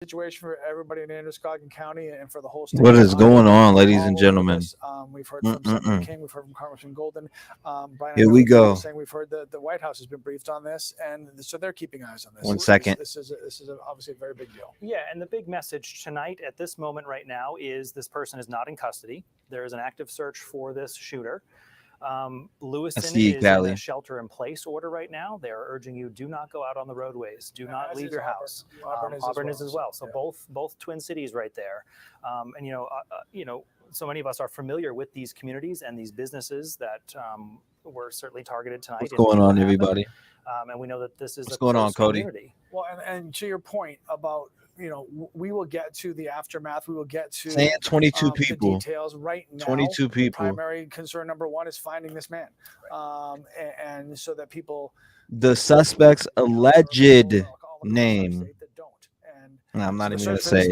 situation for everybody in Androscoggin County and for the whole state. What is going on, ladies and gentlemen? We've heard from Senator King, we've heard from Congressman Golden. Brian, here we go. Saying we've heard that the White House has been briefed on this, and so they're keeping eyes on this. 1 second. This is obviously a very big deal. Yeah, and the big message tonight at this moment right now is this person is not in custody. There is an active search for this shooter. Lewiston is in a shelter-in-place order right now. They are urging you, do not go out on the roadways. Do not leave your house. Auburn is as well. So both Twin Cities right there. And so many of us are familiar with these communities and these businesses that were certainly targeted tonight. What's going on, everybody? And we know that this is what's going on, Cody? Community. Well, and to your point about, we will get to the aftermath. We will get to saying 22 people. The details right now. 22 people. Primary concern number one is finding this man, and so that people. The suspect's alleged name. I'm not even going to say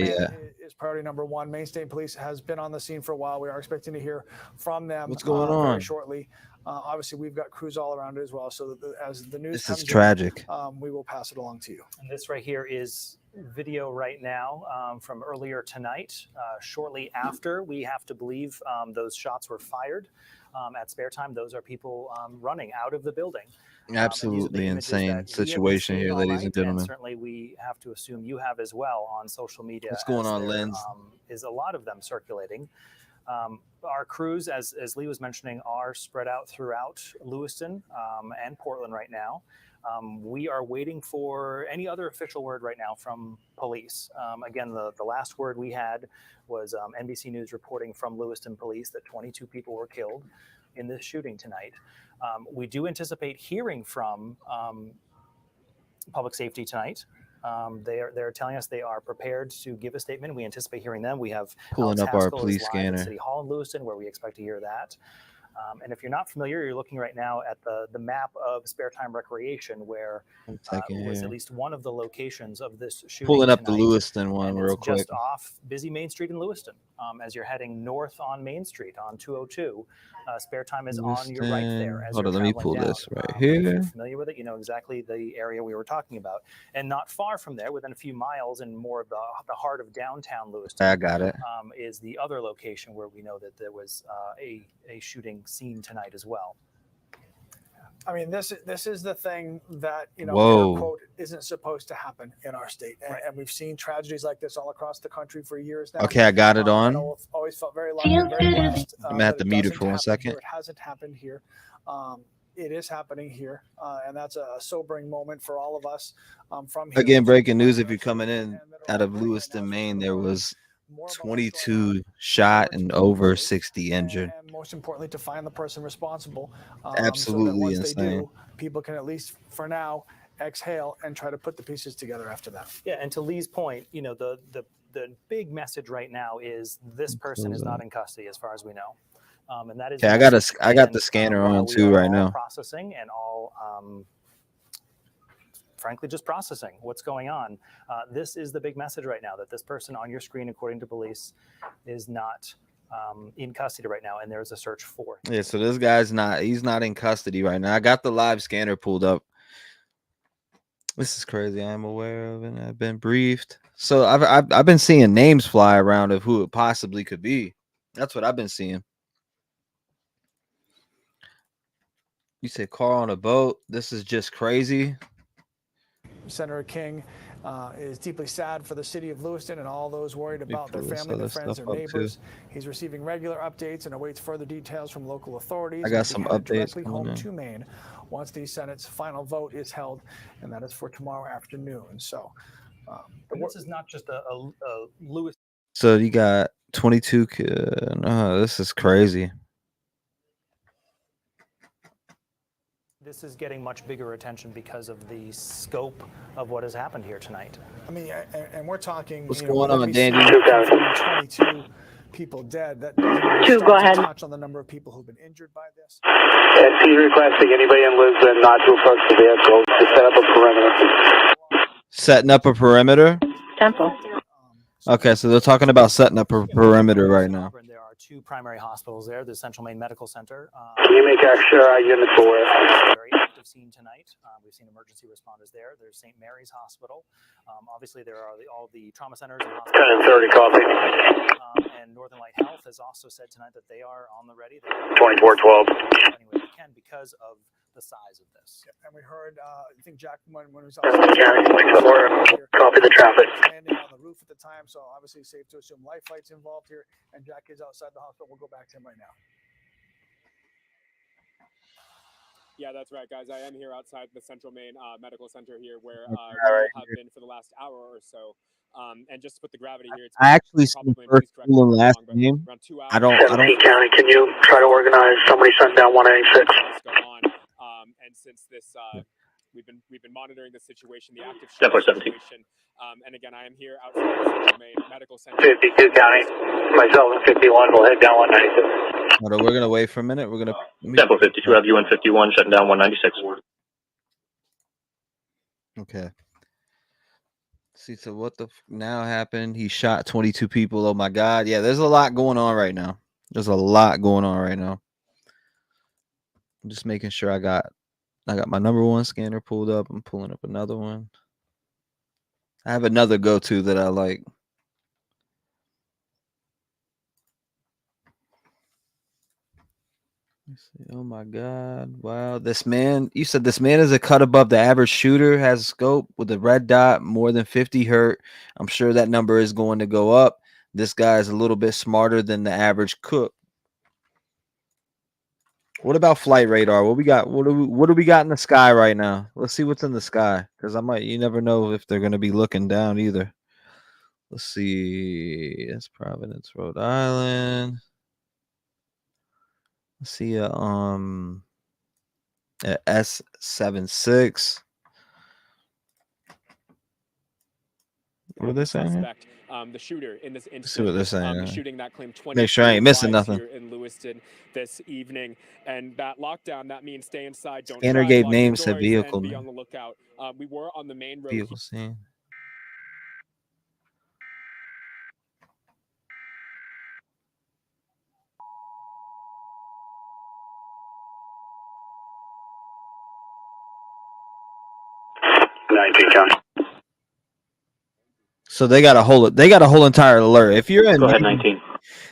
is priority number one. Maine State Police has been on the scene for a while. We are expecting to hear from them. What's going on? Very shortly. Obviously, we've got crews all around it as well. So as the news this is tragic. We will pass it along to you. And this right here is video right now from earlier tonight. Shortly after, we have to believe those shots were fired at spare time. Those are people running out of the building. Absolutely insane situation here, ladies and gentlemen. And certainly, we have to assume you have as well on social media. What's going on, Lens? Is a lot of them circulating. Our crews, as Lee was mentioning, are spread out throughout Lewiston and Portland right now. We are waiting for any other official word right now from police. Again, the last word we had was NBC News reporting from Lewiston Police that 22 people were killed in this shooting tonight. We do anticipate hearing from public safety tonight. They're telling us they are prepared to give a statement. We anticipate hearing them. We have pulling up our police scanner. City Hall in Lewiston, where we expect to hear that. And if you're not familiar, you're looking right now at the map of spare time recreation, where was at least one of the locations of this shooting. Pulling up tonight. The Lewiston one real quick. Just off busy Main Street in Lewiston. As you're heading north on Main Street on 202, spare time is Lewiston. on your right there. Hold on, let me pull this right If here. you're familiar with it, you know exactly the area we were talking about. And not far from there, within a few miles and more of the heart of downtown Lewiston. I got it. Is the other location where we know that there was a shooting scene tonight as well. I mean, this is the thing that, quote, isn't supposed to happen in our state. And we've seen tragedies like this all across the country for years now. Okay, I got it on. Always felt very lucky, very blessed. I'm going to have to mute it for 1 second. It hasn't happened here. It is happening here. And that's a sobering moment for all of us. From here. Again, breaking news, if you're coming in out of Lewiston, Maine, there was 22 shot and over 60 injured. And most importantly, to find the person responsible. Absolutely so that once insane. they do, people can at least for now exhale and try to put the pieces together after that. Yeah, and to Lee's point, the big message right now is this person is not in custody as far as we know. And that is I got the scanner on too right now. Processing and all frankly, just processing what's going on. This is the big message right now, that this person on your screen, according to police, is not in custody right now, and there's a search for him. Yeah, so this guy's he's not in custody right now. I got the live scanner pulled up. This is crazy. I'm aware of it. I've been briefed. So I've been seeing names fly around of who it possibly could be. That's what I've been seeing. You said car on a boat. This is just crazy. Senator King is deeply sad for the city of Lewiston and all those worried about their family, their friends, their neighbors. He's receiving regular updates and awaits further details from local authorities. I got some updates directly home to Maine once the Senate's final vote is held, and that is for tomorrow afternoon. So this is not just a Lewis. So you got 22 this is crazy. This is getting much bigger attention because of the scope of what has happened here tonight. I mean, and we're talking. What's going on, Danny? 22 people dead. That doesn't go ahead. touch on the number of people who've been injured by this. SP requesting anybody in Lisbon not to approach the vehicle to set up a perimeter. Setting up a perimeter? Temple. Okay, so they're talking about setting up a perimeter right now. There are two primary hospitals there, the Central Maine Medical Center. Can you make extra units aware? Very active scene tonight. We've seen emergency responders there. There's St. Mary's Hospital. Obviously, there are all the trauma centers and 10 and 30, copy. And Northern Light Health has also said tonight that they are on the ready. 2412. Anyway, they can because of the size of this. And we heard, I think Jack, when he was Copy the traffic. landing on the roof at the time, so obviously safe to assume life flight's involved here. And Jack is outside the hospital. We'll go back to him right now. Yeah, that's right, guys. I am here outside the Central Maine Medical Center here, where we have been for the last hour or so. And just to put the gravity here, I actually see first full and last name. around 2 hours. I don't. 17 County, can you try to organize somebody sent down 186? Go on. And since this, we've been monitoring the situation, the active situation. And again, I am here outside the Central Maine Medical Center. 52 County, myself and 51 will head down 196. Hold on, we're gonna wait for a minute. We're gonna. Tempo 52, have you in 51, shutting down 196. Okay. See, so what the now happened? He shot 22 people. Oh my God! Yeah, there's a lot going on right now. There's a lot going on right now. I'm just making sure I got my number one scanner pulled up. I'm pulling up another one. I have another go-to that I like. Let's see. Oh my God. Wow. This man, you said this man is a cut above the average shooter, has a scope with a red dot, more than 50 hurt. I'm sure that number is going to go up. This guy is a little bit smarter than the average cook. What about flight radar? What we got? What do we got in the sky right now? Let's see what's in the sky, because you never know if they're going to be looking down either. Let's see. It's Providence, Rhode Island. Let's see a S76. What are they saying here? The shooter in this incident. See what they're saying. The shooting that claimed 20. Make sure I ain't missing nothing. Here in Lewiston this evening, and that lockdown, that means stay inside. Don't Scanner drive, gave lock your names to doors, vehicle. and be on the lookout. We were on the main road. Vehicle scene. So they got a whole entire alert. If you're in, Go ahead, 19.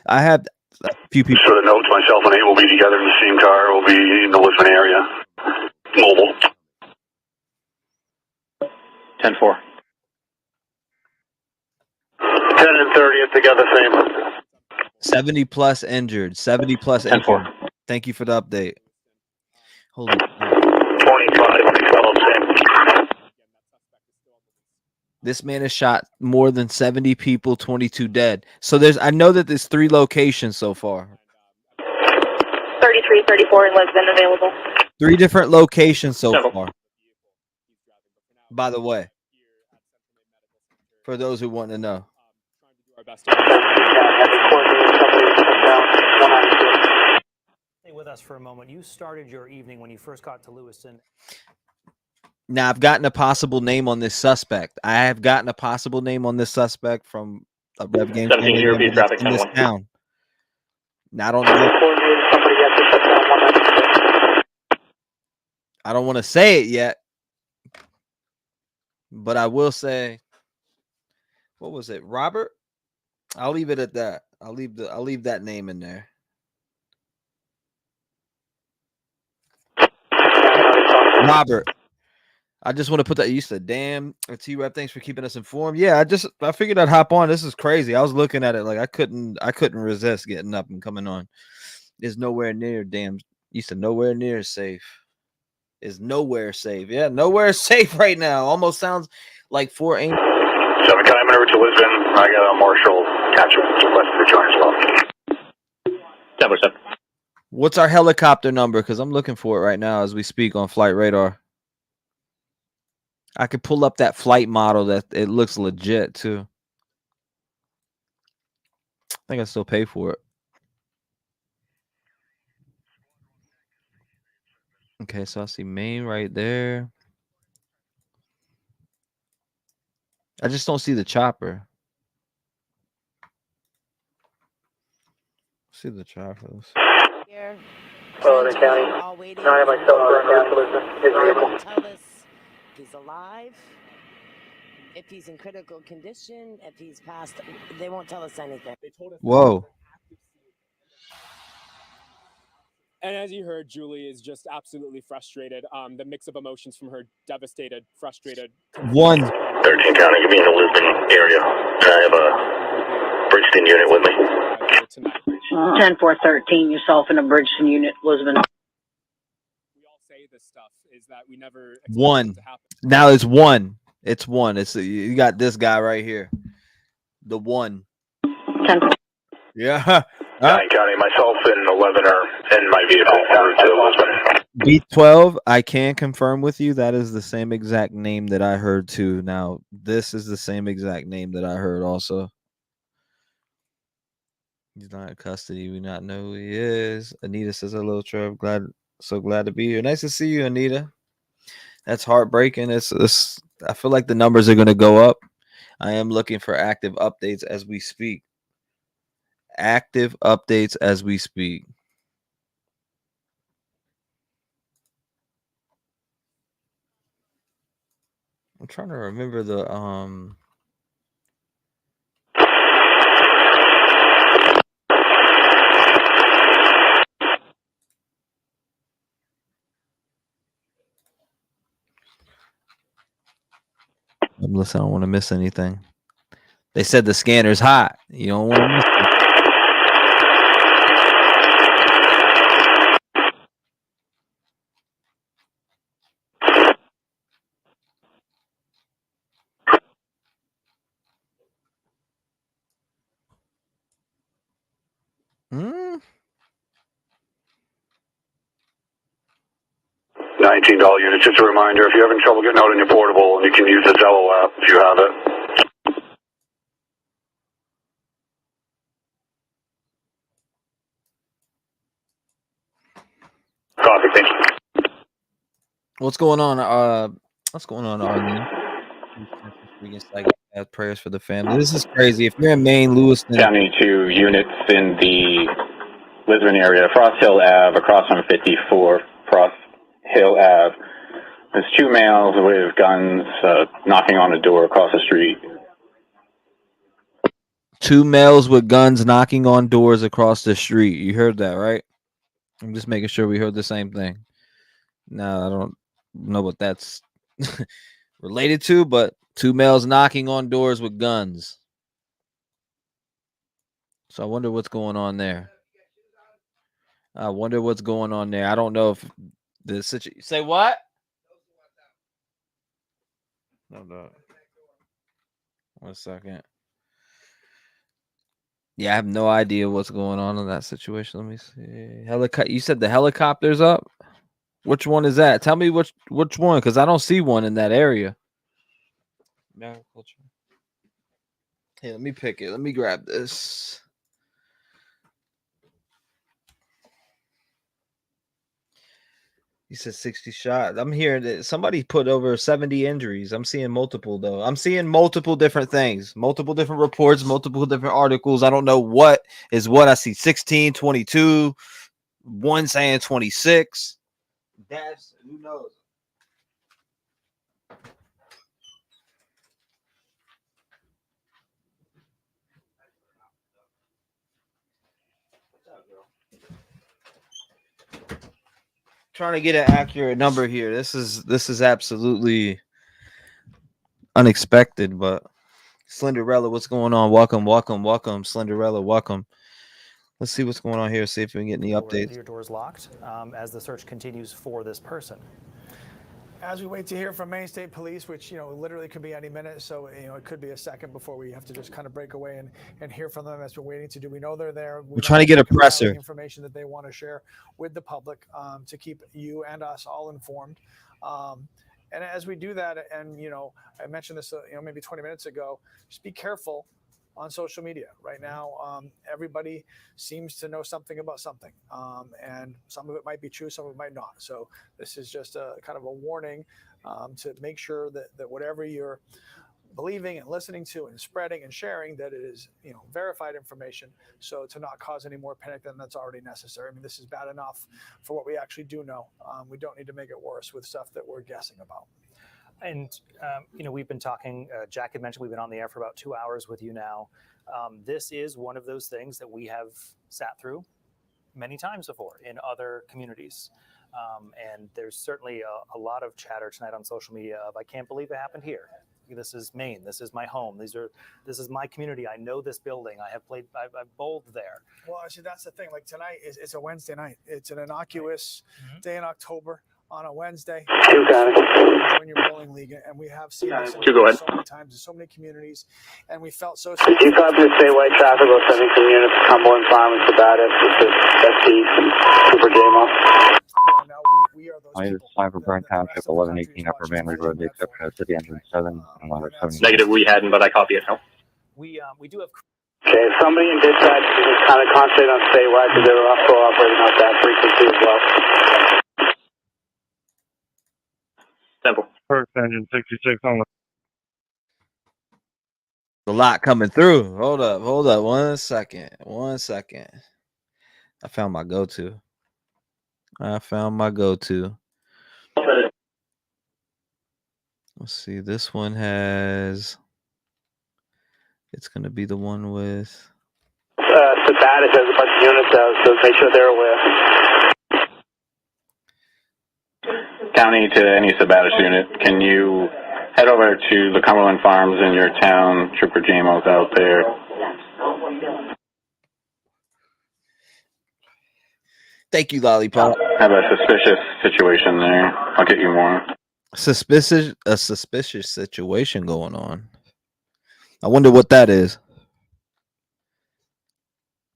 I have a few people. For the notes, myself and 8 will be together in the same car. We'll be in the Lisbon area. Mobile. 10-4. 10 and 30 together, same. 70 plus injured. 70 plus 10-4. injured. Thank you for the update. Hold on. 25, same. This man has shot more than 70 people, 22 dead. So I know that there's 3 locations so far. 33, 34 in Lisbon available. 3 different locations so far. By the way, for those who want to know. Stay with us for a moment. You started your evening when you first got to Lewiston. Now, I've gotten a possible name on this suspect. I have gotten a possible name on this suspect from a Rev game 17 European traffic, in this 10-1. town. Now, I don't want to say it yet, but I will say, what was it, Robert? I'll leave it at that. I'll leave that name in there. Robert. I just want to put that. You said, "Damn, T-REV, thanks for keeping us informed." Yeah, I figured I'd hop on. This is crazy. I was looking at it like I couldn't resist getting up and coming on. It's nowhere near. Damn, you said nowhere near safe. Is nowhere safe. Yeah, nowhere safe right now. Almost sounds like 4 ain't. 7 County, I'm over to Lisbon. I got a Marshall catchment request to join as well. 10-7. What's our helicopter number? Because I'm looking for it right now as we speak on flight radar. I could pull up that flight model that it looks legit too. I think I still pay for it. Okay, so I see Maine right there. I just don't see the chopper. See the traffic. Here. Lewiston County. All waiting. I have myself They won't tell us if he's alive, if he's in critical condition, if he's passed. They won't tell us anything. They told us. Whoa. And as you heard, Julie is just absolutely frustrated. The mix of emotions from her: devastated, frustrated. One. 13 County, give me in the Lisbon area. I have a Bridgeton unit with me. 10-4-13, yourself in a Bridgeton unit, Lisbon. We all say this stuff is that we never expect One. it to happen. Now it's one. It's one. It's you got this guy right here. The one. 10. Yeah. 9 County, myself and 11 are in my vehicle over to Lisbon. B12, I can confirm with you that is the same exact name that I heard too. Now, this is the same exact name that I heard also. He's not in custody. We not know who he is. Anita says hello, Trev. So glad to be here. Nice to see you, Anita. That's heartbreaking. It's I feel like the numbers are gonna go up. I am looking for active updates as we speak. Active updates as we speak. I'm trying to remember the listen, I don't want to miss anything. They said the scanner's hot. You don't want to miss it. $19 unit, just a reminder, if you're having trouble getting out on your portable, you can use the Zello app if you have it. Copy, thank you. What's going on? Arlene? We can have prayers for the family. This is crazy. If you're in Maine, Lewiston County 2 units in the Lisbon area, Frost Hill Ave, across from 54 Frost Hill Ave. There's 2 males with guns knocking on a door across the street. 2 males with guns knocking on doors across the street. You heard that, right? I'm just making sure we heard the same thing. Now, I don't know what that's related to, but 2 males knocking on doors with guns. So I wonder what's going on there. I don't know if the situation. Say what? No. 1 second. Yeah, I have no idea what's going on in that situation. Let me see. You said the helicopter's up? Which one is that? Tell me which one, because I don't see one in that area. Agriculture. Hey, let me pick it. Let me grab this. You said 60 shots. I'm hearing that somebody put over 70 injuries. I'm seeing multiple, though. I'm seeing multiple different things, multiple different reports, multiple different articles. I don't know what is what. I see 16, 22, one saying 26. That's who knows. Trying to get an accurate number here. This is absolutely unexpected, but Slenderella, what's going on? Welcome, Slenderella, welcome. Let's see what's going on here. See if we can get any updates. Your doors locked as the search continues for this person. As we wait to hear from Maine State Police, which, literally could be any minute. So, it could be a second before we have to just kind of break away and hear from them as we're waiting to do. We know they're there. We're trying to get a presser. Information that they want to share with the public to keep you and us all informed. And as we do that, and, I mentioned this, maybe 20 minutes ago, just be careful on social media right now. Everybody seems to know something about something, and some of it might be true, some of it might not. So this is just a kind of a warning to make sure that whatever you're believing and listening to and spreading and sharing that it is, verified information. So to not cause any more panic than that's already necessary. I mean, this is bad enough for what we actually do know. We don't need to make it worse with stuff that we're guessing about. And, we've been talking, Jack had mentioned we've been on the air for about 2 hours with you now. This is one of those things that we have sat through many times before in other communities. And there's certainly a lot of chatter tonight on social media of, I can't believe it happened here. This is Maine. This is my home. This is my community. I know this building. I've bowled there. Well, actually, that's the thing. Like tonight, it's a Wednesday night. It's an innocuous day in October on a Wednesday. Join your bowling league, and we have seen this so many times in so many communities, and we felt so. Did you copy the statewide traffic or sending some units to Cumberland Farm and Sabatis? This is SC Super JMO. Now we are those I people. Cyber Burn Township, 1118 Upper Van Ridge Road, the exception of City Engine 7 and ladder 7. Negative, we hadn't, but I copy it now. We do have. Okay, somebody in dispatch is kind of concentrate on statewide because they were also operating out that frequency as well. Simple. First Engine 66 on A lot coming through. Hold up. 1 second. I found my go-to. Let's see. This one has. It's going to be the one with. Sabatis has a bunch of units out, so make sure they're aware. County to any Sabatis unit, can you head over to the Cumberland Farms in your town? Trooper JMO's out there. Thank you, Lollipop. Have a suspicious situation there. I'll get you more. A suspicious situation going on. I wonder what that is.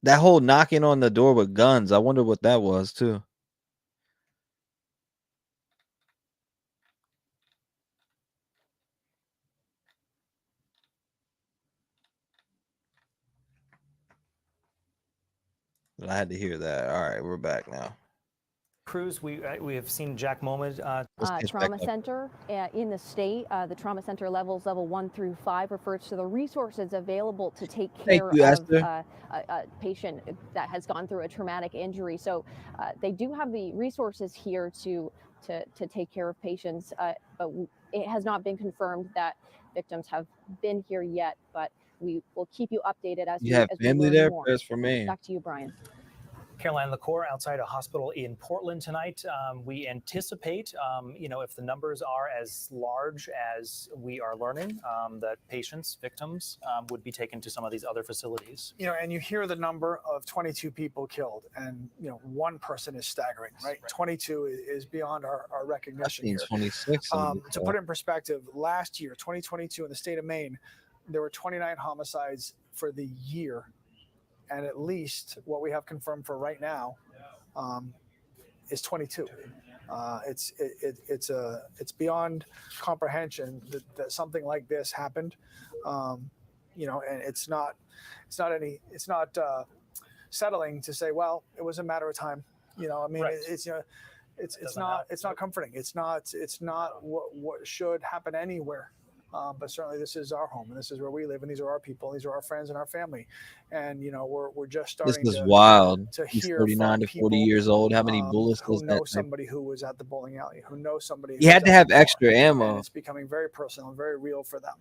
That whole knocking on the door with guns, I wonder what that was too. I had to hear that. All right, we're back now. Cruz, we have seen Jack Mohammed. Trauma center in the state. The trauma center levels, level 1 through 5, refers to the resources available to take care of a patient that has gone through a traumatic injury. So they do have the resources here to take care of patients, but it has not been confirmed that victims have been here yet. But we will keep you updated as you have family there. Prayers for me. Back to you, Brian. Caroline LaCour outside a hospital in Portland tonight. We anticipate, if the numbers are as large as we are learning, that patients, victims would be taken to some of these other facilities. And you hear the number of 22 people killed, and one person is staggering, right? 22 is beyond our recognition here. 26. To put it in perspective, last year, 2022, in the state of Maine, there were 29 homicides for the year. And at least what we have confirmed for right now is 22. It's beyond comprehension that something like this happened. And it's not settling to say, well, it was a matter of time. Right. It's not comforting. It's not what should happen anywhere. But certainly this is our home, and this is where we live, and these are our people, and these are our friends and our family. And we're just starting. This is wild. To He's hear 39 to 40 years old. How many bullets who does know that somebody who was at the bowling alley, who knows somebody. He had to have extra ammo. And it's becoming very personal and very real for them,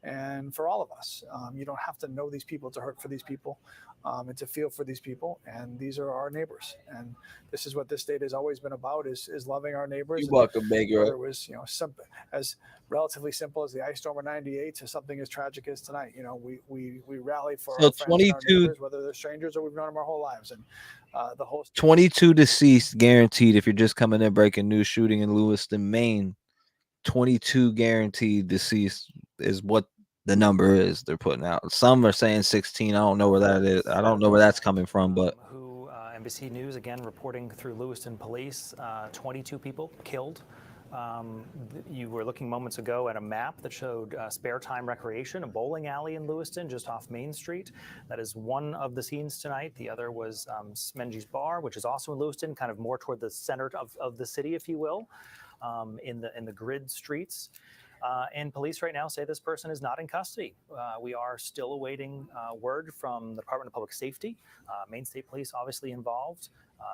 and for all of us. You don't have to know these people to hurt for these people, and to feel for these people. And these are our neighbors, and this is what this state has always been about: is loving our neighbors. You're welcome, Baker. Whether it was as relatively simple as the ice storm of '98 to something as tragic as tonight. We rally for our friends and our neighbors, whether they're strangers or we've known them our whole lives. And the whole 22 deceased guaranteed. If you're just coming in breaking news, shooting in Lewiston, Maine, 22 guaranteed deceased is what the number is they're putting out. Some are saying 16. I don't know where that is. I don't know where that's coming from, but NBC News again reporting through Lewiston Police, 22 people killed. You were looking moments ago at a map that showed Spare Time Recreation, a bowling alley in Lewiston, just off Main Street. That is one of the scenes tonight. The other was Smenji's Bar, which is also in Lewiston, kind of more toward the center of the city, if you will, in the grid streets. And police right now say this person is not in custody. We are still awaiting word from the Department of Public Safety, Maine State Police obviously involved,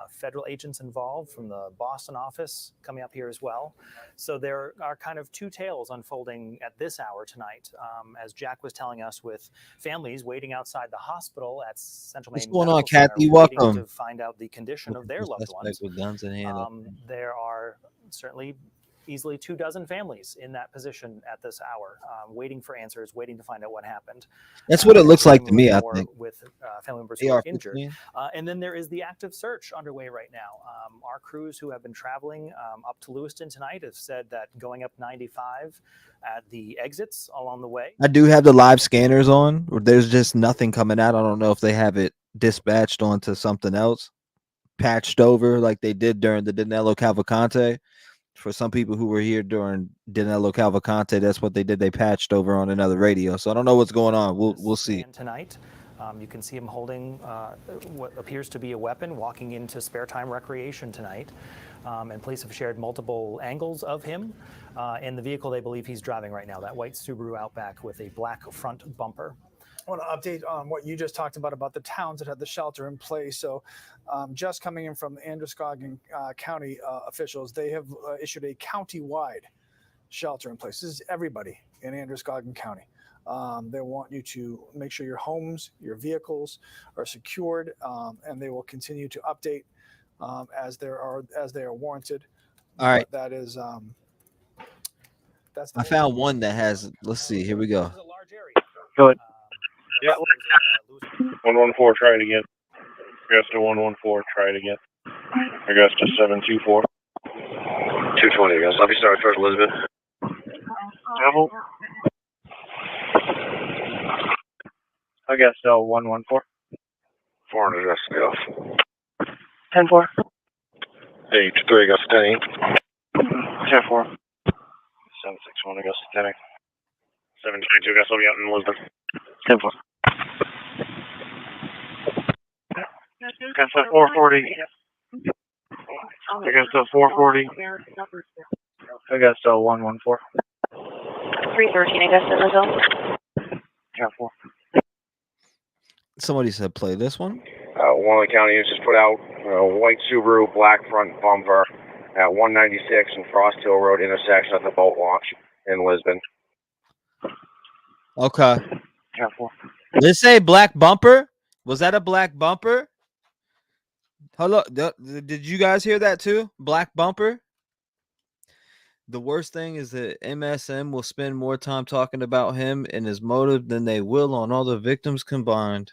federal agents involved from the Boston office coming up here as well. So there are kind of two tales unfolding at this hour tonight, as Jack was telling us, with families waiting outside the hospital at Central Maine. What's going on, Medical Center, Kathy? waiting Welcome. to find out the condition of their loved ones. With guns in hand. There are certainly easily 24 families in that position at this hour, waiting for answers, waiting to find out what happened. That's what it looks like to me, I more think. With family members who are injured. AR-15. And then there is the active search underway right now. Our crews who have been traveling up to Lewiston tonight have said that going up 95 at the exits along the way. I do have the live scanners on. There's just nothing coming out. I don't know if they have it dispatched onto something else, patched over like they did during the Danilo Cavalcante. For some people who were here during Danilo Cavalcante, that's what they did. They patched over on another radio. So I don't know what's going on. We'll see. Tonight, you can see him holding what appears to be a weapon, walking into spare time recreation tonight. And police have shared multiple angles of him in the vehicle they believe he's driving right now, that white Subaru Outback with a black front bumper. I want to update on what you just talked about the towns that had the shelter in place. So just coming in from the Androscoggin County officials, they have issued a county-wide shelter in place. This is everybody in Androscoggin County. They want you to make sure your homes, your vehicles are secured, and they will continue to update as they are warranted. All right. But that is that's. I found one that has. Let's see. Here we go. Go ahead. Yep. 114, try it again. Augusta 114, try it again. Augusta 724. 220, Augusta. I'll be sorry, first Elizabeth. Devil. Augusta 114. 400, Augusta, go. 10-4. 8-3, Augusta 10-8. 10-4. 761, Augusta 10-8. 722, Augusta, I'll be out in Elizabeth. 10-4. Augusta 440. Augusta 440. Augusta 114. 313 Augusta in the zone. 10-4. Somebody said play this one. One of the county just put out white Subaru, black front bumper at 196 and Frost Hill Road intersection at the boat launch in Lisbon. Okay. 10-4. Did it say black bumper? Was that a black bumper? Hello, did you guys hear that too? Black bumper. The worst thing is that MSM will spend more time talking about him and his motive than they will on all the victims combined.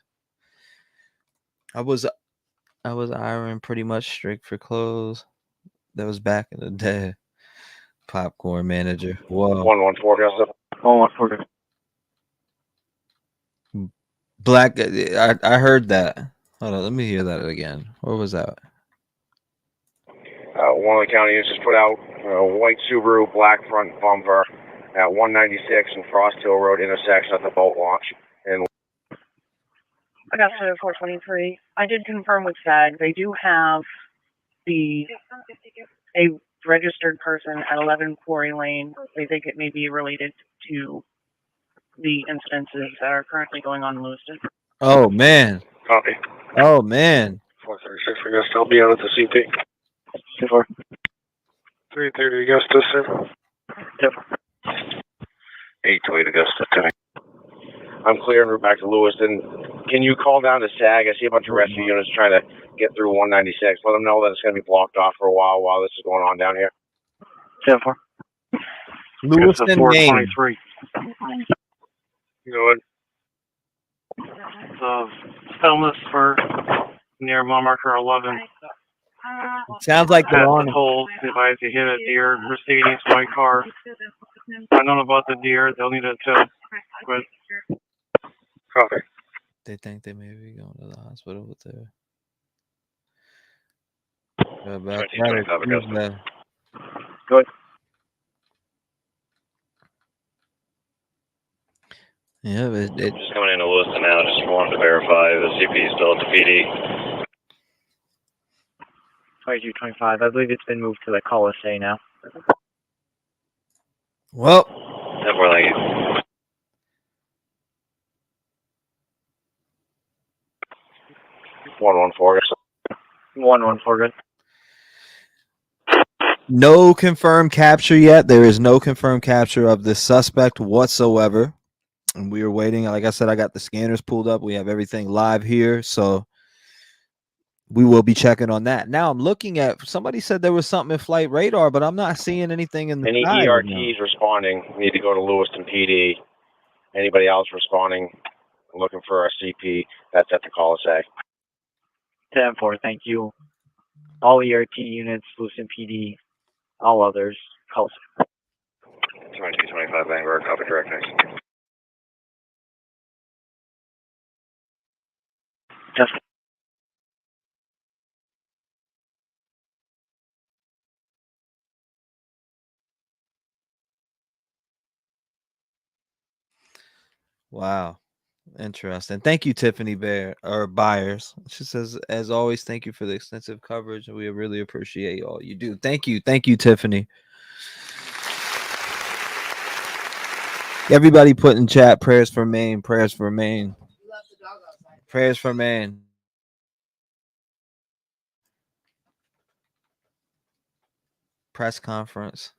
I was iron pretty much strict for clothes. That was back in the day. Popcorn manager. Whoa. 114. 114. Black. I heard that. Hold on, let me hear that again. Where was that? One of the county just put out white Subaru, black front bumper at 196 and Frost Hill Road intersection at the boat launch in. I got 423. I did confirm with SAG. They do have a registered person at 11 Quarry Lane. They think it may be related to the instances that are currently going on in Lewiston. Oh man. Copy. Oh man. 436 Augusta. I'll be out at the CP. 2-4. 330 Augusta, sir. Yep. 828 Augusta, 10. I'm clear en route back to Lewiston. Can you call down to SAG? I see a bunch of rescue units trying to get through 196. Let them know that it's going to be blocked off for a while this is going on down here. 10-4. Lewiston, Maine. Go ahead. Stillness for near mile marker 11. It sounds like they're on. Told advised to hit a deer, Mercedes white car. I don't know about the deer. They'll need to tell. But copy. They think they may be going to the hospital with their. Go ahead. Yeah, just coming into Lewiston now. Just wanted to verify the CP is still at the PD. 2225. I believe it's been moved to the Colisee now. Well, Definitely. 114. 114, good. No confirmed capture yet. There is no confirmed capture of this suspect whatsoever. And we are waiting. Like I said, I got the scanners pulled up. We have everything live here. So we will be checking on that. Now I'm looking at, somebody said there was something in flight radar, but I'm not seeing anything in the Any sky right now. ERTs responding need to go to Lewiston PD. Anybody else responding, looking for a CP, that's at the call SA. 10-4, thank you. All ERT units, Lewiston PD, all others, call. 2225 Vanguard, copy direct, thanks. Yes. Wow. Interesting. Thank you, Tiffany Byers. She says, as always, thank you for the extensive coverage. We really appreciate all you do. Thank you. Thank you, Tiffany. Everybody put in chat prayers for Maine, prayers for Maine. Prayers for Maine. Press conference.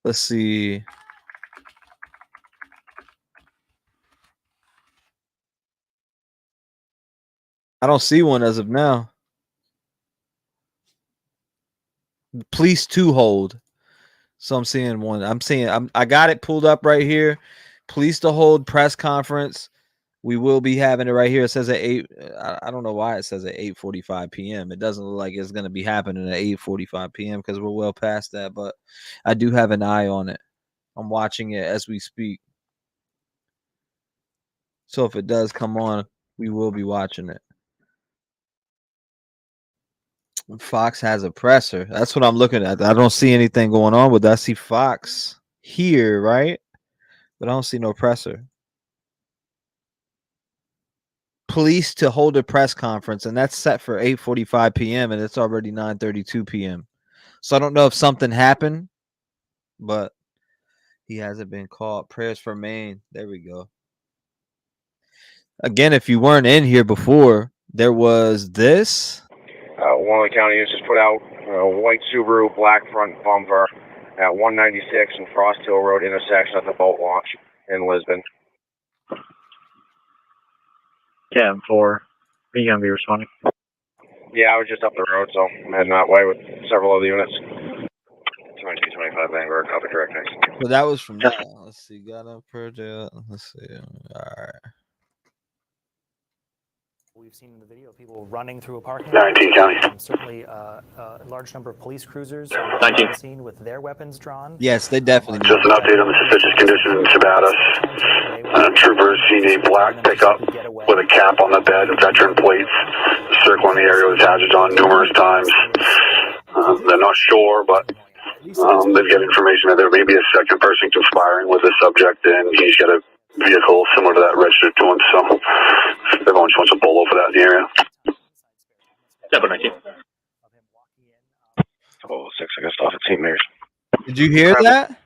Let's see. I don't see one as of now. Police to hold. So I'm seeing one. I got it pulled up right here. Police to hold press conference. We will be having it right here. It says at 8. I don't know why it says at 8:45 p.m. It doesn't look like it's going to be happening at 8:45 p.m. because we're well past that. But I do have an eye on it. I'm watching it as we speak. So if it does come on, we will be watching it. Fox has a presser. That's what I'm looking at. I don't see anything going on with that. I see Fox here, right? But I don't see no presser. Police to hold a press conference, and that's set for 8:45 p.m. and it's already 9:32 p.m. So I don't know if something happened, but he hasn't been caught. Prayers for Maine. There we go. Again, if you weren't in here before, there was this. One of the county units just put out a white Subaru black front bumper at 196 and Frost Hill Road intersection at the boat launch in Lisbon. 10-4, are you going to be responding? Yeah, I was just up the road, so I'm heading that way with several other units. 2225 Vanguard, copy direct, thanks. So that was from that. Let's see. Got up per jail. Let's see. All right. We've seen in the video people running through a parking lot. 19 County. Certainly a large number of police cruisers on the scene with their weapons drawn. Yes, they definitely. Just an update on the suspicious condition in Sabatis. Troopers seen a black pickup with a cap on the bed and veteran plates circling the area with hazards on numerous times. They're not sure, but they've got information that there may be a second person conspiring with the subject, and he's got a vehicle similar to that registered to him, so everyone just wants a bolo for that in the area. 719. 1206, I guess off at St. Mary's. Did you hear that?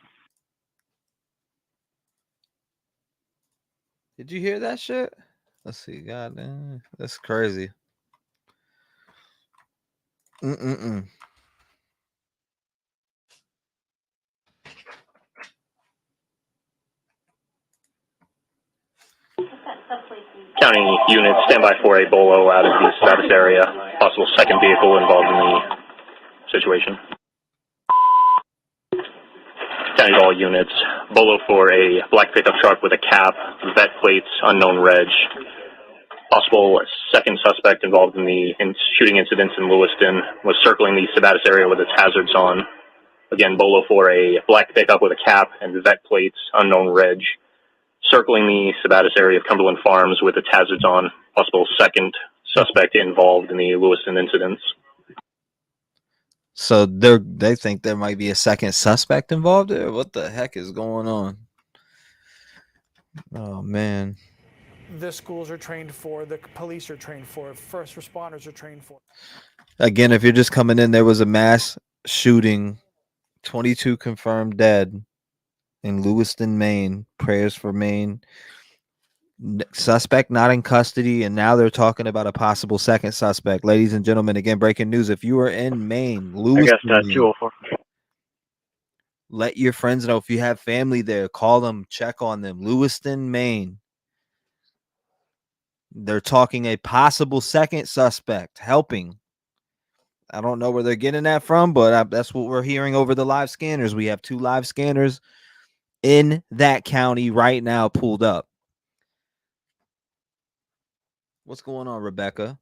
Did you hear that shit? Let's see. God damn, that's crazy. County units stand by for a bolo out of the status area. Possible second vehicle involved in the situation. County all units. Bolo for a black pickup truck with a cap, vet plates, unknown reg. Possible second suspect involved in the shooting incidents in Lewiston was circling the Sabatis area with its hazards on. Again, Bolo for a black pickup with a cap and vet plates, unknown reg. Circling the Sabatis area of Cumberland Farms with its hazards on. Possible second suspect involved in the Lewiston incidents. So they think there might be a second suspect involved there? What the heck is going on? Oh, man. The schools are trained for, the police are trained for, first responders are trained for. Again, if you're just coming in, there was a mass shooting 22 confirmed dead in Lewiston, Maine. Prayers for Maine. Suspect not in custody, and now they're talking about a possible second suspect. Ladies and gentlemen, again, breaking news. If you are in Maine, Lewiston, Maine, 204. let your friends know. If you have family there, call them, check on them. Lewiston, Maine. They're talking a possible second suspect helping. I don't know where they're getting that from, but that's what we're hearing over the live scanners. We have 2 live scanners in that county right now pulled up. What's going on, Rebecca?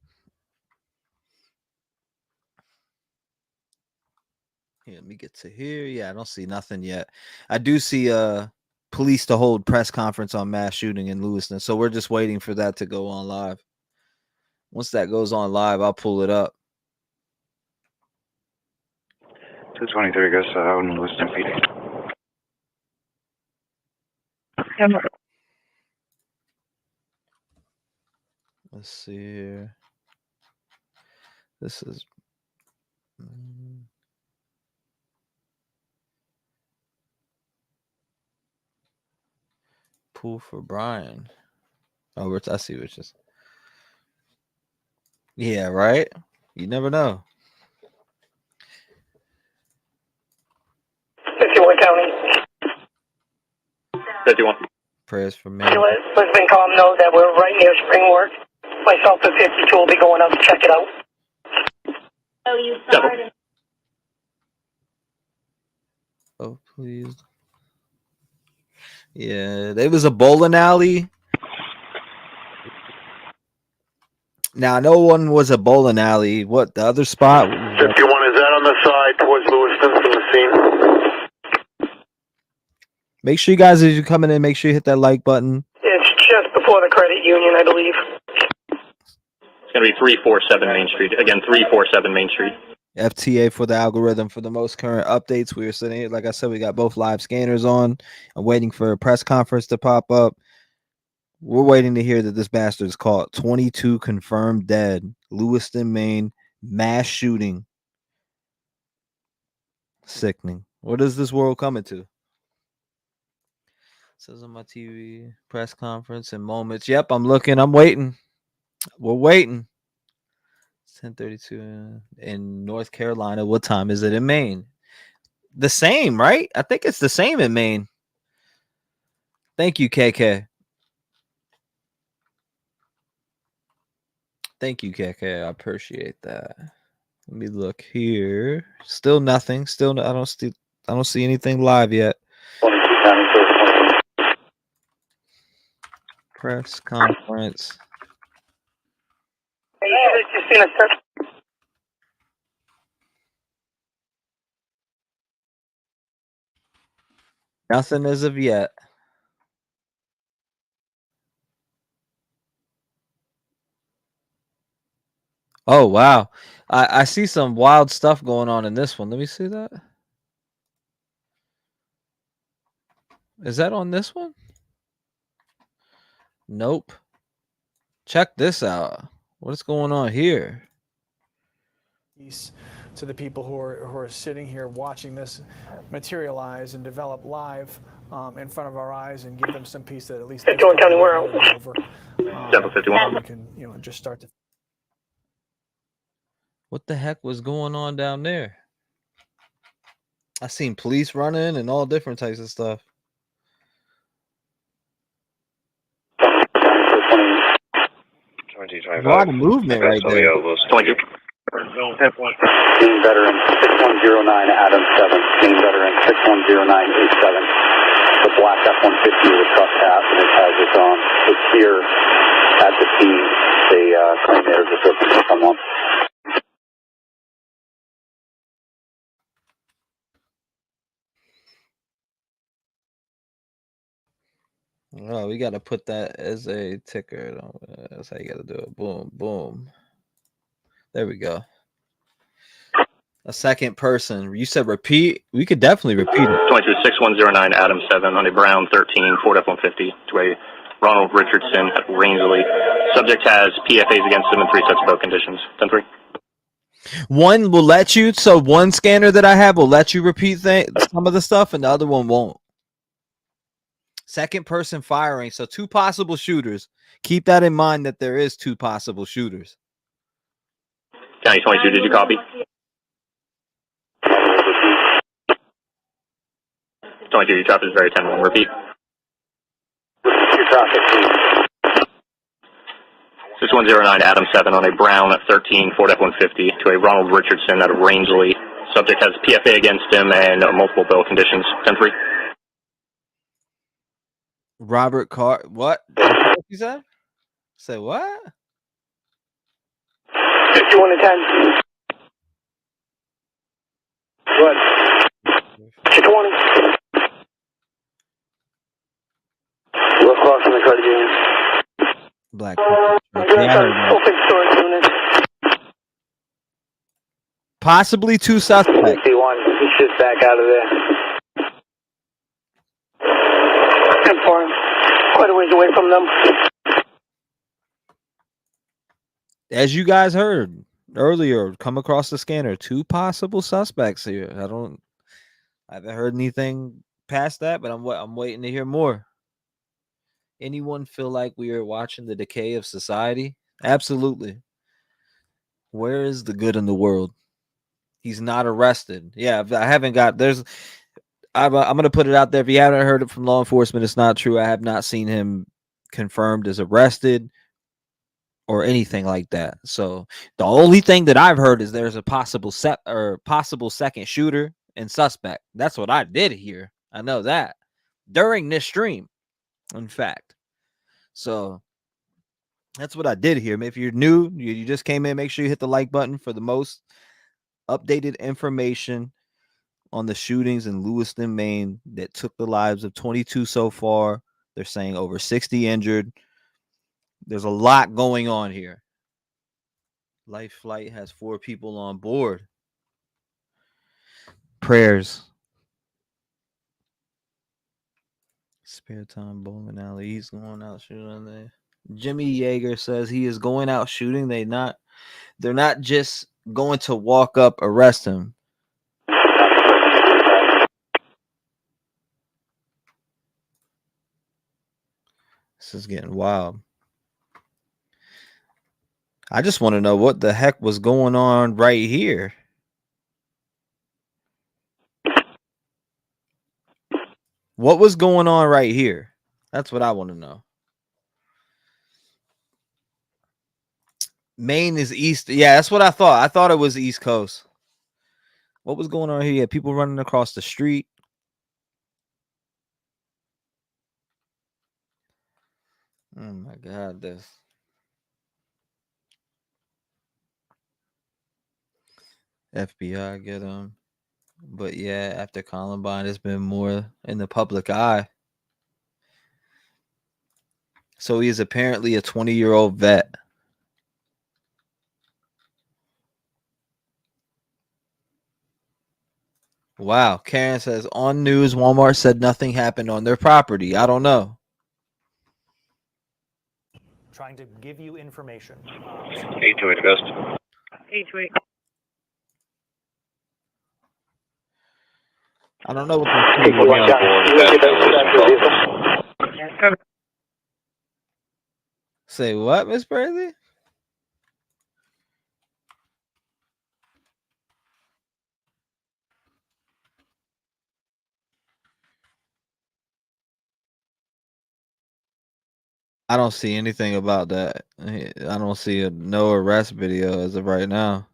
Here, let me get to here. Yeah, I don't see nothing yet. I do see police to hold press conference on mass shooting in Lewiston. So we're just waiting for that to go on live. Once that goes on live, I'll pull it up. 223 goes out in Lewiston PD. Let's see here. This is pool for Brian. Oh, I see which is. Yeah, right? You never know. 51 County. 51. Prayers for me. Lisbon Calm knows that we're right near Springwork. Myself and 52 will be going up to check it out. Oh, you started. Oh, please. Yeah, there was a bowling alley. Now, no one was a bowling alley. What, the other spot? 51, is that on the side towards Lewiston from the scene? Make sure you guys, as you're coming in, make sure you hit that like button. It's just before the credit union, I believe. It's going to be 347 Main Street. Again, 347 Main Street. FTA for the algorithm for the most current updates. We are sitting here, like I said, we got both live scanners on. I'm waiting for a press conference to pop up. We're waiting to hear that this bastard is caught. 22 confirmed dead. Lewiston, Maine, mass shooting. Sickening. What is this world coming to? It says on my TV, press conference in moments. Yep, I'm looking. I'm waiting. We're waiting. It's 10:32 in North Carolina. What time is it in Maine? The same, right? I think it's the same in Maine. Thank you, KK. Thank you, KK. I appreciate that. Let me look here. Still nothing. Still, I don't see anything live yet. Press conference. Nothing as of yet. Oh, wow. I see some wild stuff going on in this one. Let me see that. Is that on this one? Nope. Check this out. What's going on here? To the people who are sitting here watching this materialize and develop live in front of our eyes, and give them some peace that at least 51 County, we're out. Over. 51. We can, just start to. What the heck was going on down there? I seen police running and all different types of stuff. A lot of movement right there. 22. Maine veteran 6109 Adam 7. Maine veteran 610987. The black F-150 with truck hat and it has its on. It's here at the scene. They claim they're just looking for someone. Oh, we got to put that as a ticker. That's how you got to do it. Boom, boom. There we go. A second person. You said repeat. We could definitely repeat it. 22-6109 Adam 7 on a Brown 13 Ford F-150 to a Ronald Richardson at Rangeley. Subject has PFAs against him in 3 sets of boat conditions. 10-3. One will let you, so one scanner that I have will let you repeat some of the stuff, and the other one won't. Second person firing, so 2 possible shooters. Keep that in mind that there is 2 possible shooters. County 22, did you copy? 22, your traffic is very 10-1. Repeat. Your traffic, please. 6109 Adam 7 on a Brown at 13 Ford F-150 to a Ronald Richardson out of Rangeley. Subject has PFA against him and multiple bail conditions. 10-3. Robert Carr. What? What you said? Say what? 51 to 10. Good. 220. We're crossing the credit union. Black. Open storage unit. Possibly 2 suspects. C1, he's just back out of there. Confirm. Quite a ways away from them. As you guys heard earlier, come across the scanner. 2 possible suspects here. I haven't heard anything past that, but I'm waiting to hear more. Anyone feel like we are watching the decay of society? Absolutely. Where is the good in the world? He's not arrested. Yeah, I haven't got. I'm going to put it out there. If you haven't heard it from law enforcement, it's not true. I have not seen him confirmed as arrested or anything like that. So the only thing that I've heard is there's a possible second shooter and suspect. That's what I did hear. I know that during this stream, in fact. So that's what I did here. If you're new, you just came in, make sure you hit the like button for the most updated information on the shootings in Lewiston, Maine that took the lives of 22 so far. They're saying over 60 injured. There's a lot going on here. Life Flight has 4 people on board. Prayers. Spare time bowling alley. He's going out shooting there. Jimmy Yeager says he is going out shooting. They're not just going to walk up, arrest him. This is getting wild. I just want to know what the heck was going on right here. What was going on right here? That's what I want to know. Maine is east. Yeah, that's what I thought. I thought it was the East Coast. What was going on here? Yeah, people running across the street. Oh my God, this. FBI get him. But yeah, after Columbine, it's been more in the public eye. So he is apparently a 20-year-old vet. Wow. Karen says, on news, Walmart said nothing happened on their property. I don't know. Trying to give you information. 828 Ghost. 828. I don't know what Yes, Say what, Miss Bradley? I don't see anything about that. I don't see a no arrest video as of right now.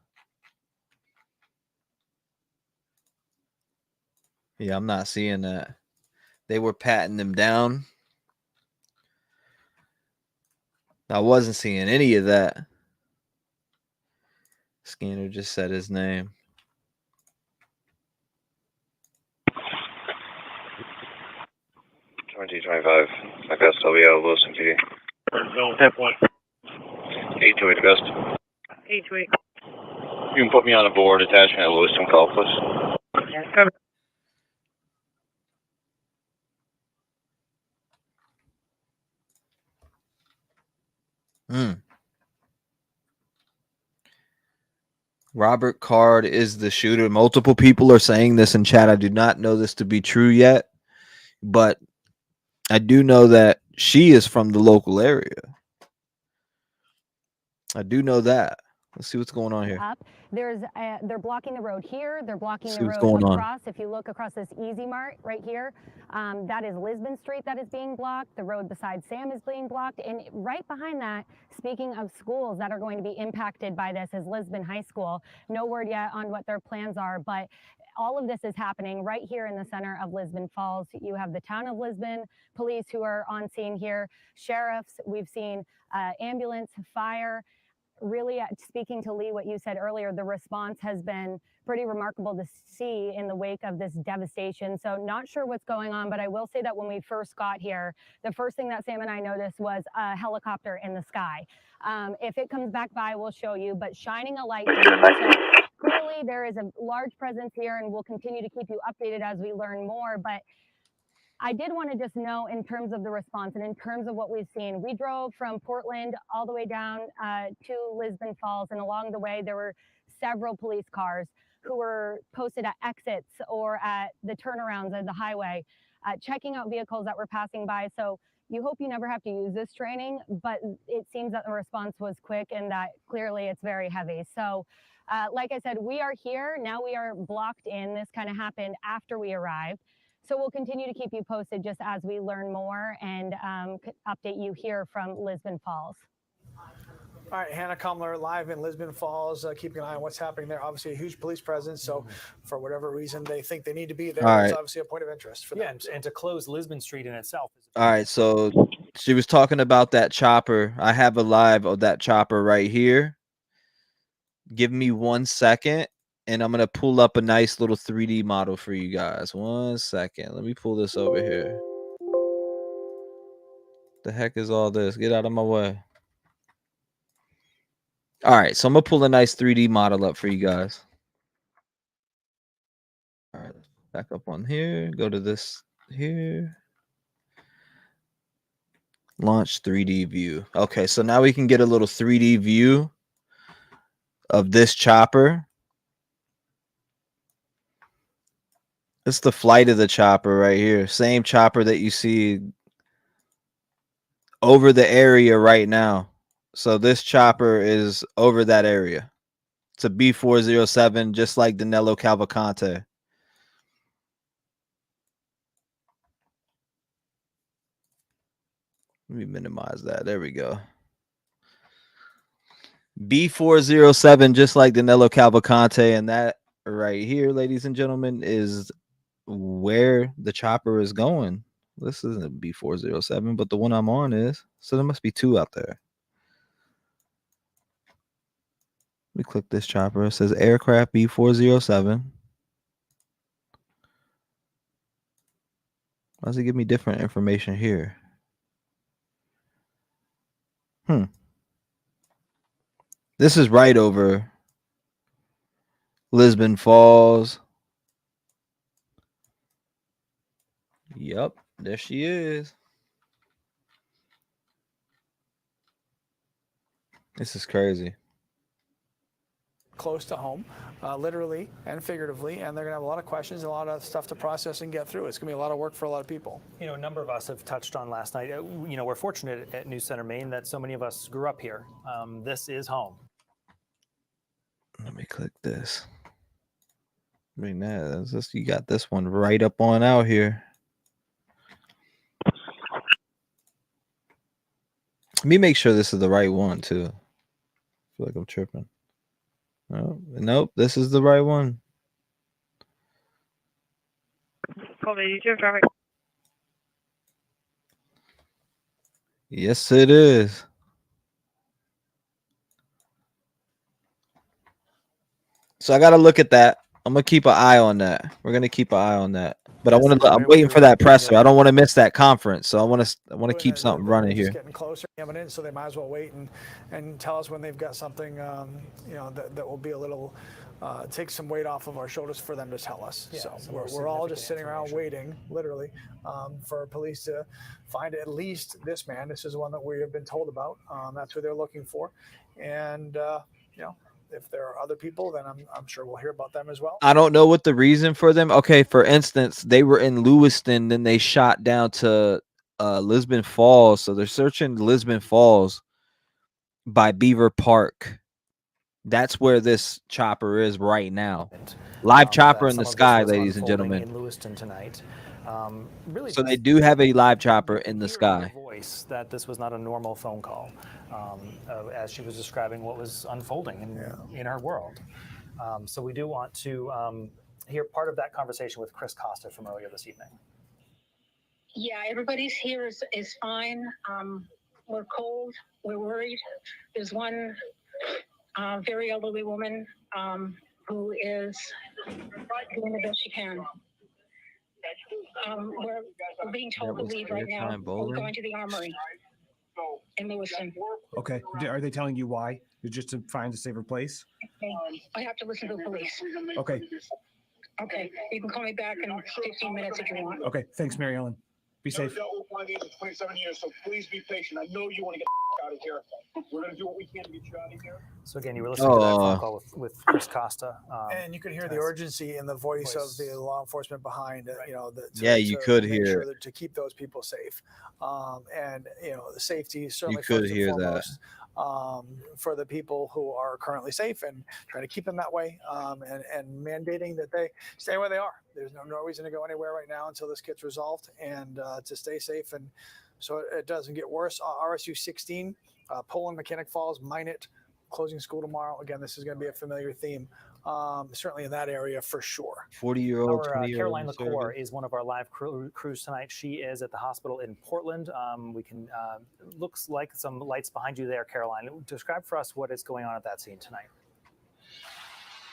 Yeah, I'm not seeing that. They were patting them down. I wasn't seeing any of that. Scanner just said his name. $20.25. I guess I'll be out of Lewiston PD. No, 10-1. 828 Ghost. 828. You can put me on a board attachment at Lewiston call, please. Yes, cover. Robert Card is the shooter. Multiple people are saying this in chat. I do not know this to be true yet, but I do know that she is from the local area. I do know that. Let's see what's going on here. Up. They're blocking the road here. They're blocking the See what's road going on. across. If you look across this Easy Mart right here, that is Lisbon Street that is being blocked. The road beside Sam is being blocked. And right behind that, speaking of schools that are going to be impacted by this, is Lisbon High School. No word yet on what their plans are, but all of this is happening right here in the center of Lisbon Falls. You have the town of Lisbon police who are on scene here, sheriffs. We've seen ambulance, fire. Really, speaking to Lee, what you said earlier, the response has been pretty remarkable to see in the wake of this devastation. So not sure what's going on, but I will say that when we first got here, the first thing that Sam and I noticed was a helicopter in the sky. If it comes back by, we'll show you, but shining a light. So clearly there is a large presence here, and we'll continue to keep you updated as we learn more. But I did want to just know, in terms of the response and in terms of what we've seen, we drove from Portland all the way down to Lisbon Falls, and along the way there were several police cars who were posted at exits or at the turnarounds of the highway, checking out vehicles that were passing by. So you hope you never have to use this training, but it seems that the response was quick and that clearly it's very heavy. So like I said, we are here. Now we are blocked in. This kind of happened after we arrived. So we'll continue to keep you posted just as we learn more and update you here from Lisbon Falls. All right, Hannah Kumler live in Lisbon Falls, keeping an eye on what's happening there. Obviously, a huge police presence. So, for whatever reason they think they need to be there, there's obviously a point of interest for them. And to close Lisbon Street in itself. All right, so she was talking about that chopper. I have a live of that chopper right here. Give me 1 second, and I'm going to pull up a nice little 3D model for you guys. 1 second. Let me pull this over here. The heck is all this? Get out of my way. All right, so I'm going to pull a nice 3D model up for you guys. All right, back up on here. Go to this here. Launch 3D view. Okay, so now we can get a little 3D view of this chopper. It's the flight of the chopper right here. Same chopper that you see over the area right now. So this chopper is over that area. It's a B407, just like Danilo Cavalcante. Let me minimize that. There we go. B407, just like Danilo Cavalcante. And that right here, ladies and gentlemen, is where the chopper is going. This isn't a B407, but the one I'm on is. So there must be two out there. Let me click this chopper. It says aircraft B407. Why does it give me different information here? This is right over Lisbon Falls. Yep, there she is. This is crazy. Close to home, literally and figuratively, and they're going to have a lot of questions, a lot of stuff to process and get through. It's going to be a lot of work for a lot of people. You know, a number of us have touched on last night. You know, we're fortunate at News Center Maine that so many of us grew up here. This is home. Let me click this. I mean, that's just, you got this one right up on out here. Let me make sure this is the right one too. I feel like I'm tripping. Oh, nope, this is the right one. Yes, it is. So I got to look at that. I'm gonna keep an eye on that. We're gonna keep an eye on that. But I'm waiting for that presser. I don't want to miss that conference. So I want to keep something running here. Getting closer, imminent, so they might as well wait and tell us when they've got something, you know, that will be a little take some weight off of our shoulders for them to tell us. Yeah, so we're all just sitting around waiting, literally, for police to find at least this man. This is one that we have been told about. That's who they're looking for, and you know, if there are other people, then I'm sure we'll hear about them as well. I don't know what the reason for them. Okay, for instance, they were in Lewiston, then they shot down to Lisbon Falls. So they're searching Lisbon Falls by Beaver Park. That's where this chopper is right now. Live chopper in the sky, ladies and gentlemen. In Lewiston tonight. Really, so they do have a live chopper in the sky. Voice that this was not a normal phone call, as she was describing what was unfolding in her world. So we do want to hear part of that conversation with Chris Costa from earlier this evening. Yeah, everybody's here is fine. We're cold. We're worried. There's one very elderly woman who is doing the best she can. We're being told to leave right now. We're going to the armory in Lewiston. Okay. Are they telling you why? It's just to find a safer place? Okay. I have to listen to the police. Okay. Okay. You can call me back in 15 minutes if you want. Okay. Thanks, Mary Ellen. Be safe. I've dealt with my neighbor 27 years, so please be patient. I know you want to get out of here. We're going to do what we can to get you out of here. So again, you were listening to that phone call with Chris Costa. And you could hear the urgency in the voice of the law enforcement behind, You could hear it. To keep those people safe. And, the safety certainly You could first and hear foremost, for the people who are currently safe and trying to keep them that way, and mandating that they stay where they are. There's no reason to go anywhere right now until this gets resolved, and to stay safe and so it doesn't get worse. RSU 16, Poland Mechanic Falls, Minot, closing school tomorrow. Again, this is going to be a familiar theme, certainly in that area for sure. 40-year-old, Our Caroline LaCour is one of our live crews tonight. She is at the hospital in Portland. We can looks like some lights behind you there, Caroline. Describe for us what is going on at that scene tonight.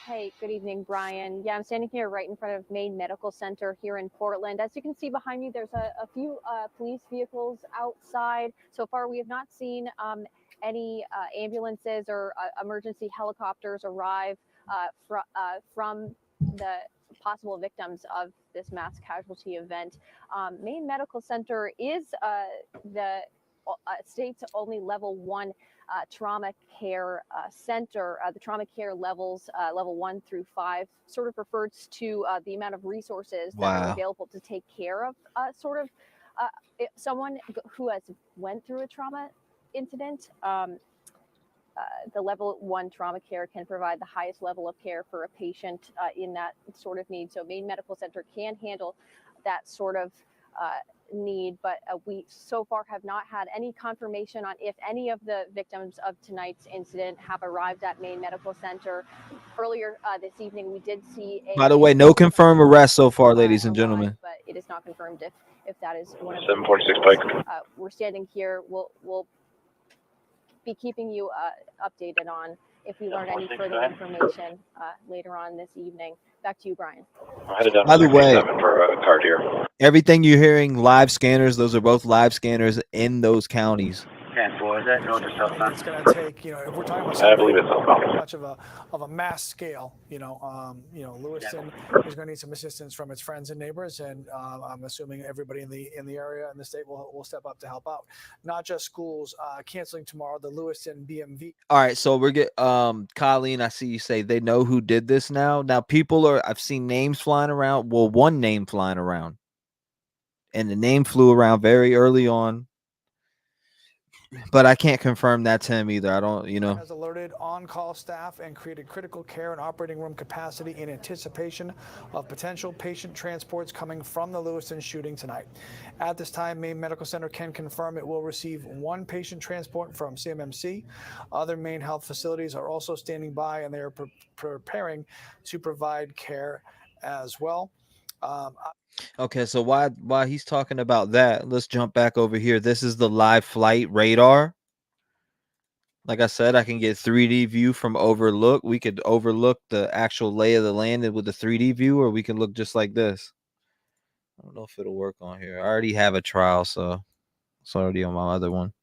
Hey, good evening, Brian. Yeah, I'm standing here right in front of Maine Medical Center here in Portland. As you can see behind me, there's a few police vehicles outside. So far, we have not seen any ambulances or emergency helicopters arrive from the possible victims of this mass casualty event. Maine Medical Center is the state's only level 1 trauma care center. The trauma care levels, level 1 through 5, sort of refers to the amount of resources that are available to take care of someone who has went through a trauma incident. The level 1 trauma care can provide the highest level of care for a patient in that sort of need. So Maine Medical Center can handle that sort of need, but we so far have not had any confirmation on if any of the victims of tonight's incident have arrived at Maine Medical Center. Earlier this evening, we did see By the way, no confirmed arrest so far, ladies and gentlemen. But it is not confirmed if that is one of 746 Pike. We're standing here. We'll be keeping you updated on if we learn any further information later on this evening. Back to you, Brian. By the way, for a card here. Everything you're hearing, live scanners, those are both live scanners in those counties. It's going to take, if we're talking about I believe it's much of a mass scale, Lewiston is going to need some assistance from its friends and neighbors, and I'm assuming everybody in the area and the state will step up to help out. Not just schools canceling tomorrow. The Lewiston BMV. All right, so we're Colleen, I see you say they know who did this now. Now I've seen names flying around. Well, one name flying around, and the name flew around very early on. But I can't confirm that's him either. I don't, Has alerted on-call staff and created critical care and operating room capacity in anticipation of potential patient transports coming from the Lewiston shooting tonight. At this time, Maine Medical Center can confirm it will receive 1 patient transport from CMMC. Other Maine health facilities are also standing by, and they are preparing to provide care as well. Okay, so while he's talking about that, let's jump back over here. This is the live flight radar. Like I said, I can get 3D view from overlook. We could overlook the actual lay of the land with the 3D view, or we can look just like this. I don't know if it'll work on here. I already have a trial, so it's already on my other one.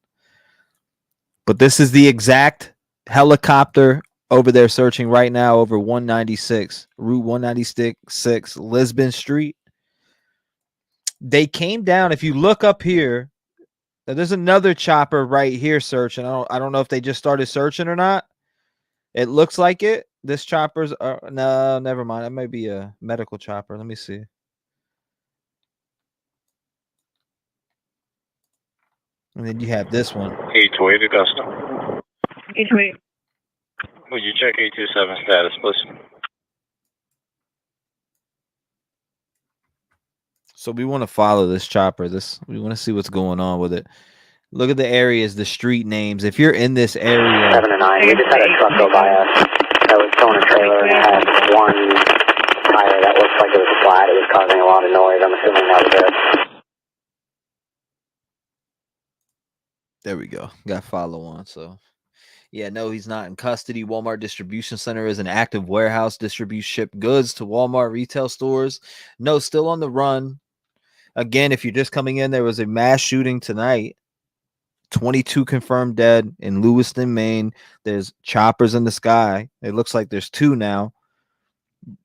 But this is the exact helicopter over there searching right now over 196, Route 196, Lisbon Street. They came down. If you look up here, there's another chopper right here searching. I don't know if they just started searching or not. It looks like it. This chopper's no, never mind. It might be a medical chopper. Let me see. And then you have this one. 828 Augusta. 828. Would you check 827 status, please? So we want to follow this chopper. We want to see what's going on with it. Look at the areas, the street names. If you're in this area, 7 to 9. We just had a truck go by us that was towing a trailer and it had one tire that looked like it was flat. It was causing a lot of noise. I'm assuming that was it. there we go. Got follow on. So yeah, no, he's not in custody. Walmart Distribution Center is an active warehouse, distributes shipped goods to Walmart retail stores. No, still on the run. Again, if you're just coming in, there was a mass shooting tonight. 22 confirmed dead in Lewiston, Maine. There's choppers in the sky. It looks like there's 2 now.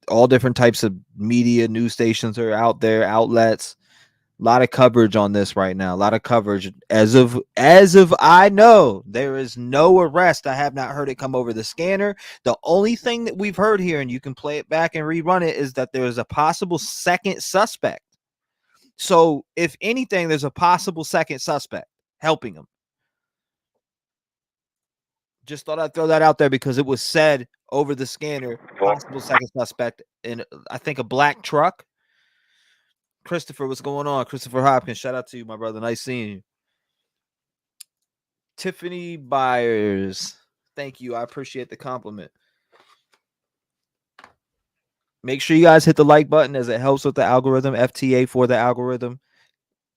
All different types of media, news stations are out there, outlets. A lot of coverage on this right now. A lot of coverage. As of I know, there is no arrest. I have not heard it come over the scanner. The only thing that we've heard here, and you can play it back and rerun it, is that there is a possible second suspect. So if anything, there's a possible second suspect helping him. Just thought I'd throw that out there because it was said over the scanner, possible second suspect in, I think, a black truck. Christopher, what's going on? Christopher Hopkins, shout out to you, my brother. Nice seeing you. Tiffany Byers, thank you. I appreciate the compliment. Make sure you guys hit the like button as it helps with the algorithm. FTA for the algorithm.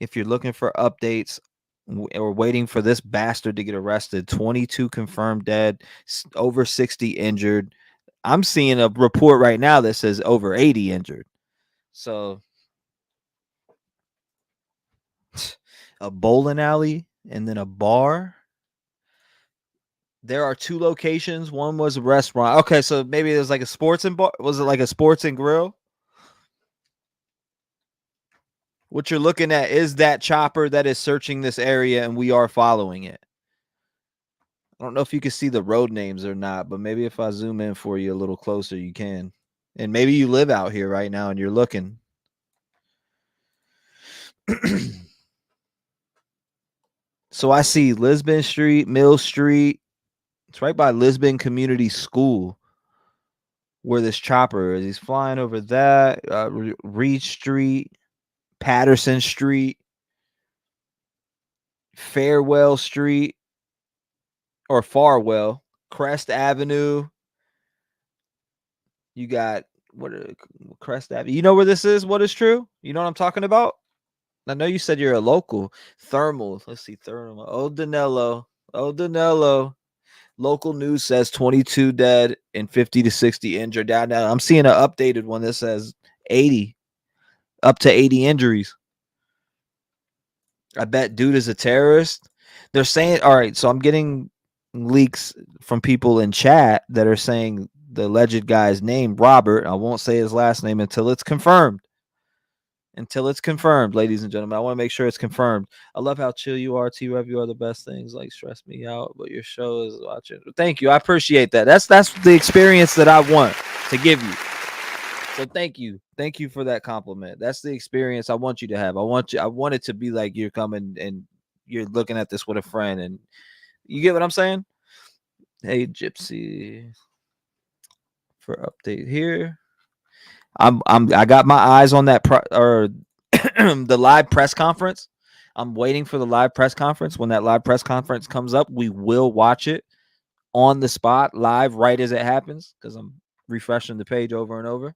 If you're looking for updates or waiting for this bastard to get arrested, 22 confirmed dead, over 60 injured. I'm seeing a report right now that says over 80 injured. So a bowling alley and then a bar. There are 2 locations. One was a restaurant. Okay, so maybe there's like a sports and bar. Was it like a sports and grill? What you're looking at is that chopper that is searching this area, and we are following it. I don't know if you can see the road names or not, but maybe if I zoom in for you a little closer, you can. And maybe you live out here right now and you're looking. So I see Lisbon Street, Mill Street. It's right by Lisbon Community School where this chopper is. He's flying over that. Reed Street, Patterson Street, Farwell Street, or Farwell, Crest Avenue. You got Crest Avenue. You know where this is? What is true? You know what I'm talking about? I know you said you're a local. Thermal. Let's see. Thermal. Old Danilo. Local news says 22 dead and 50 to 60 injured. Now I'm seeing an updated one that says 80, up to 80 injuries. I bet dude is a terrorist. They're saying, all right, so I'm getting leaks from people in chat that are saying the alleged guy's name, Robert. I won't say his last name until it's confirmed. Ladies and gentlemen. I want to make sure it's confirmed. I love how chill you are, T-REV. You are the best things. Like, stress me out, but your show is watching. Thank you. I appreciate that. That's the experience that I want to give you. So thank you. Thank you for that compliment. That's the experience I want you to have. I want it to be like you're coming and you're looking at this with a friend, and you get what I'm saying? Hey, Gypsy, for update here. I got my eyes on that the live press conference. I'm waiting for the live press conference. When that live press conference comes up, we will watch it on the spot, live, right as it happens, because I'm refreshing the page over and over.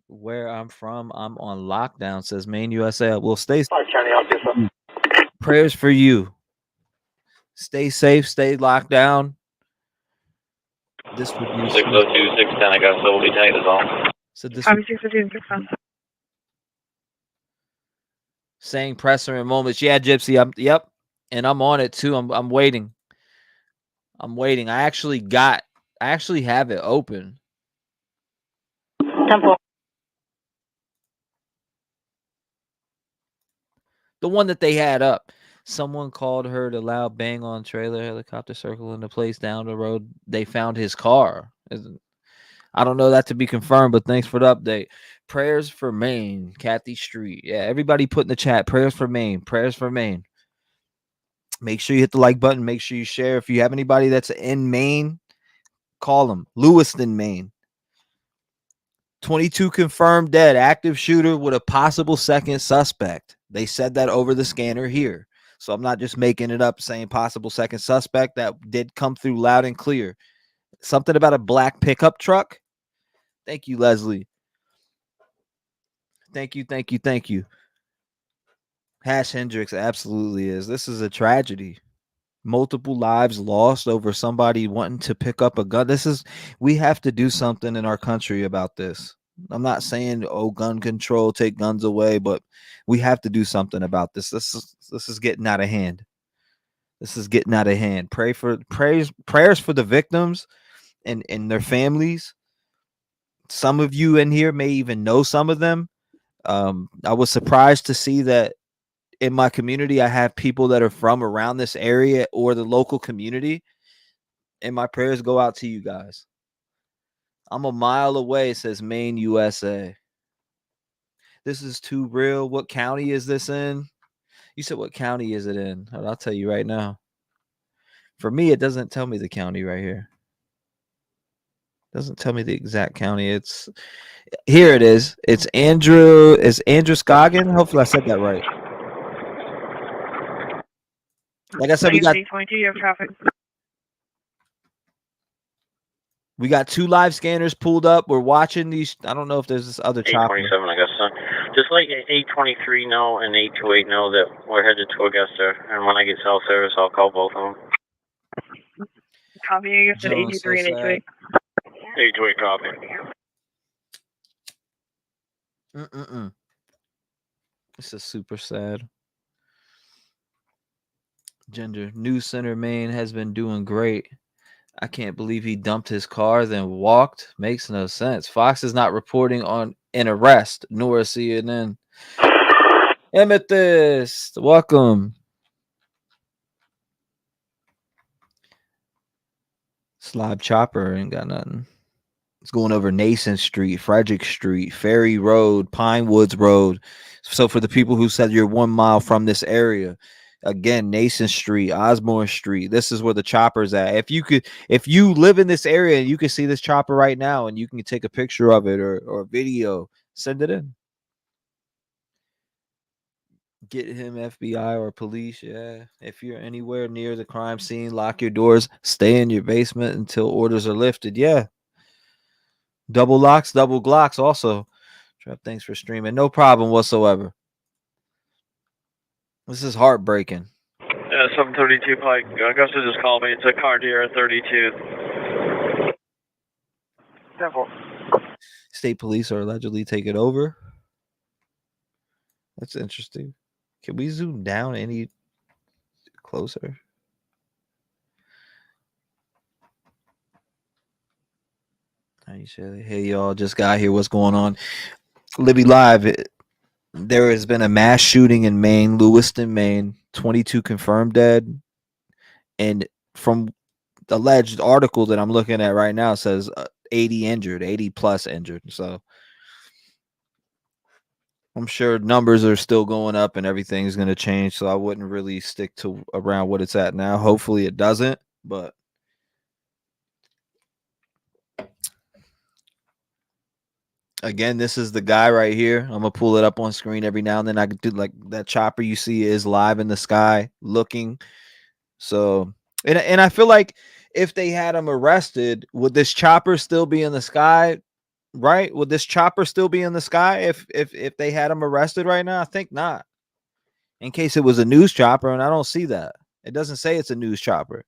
Where I'm from, I'm on lockdown, says Maine, USA. We'll stay. Prayers for you. Stay safe, stay locked down. This would be 602, 610. I got so be tight is all. So this saying presser in moments. Yeah, Gypsy. Yep. And I'm on it too. I'm waiting. I actually have it open. Temple. The one that they had up. Someone called her the loud bang on trailer helicopter circling the place down the road. They found his car. I don't know that to be confirmed, but thanks for the update. Prayers for Maine, Kathy Street. Yeah, everybody put in the chat. Prayers for Maine. Prayers for Maine. Make sure you hit the like button. Make sure you share. If you have anybody that's in Maine, call them. Lewiston, Maine. 22 confirmed dead. Active shooter with a possible second suspect. They said that over the scanner here. So I'm not just making it up saying possible second suspect. That did come through loud and clear. Something about a black pickup truck. Thank you, Leslie. Thank you, thank you, thank you. Hash Hendricks absolutely is. This is a tragedy. Multiple lives lost over somebody wanting to pick up a gun. We have to do something in our country about this. I'm not saying, oh, gun control, take guns away, but we have to do something about this. This is getting out of hand. This is getting out of hand. Prayers for the victims and their families. Some of you in here may even know some of them. I was surprised to see that in my community, I have people that are from around this area or the local community, and my prayers go out to you guys. I'm a mile away, says Maine, USA. This is too real. What county is this in? You said, what county is it in? I'll tell you right now. For me, it doesn't tell me the county right here. It doesn't tell me the exact county. Here it is. It's Andrew Scoggin. Hopefully I said that right. Like I said, we got 2 live scanners pulled up. We're watching these. I don't know if there's this other chopper. 827, I guess, son. Just like 823 know and 828 know that we're headed to Augusta, and when I get cell service, I'll call both of them. Copy, Augusta, 823 and 828. 828 copy. This is super sad. Gender News Center, Maine has been doing great. I can't believe he dumped his car, then walked. Makes no sense. Fox is not reporting on an arrest, nor CNN. Amethyst, welcome. Slob Chopper ain't got nothing. It's going over Nason Street, Frederick Street, Ferry Road, Pine Woods Road. So for the people who said you're 1 mile from this area, again, Nason Street, Osborne Street. This is where the chopper's at. If you live in this area and you can see this chopper right now and you can take a picture of it or video, send it in. Get him FBI or police. Yeah. If you're anywhere near the crime scene, lock your doors, stay in your basement until orders are lifted. Yeah. Double locks, double Glocks also. Trap, thanks for streaming. No problem whatsoever. This is heartbreaking. 732 Pike. Augusta just called me. It's a car here at 32. State police are allegedly taking over. That's interesting. Can we zoom down any closer? Hey, y'all, just got here. What's going on? Libby Live. There has been a mass shooting in Maine, Lewiston, Maine. 22 confirmed dead. And from the alleged article that I'm looking at right now says 80 injured, 80 plus injured. So I'm sure numbers are still going up and everything's going to change. So I wouldn't really stick to around what it's at now. Hopefully it doesn't, but again, this is the guy right here. I'm gonna pull it up on screen every now and then. I could do like that chopper you see is live in the sky looking. So and I feel like if they had him arrested, would this chopper still be in the sky? Right? Would this chopper still be in the sky if they had him arrested right now? I think not. In case it was a news chopper, and I don't see that. It doesn't say it's a news chopper.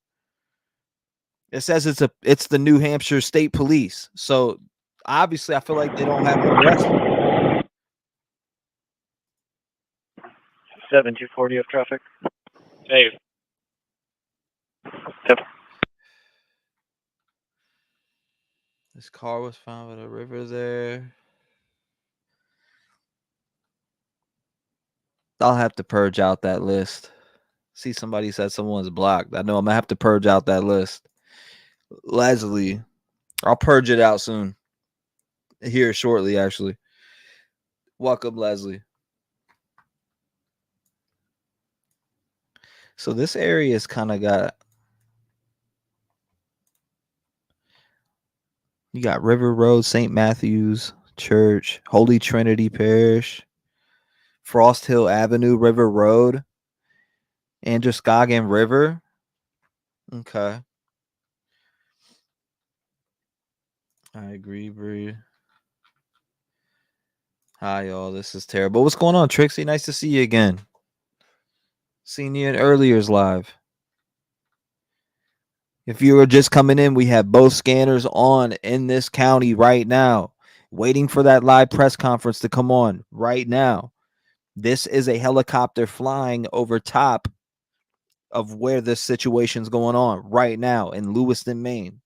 It says it's the New Hampshire State Police. So obviously, I feel like they don't have him arrested. 7240 of traffic. Hey. Yep. This car was found by the river there. I'll have to purge out that list. See, somebody said someone's blocked. I know I'm gonna have to purge out that list. Leslie, I'll purge it out soon. Here shortly, actually. Welcome, Leslie. So this area is kind of got. You got River Road, St. Matthew's Church, Holy Trinity Parish, Frost Hill Avenue, River Road, Androscoggin River. Okay. I agree, Bree. Hi, y'all. This is terrible. What's going on, Trixie? Nice to see you again. Seen you in earlier's live. If you were just coming in, we have both scanners on in this county right now, waiting for that live press conference to come on right now. This is a helicopter flying over top of where this situation's going on right now in Lewiston, Maine.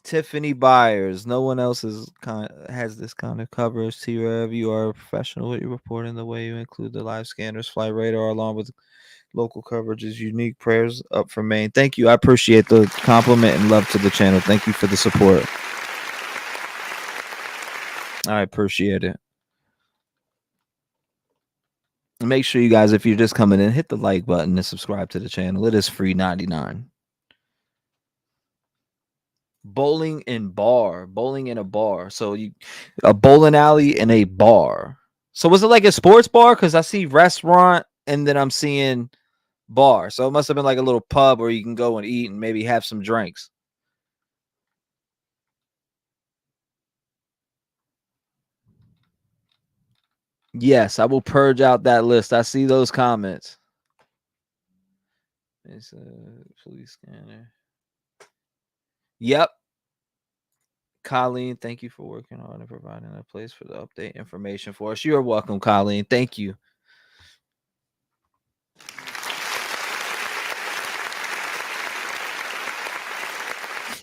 Tiffany Byers. No one else has this kind of coverage. T-REV, you are a professional with your reporting. The way you include the live scanners, flight radar, along with local coverage is unique. Prayers up for Maine. Thank you. I appreciate the compliment and love to the channel. Thank you for the support. I appreciate it. Make sure you guys, if you're just coming in, hit the like button and subscribe to the channel. It is free 99. Bowling in a bar. So a bowling alley and a bar. So was it like a sports bar? Because I see restaurant and then I'm seeing bar. So it must have been like a little pub where you can go and eat and maybe have some drinks. Yes, I will purge out that list. I see those comments. It's a police scanner. Yep. Colleen, thank you for working hard and providing a place for the update information for us. You're welcome, Colleen. Thank you.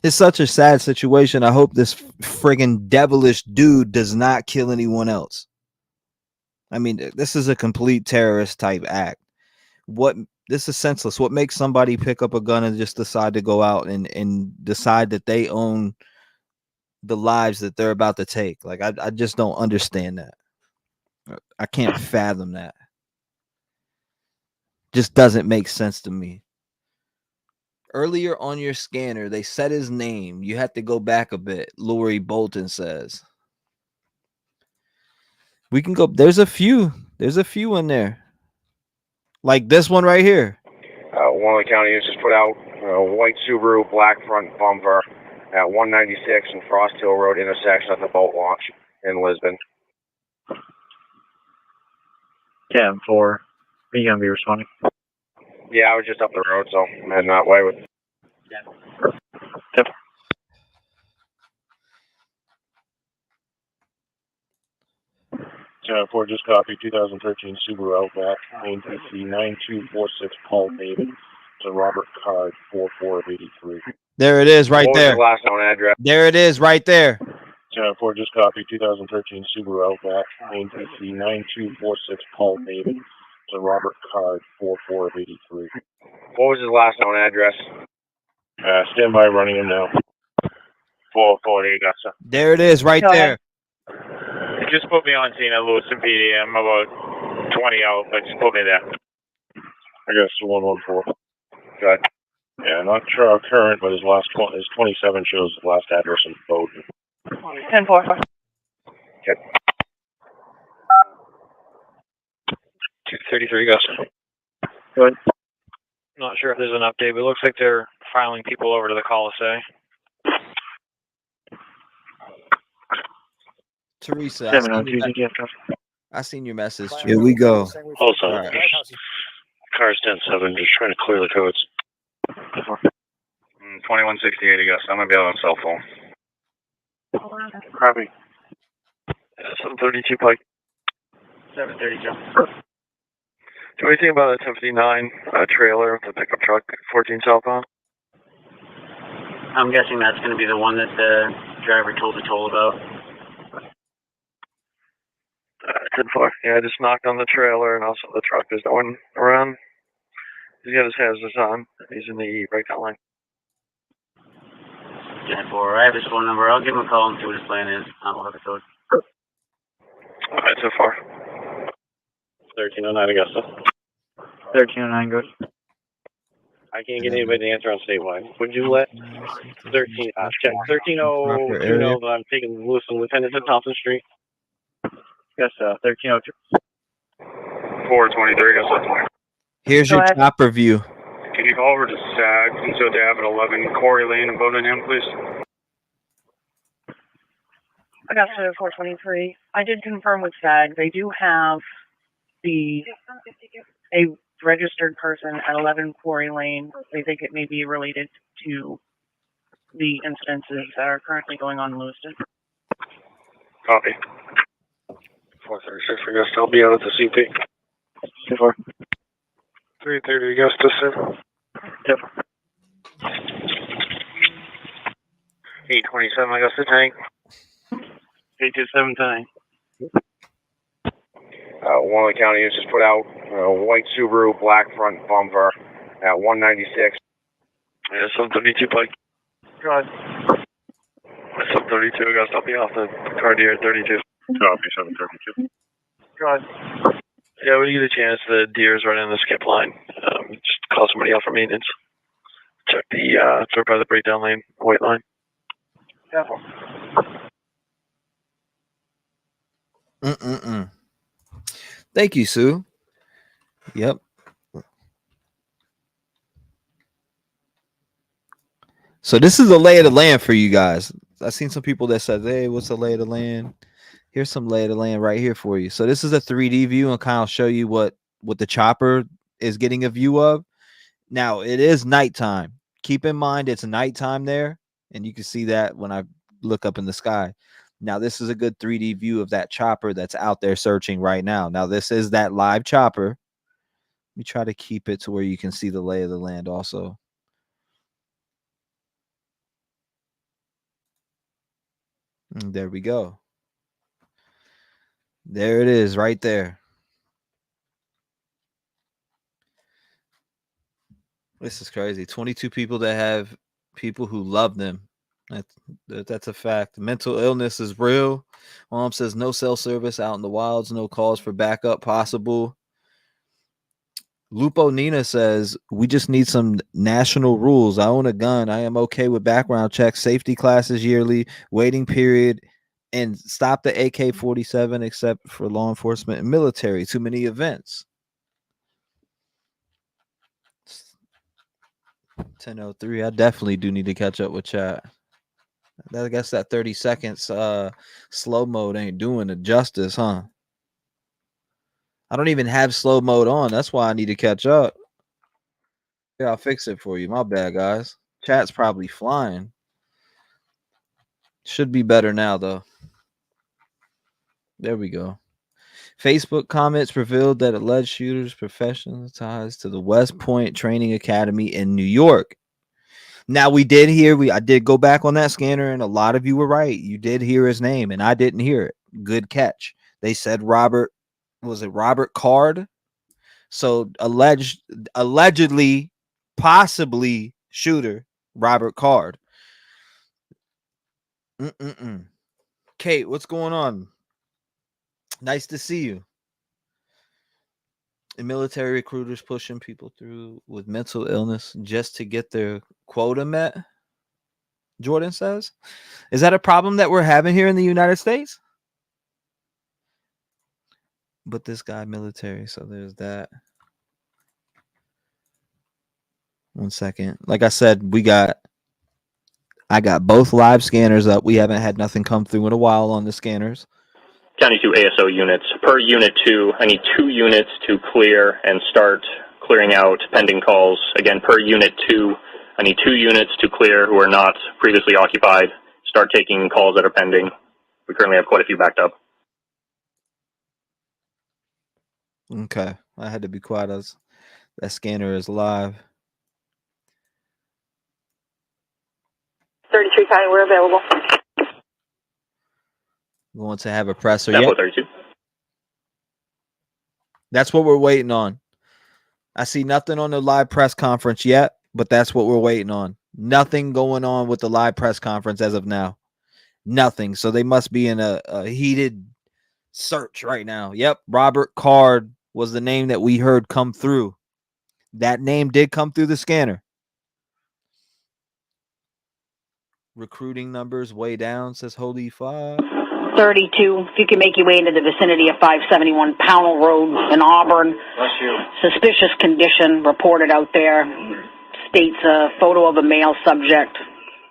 It's such a sad situation. I hope this friggin' devilish dude does not kill anyone else. I mean, this is a complete terrorist type act. This is senseless. What makes somebody pick up a gun and just decide to go out and decide that they own the lives that they're about to take? Like, I just don't understand that. I can't fathom that. Just doesn't make sense to me. Earlier on your scanner, they said his name. You have to go back a bit. Lori Bolton says. We can go. There's a few. There's a few in there. Like this one right here. One of the county just put out a white Subaru black front bumper at 196 and Frost Hill Road intersection at the boat launch in Lisbon. Yeah, are you going to be responding? Yeah, I was just up the road, so I'm heading that way with. Yep. 4 just copy 2013 Subaru Outback, Main PC 9246 Paul David to Robert Card 4483. There it is, right what there. Was your last known address? There it is, right there. 4 just copy 2013 Subaru Outback, Main PC 9246 Paul David to Robert Card 4483. What was his last known address? Stand by, running him now. 448, gotcha. There it is, right there. Just put me on scene at Lewiston PD. I'm about 20 out, but just put me there. I guess 114. Good. Yeah, not sure current, but his 27 shows his last address in Bowden. 10-4. Okay. 233, gotcha. Good. Not sure if there's an update, but it looks like they're filing people over to the Colisee. Teresa, I seen your message. Here we go. Also, right. Cars 10-7, just trying to clear the codes. 2168, I guess. I'm going to be on cell phone. Copy. 732 Pike. 732. Do anything about a 1059 trailer with a pickup truck, 14 southbound? I'm guessing that's going to be the one that the driver told the toll about. 10-4. Yeah, I just knocked on the trailer and also the truck is going around. He's got his hazards on. He's in the breakdown line. 10-4. I have his phone number. I'll give him a call and see what his plan is. I'll look at those. All right, so far. 1309 Augusta. 1309, good. I can't get anybody to answer on statewide. Would you let 13 check 1302 know that I'm taking Lewiston Lieutenant to Thompson Street? Yes, 1302. 423, Augusta. Here's your chopper view. Can you go over to SAG, so they have at 11 Corey Lane and vote on him, please? I got 423. I did confirm with SAG. They do have a registered person at 11 Quarry Lane. They think it may be related to the incidences that are currently going on in Lewiston. Copy. 436 Augusta. I'll be out at the CP. 10-4. 330 Augusta, sir. 10-4. 827 Augusta tank. 827 tank. Warren County has just put out a white Subaru black front bumper at 196. Yeah, 732 Pike. Go ahead. 732 Augusta. I'll be off the card here at 32. Copy, 732. Go ahead. Yeah, when you get a chance, the deer's right on the skip line. Just call somebody out for maintenance. Check the, it's right by the breakdown lane, white line. Careful. Thank you, Sue. Yep. So this is the lay of the land for you guys. I've seen some people that said, hey, what's the lay of the land? Here's some lay of the land right here for you. So this is a 3D view and kind of show you what the chopper is getting a view of. Now, it is nighttime. Keep in mind it's nighttime there, and you can see that when I look up in the sky. Now, this is a good 3D view of that chopper that's out there searching right now. Now, this is that live chopper. Let me try to keep it to where you can see the lay of the land also. And there we go. There it is right there. This is crazy. 22 people that have people who love them. That's a fact. Mental illness is real. Mom says no cell service out in the wilds, no calls for backup possible. Lupo Nina says we just need some national rules. I own a gun. I am okay with background checks, safety classes yearly, waiting period, and stop the AK-47 except for law enforcement and military. Too many events. 10:03. I definitely do need to catch up with chat. I guess that 30 seconds slow mode ain't doing it justice, huh? I don't even have slow mode on. That's why I need to catch up. Yeah, I'll fix it for you. My bad, guys. Chat's probably flying. Should be better now, though. There we go. Facebook comments revealed that alleged shooters' professional ties to the West Point Training Academy in New York. Now, we did hear, I did go back on that scanner, and a lot of you were right. You did hear his name, and I didn't hear it. Good catch. They said Robert, was it Robert Card? So allegedly, possibly shooter, Robert Card. Kate, what's going on? Nice to see you. And military recruiters pushing people through with mental illness just to get their quota met, Jordan says. Is that a problem that we're having here in the United States? But this guy military, so there's that. 1 second. Like I said, I got both live scanners up. We haven't had nothing come through in a while on the scanners. County 2 ASO units. Per unit 2, I need 2 units to clear and start clearing out pending calls. Again, per unit 2, I need 2 units to clear who are not previously occupied. Start taking calls that are pending. We currently have quite a few backed up. Okay. I had to be quiet as that scanner is live. 33 County, we're available. Going to have a presser. Tempo Yep. 32. That's what we're waiting on. I see nothing on the live press conference yet, but that's what we're waiting on. Nothing going on with the live press conference as of now. Nothing. So they must be in a heated search right now. Yep. Robert Card was the name that we heard come through. That name did come through the scanner. Recruiting numbers way down, says Holy Five. 32, if you can make your way into the vicinity of 571 Pownell Road in Auburn. Suspicious condition reported out there. States a photo of a male subject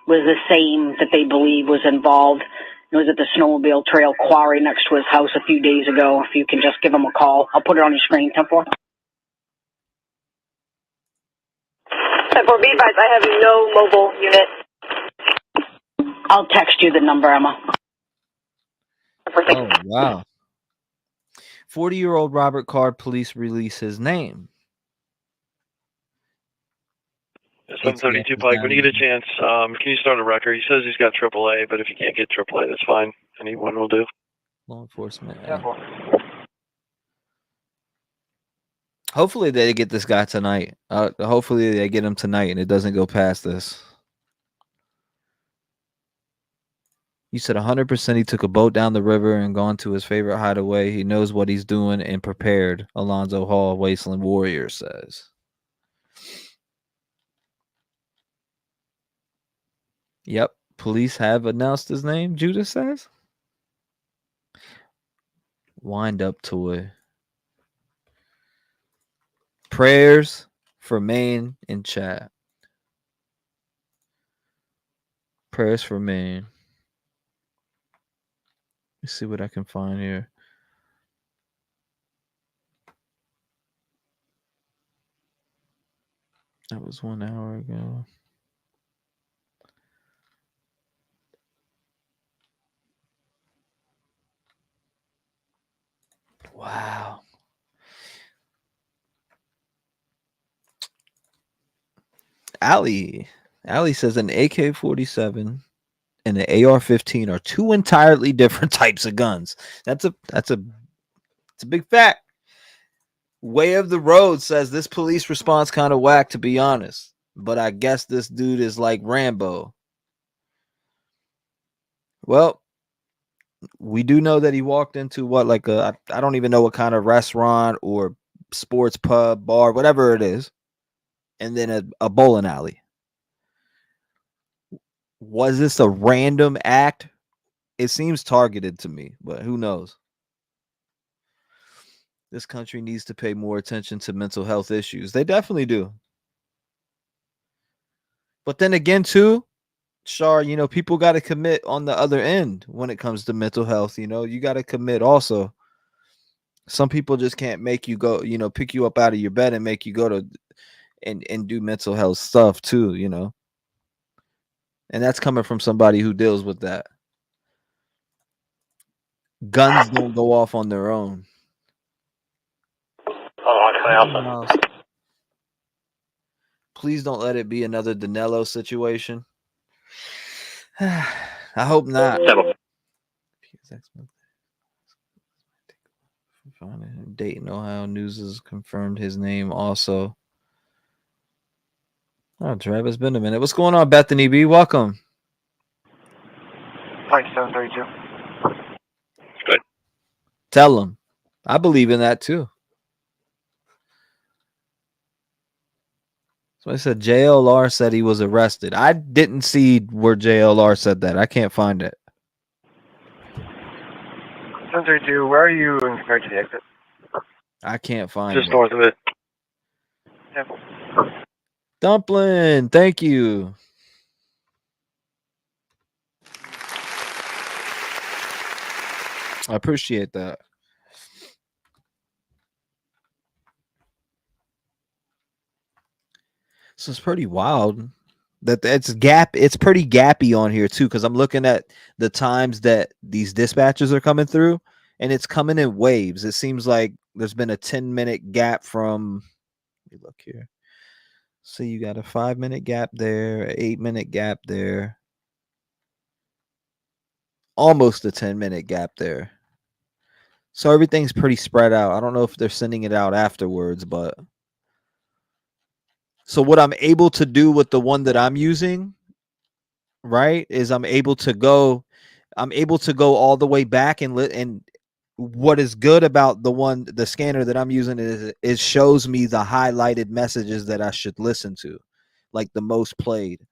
was the same that they believe was involved. It was at the Snowmobile Trail Quarry next to his house a few days ago. If you can just give him a call. I'll put it on your screen, 10-4. 10-4, be advised, I have no mobile unit. I'll text you the number, Emma. Oh, wow. 40-year-old Robert Card, police release his name. 732 Pike, when you get a chance, can you start a record? He says he's got AAA, but if you can't get AAA, that's fine. Anyone will do. Law enforcement. Hopefully they get this guy tonight. Hopefully they get him tonight and it doesn't go past this. You said 100% he took a boat down the river and gone to his favorite hideaway. He knows what he's doing and prepared, Alonzo Hall, Wasteland Warrior says. Yep, police have announced his name, Judah says. Wind up toy. Prayers for Maine in chat. Prayers for Maine. Let's see what I can find here. That was 1 hour ago. Wow. Ali says an AK-47 and the AR-15 are two entirely different types of guns. It's a big fact. Way of the Road says this police response kind of whack, to be honest. But I guess this dude is like Rambo. Well, we do know that he walked into I don't even know what kind of restaurant or sports pub, bar, whatever it is, and then a bowling alley. Was this a random act? It seems targeted to me, but who knows? This country needs to pay more attention to mental health issues. They definitely do. But then again, too, Shar, people got to commit on the other end when it comes to mental health. You got to commit also. Some people just can't make you go, pick you up out of your bed and make you go to and do mental health stuff too, And that's coming from somebody who deals with that. Guns don't go off on their own. Please don't let it be another Danilo situation. I hope not. Dayton, Ohio News has confirmed his name also. Oh, Trev, it's been a minute. What's going on, Bethany B? Welcome. Pike 732. Good. Tell him. I believe in that too. So I said JLR said he was arrested. I didn't see where JLR said that. I can't find it. 732, where are you in compared to the exit? I can't find Just it. north of it. Dumpling, thank you. I appreciate that. So it's pretty wild that it's pretty gappy on here too, because I'm looking at the times that these dispatches are coming through, and it's coming in waves. It seems like there's been a 10-minute gap from, let me look here. So you got a 5-minute gap there, an 8-minute gap there, almost a 10-minute gap there. So everything's pretty spread out. I don't know if they're sending it out afterwards, but so what I'm able to do with the one that I'm using, right, is I'm able to go all the way back and what is good about the scanner that I'm using is it shows me the highlighted messages that I should listen to, like the most played.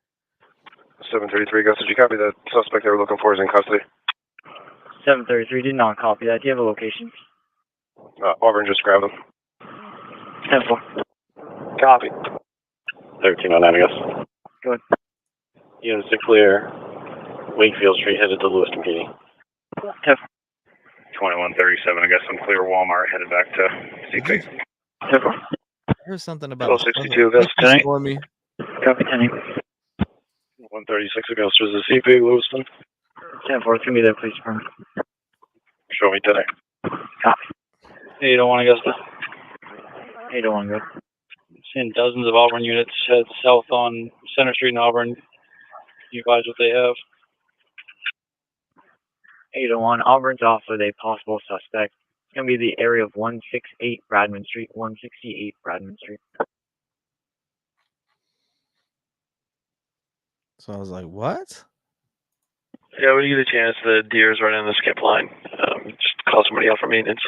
733, Gus, did you copy the suspect they were looking for is in custody? 733 did not copy that. Do you have a location? Auburn just grabbed him. 10-4. Copy. 1309, I guess. Go ahead. Units to clear Wakefield Street headed to Lewiston PD. 2137, I guess I'm clear Walmart headed back to CP. I heard something about 1262, Gus. Stormy. Copy 10. 136 Augusta is the CP, Lewiston. 10-4, it's going to be there, please. Show me today. Copy. 801 Augusta. 801, good. Seeing dozens of Auburn units head south on Center Street in Auburn. You advise what they have. 801, Auburn's off with a possible suspect. It's going to be the area of 168 Bradman Street. 168 Bradman Street. So I was like, what? Yeah, when you get a chance, the deer's right on the skip line. Just call somebody out for maintenance.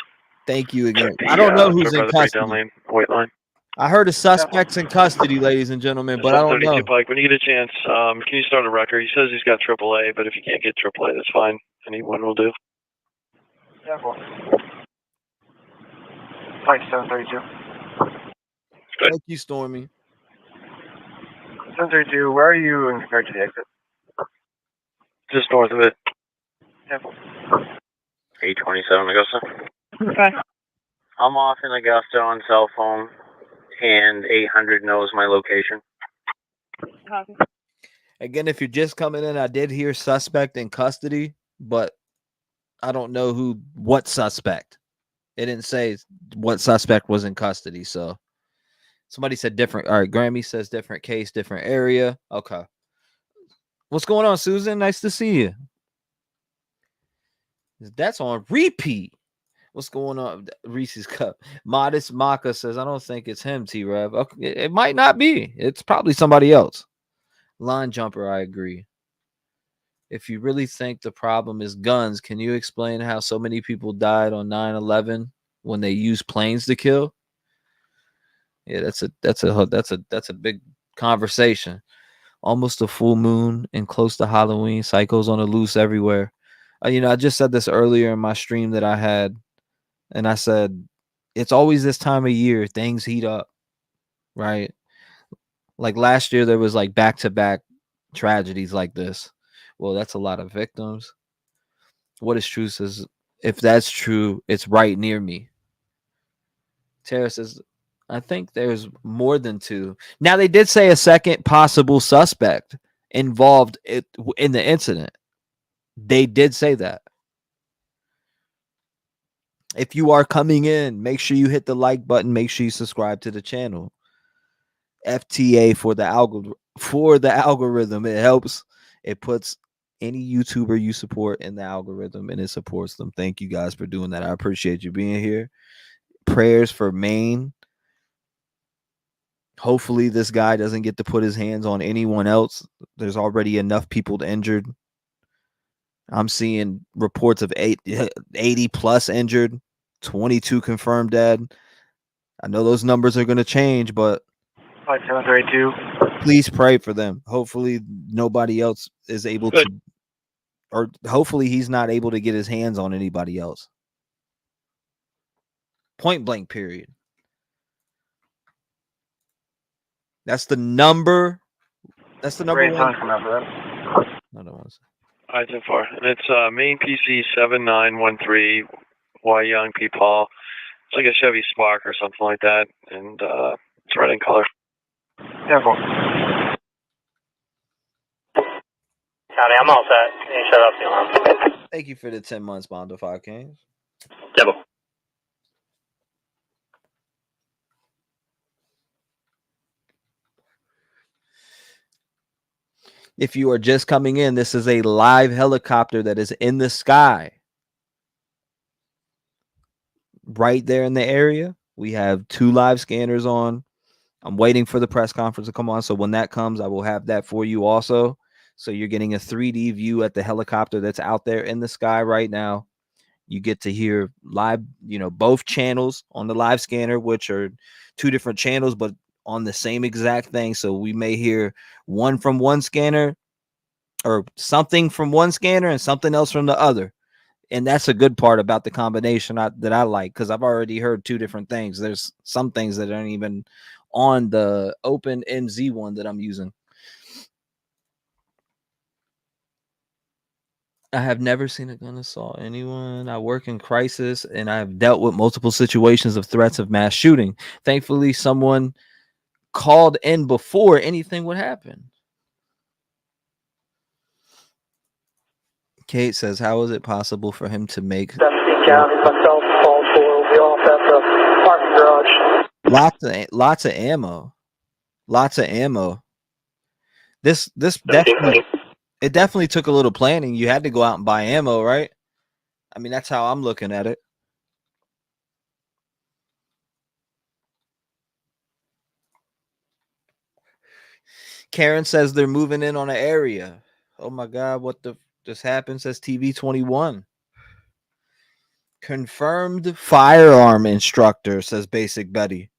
Thank you again. I don't know who's in custody. Lane, white line. I heard a suspect's in custody, ladies and gentlemen, but I don't know. Pike, when you get a chance, can you start a record? He says he's got AAA, but if you can't get AAA, that's fine. Anyone will do. Yeah, cool. Pike 732. Thank you, Stormy. 732, where are you in compared to the exit? Just north of it. Yeah, cool. 827 Augusta. Okay. I'm off in Augusta on cell phone, and 800 knows my location. Copy. Again, if you're just coming in, I did hear suspect in custody, but I don't know what suspect. It didn't say what suspect was in custody, so somebody said different. All right, Grammy says different case, different area. Okay. What's going on, Susan? Nice to see you. That's on repeat. What's going on? Reese's Cup. Modest Maka says, I don't think it's him, T-REV. Okay, it might not be. It's probably somebody else. Line jumper, I agree. If you really think the problem is guns, can you explain how so many people died on 9/11 when they used planes to kill? Yeah, that's a big conversation. Almost a full moon and close to Halloween. Psychos on the loose everywhere. I just said this earlier in my stream that I had, and I said it's always this time of year things heat up, right? Like last year there was like back-to-back tragedies like this. Well, that's a lot of victims. What is true says, if that's true, it's right near me. Tara says, I think there's more than two. Now, they did say a second possible suspect involved in the incident. They did say that. If you are coming in, make sure you hit the like button. Make sure you subscribe to the channel. FTA for the algorithm. It helps. It puts any YouTuber you support in the algorithm, and it supports them. Thank you guys for doing that. I appreciate you being here. Prayers for Maine. Hopefully this guy doesn't get to put his hands on anyone else. There's already enough people injured. I'm seeing reports of 80 plus injured, 22 confirmed dead. I know those numbers are going to change, but 732. Please pray for them. Hopefully nobody else is able to, or hopefully he's not able to get his hands on anybody else. Point blank, period. That's the number. That's the number one. Another one. All right, so far. And it's main PC 7913 Y Young P. Paul. It's like a Chevy Spark or something like that. And it's red in color. Yeah, cool. Howdy, I'm all set. You shut off the alarm. Thank you for the 10 months, Bondo 5 Kings. Devil. If you are just coming in, this is a live helicopter that is in the sky. right there in the area. We have 2 live scanners on. I'm waiting for the press conference to come on. So when that comes, I will have that for you also. So you're getting a 3D view at the helicopter that's out there in the sky right now. You get to hear live, both channels on the live scanner, which are 2 different channels, but on the same exact thing. So we may hear one from one scanner or something from one scanner and something else from the other. And that's a good part about the combination that I like, because I've already heard 2 different things. There's some things that aren't even on the Open MZ one that I'm using. I have never seen a gun assault anyone. I work in crisis, and I have dealt with multiple situations of threats of mass shooting. Thankfully, someone called in before anything would happen. Kate says, how is it possible for him to make myself, Paul Ford, will be off at the parking garage. lots of ammo? Lots of ammo. This definitely took a little planning. You had to go out and buy ammo, right? I mean, that's how I'm looking at it. Karen says they're moving in on an area. Oh my God, what just happened? Says TV21. Confirmed firearm instructor, says Basic Betty.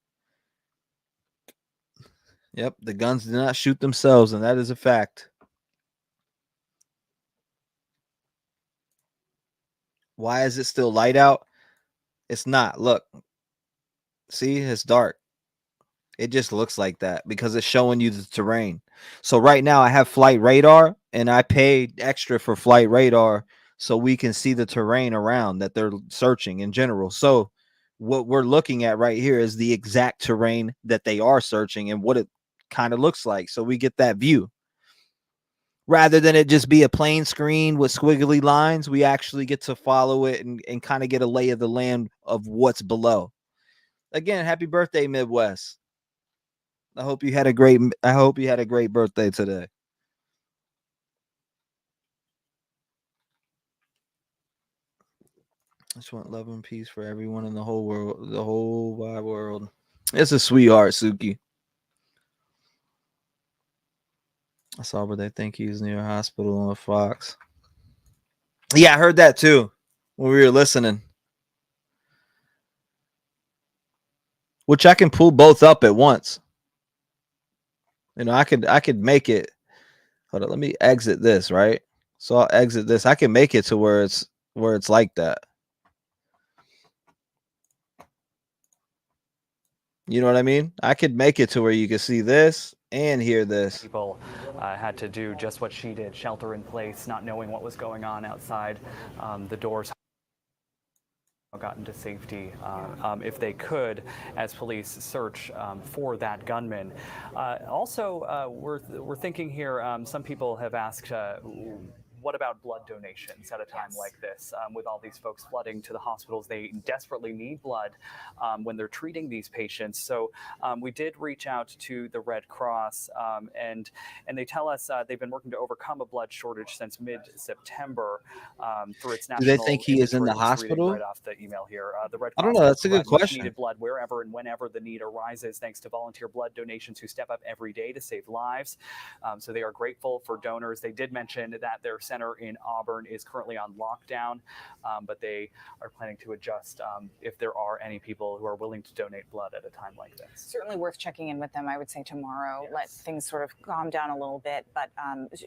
Yep, the guns do not shoot themselves, and that is a fact. Why is it still light out? It's not. Look. See, it's dark. It just looks like that because it's showing you the terrain. So right now I have flight radar, and I paid extra for flight radar so we can see the terrain around that they're searching in general. So what we're looking at right here is the exact terrain that they are searching and what it kind of looks like. So we get that view. Rather than it just be a plain screen with squiggly lines, we actually get to follow it and kind of get a lay of the land of what's below. Again, happy birthday, Midwest. I hope you had a great birthday today. I just want love and peace for everyone in the whole world, the whole wide world. It's a sweetheart, Suki. I saw where they think he's near a hospital on Fox. Yeah, I heard that too when we were listening. Which I can pull both up at once. I could make it. Hold on, let me exit this, right? So I'll exit this. I can make it to where it's like that. You know what I mean? I could make it to where you can see this and hear this. People had to do just what she did, shelter in place, not knowing what was going on outside. The doors got into safety if they could, as police search for that gunman. Also, we're thinking here, some people have asked, what about blood donations at a time like this? With all these folks flooding to the hospitals, they desperately need blood when they're treating these patients. So we did reach out to the Red Cross, and they tell us they've been working to overcome a blood shortage since mid-September through its national. Do they think he is in the hospital? Right off the email here, the Red I Cross don't know. That's a good question. needed blood wherever and whenever the need arises, thanks to volunteer blood donations who step up every day to save lives. So they are grateful for donors. They did mention that their center in Auburn is currently on lockdown, but they are planning to adjust if there are any people who are willing to donate blood at a time like this. Certainly worth checking in with them, I would say, tomorrow. Yes. Let things sort of calm down a little bit, but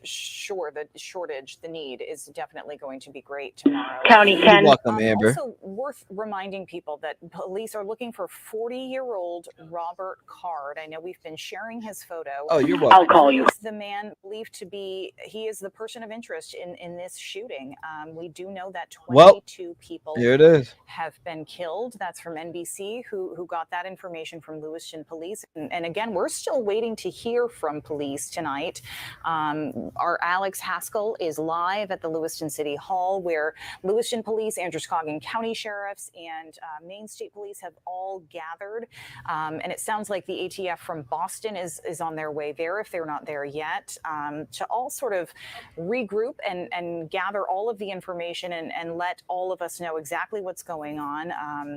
sure, the shortage, the need is definitely going to be great tomorrow. County 10. Welcome, Amber. Also worth reminding people that police are looking for 40-year-old Robert Card. I know we've been sharing his photo. Oh, you're welcome. I'll call you. He's the man believed to be, he is the person of interest in this shooting. We do know that 22 people here it is. have been killed. That's from NBC, who got that information from Lewiston Police. And again, we're still waiting to hear from police tonight. Our Alex Haskell is live at the Lewiston City Hall, where Lewiston Police, Androscoggin County Sheriffs, and Maine State Police have all gathered. And it sounds like the ATF from Boston is on their way there, if they're not there yet, to all sort of regroup and gather all of the information and let all of us know exactly what's going on.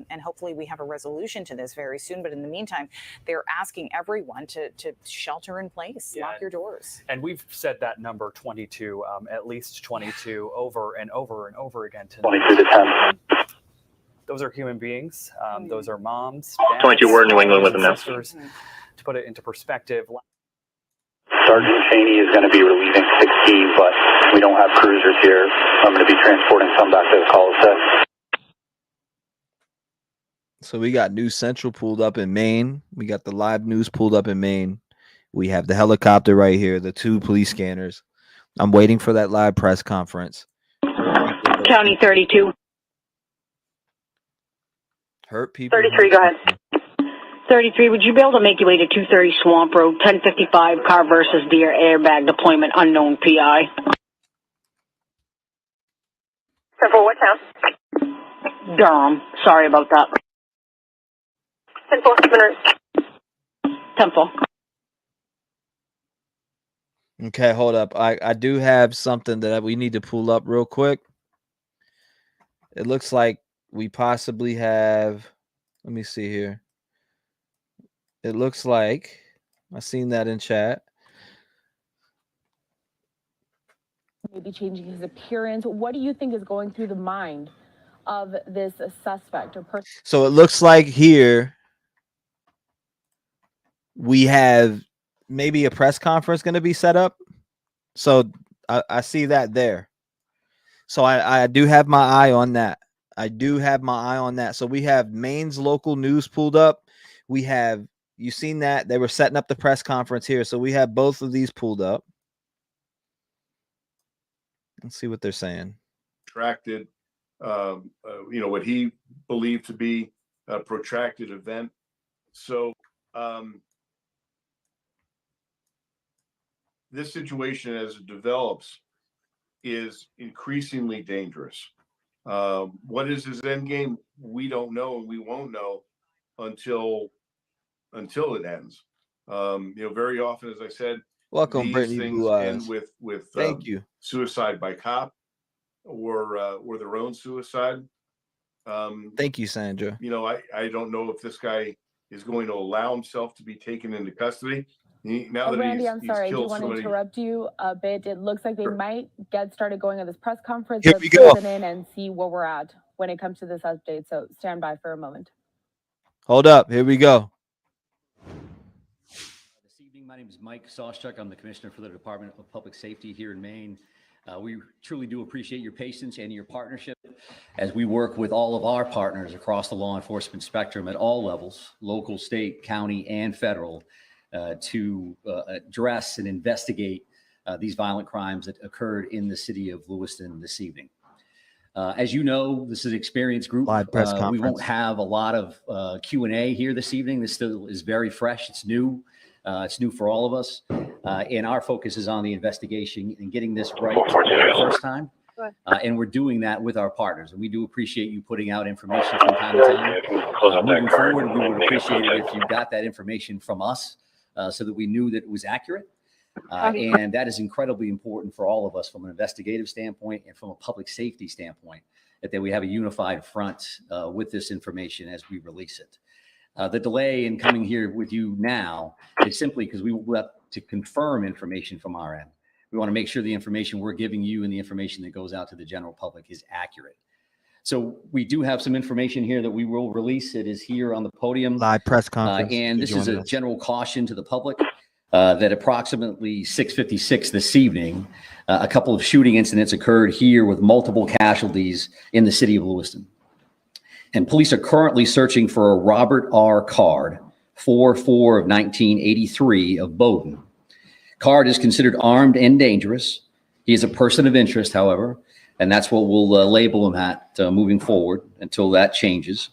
And hopefully we have a resolution to this very soon. But in the meantime, they're asking everyone to shelter in place, lock your doors. And we've said that number 22, at least 22, over and over and over again tonight. 22 to 10. Those are human beings. Those are moms, 22, we're in New England with them now. sisters. To put it into perspective, Sergeant Cheney is going to be relieving 16, but we don't have cruisers here. I'm going to be transporting some back to the cul-de-sac. So we got News Central pulled up in Maine. We got the live news pulled up in Maine. We have the helicopter right here, the 2 police scanners. I'm waiting for that live press conference. County 32. Hurt people. 33, go ahead. 33, would you be able to make your way to 230 Swamp Road, 1055, car versus deer, airbag deployment, unknown PI? For what town? Durham. Sorry about that. 10-4, Temple. Okay, hold up. I do have something that we need to pull up real quick. It looks like we possibly have, let me see here. It looks like I seen that in chat. Maybe changing his appearance. What do you think is going through the mind of this suspect or person? So it looks like here we have maybe a press conference going to be set up. So I see that there. So I do have my eye on that. I do have my eye on that. So we have Maine's local news pulled up. We have, you seen that? They were setting up the press conference here. So we have both of these pulled up. Let's see what they're saying. Protracted, what he believed to be a protracted event. So this situation as it develops is increasingly dangerous. What is his end game? We don't know, and we won't know until it ends. Very often, as I said, Welcome, these Brittany things Blue Eyes. end with Thank you. Suicide by cop or their own suicide. Thank you, Sandra. I don't know if this guy is going to allow himself to be taken into custody. Randy, I'm sorry, I do want to interrupt you a bit. It looks like they might get started going on this press conference. Here Let's we go. listen in and see where we're at when it comes to this update. So stand by for a moment. Hold up. Here we go. This evening, my name is Mike Sawchuk. I'm the Commissioner for the Department of Public Safety here in Maine. We truly do appreciate your patience and your partnership as we work with all of our partners across the law enforcement spectrum at all levels, local, state, county, and federal, to address and investigate these violent crimes that occurred in the city of Lewiston this evening. As you know, this is an experienced group. Live press We conference. won't have a lot of Q&A here this evening. This still is very fresh. It's new. It's new for all of us. And our focus is on the investigation and getting this right the first time. And we're doing that with our partners. And we do appreciate you putting out information from time to time. Moving forward, we would appreciate it if you got that information from us so that we knew that it was accurate. And that is incredibly important for all of us from an investigative standpoint and from a public safety standpoint, that we have a unified front with this information as we release it. The delay in coming here with you now is simply because we have to confirm information from our end. We want to make sure the information we're giving you and the information that goes out to the general public is accurate. So we do have some information here that we will release. It is here on the podium. Live press conference. And this is Join a us. general caution to the public that approximately 6:56 this evening, a couple of shooting incidents occurred here with multiple casualties in the city of Lewiston. And police are currently searching for a Robert R. Card, 4/4 of 1983 of Bowdoin. Card is considered armed and dangerous. He is a person of interest, however, and that's what we'll label him at moving forward until that changes.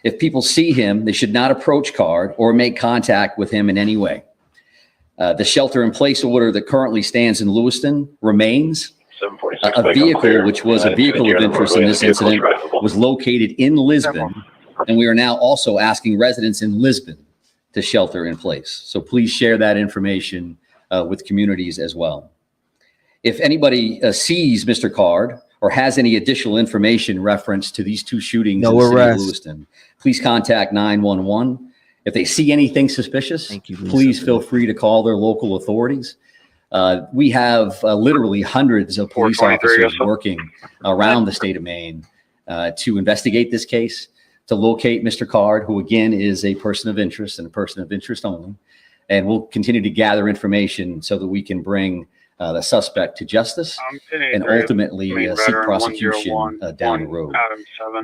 If people see him, they should not approach Card or make contact with him in any way. The shelter-in-place order that currently stands in Lewiston remains. A vehicle, which was a vehicle of interest in this incident, was located in Lisbon, and we are now also asking residents in Lisbon to shelter in place. So please share that information with communities as well. If anybody sees Mr. Card or has any additional information reference to these two shootings in the city of Lewiston, please contact 911. If they see anything suspicious, please feel free to call their local authorities. We have literally hundreds of police officers working around the state of Maine to investigate this case, to locate Mr. Card, who again is a person of interest and a person of interest only. And we'll continue to gather information so that we can bring the suspect to justice and ultimately seek prosecution down the road.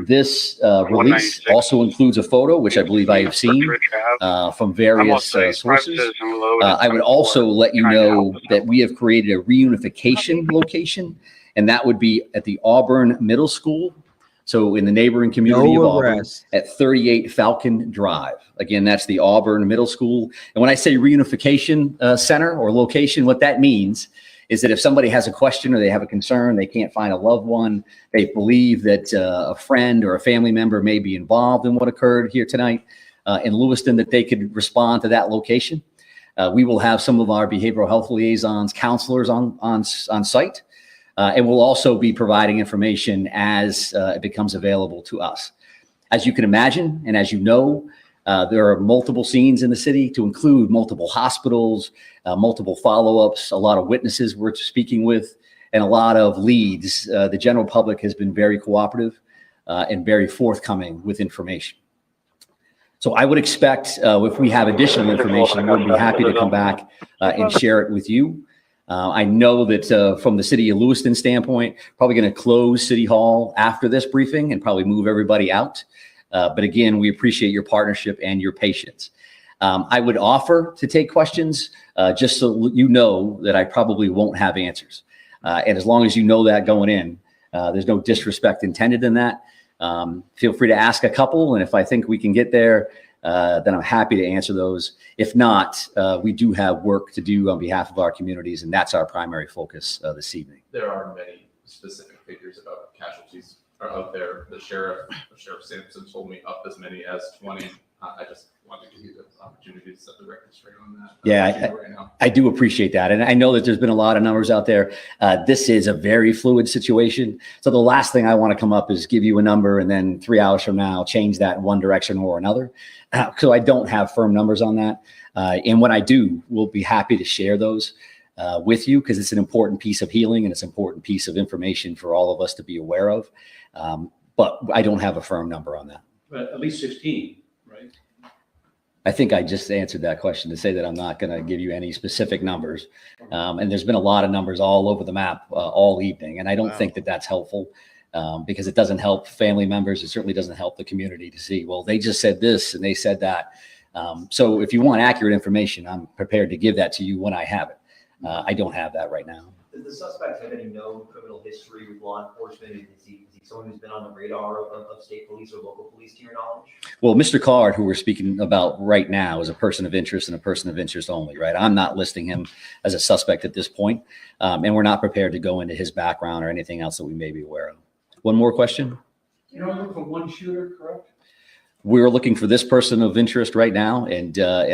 This release also includes a photo, which I believe I have seen from various sources. I would also let you know that we have created a reunification location, and that would be at the Auburn Middle School. So in the neighboring community of Auburn at 38 Falcon Drive. Again, that's the Auburn Middle School. And when I say reunification center or location, what that means is that if somebody has a question or they have a concern, they can't find a loved one, they believe that a friend or a family member may be involved in what occurred here tonight in Lewiston, that they could respond to that location. We will have some of our behavioral health liaisons, counselors on site. And we'll also be providing information as it becomes available to us. As you can imagine, and as you know, there are multiple scenes in the city to include multiple hospitals, multiple follow-ups, a lot of witnesses we're speaking with, and a lot of leads. The general public has been very cooperative and very forthcoming with information. So I would expect if we have additional information, we'll be happy to come back and share it with you. I know that from the city of Lewiston standpoint, probably going to close City Hall after this briefing and probably move everybody out. But again, we appreciate your partnership and your patience. I would offer to take questions just so you know that I probably won't have answers. And as long as you know that going in, there's no disrespect intended in that. Feel free to ask a couple. And if I think we can get there, then I'm happy to answer those. If not, we do have work to do on behalf of our communities, and that's our primary focus this evening. There are many specific figures about casualties are out there. Sheriff Sampson told me up as many as 20. I just wanted to give you the opportunity to set the record straight on that. Yeah, I do appreciate that. And I know that there's been a lot of numbers out there. This is a very fluid situation. So the last thing I want to come up is give you a number and then 3 hours from now, change that in one direction or another. So I don't have firm numbers on that. And when I do, we'll be happy to share those with you because it's an important piece of healing and it's an important piece of information for all of us to be aware of. But I don't have a firm number on that. But at least 15. I think I just answered that question to say that I'm not going to give you any specific numbers. And there's been a lot of numbers all over the map all evening. And I don't think that that's helpful because it doesn't help family members. It certainly doesn't help the community to see, well, they just said this and they said that. So if you want accurate information, I'm prepared to give that to you when I have it. I don't have that right now. Does the suspect have any known criminal history with law enforcement? Is he someone who's been on the radar of state police or local police, to your knowledge? Well, Mr. Card, who we're speaking about right now, is a person of interest and a person of interest only, right? I'm not listing him as a suspect at this point, and we're not prepared to go into his background or anything else that we may be aware of. One more question? You're only looking for one shooter, correct? We're looking for this person of interest right now, and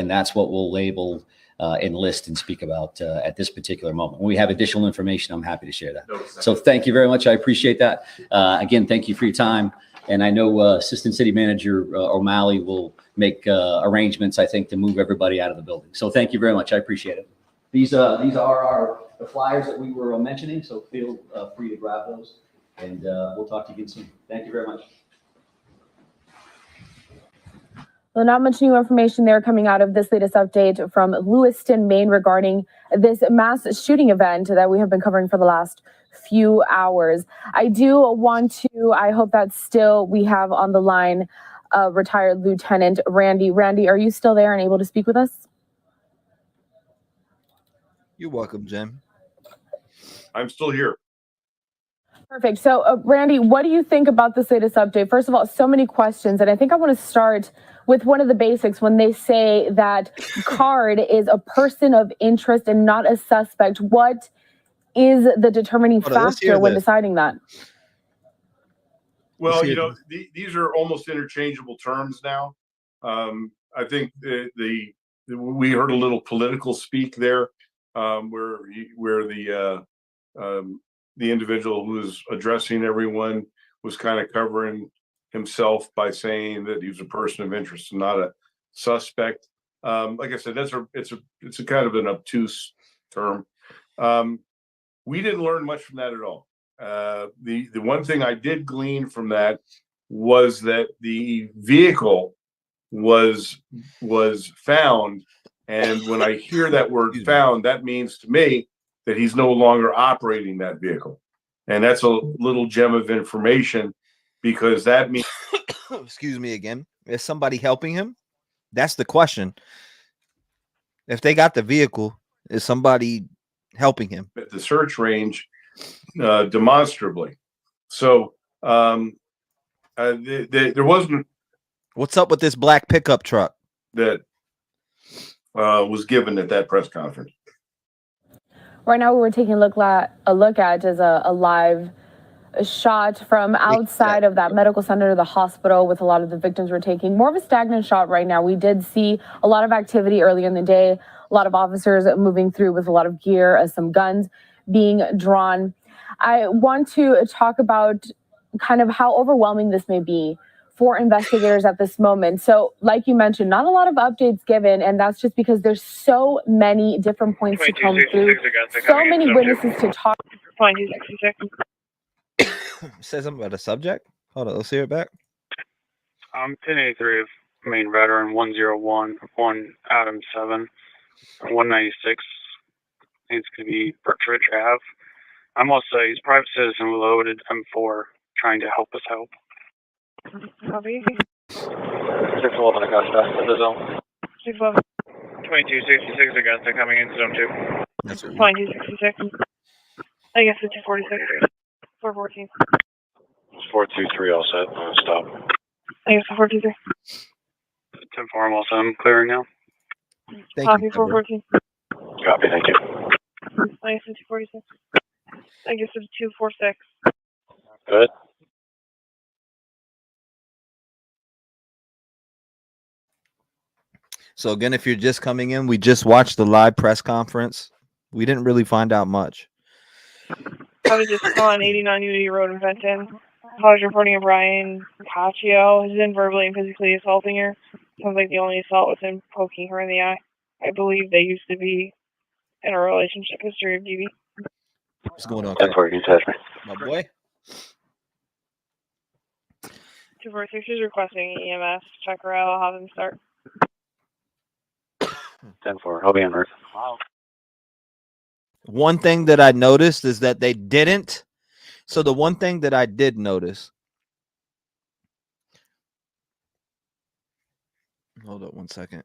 that's what we'll label and list and speak about at this particular moment. When we have additional information, I'm happy to share that. So thank you very much. I appreciate that. Again, thank you for your time. And I know Assistant City Manager O'Malley will make arrangements, I think, to move everybody out of the building. So thank you very much. I appreciate it. These are the flyers that we were mentioning, so feel free to grab those. And we'll talk to you again soon. Thank you very much. Well, not much new information there coming out of this latest update from Lewiston, Maine regarding this mass shooting event that we have been covering for the last few hours. I hope that still we have on the line retired Lieutenant Randy. Randy, are you still there and able to speak with us? You're welcome, Jim. I'm still here. Perfect. So, Randy, what do you think about this latest update? First of all, so many questions, and I think I want to start with one of the basics when they say that Card is a person of interest and not a suspect. What is the determining factor when deciding that? Well, you know, these are almost interchangeable terms now. I think we heard a little political speak there, where the the individual who was addressing everyone was kind of covering himself by saying that he was a person of interest and not a suspect. Like I said, it's a kind of an obtuse term. We didn't learn much from that at all. The one thing I did glean from that was that the vehicle was found, and when I hear that word found, that means to me that he's no longer operating that vehicle, and that's a little gem of information, because that means excuse me again, is somebody helping him? That's the question. If they got the vehicle, is somebody helping him at the search range demonstrably? So there wasn't. What's up with this black pickup truck that was given at that press conference? Right now, we're taking a look at is a live shot from outside of that medical center, the hospital, with a lot of the victims we're taking. More of a stagnant shot right now. We did see a lot of activity earlier in the day, a lot of officers moving through with a lot of gear, some guns being drawn. I want to talk about kind of how overwhelming this may be for investigators at this moment. So like you mentioned, not a lot of updates given, and that's just because there's so many different points to come through, so many witnesses to talk. 2266. Says something about a subject. Hold on, let's hear it back. 1083 of Maine veteran 101 1 Adam 7 196 needs to be Berkshire Ave. I must say he's a private citizen with loaded M4 trying to help us help. Copy. 611 across the zone. 611. 2266 against it coming into zone 2. That's what 2266. I guess it's 246. 414. 423 all set. Stop. I guess 423. 10-4, I'm all set. I'm clearing now. Copy 414. Copy, thank you. I guess it's 246. I guess it's 246. Good. So again, if you're just coming in, we just watched the live press conference. We didn't really find out much. I was just on 89 Unity Road in Fenton. I was reporting of Ryan Caccio has been verbally and physically assaulting her. Sounds like the only assault was him poking her in the eye. I believe they used to be in a relationship history of DV. What's going on? 10-4, you can touch me. My boy. 246 is requesting EMS. Check her out. I'll have them start. 10-4, I'll be en route. Wow. One thing that I noticed is that they didn't. So the one thing that I did notice. Hold up 1 second.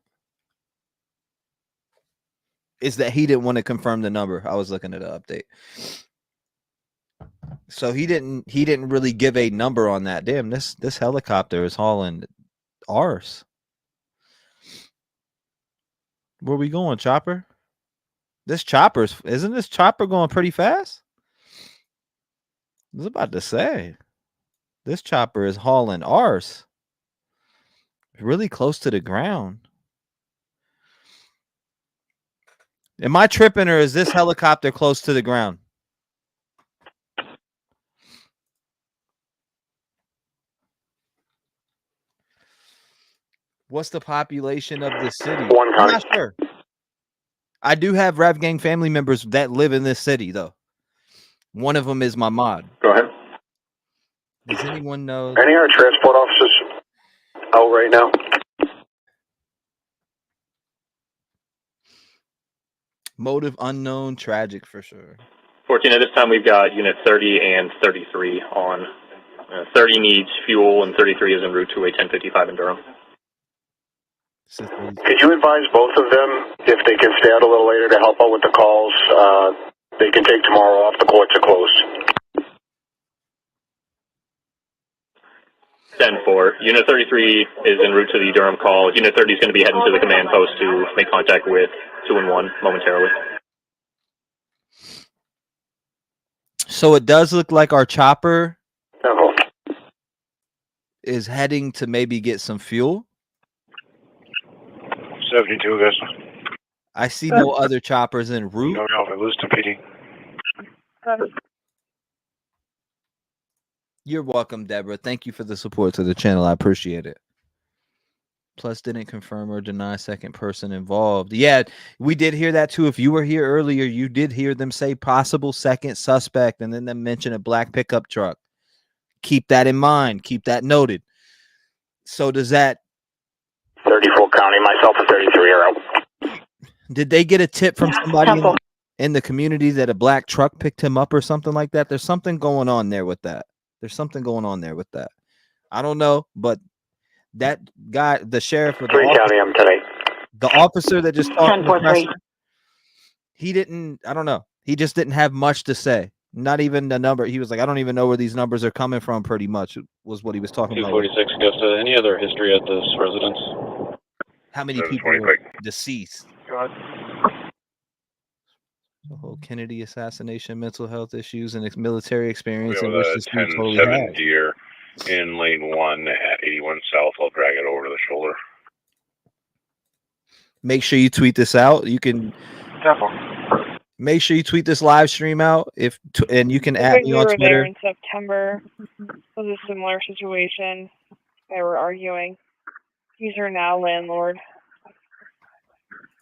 Is that he didn't want to confirm the number. I was looking at the update. So he didn't really give a number on that. Damn, this helicopter is hauling arse. Where we going, Chopper? Isn't this chopper going pretty fast? I was about to say, this chopper is hauling arse. Really close to the ground. Am I tripping, or is this helicopter close to the ground? What's the population of the city? I'm not sure. I do have Rev Gang family members that live in this city, though. One of them is my mod. Go ahead. Does anyone know? Any of our transport officers out right now? Motive unknown, tragic for sure. 14, at this time we've got unit 30 and 33 on. 30 needs fuel and 33 is en route to a 1055 in Durham. Could you advise both of them if they can stay out a little later to help out with the calls? They can take tomorrow off. The courts are closed. 10-4. Unit 33 is en route to the Durham call. Unit 30 is going to be heading to the command post to make contact with 2 and 1 momentarily. So it does look like our chopper is heading to maybe get some fuel. 72, guys. I see no other choppers en route. No, Lewiston PD. You're welcome, Deborah. Thank you for the support to the channel. I appreciate it. Plus, didn't confirm or deny second person involved. Yeah, we did hear that too. If you were here earlier, you did hear them say possible second suspect and then them mention a black pickup truck. Keep that in mind. Keep that noted. So does that 34 County, myself a 33 arrow. Did they get a tip from somebody in the community that a black truck picked him up or something like that? There's something going on there with that. I don't know, but that guy, the sheriff or the 3 County, I'm today. The officer that just talked to the 10-4-3. presser, he didn't, I don't know. He just didn't have much to say. Not even the number. He was like, I don't even know where these numbers are coming from, pretty much was what he was talking about. 246, Augusta. Any other history at this residence? How many people were deceased? The whole Kennedy assassination, mental health issues, and military experience in which this dude totally 10-7 had. deer in lane 1 at 81 South. I'll drag it over to the shoulder. Make sure you tweet this out. You can make sure you tweet this live stream out and you can add me We on were there Twitter. in September. It was a similar situation. They were arguing. He's her now landlord.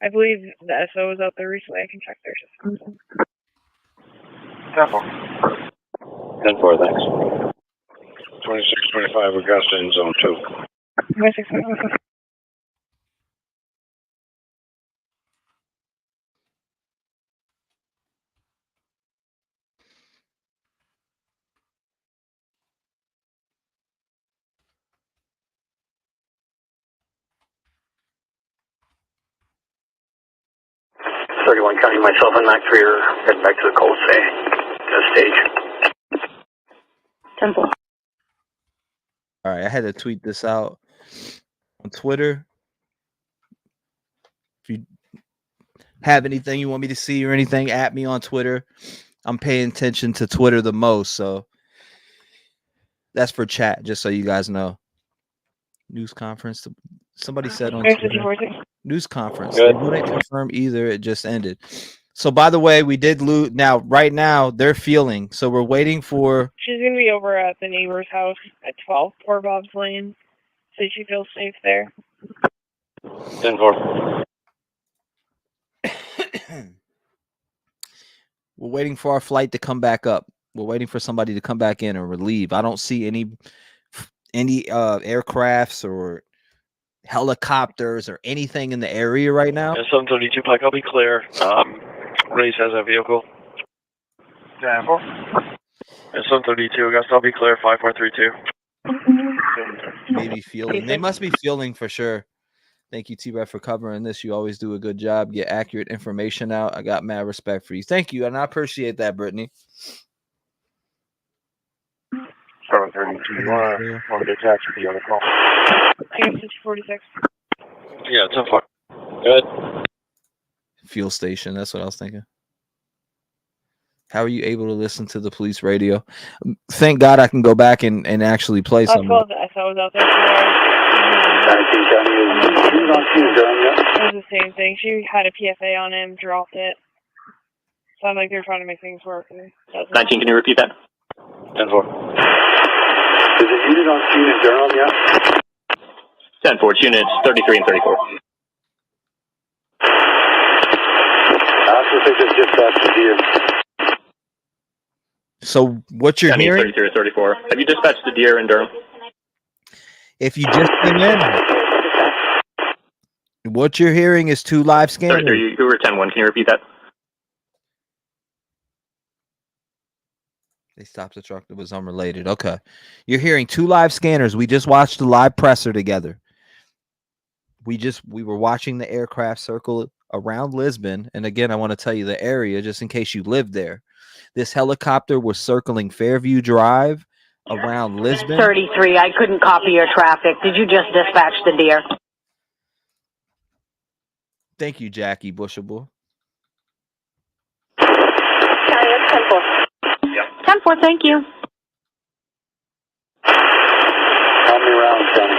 I believe the SO was out there recently. I can check their system. 10-4, thanks. 2625 Augusta in zone 2. 2625. County, myself and Mac Freer, head back to the cold stage. 10-4. All right, I had to tweet this out on Twitter. If you have anything you want me to see or anything, at me on Twitter. I'm paying attention to Twitter the most, so that's for chat, just so you guys know. News conference. Somebody said on Twitter. News conference. They wouldn't confirm either. It just ended. So, by the way, we did lose. Now, right now, they're feeling. So we're waiting for. She's going to be over at the neighbor's house at 12 Poor Bob's Lane, so she feels safe there. 10-4. We're waiting for our flight to come back up. We're waiting for somebody to come back in and relieve. I don't see any aircrafts or helicopters or anything in the area right now. Yeah, 732 Pike, I'll be clear. Race has that vehicle. 10-4. Yeah, 732 Augusta, I'll be clear. 5432. Maybe fielding. They must be fielding for sure. Thank you, T-REV, for covering this. You always do a good job. Get accurate information out. I got mad respect for you. Thank you, and I appreciate that, Brittany. 732, you want to get taxi for the other call? 46. Yeah, 10-4. Good. Fuel station. That's what I was thinking. How are you able to listen to the police radio? Thank God I can go back and actually play something. Well, the SO was out there it was the same thing. She had a PFA on him, dropped it. Sounded like they were trying to make things work. 19, can you repeat that? 10-4. Is it unit on scene in Durham yet? 10-4, it's units 33 and 34. They just dispatched the deer. So what you're County hearing? 33 or 34. Have you dispatched the deer in Durham? If you just came in, what you're hearing is 2 live scanners. Sorry, you were 10-1. Can you repeat that? They stopped the truck that was unrelated. Okay. You're hearing 2 live scanners. We just watched the live presser together. We were watching the aircraft circle around Lisbon. And again, I want to tell you the area just in case you lived there. This helicopter was circling Fairview Drive around Lisbon. 33, I couldn't copy your traffic. Did you just dispatch the deer? Thank you, Jackie Bushable. 10-4. 10-4, thank you. How many rounds, Johnny?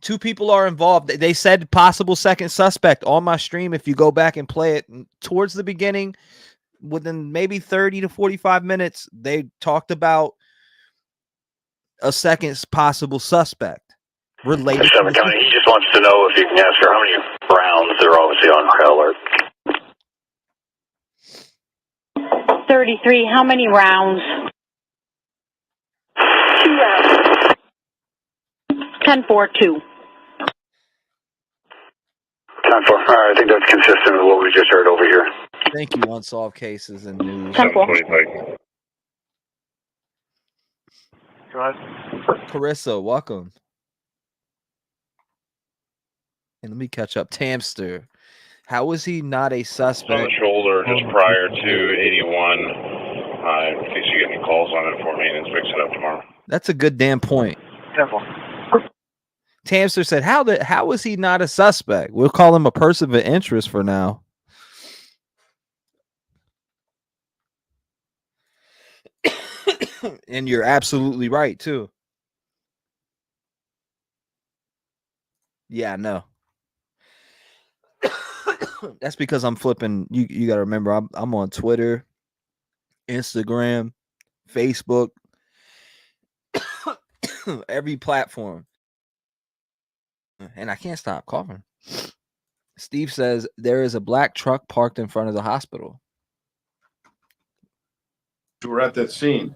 2 people are involved. They said possible second suspect on my stream. If you go back and play it towards the beginning, within maybe 30 to 45 minutes, they talked about a second possible suspect related. 7 County, he just wants to know if you can ask her how many rounds they're obviously on alert. 33, how many rounds? 2 rounds. 10-4-2. 10-4. All right, I think that's consistent with what we just heard over here. Thank you, Unsolved Cases and News. 10-4. Go ahead. Carissa, welcome. And let me catch up. Tamster, how was he not a suspect? On the shoulder, just prior to 81. In case you get any calls on it for me, and fix it up tomorrow. That's a good damn point. Careful. Tamster said, how was he not a suspect? We'll call him a person of interest for now. And you're absolutely right, too. Yeah, no. That's because I'm flipping. You got to remember, I'm on Twitter, Instagram, Facebook, every platform. And I can't stop coughing. Steve says there is a black truck parked in front of the hospital. We're at that scene.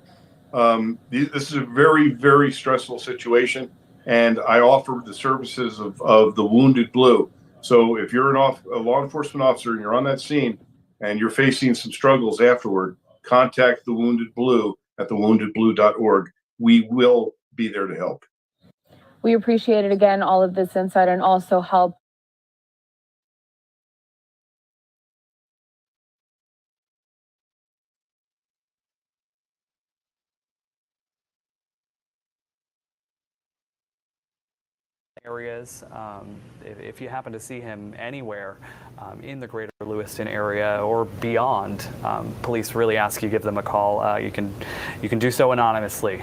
This is a very, very stressful situation, and I offer the services of the Wounded Blue. So if you're a law enforcement officer and you're on that scene and you're facing some struggles afterward, contact the Wounded Blue at thewoundedblue.org. We will be there to help. We appreciate it again, all of this insight, and also help. Areas. If you happen to see him anywhere in the greater Lewiston area or beyond, police really ask you give them a call. You can do so anonymously,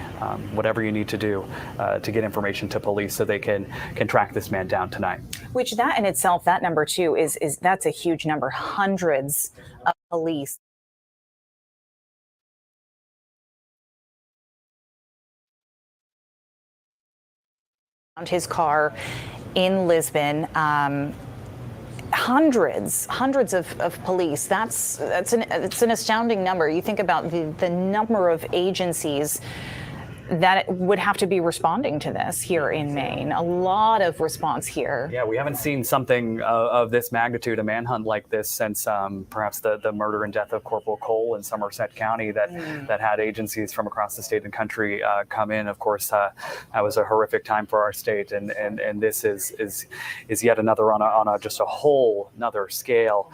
whatever you need to do to get information to police so they can track this man down tonight. Which that in itself, that number too, is that's a huge number. Hundreds of police. His car in Lisbon. Hundreds of police. It's an astounding number. You think about the number of agencies that would have to be responding to this here in Maine. A lot of response here. Yeah, we haven't seen something of this magnitude, a manhunt like this, since perhaps the murder and death of Corporal Cole in Somerset County that had agencies from across the state and country come in. Of course, that was a horrific time for our state, and this is yet another on a just a whole another scale.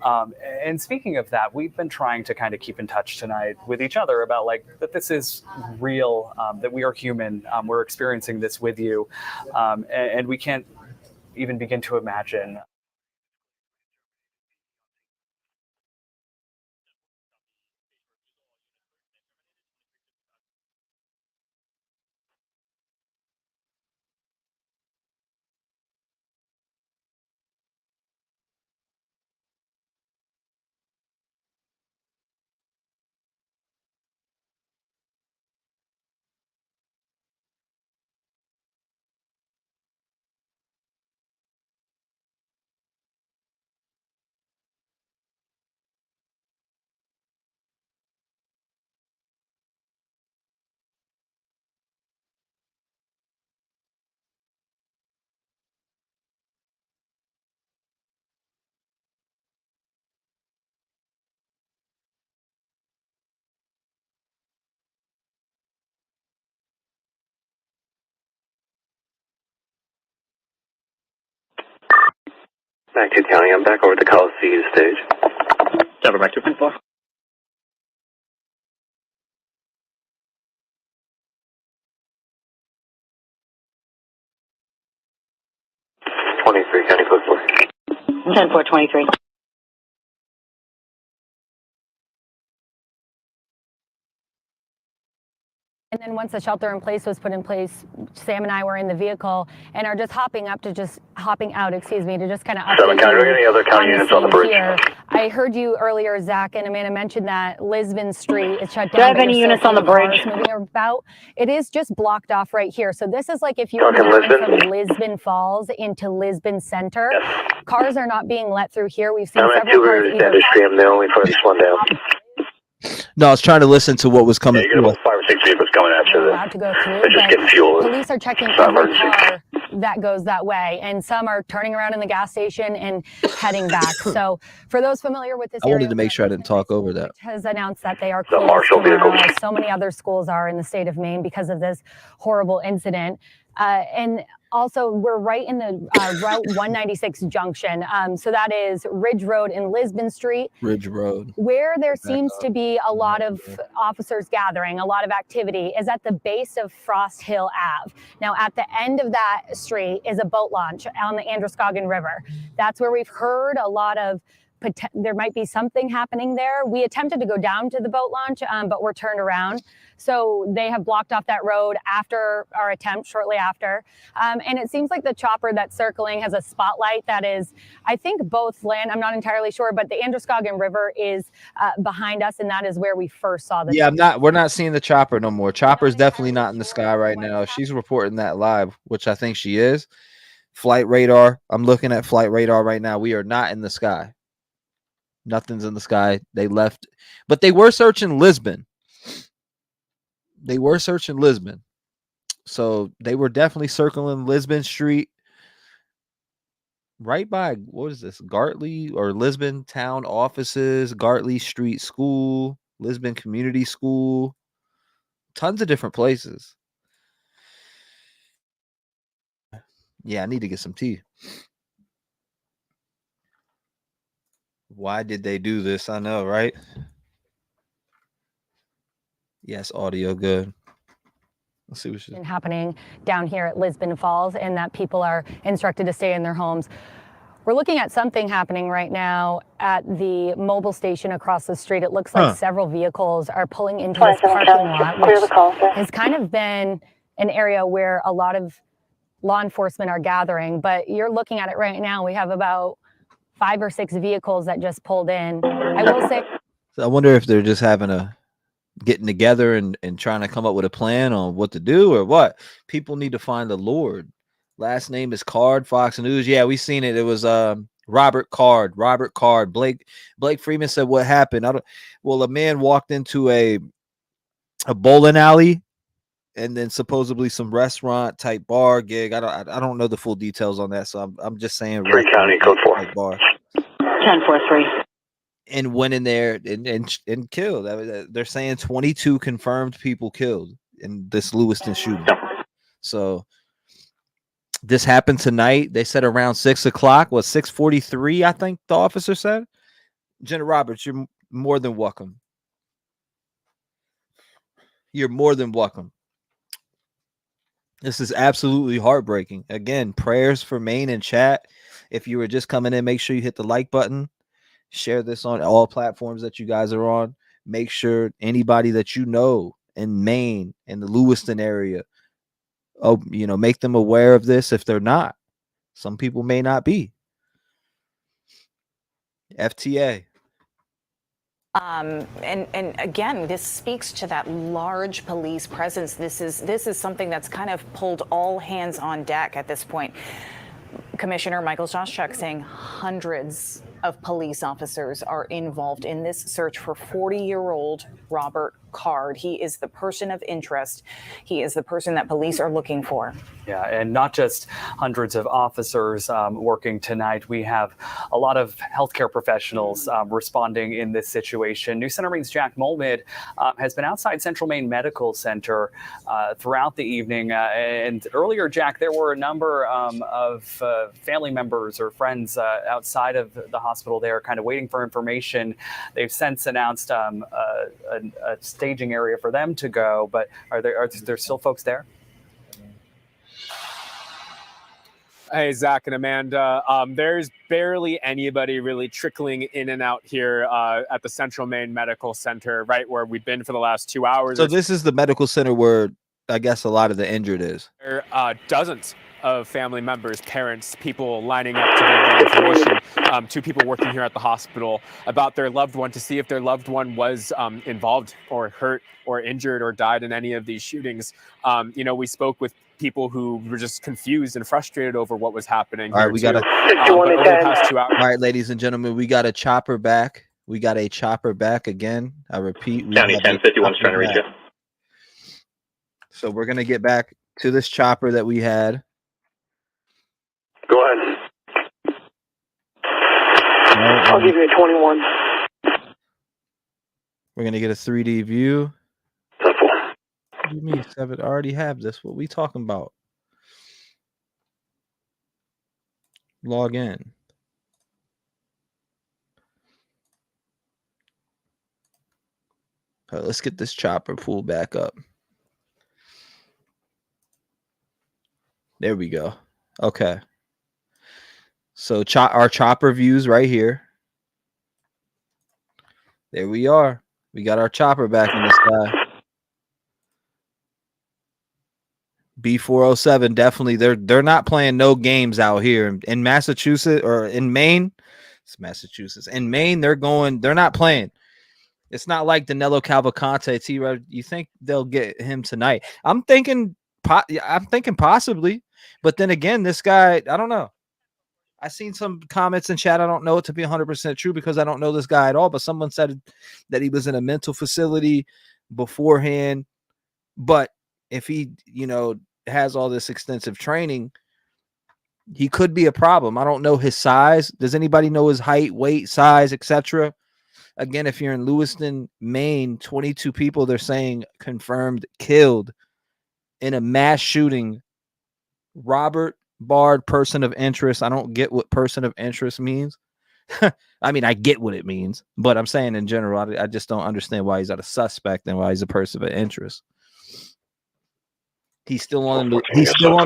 And speaking of that, we've been trying to kind of keep in touch tonight with each other about that this is real. That we are human, we're experiencing this with you, and we can't even begin to imagine. Back to County, I'm back over at the Coliseum stage. Never back to 10-4. County Code 4. 10-4-23. And then once the shelter in place was put in place, Sam and I were in the vehicle and are just hopping out to just kind of update 7 County, you any other county units on the scene bridge? here. I heard you earlier, Zach and Amanda mentioned that Lisbon Street is shut Do I down. have but any you're units still on the seeing bridge? cars moving about. It is just blocked off right here. So this is like if you were Talking going Lisbon? from Lisbon Falls into Lisbon Center. Cars are not being let through here. We've seen I'm at several 2 cars here at either Industry. I'm the only furthest one down. No, I was trying to listen to what was coming You got about 5 or 6 vehicles coming at you. allowed to go through, They're just but getting fuel. police are checking It's not every emergency. car that goes that way, and some are turning around in the gas station and heading back. So for those familiar with this I area, wanted to make sure I didn't talk over that. has announced that they are The closed Marshall tomorrow, vehicles. as so many other schools are in the state of Maine because of this horrible incident. And also, we're right in the Route 196 junction. So that is Ridge Road and Lisbon Street, Ridge Road. where there seems to be a lot of officers gathering, a lot of activity, is at the base of Frost Hill Ave. Now, at the end of that street is a boat launch on the Androscoggin River. That's where we've heard a lot of there might be something happening there. We attempted to go down to the boat launch, but we're turned around. So they have blocked off that road after our attempt, shortly after. And it seems like the chopper that's circling has a spotlight that is, I think, both land. I'm not entirely sure, but the Androscoggin River is behind us, and that is where we first saw the. Yeah, we're not seeing the chopper no more. Chopper's definitely not in the sky right now. If she's reporting that live, which I think she is. Flight radar. I'm looking at flight radar right now. We are not in the sky. Nothing's in the sky. They left, but they were searching Lisbon. So they were definitely circling Lisbon Street, right by, what is this, Gartley or Lisbon Town Offices, Gartley Street School, Lisbon Community School, tons of different places. Yeah, I need to get some tea. Why did they do this? I know, right? Yes, audio good. Let's see what she's happening down here at Lisbon Falls, and that people are instructed to stay in their homes. We're looking at something happening right now at the mobile station across the street. It looks like several vehicles are pulling into this parking lot, which has kind of been an area where a lot of law enforcement are gathering. But you're looking at it right now. We have about 5 or 6 vehicles that just pulled in. I will say, So I wonder if they're just getting together and trying to come up with a plan on what to do or what. People need to find the Lord. Last name is Card, Fox News. Yeah, we seen it. It was Robert Card. Blake Freeman said what happened. A man walked into a bowling alley and then supposedly some restaurant type bar gig. I don't know the full details on that, so I'm just saying 3 County, code 4. Bar. 10-4-3. And went in there and killed. They're saying 22 confirmed people killed in this Lewiston shooting. So this happened tonight. They said around 6 o'clock. 6:43? I think the officer said. Jenna Roberts, you're more than welcome. You're more than welcome. This is absolutely heartbreaking. Again, prayers for Maine in chat. If you were just coming in, make sure you hit the like button. Share this on all platforms that you guys are on. Make sure anybody that you know in Maine, in the Lewiston area, make them aware of this if they're not. Some people may not be. FTA. And again, this speaks to that large police presence. This is something that's kind of pulled all hands on deck at this point. Commissioner Michael Joshchuk saying hundreds of police officers are involved in this search for 40-year-old Robert Card. He is the person of interest. He is the person that police are looking for. Yeah, and not just hundreds of officers working tonight. We have a lot of healthcare professionals responding in this situation. News Center Maine's Jack Molmid has been outside Central Maine Medical Center throughout the evening. And earlier, Jack, there were a number of family members or friends outside of the hospital there kind of waiting for information. They've since announced a staging area for them to go, but are there still folks there? Hey, Zach and Amanda. There's barely anybody really trickling in and out here at the Central Maine Medical Center, right where we've been for the last 2 hours. So this is the medical center where I guess a lot of the injured is. There are dozens of family members, parents, people lining up to give their information to people working here at the hospital about their loved one to see if their loved one was involved or hurt or injured or died in any of these shootings. We spoke with people who were just confused and frustrated over what was happening. All right, we got over the past 2 hours. All right, ladies and gentlemen, we got a chopper back. We got a chopper back again. I repeat, County 1051's trying to reach you. So we're gonna get back to this chopper that we had. Go ahead. I'll give you a 21. We're gonna get a 3D view. What do you mean, 7? I already have this. What we talking about? Log in. All right, let's get this chopper pulled back up. There we go. Okay. So our chopper views right here. There we are. We got our chopper back in the sky. B407, definitely. They're not playing no games out here in Massachusetts or in Maine. It's Massachusetts. In Maine, they're not playing. It's not like Danilo Cavalcante. T-REV, you think they'll get him tonight? I'm thinking possibly, but then again, this guy, I don't know. I seen some comments in chat. I don't know it to be 100% true because I don't know this guy at all. But someone said that he was in a mental facility beforehand. But if he, has all this extensive training, he could be a problem. I don't know his size. Does anybody know his height, weight, size, etc.? Again, if you're in Lewiston, Maine, 22 people, they're saying confirmed killed in a mass shooting. Robert Bard, person of interest. I don't get what person of interest means. I mean, I get what it means, but I'm saying in general, I just don't understand why he's not a suspect and why he's a person of interest. He's still on the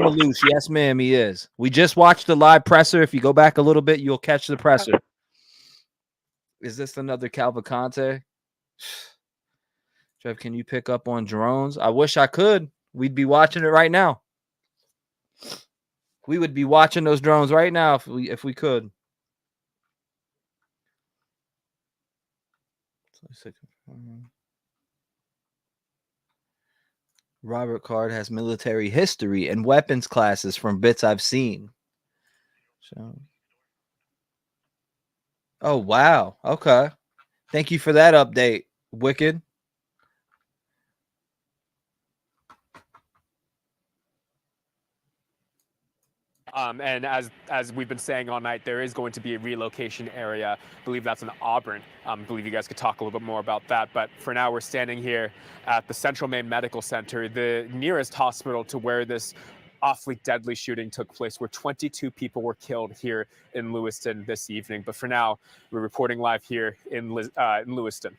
loose. Yes, ma'am, he is. We just watched the live presser. If you go back a little bit, you'll catch the presser. Is this another Cavalcante? Trev, can you pick up on drones? I wish I could. We'd be watching it right now. We would be watching those drones right now if we could. Robert Card has military history and weapons classes from bits I've seen. So, oh wow, okay. Thank you for that update, Wicked. And as we've been saying all night, there is going to be a relocation area. I believe that's in Auburn. I believe you guys could talk a little bit more about that. But for now, we're standing here at the Central Maine Medical Center, the nearest hospital to where this awfully deadly shooting took place, where 22 people were killed here in Lewiston this evening. But for now, we're reporting live here in Lewiston.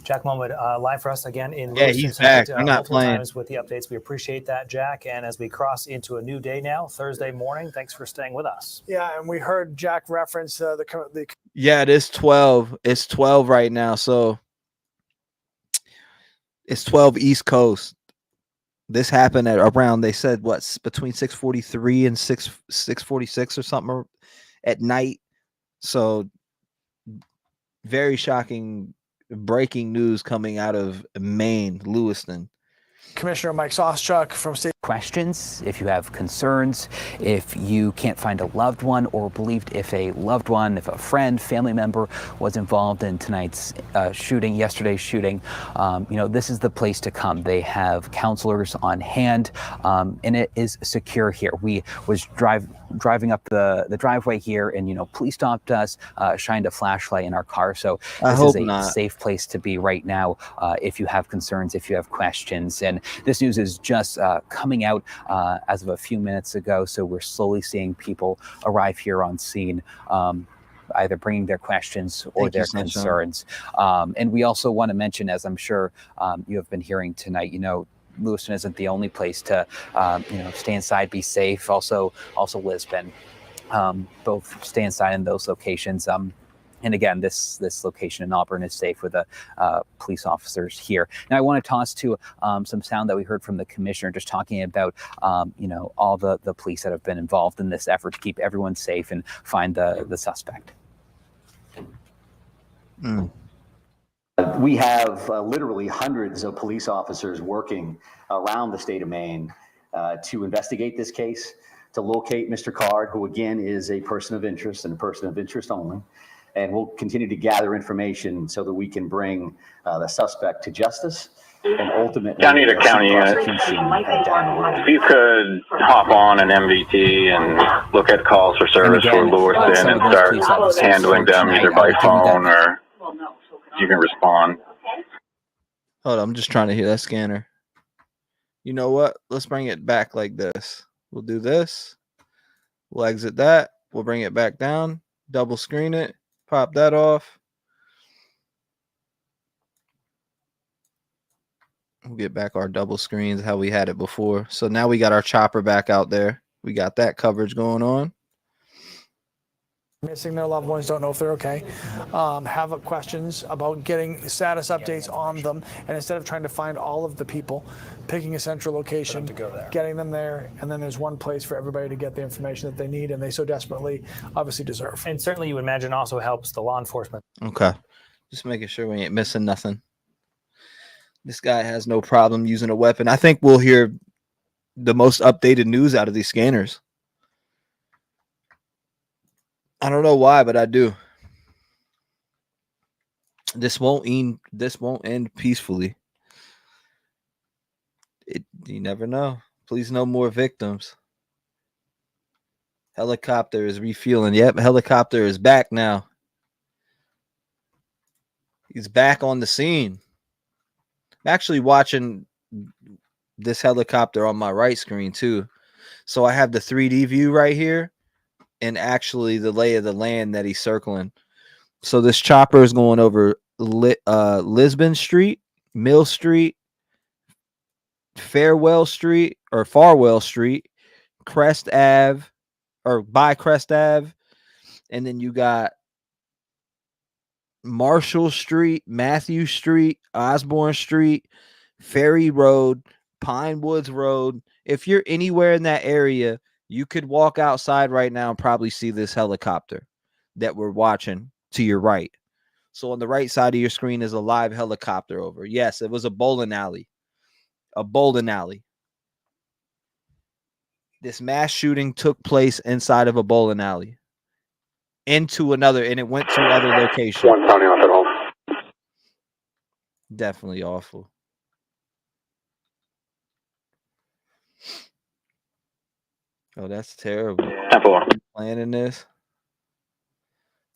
Jack Mohammed, live for us again in Lewiston. Lewiston. He's back. I'm not playing. Times with the updates. We appreciate that, Jack. And as we cross into a new day now, Thursday morning, thanks for staying with us. Yeah, and we heard Jack reference the. Yeah, it is 12. It's 12 right now. So it's 12 East Coast. This happened at around, they said, what's between 6:43 and 6:46 or something at night. So very shocking. Breaking news coming out of Maine, Lewiston. Commissioner Mike Sawchuk from State. Questions, if you have concerns, if you can't find a loved one or believed if a loved one, if a friend, family member was involved in tonight's shooting, yesterday's shooting, this is the place to come. They have counselors on hand, and it is secure here. We was driving up the driveway here, and police stopped us, shined a flashlight in our car. So this is a safe place to be right now. If you have concerns, if you have questions, and this news is just coming out as of a few minutes ago. So we're slowly seeing people arrive here on scene, either bringing their questions or their concerns. And we also want to mention, as I'm sure you have been hearing tonight, Lewiston isn't the only place to, stay inside, be safe. Also Lisbon, both stay inside in those locations. And again, this location in Auburn is safe with the police officers here. Now, I want to toss to some sound that we heard from the commissioner, just talking about all the police that have been involved in this effort to keep everyone safe and find the suspect. We have literally hundreds of police officers working around the state of Maine to investigate this case, to locate Mr. Card, who again is a person of interest and a person of interest only. And we'll continue to gather information so that we can bring the suspect to justice and ultimately County to county prosecution down the road. If you could hop on an MVT and look at calls for service for Lewiston and start handling them either by phone or you can respond. Hold on, I'm just trying to hear that scanner. You know what? Let's bring it back like this. We'll do this. We'll exit that. We'll bring it back down. Double screen it. Pop that off. We'll get back our double screens how we had it before. So now we got our chopper back out there. We got that coverage going on. Missing their loved ones, don't know if they're okay, have questions about getting status updates on them, and instead of trying to find all of the people, picking a central location, getting them there, and then there's one place for everybody to get the information that they need and they so desperately obviously deserve. And certainly you would imagine also helps the law enforcement. Okay. Just making sure we ain't missing nothing. This guy has no problem using a weapon. I think we'll hear the most updated news out of these scanners. I don't know why, but I do. This won't end peacefully. You never know. Please, no more victims. Helicopter is refueling. Yep, helicopter is back now. He's back on the scene. I'm actually watching this helicopter on my right screen too. So I have the 3D view right here and actually the lay of the land that he's circling. So this chopper is going over Lisbon Street, Mill Street, Farwell Street, Crest Ave, or by Crest Ave. And then you got Marshall Street, Matthew Street, Osborne Street, Ferry Road, Pine Woods Road. If you're anywhere in that area, you could walk outside right now and probably see this helicopter that we're watching to your right. So on the right side of your screen is a live helicopter over. Yes, it was a bowling alley. A bowling alley. This mass shooting took place inside of a bowling alley. Into another, and it went to other locations. One county off at home. Definitely awful. Oh, that's terrible. Planning this.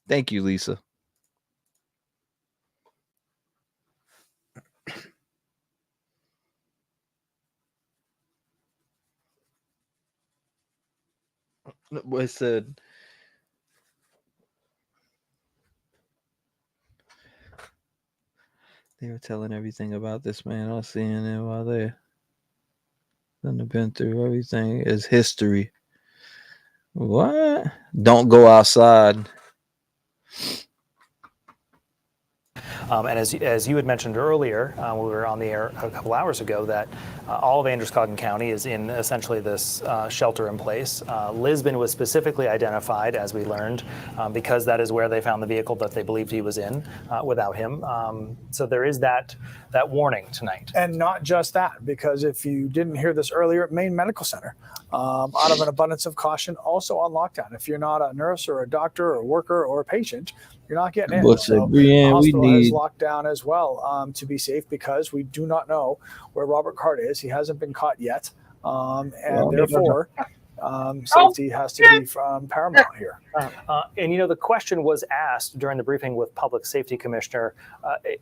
Thank you, Lisa. What said? They were telling everything about this man on CNN while they have been through everything is history. What? Don't go outside. And as you had mentioned earlier, we were on the air a couple hours ago, that all of Androscoggin County is in essentially this shelter in place. Lisbon was specifically identified, as we learned, because that is where they found the vehicle that they believed he was in without him. So there is that warning tonight. And not just that, because if you didn't hear this earlier, Maine Medical Center, out of an abundance of caution, also on lockdown. If you're not a nurse or a doctor or a worker or a patient, you're not getting in. So the hospital is locked down as well to be safe, because we do not know where Robert Card is. He hasn't been caught yet. And therefore, Safety has to be paramount here. And the question was asked during the briefing with Public Safety Commissioner,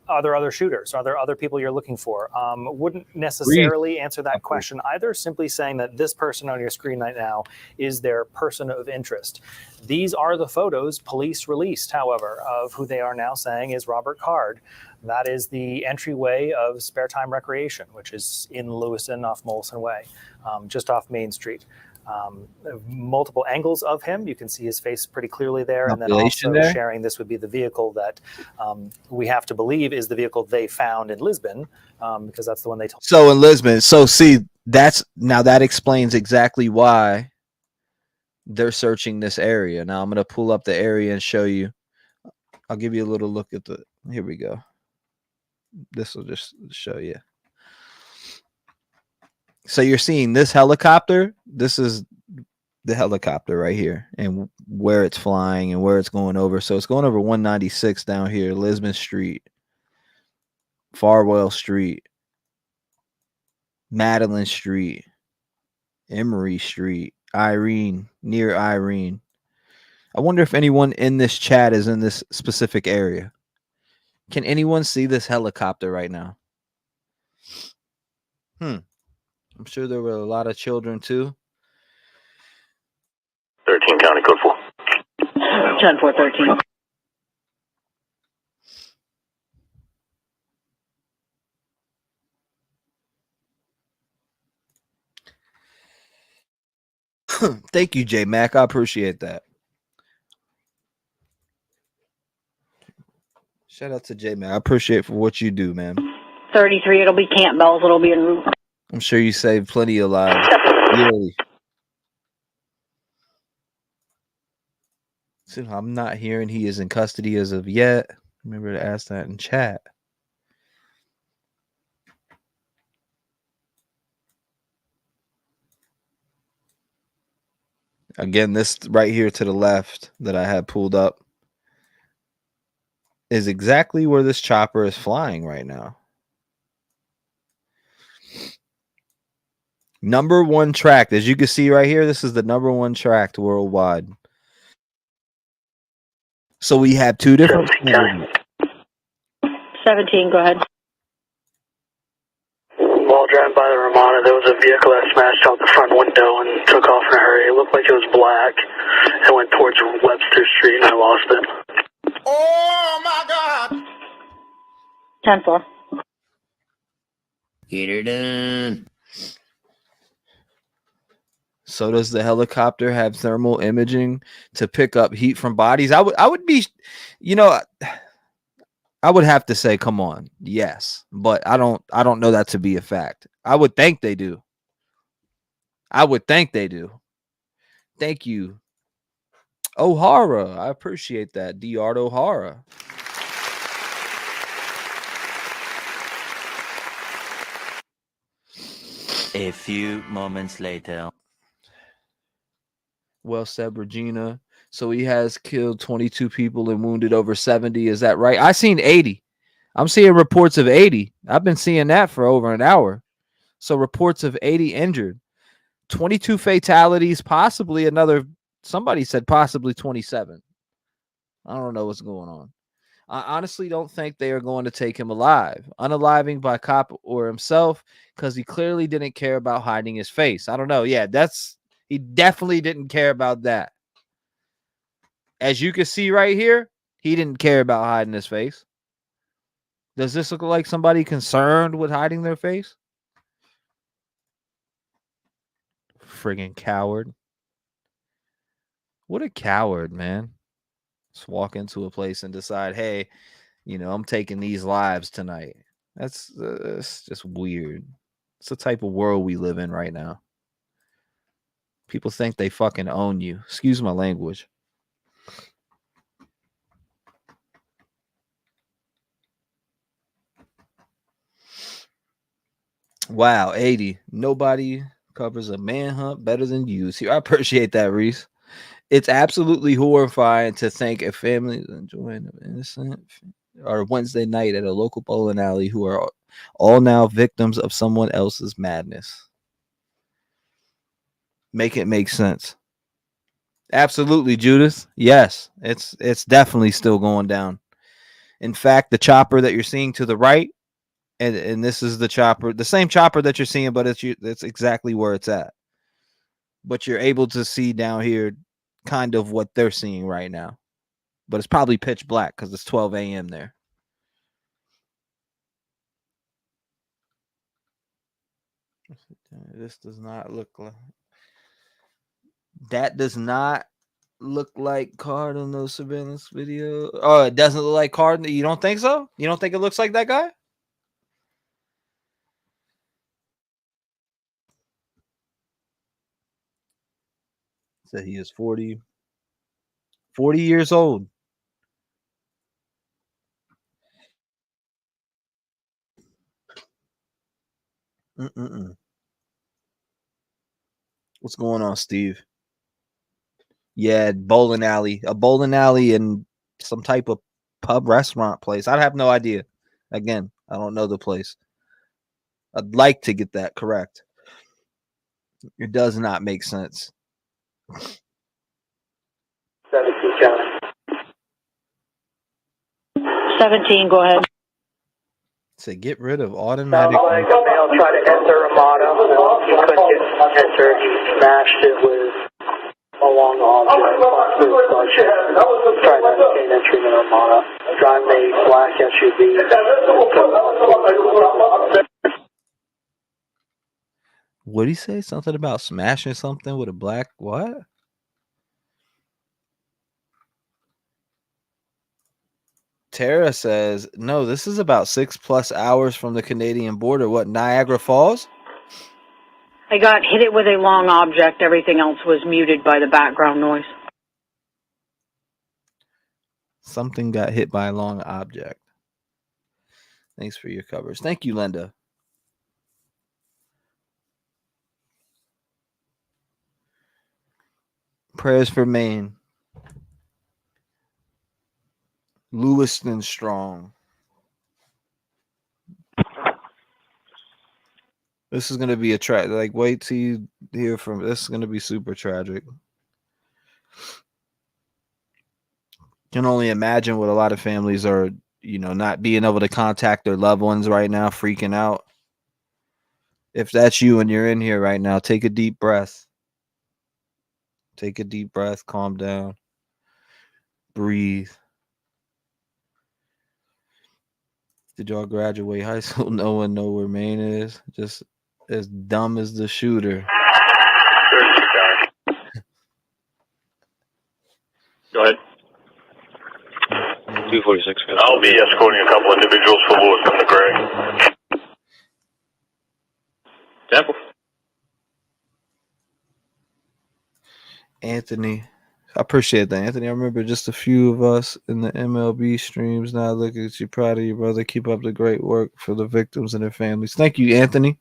are there other shooters? Are there other people you're looking for? Wouldn't necessarily answer that question either, simply saying that this person on your screen right now is their person of interest. These are the photos police released, however, of who they are now saying is Robert Card. That is the entryway of Spare Time Recreation, which is in Lewiston off Molson Way, just off Main Street. Multiple angles of him. You can see his face pretty clearly there. And then also sharing this would be the vehicle that we have to believe is the vehicle they found in Lisbon, because that's the one they told. So in Lisbon. So see, that explains exactly why they're searching this area. Now I'm going to pull up the area and show you. I'll give you a little look at here we go. This will just show you. So you're seeing this helicopter. This is the helicopter right here, and where it's flying and where it's going over. So it's going over 196 down here, Lisbon Street, Farwell Street, Madeline Street, Emery Street, near Irene. I wonder if anyone in this chat is in this specific area. Can anyone see this helicopter right now? I'm sure there were a lot of children too. 13 County Code 4. 10-4-13. Thank you, J Mac. I appreciate that. Shout out to J Mac. I appreciate for what you do, man. 33, it'll be Campbell's. It'll be en route. I'm sure you saved plenty of lives. Really. So I'm not hearing he is in custody as of yet. Remember to ask that in chat. Again, this right here to the left that I had pulled up is exactly where this chopper is flying right now. Number one tracked. As you can see right here, this is the number one tracked worldwide. So we have two different. 17, go ahead. While driving by the Ramada, there was a vehicle that smashed out the front window and took off in a hurry. It looked like it was black. It went towards Webster Street and I lost it. Oh my God! 10-4. Get her done. So does the helicopter have thermal imaging to pick up heat from bodies? I would be, I would have to say, come on, yes, but I don't know that to be a fact. I would think they do. Thank you, O'Hara. I appreciate that, D'Art O'Hara. A few moments later. Well said, Regina. So he has killed 22 people and wounded over 70. Is that right? I seen 80. I'm seeing reports of 80. I've been seeing that for over an hour. So reports of 80 injured, 22 fatalities, possibly another. Somebody said possibly 27. I don't know what's going on. I honestly don't think they are going to take him alive, unaliving by cop or himself, because he clearly didn't care about hiding his face. I don't know. Yeah, he definitely didn't care about that. As you can see right here, he didn't care about hiding his face. Does this look like somebody concerned with hiding their face? Friggin' coward. What a coward, man. Just walk into a place and decide, hey, I'm taking these lives tonight. That's just weird. It's the type of world we live in right now. People think they fucking own you. Excuse my language. Wow, 80. Nobody covers a manhunt better than you. See, I appreciate that, Reese. It's absolutely horrifying to think a family is enjoying an innocent or Wednesday night at a local bowling alley who are all now victims of someone else's madness. Make it make sense. Absolutely, Judas. Yes, it's definitely still going down. In fact, the chopper that you're seeing to the right, and this is the chopper, the same chopper that you're seeing, but it's exactly where it's at. But you're able to see down here kind of what they're seeing right now. But it's probably pitch black because it's 12 a.m. there. This does not look like that. Does not look like Card on those surveillance video. Oh, it doesn't look like Card. You don't think so? You don't think it looks like that guy? So he is 40 years old. What's going on, Steve? Yeah, bowling alley, a bowling alley and some type of pub restaurant place. I have no idea. Again, I don't know the place. I'd like to get that correct. It does not make sense. 17, go ahead. So get rid of automatic. Sounds like a male tried to enter Ramada. He couldn't get entered. He smashed it with a long object. Trying to obtain entry in Ramada. Driving a black SUV. What did he say? Something about smashing something with a black what? Tara says, no, this is about 6+ hours from the Canadian border. What, Niagara Falls? I got hit it with a long object. Everything else was muted by the background noise. Something got hit by a long object. Thanks for your covers. Thank you, Linda. Prayers for Maine. Lewiston strong. This is going to be a tragic. Like, wait till you hear from. This is going to be super tragic. Can only imagine what a lot of families are, not being able to contact their loved ones right now, freaking out. If that's you and you're in here right now, take a deep breath. Take a deep breath. Calm down. Breathe. Did y'all graduate high school? No one know where Maine is. Just as dumb as the shooter. Go ahead. 246. I'll be escorting a couple individuals for Lewiston to Gray. Temple. Anthony. I appreciate that, Anthony. I remember just a few of us in the MLB streams. Now look at you. Proud of you, brother. Keep up the great work for the victims and their families. Thank you, Anthony.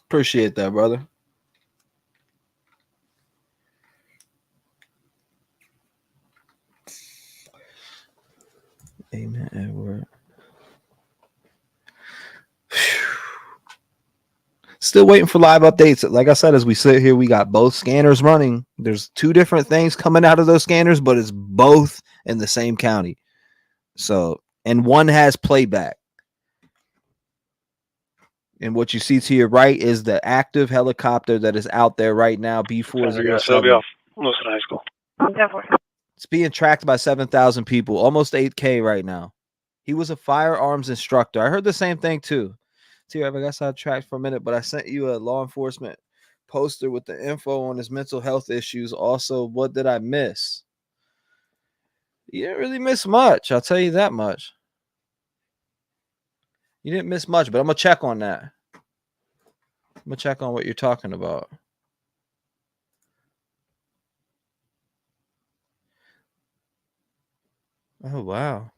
Appreciate that, brother. Amen, Edward. Still waiting for live updates. Like I said, as we sit here, we got both scanners running. There's two different things coming out of those scanners, but it's both in the same county. So, and one has playback. And what you see to your right is the active helicopter that is out there right now, B407. It'll be off Lewiston High School. Definitely. It's being tracked by 7,000 people, almost 8K right now. He was a firearms instructor. I heard the same thing too. T-REV, I got sidetracked for a minute, but I sent you a law enforcement poster with the info on his mental health issues. Also, what did I miss? You didn't really miss much. I'll tell you that much. You didn't miss much, but I'm going to check on that. I'm going to check on what you're talking about. Oh, wow.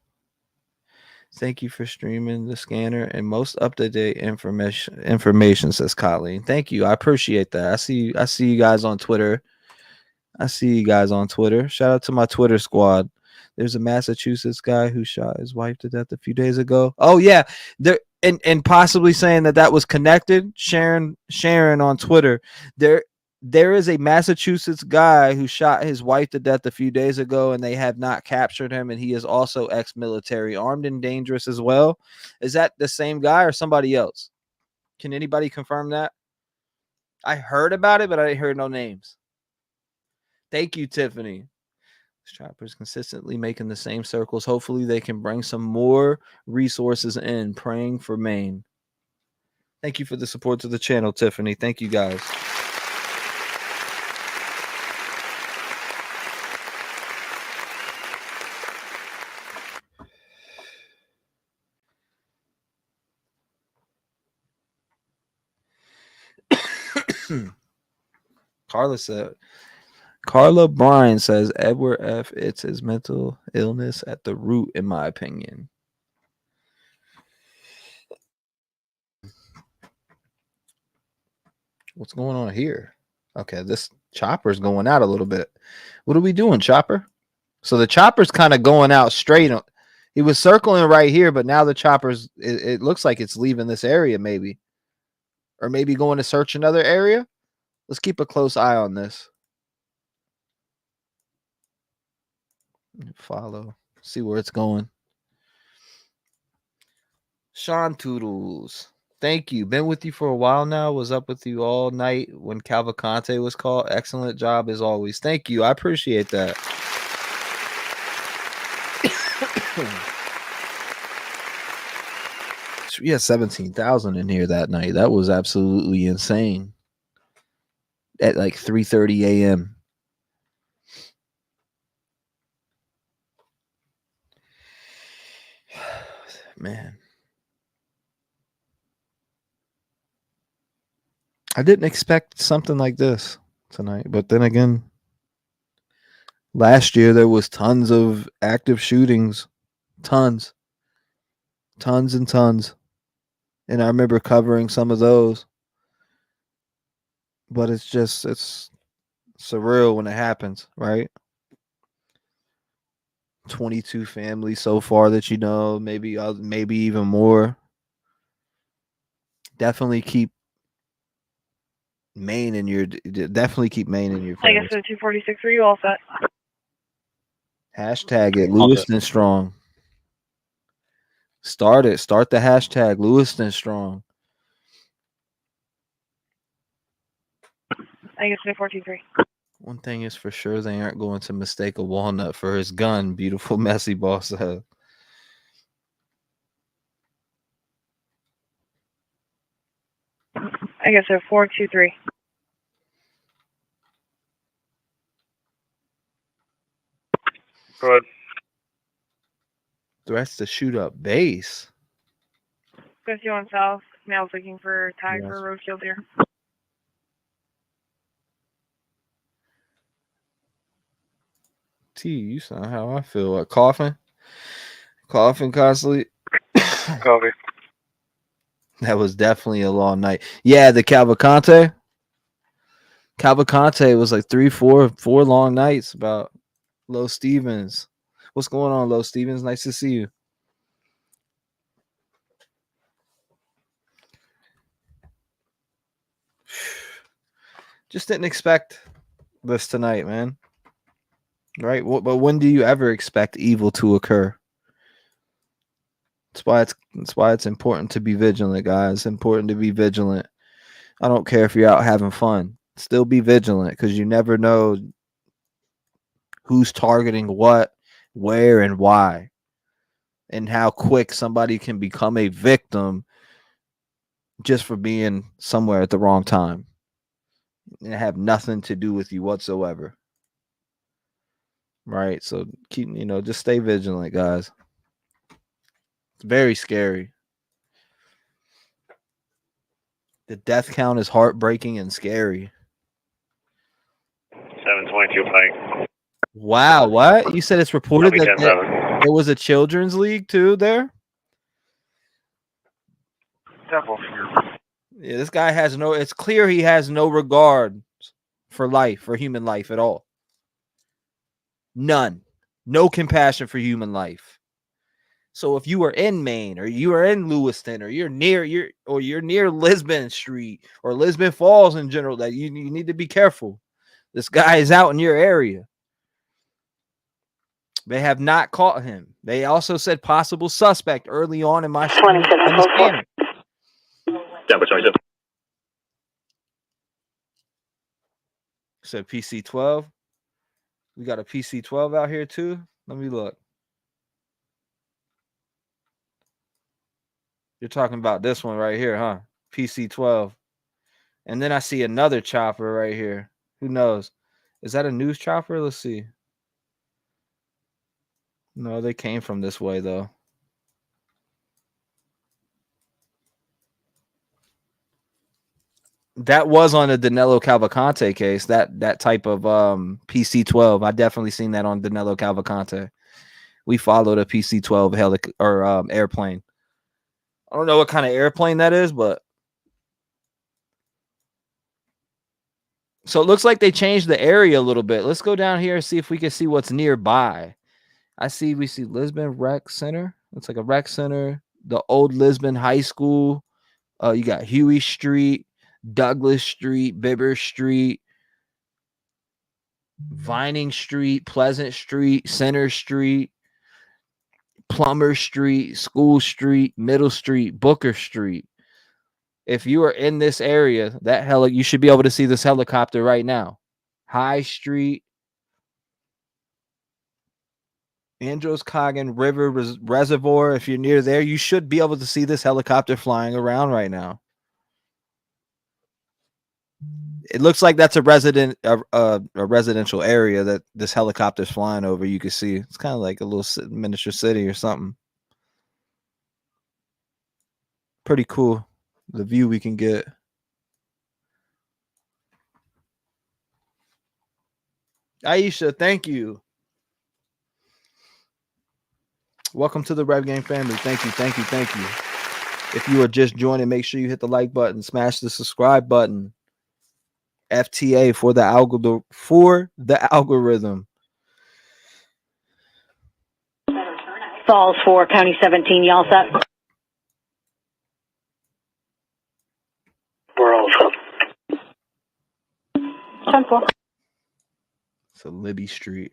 Thank you for streaming the scanner and most up-to-date information, says Colleen. Thank you. I appreciate that. I see you guys on Twitter. Shout out to my Twitter squad. There's a Massachusetts guy who shot his wife to death a few days ago. Oh, yeah. and possibly saying that was connected. Sharon on Twitter, there is a Massachusetts guy who shot his wife to death a few days ago, and they have not captured him, and he is also ex-military, armed and dangerous as well. Is that the same guy or somebody else? Can anybody confirm that? I heard about it, but I didn't hear no names. Thank you, Tiffany. Trappers consistently making the same circles. Hopefully they can bring some more resources in. Praying for Maine. Thank you for the support to the channel, Tiffany. Thank you, guys. Carla Bryan says Edward F. It's his mental illness at the root, in my opinion. What's going on here? Okay, this chopper's going out a little bit. What are we doing, chopper? So the chopper's kind of going out straight. He was circling right here, but now the chopper's, it looks like it's leaving this area maybe. Or maybe going to search another area. Let's keep a close eye on this. Follow. See where it's going. Sean Toodles. Thank you. Been with you for a while now. Was up with you all night when Cavalcante was called. Excellent job as always. Thank you. I appreciate that. We had 17,000 in here that night. That was absolutely insane. At like 3:30 a.m. Man. I didn't expect something like this tonight, but then again, last year there was tons of active shootings, tons and tons, and I remember covering some of those. But it's surreal when it happens, right? 22 families so far that you know, maybe even more. Definitely keep Maine in your prayers. I guess the 246. Are you all set? Hashtag it, Lewiston Strong. Start the hashtag Lewiston Strong. I guess the 423. One thing is for sure, they aren't going to mistake a walnut for his gun. Beautiful, messy boss said. I guess so. 423. Go ahead. Threats to shoot up base. 51 South. Male's looking for tag Yes. for roadkill deer. T, you sound how I feel. What, coughing constantly. Copy. That was definitely a long night. Yeah, the Cavalcante was like 4 long nights about Low Stevens. What's going on, Low Stevens? Nice to see you. Just didn't expect this tonight, man. Right? But when do you ever expect evil to occur? That's why it's important to be vigilant, guys. It's important to be vigilant. I don't care if you're out having fun. Still be vigilant, because you never know who's targeting what, where, and why, and how quick somebody can become a victim just for being somewhere at the wrong time and have nothing to do with you whatsoever. Right? So just stay vigilant, guys. It's very scary. The death count is heartbreaking and scary. 722 Pike. Wow, what? You said it's reported that 10-7. there was a children's league too there? Yeah, this guy has it's clear he has no regard for life, for human life at all. None. No compassion for human life. So if you are in Maine or you are in Lewiston or you're near Lisbon Street or Lisbon Falls in general, that you need to be careful. This guy is out in your area. They have not caught him. They also said possible suspect early on in my 2744. Denver 27. Said PC-12. We got a PC-12 out here too. Let me look. You're talking about this one right here, huh? PC-12. And then I see another chopper right here. Who knows? Is that a news chopper? Let's see. No, they came from this way though. That was on the Danilo Cavalcante case. That type of PC-12. I definitely seen that on Danilo Cavalcante. We followed a PC-12 airplane. I don't know what kind of airplane that is, but so it looks like they changed the area a little bit. Let's go down here and see if we can see what's nearby. We see Lisbon Rec Center. Looks like a rec center. The old Lisbon High School. You got Huey Street, Douglas Street, Bibber Street, Vining Street, Pleasant Street, Center Street, Plummer Street, School Street, Middle Street, Booker Street. If you are in this area, you should be able to see this helicopter right now. High Street, Androscoggin River Reservoir. If you're near there, you should be able to see this helicopter flying around right now. It looks like that's a residential area that this helicopter's flying over. You can see it's kind of like a little miniature city or something. Pretty cool, the view we can get. Aisha, thank you. Welcome to the Rev Game family. Thank you. If you are just joining, make sure you hit the like button, smash the subscribe button. FTA for the algorithm. Falls for County 17, y'all set? We're all set. 10-4. So Libby Street.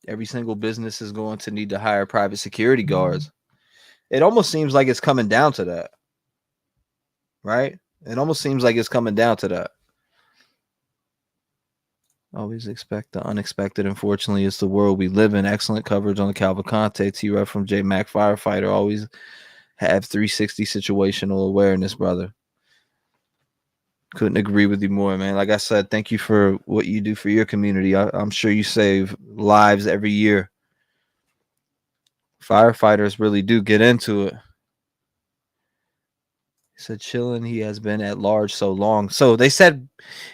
Every single business is going to need to hire private security guards. It almost seems like it's coming down to that. Right? It almost seems like it's coming down to that. Always expect the unexpected. Unfortunately, it's the world we live in. Excellent coverage on the Cavalcante. T-REV from J-Mac Firefighter. Always have 360 situational awareness, brother. Couldn't agree with you more, man. Like I said, thank you for what you do for your community. I'm sure you save lives every year. Firefighters really do get into it. He said chilling. He has been at large so long. So they said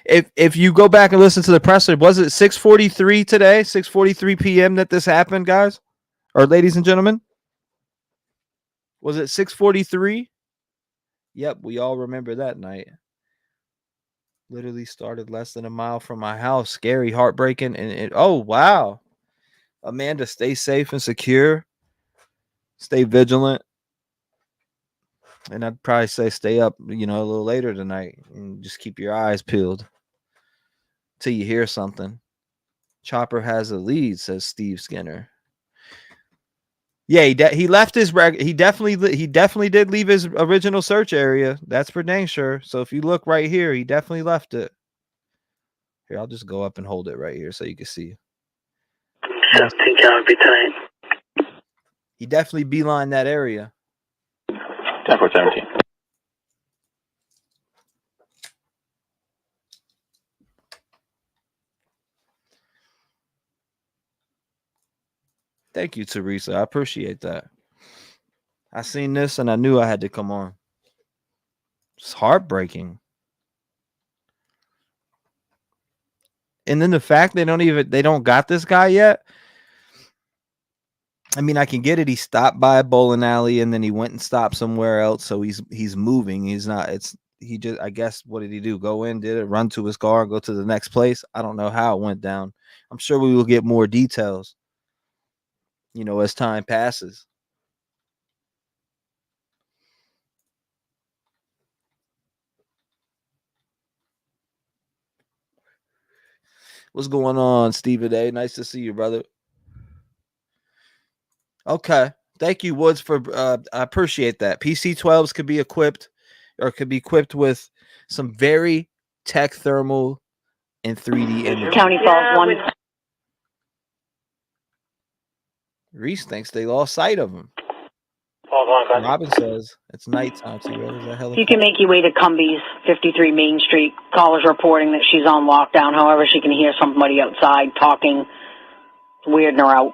if you go back and listen to the presser, was it 6:43 today, 6:43 p.m. that this happened, guys? Or ladies and gentlemen? Was it 6:43? Yep, we all remember that night. Literally started less than a mile from my house. Scary, heartbreaking, and oh wow. Amanda, stay safe and secure. Stay vigilant. And I'd probably say stay up, a little later tonight and just keep your eyes peeled till you hear something. Chopper has a lead, says Steve Skinner. Yeah, he left his he definitely did leave his original search area. That's for dang sure. So if you look right here, he definitely left it. Here, I'll just go up and hold it right here so you can see. 17 count would be tonight. He definitely beelined that area. 10-4-17. Thank you, Teresa. I appreciate that. I seen this and I knew I had to come on. It's heartbreaking. And then the fact they don't got this guy yet. I mean, I can get it. He stopped by a bowling alley and then he went and stopped somewhere else. So he's moving. He's he just, I guess, what did he do? Go in, did it, run to his car, go to the next place? I don't know how it went down. I'm sure we will get more details, as time passes. What's going on, Stephen A? Nice to see you, brother. Okay. Thank you, Woods, for I appreciate that. PC-12s could be equipped with some very tech thermal and 3D imaging. County Falls 1. Reese thinks they lost sight of him. Robin says it's nighttime. T-REV is a helicopter. You can make your way to Cumbies, 53 Main Street. Caller's reporting that she's on lockdown. However, she can hear somebody outside talking, weirding her out.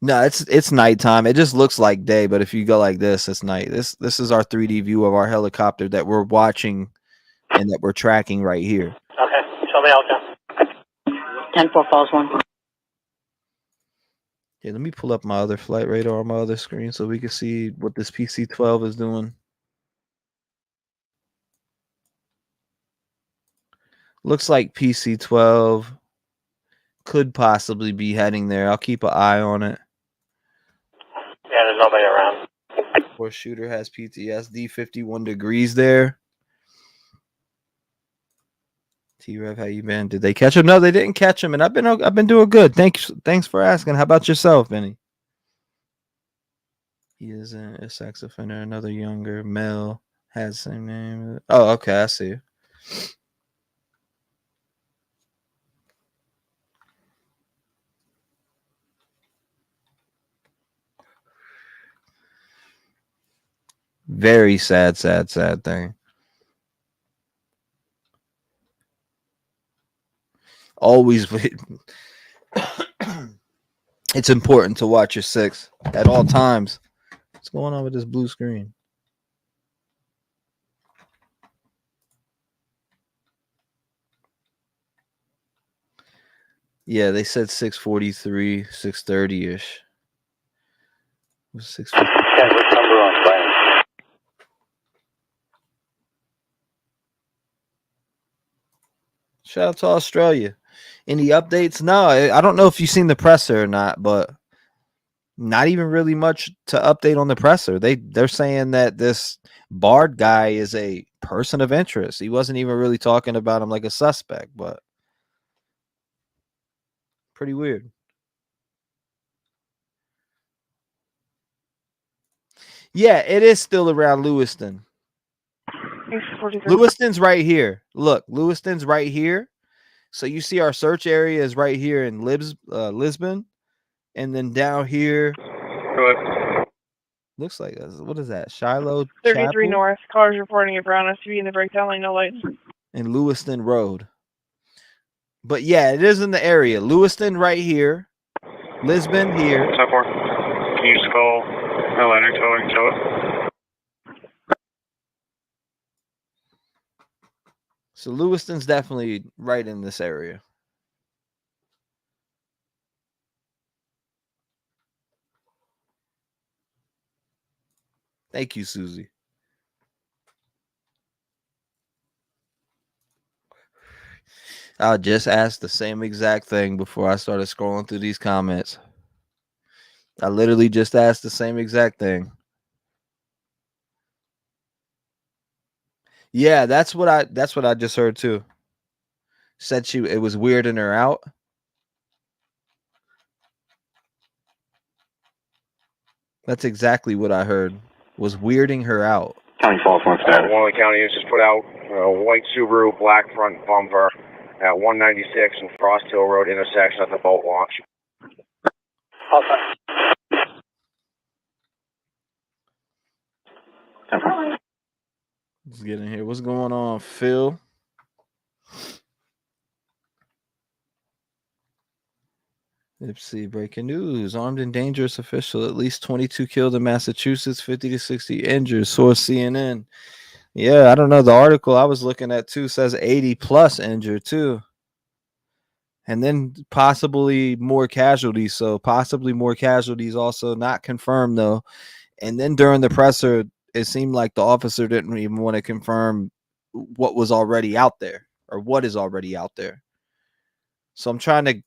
No, it's nighttime. It just looks like day, but if you go like this, it's night. This is our 3D view of our helicopter that we're watching and that we're tracking right here. Okay, show me out then. 10-4 Falls 1. Yeah, let me pull up my other flight radar on my other screen so we can see what this PC-12 is doing. Looks like PC-12 could possibly be heading there. I'll keep an eye on it. Yeah, there's nobody around. Or shooter has PTSD, 51 degrees there. T-REV, how you been? Did they catch him? No, they didn't catch him, and I've been doing good. Thanks for asking. How about yourself, Benny? He is a sex offender. Another younger male has the same name. Oh, okay, I see. Very sad thing. Always, it's important to watch your six at all times. What's going on with this blue screen? Yeah, they said 6:43, 6:30-ish. It was 6:50. Shout out to Australia. Any updates? No, I don't know if you've seen the presser or not, but not even really much to update on the presser. They're saying that this Bard guy is a person of interest. He wasn't even really talking about him like a suspect, but pretty weird. Yeah, it is still around Lewiston. Lewiston's right here. Look, Lewiston's right here. So you see our search area is right here in Lisbon. And then down here, looks like, what is that? Shiloh 33 Chapel? North. Callers reporting a brown SUV in the breakdown lane, no lights. And Lewiston Road. But yeah, it is in the area. Lewiston right here. Lisbon here. Can you just call Atlantic Towing to it? So Lewiston's definitely right in this area. Thank you, Susie. I just asked the same exact thing before I started scrolling through these comments. I literally just asked the same exact thing. Yeah, that's what I just heard too. Said it was weirding her out. That's exactly what I heard. Was weirding her out. County Falls 1 status. Warren County has just put out a white Subaru black front bumper at 196 and Frost Hill Road intersection at the boat launch. Let's get in here. What's going on, Phil? Let's see. Breaking news. Armed and dangerous official. At least 22 killed in Massachusetts, 50 to 60 injured. Source CNN. Yeah, I don't know. The article I was looking at too says 80 plus injured too. And then possibly more casualties. So possibly more casualties also not confirmed though. And then during the presser, it seemed like the officer didn't even want to confirm what was already out there or what is already out there. So I'm trying to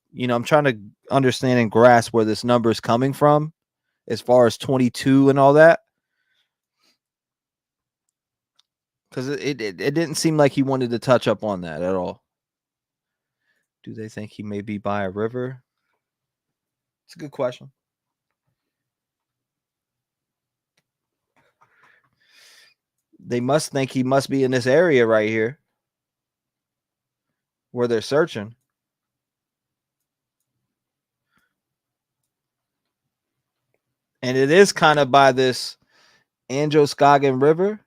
understand and grasp where this number is coming from as far as 22 and all that. Because it didn't seem like he wanted to touch up on that at all. Do they think he may be by a river? It's a good question. They must think he must be in this area right here where they're searching. And it is kind of by this Androscoggin River.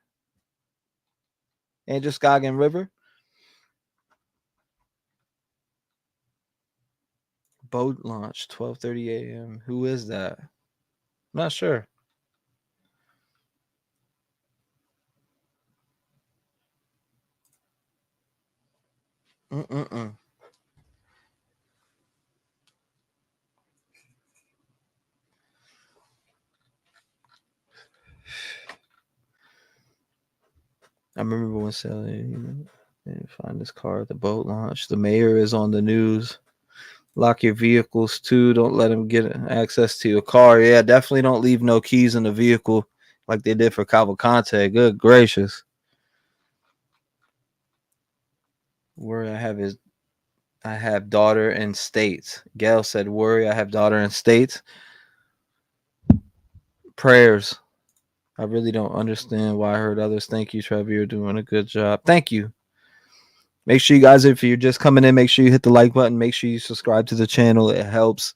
Androscoggin River. Boat launch, 12:30 a.m. Who is that? I'm not sure. I remember when selling, find this car at the boat launch. The mayor is on the news. Lock your vehicles too. Don't let them get access to your car. Yeah, definitely don't leave no keys in the vehicle like they did for Cavalcante. Good gracious. Worry, I have daughter in States. Gail said, worry, I have daughter in States. Prayers. I really don't understand why I heard others. Thank you, Trevor. You're doing a good job. Thank you. Make sure you guys, if you're just coming in, make sure you hit the like button. Make sure you subscribe to the channel. It helps.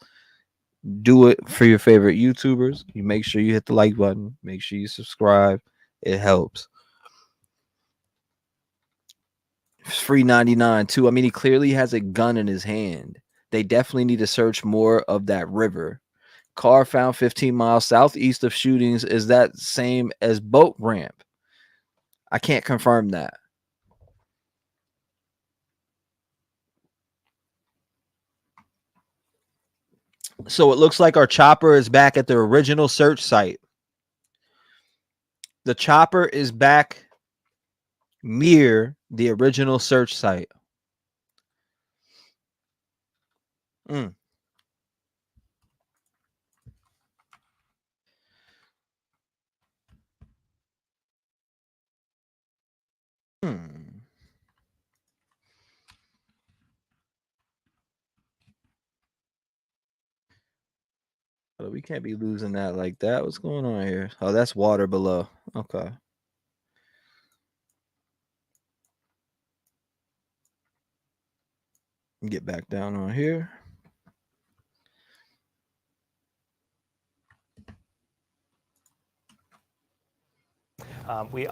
Do it for your favorite YouTubers. You make sure you hit the like button. Make sure you subscribe. It helps. It's free 99 too. I mean, he clearly has a gun in his hand. They definitely need to search more of that river. Car found 15 miles southeast of shootings. Is that same as boat ramp? I can't confirm that. So it looks like our chopper is back at the original search site. The chopper is back near the original search site. We can't be losing that like that. What's going on here? Oh, that's water below. Okay. Get back down on here. We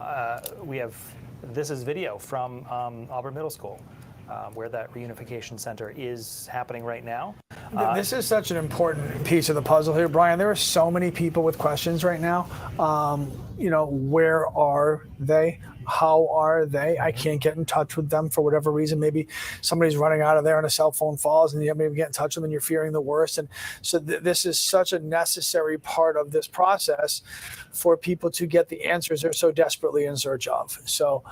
have, this is video from Auburn Middle School, where that reunification center is happening right now. This is such an important piece of the puzzle here, Brian. There are so many people with questions right now. Where are they? How are they? I can't get in touch with them for whatever reason. Maybe somebody's running out of there and a cell phone falls and you maybe get in touch with them and you're fearing the worst. And so this is such a necessary part of this process for people to get the answers they're so desperately in search of. So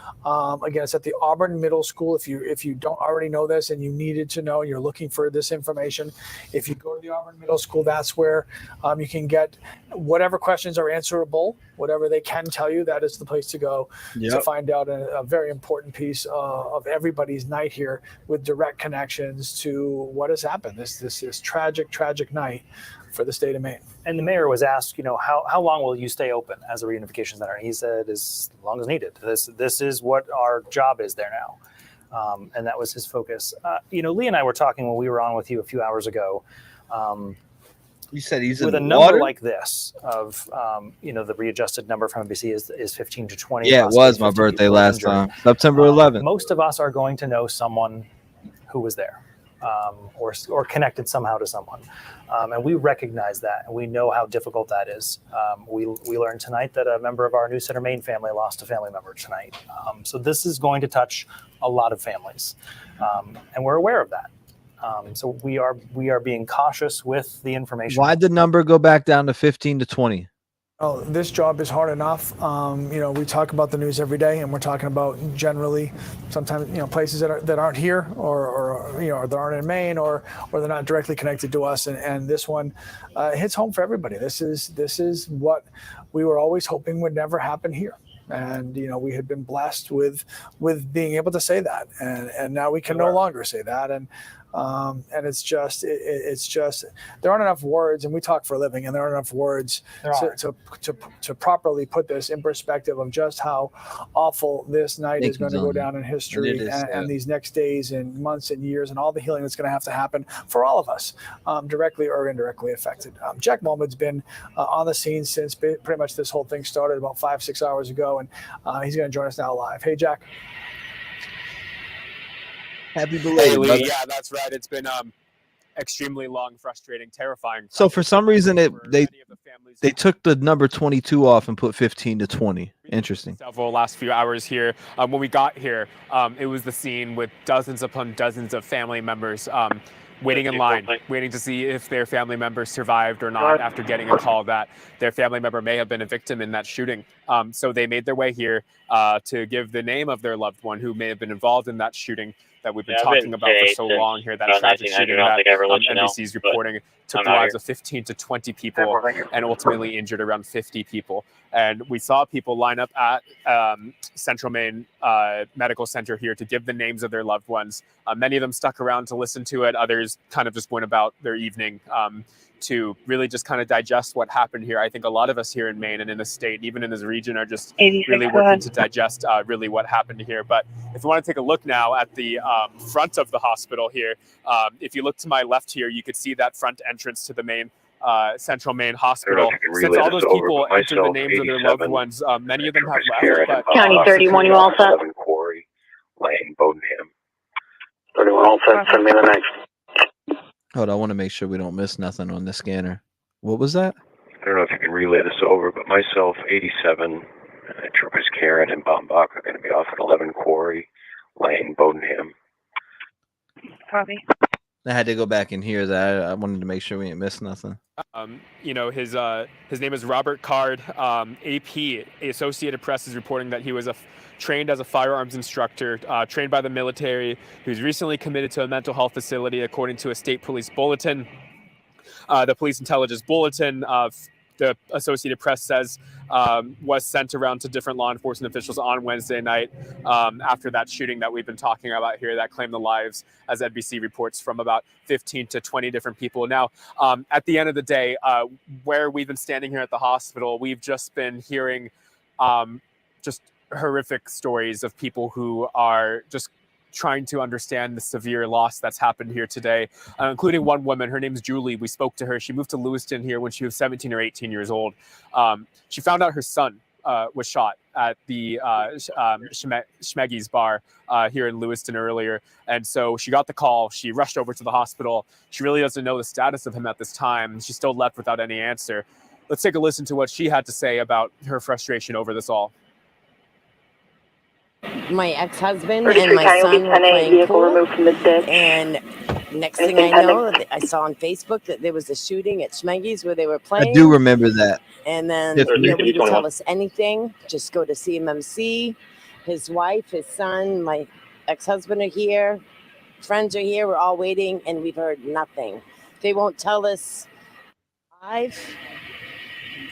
again, it's at the Auburn Middle School. If you don't already know this and you needed to know, you're looking for this information. If you go to the Auburn Middle School, that's where you can get whatever questions are answerable, whatever they can tell you, that is the place to go to find out a very important piece of everybody's night here with direct connections to what has happened. This tragic, tragic night for the state of Maine. And the mayor was asked, how long will you stay open as a reunification center? And he said, as long as needed. This is what our job is there now. And that was his focus. Lee and I were talking when we were on with you a few hours ago. You said he's with in a the number water? like this of, the readjusted number from NBC is 15 to 20. Yeah, it was my birthday last time, September 11th. Most of us are going to know someone who was there, or connected somehow to someone. And we recognize that, and we know how difficult that is. We learned tonight that a member of our Lewiston Maine family lost a family member tonight. So this is going to touch a lot of families, and we're aware of that. So we are being cautious with the information. Why'd the number go back down to 15 to 20? Oh, this job is hard enough. We talk about the news every day, and we're talking about generally sometimes places that aren't here or that aren't in Maine or they're not directly connected to us. And this one hits home for everybody. This is what we were always hoping would never happen here. And we had been blessed with being able to say that, and now we can no longer say that. And it's just there aren't enough words, and we talk for a living, and there aren't enough words to properly put this in perspective of just how awful this night is going to go down in history, and these next days and months and years, and all the healing that's going to have to happen for all of us, directly or indirectly affected. Jack Mulman's been on the scene since pretty much this whole thing started about 5-6 hours ago, and he's going to join us now live. Hey, Jack. Happy belated, brother. Yeah, that's right. It's been extremely long, frustrating, terrifying. So for some reason, they took the number 22 off and put 15 to 20. Interesting. Several last few hours here. When we got here, it was the scene with dozens upon dozens of family members waiting in line, waiting to see if their family member survived or not after getting a call that their family member may have been a victim in that shooting. So they made their way here to give the name of their loved one who may have been involved in that shooting that we've been talking about for so long here, that tragic shooting that NBC's reporting took the lives of 15 to 20 people and ultimately injured around 50 people. And we saw people line up at Central Maine Medical Center here to give the names of their loved ones. Many of them stuck around to listen to it. Others kind of just went about their evening to really just kind of digest what happened here. I think a lot of us here in Maine and in the state, even in this region, are just really working to digest really what happened here. But if you want to take a look now at the front of the hospital here, if you look to my left here, you could see that front entrance to the main Central Maine Hospital. Since all those people entered the names of their loved ones, many of them have left. But County 31, you all set? Quarry, Lane, Bodenham. 31 all set. Send me the next. Hold on, I want to make sure we don't miss nothing on the scanner. What was that? I don't know if you can relay this over, but myself, 87, Troopers Karen and Bombach are going to be off at 11 Quarry, Lane, Bodenham. Copy. I had to go back and hear that. I wanted to make sure we didn't miss nothing. His name is Robert Card. AP, Associated Press, is reporting that he was trained as a firearms instructor, trained by the military. He was recently committed to a mental health facility, according to a state police bulletin. The police intelligence bulletin, the Associated Press says, was sent around to different law enforcement officials on Wednesday night after that shooting that we've been talking about here that claimed the lives, as NBC reports, from about 15 to 20 different people. Now, at the end of the day, where we've been standing here at the hospital, we've just been hearing just horrific stories of people who are just trying to understand the severe loss that's happened here today, including one woman. Her name's Julie. We spoke to her. She moved to Lewiston here when she was 17 or 18 years old. She found out her son was shot at the Schmeggy's bar here in Lewiston earlier. And so she got the call. She rushed over to the hospital. She really doesn't know the status of him at this time. She's still left without any answer. Let's take a listen to what she had to say about her frustration over this all. My ex-husband and my son were playing pool, and next thing I know, I saw on Facebook that there was a shooting at Schmeggy's where they were playing. I do remember that. And then nobody would tell us anything. Just go to CMMC. His wife, his son, my ex-husband are here. Friends are here. We're all waiting, and we've heard nothing. They won't tell us live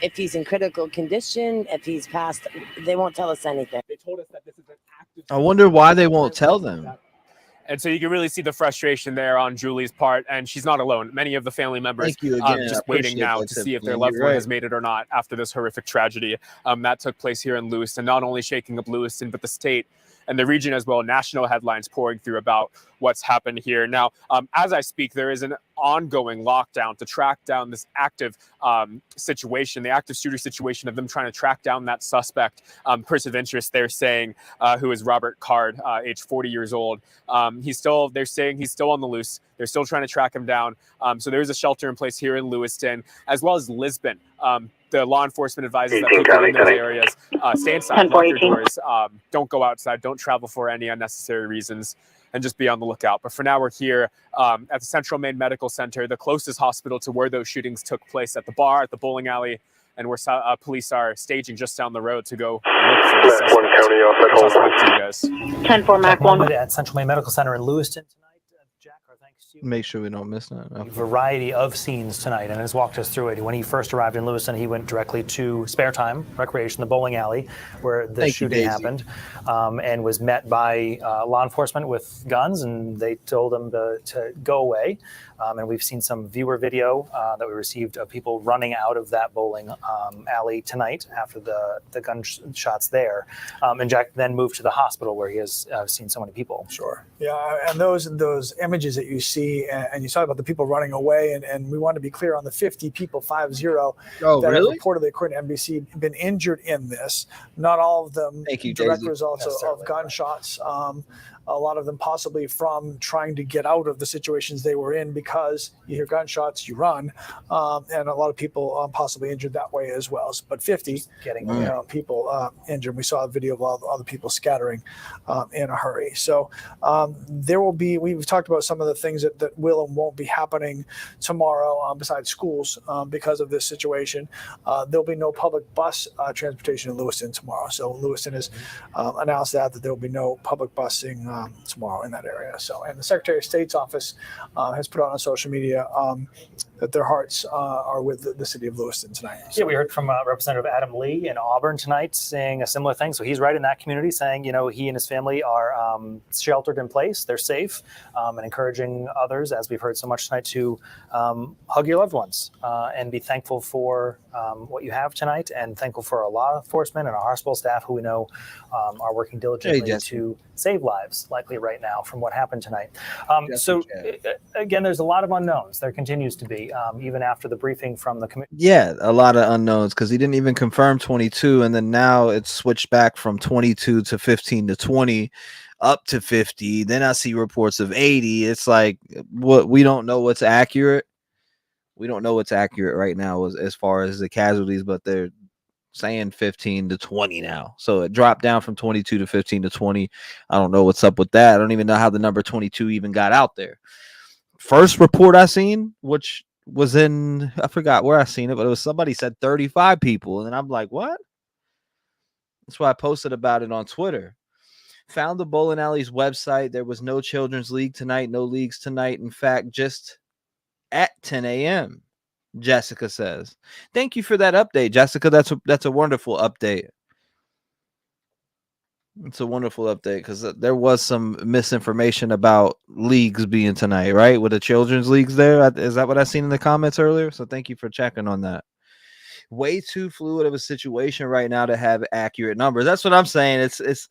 if he's in critical condition, if he's passed. They won't tell us anything. They told us that this is an active. I wonder why they won't tell them. And so you can really see the frustration there on Julie's part, and she's not alone. Many of the family members just waiting now to see if their loved one has made it or not after this horrific tragedy that took place here in Lewiston, not only shaking up Lewiston, but the state and the region as well. National headlines pouring through about what's happened here. Now, as I speak, there is an ongoing lockdown to track down this active situation, the active shooter situation of them trying to track down that suspect, person of interest, they're saying, who is Robert Card, age 40 years old. They're saying he's still on the loose. They're still trying to track him down. So there is a shelter in place here in Lewiston, as well as Lisbon. The law enforcement advises that people in those areas stay inside, lock your doors, don't go outside, don't travel for any unnecessary reasons, and just be on the lookout. But for now, we're here at the Central Maine Medical Center, the closest hospital to where those shootings took place, at the bar, at the bowling alley, and where police are staging just down the road to go look for the suspect. One county off at Toss it home. back to you guys. 10-4 Mac 1. At Central Maine Medical Center in Lewiston tonight. Jack, our thanks to you. Make sure we don't miss that. A variety of scenes tonight, and has walked us through it. When he first arrived in Lewiston, he went directly to Spare Time Recreation, the bowling alley, where the shooting happened, and was met by law enforcement with guns, and they told him to go away. And we've seen some viewer video that we received of people running out of that bowling alley tonight after the gunshots there. And Jack then moved to the hospital where he has seen so many people. Sure. Yeah, and those images that you see, and you talk about the people running away, and we want to be clear on the 50 people, 50, that have reportedly, according to NBC, been injured in this. Not all of them direct results of gunshots. A lot of them possibly from trying to get out of the situations they were in, because you hear gunshots, you run, and a lot of people possibly injured that way as well. But 50 people injured. We saw a video of all the people scattering in a hurry. So there will be, we've talked about some of the things that will and won't be happening tomorrow besides schools because of this situation. There'll be no public bus transportation in Lewiston tomorrow. So Lewiston has announced that there will be no public busing tomorrow in that area. So, and the Secretary of State's office has put on social media that their hearts are with the city of Lewiston tonight. So. Yeah, we heard from Representative Adam Lee in Auburn tonight saying a similar thing. So he's right in that community, saying, he and his family are sheltered in place, they're safe, and encouraging others, as we've heard so much tonight, to hug your loved ones and be thankful for what you have tonight, and thankful for our law enforcement and our hospital staff, who we know are working diligently to save lives, likely right now, from what happened tonight. Again, there's a lot of unknowns. There continues to be, even after the briefing from the committee. Yeah, a lot of unknowns, because he didn't even confirm 22, and then now it's switched back from 22 to 15 to 20 up to 50. Then I see reports of 80. It's like, what, we don't know what's accurate. We don't know what's accurate right now as far as the casualties, but they're saying 15 to 20 now. So it dropped down from 22 to 15 to 20. I don't know what's up with that. I don't even know how the number 22 even got out there. First report I seen, which was in, I forgot where I seen it, but it was somebody said 35 people. And then I'm like, what? That's why I posted about it on Twitter. Found the bowling alley's website. There was no children's league tonight, no leagues tonight. In fact, just at 10 a.m. Jessica says. Thank you for that update, Jessica. That's a wonderful update. It's a wonderful update, because there was some misinformation about leagues being tonight, right? With the children's leagues there. Is that what I seen in the comments earlier? So thank you for checking on that. Way too fluid of a situation right now to have accurate numbers. That's what I'm saying. It's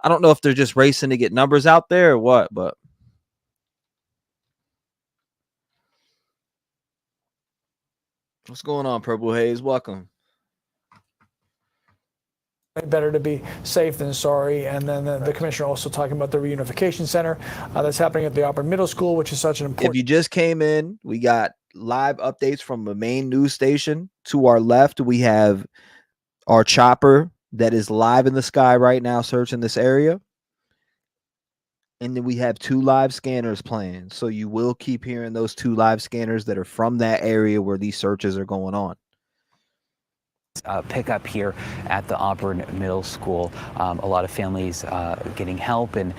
I don't know if they're just racing to get numbers out there or what, but what's going on, Purple Haze? Welcome. Better to be safe than sorry. And then the commissioner also talking about the reunification center that's happening at the Auburn Middle School, which is such an important. If you just came in, we got live updates from the main news station. To our left, we have our chopper that is live in the sky right now, searching this area. And then we have 2 live scanners playing. So you will keep hearing those 2 live scanners that are from that area where these searches are going on. Pick up here at the Auburn Middle School. A lot of families getting help and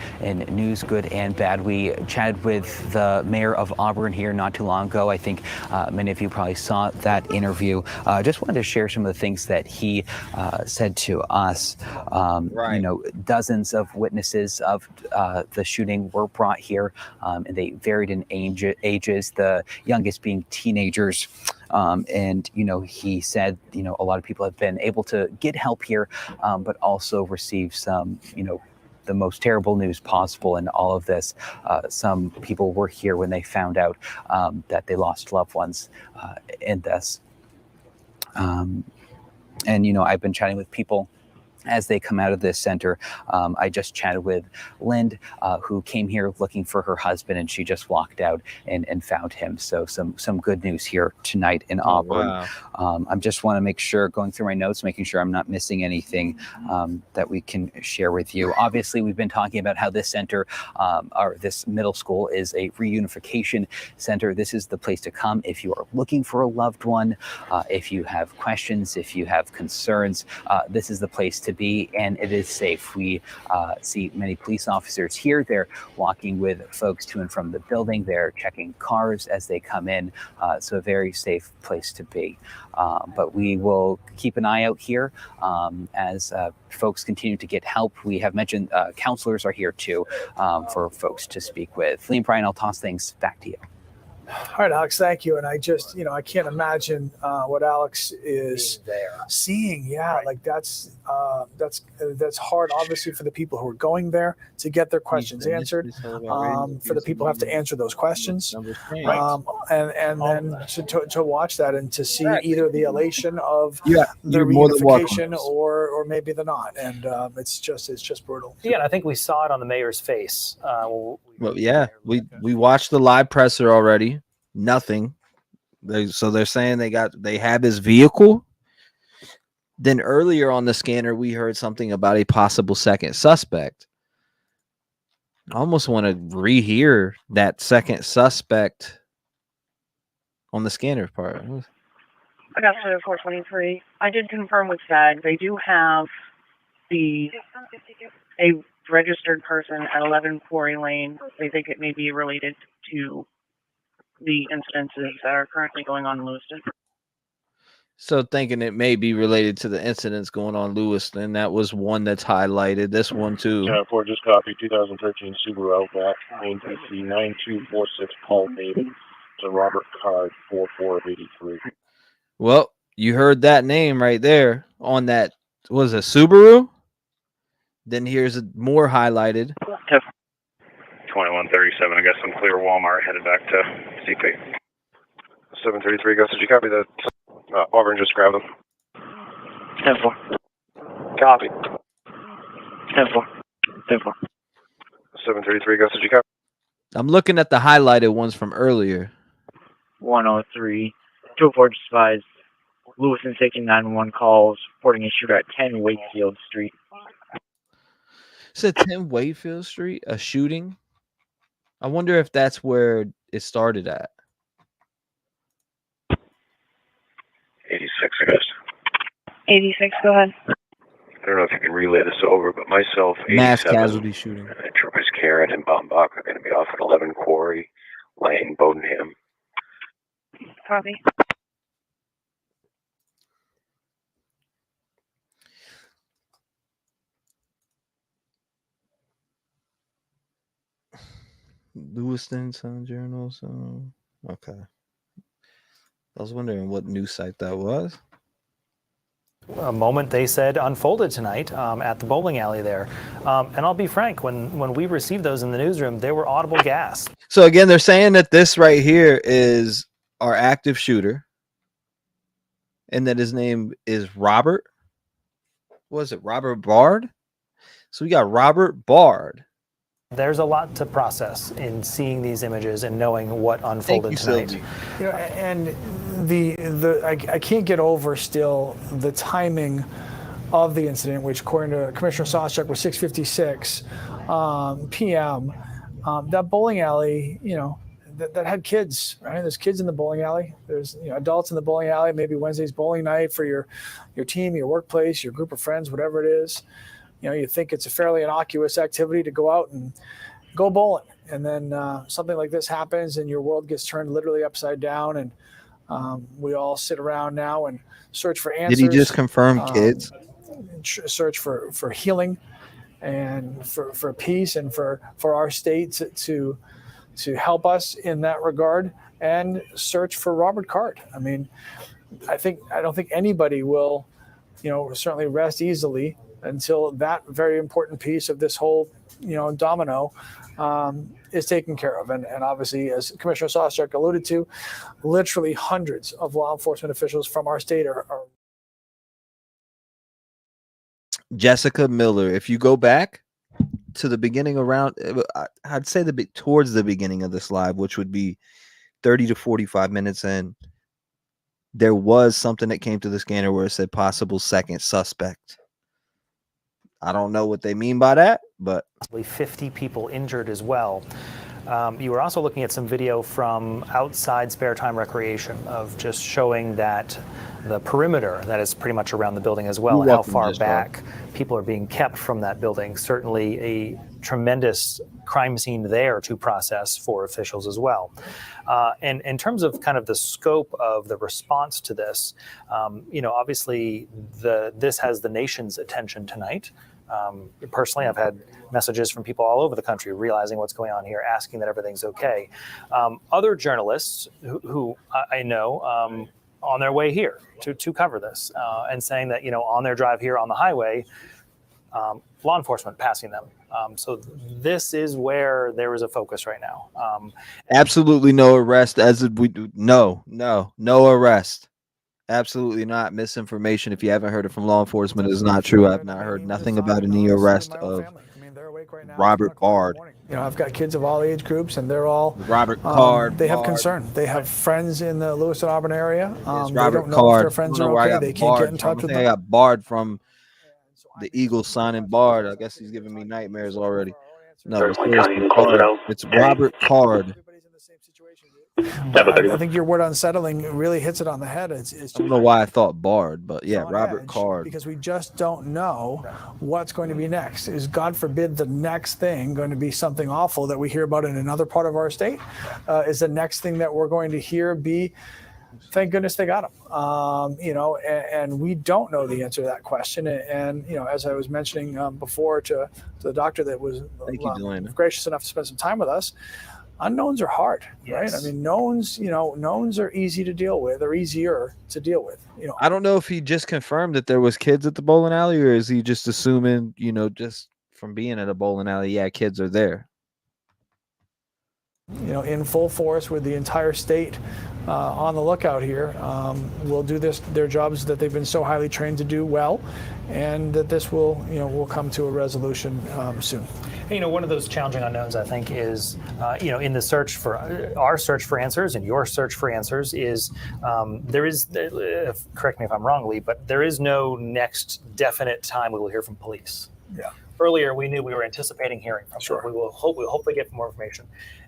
news, good and bad. We chatted with the mayor of Auburn here not too long ago. I think many of you probably saw that interview. Just wanted to share some of the things that he said to us. Right. Dozens of witnesses of the shooting were brought here, and they varied in ages, the youngest being teenagers. And he said, a lot of people have been able to get help here, but also receive some, the most terrible news possible in all of this. Some people were here when they found out that they lost loved ones in this. And, I've been chatting with people as they come out of this center. I just chatted with Lind, who came here looking for her husband, and she just walked out and found him. So some good news here tonight in Auburn. Wow. I just want to make sure, going through my notes, making sure I'm not missing anything that we can share with you. Obviously, we've been talking about how this center, or this middle school, is a reunification center. This is the place to come if you are looking for a loved one, if you have questions, if you have concerns. This is the place to be, and it is safe. We see many police officers here. They're walking with folks to and from the building. They're checking cars as they come in. So a very safe place to be. But we will keep an eye out here as folks continue to get help. We have mentioned counselors are here too for folks to speak with. Lee and Brian, I'll toss things back to you. All right, Alex, thank you. And I just, I can't imagine what Alex is seeing. Yeah, like that's hard, obviously, for the people who are going there to get their questions answered, for the people who have to answer those questions, and then to watch that and to see either the elation of the reunification or maybe the not. And it's just brutal. Yeah, and I think we saw it on the mayor's face. Well, yeah, we watched the live presser already. Nothing. So they're saying they have his vehicle. Then earlier on the scanner, we heard something about a possible second suspect. I almost want to rehear that second suspect on the scanner part. I got 423. I did confirm with SAG. They do have a registered person at 11 Quarry Lane. They think it may be related to the incidences that are currently going on in Lewiston. So thinking it may be related to the incidents going on in Lewiston. That was one that's highlighted. This one too. 4 just copy 2013 Subaru Outback, Maine PC 9246 Paul David to Robert Card 4483. Well, you heard that name right there on that. Was it Subaru? Then here's more highlighted. 2137. I guess some clear Walmart headed back to CP. 733. Gus, did you copy that? Auburn just grabbed them. 10-4. Copy. 10-4. 10-4. 733. Gus, did you copy? I'm looking at the highlighted ones from earlier. 103. 204 just advised. Lewiston taking 911 calls, reporting a shooter at 10 Wakefield Street. It's at 10 Wakefield Street, a shooting. I wonder if that's where it started at. 86, I guess. 86, go ahead. I don't know if you can relay this over, but myself, 87, mass casualty shooting. Troopers Karen and Bombach are going to be off at 11 Quarry Lane, Bodenham. Copy. Lewiston Sun Journal. So okay. I was wondering what news site that was. A moment, they said, unfolded tonight at the bowling alley there. And I'll be frank, when we received those in the newsroom, they were audible gasps. So again, they're saying that this right here is our active shooter, and that his name is Robert. What is it, Robert Bard? So we got Robert Bard. There's a lot to process in seeing these images and knowing what unfolded tonight. And I can't get over still the timing of the incident, which according to Commissioner Sawchuk was 6:56 p.m. That bowling alley, that had kids, right? There's kids in the bowling alley. There's adults in the bowling alley. Maybe Wednesday's bowling night for your team, your workplace, your group of friends, whatever it is. You think it's a fairly innocuous activity to go out and go bowling. And then something like this happens and your world gets turned literally upside down. And we all sit around now and search for answers. Did he just confirm kids? Search for healing and for peace and for our state to help us in that regard, and search for Robert Card. I mean, I don't think anybody will, certainly rest easily until that very important piece of this whole, domino is taken care of. And obviously, as Commissioner Sawchuk alluded to, literally hundreds of law enforcement officials from our state are Jessica Miller. If you go back to the beginning around, I'd say towards the beginning of this live, which would be 30 to 45 minutes in, there was something that came to the scanner where it said possible second suspect. I don't know what they mean by that, but 50 people injured as well. You were also looking at some video from outside spare time recreation of just showing that the perimeter that is pretty much around the building as well, and how far back people are being kept from that building. Certainly a tremendous crime scene there to process for officials as well. And in terms of kind of the scope of the response to this, obviously this has the nation's attention tonight. Personally, I've had messages from people all over the country realizing what's going on here, asking that everything's okay. Other journalists who I know on their way here to cover this and saying that, on their drive here on the highway, law enforcement passing them. So this is where there is a focus right now. Absolutely no arrest. No arrest. Absolutely not. Misinformation. If you haven't heard it from law enforcement, is not true. I've not heard nothing about any arrest of Robert Bard. I've got kids of all age groups, and they're all Robert Card. They have concern. They have friends in the Lewiston Auburn area. Robert they don't know Card. if their friends are okay. They can't get in touch with them. I got barred from the Eagles signing Bard. I guess he's giving me nightmares already. No, it's Robert Card. I think your word unsettling really hits it on the head. I don't know why I thought Bard, but yeah, Robert Card. Because we just don't know what's going to be next. Is, God forbid, the next thing going to be something awful that we hear about in another part of our state? Is the next thing that we're going to hear be, thank goodness they got him? And we don't know the answer to that question. And as I was mentioning before to the doctor that was gracious enough to spend some time with us, unknowns are hard, right? I mean, knowns are easy to deal with, or easier to deal with. I don't know if he just confirmed that there was kids at the bowling alley, or is he just assuming, just from being at a bowling alley, yeah, kids are there. In full force with the entire state on the lookout here, will do their jobs that they've been so highly trained to do well, and that this will come to a resolution soon. One of those challenging unknowns, I think, is, in the search for our search for answers and your search for answers is there is, correct me if I'm wrong, Lee, but there is no next definite time we will hear from police. Yeah. Earlier, we knew we were anticipating hearing from them. We'll hopefully get more information.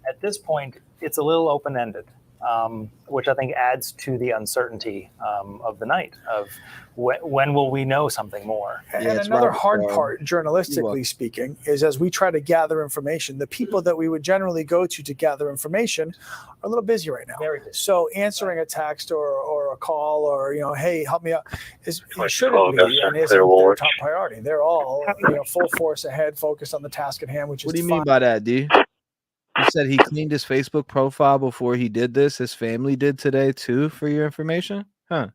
At this point, it's a little open-ended, which I think adds to the uncertainty of the night of when will we know something more. And another hard part, journalistically speaking, is as we try to gather information, the people that we would generally go to gather information are a little busy right now. Very busy. So answering a text or a call or, hey, help me out, shouldn't be and isn't their top priority. They're all full force ahead, focused on the task at hand, which is what do you mean by that, D? He said he cleaned his Facebook profile before he did this. His family did today too, for your information? Huh.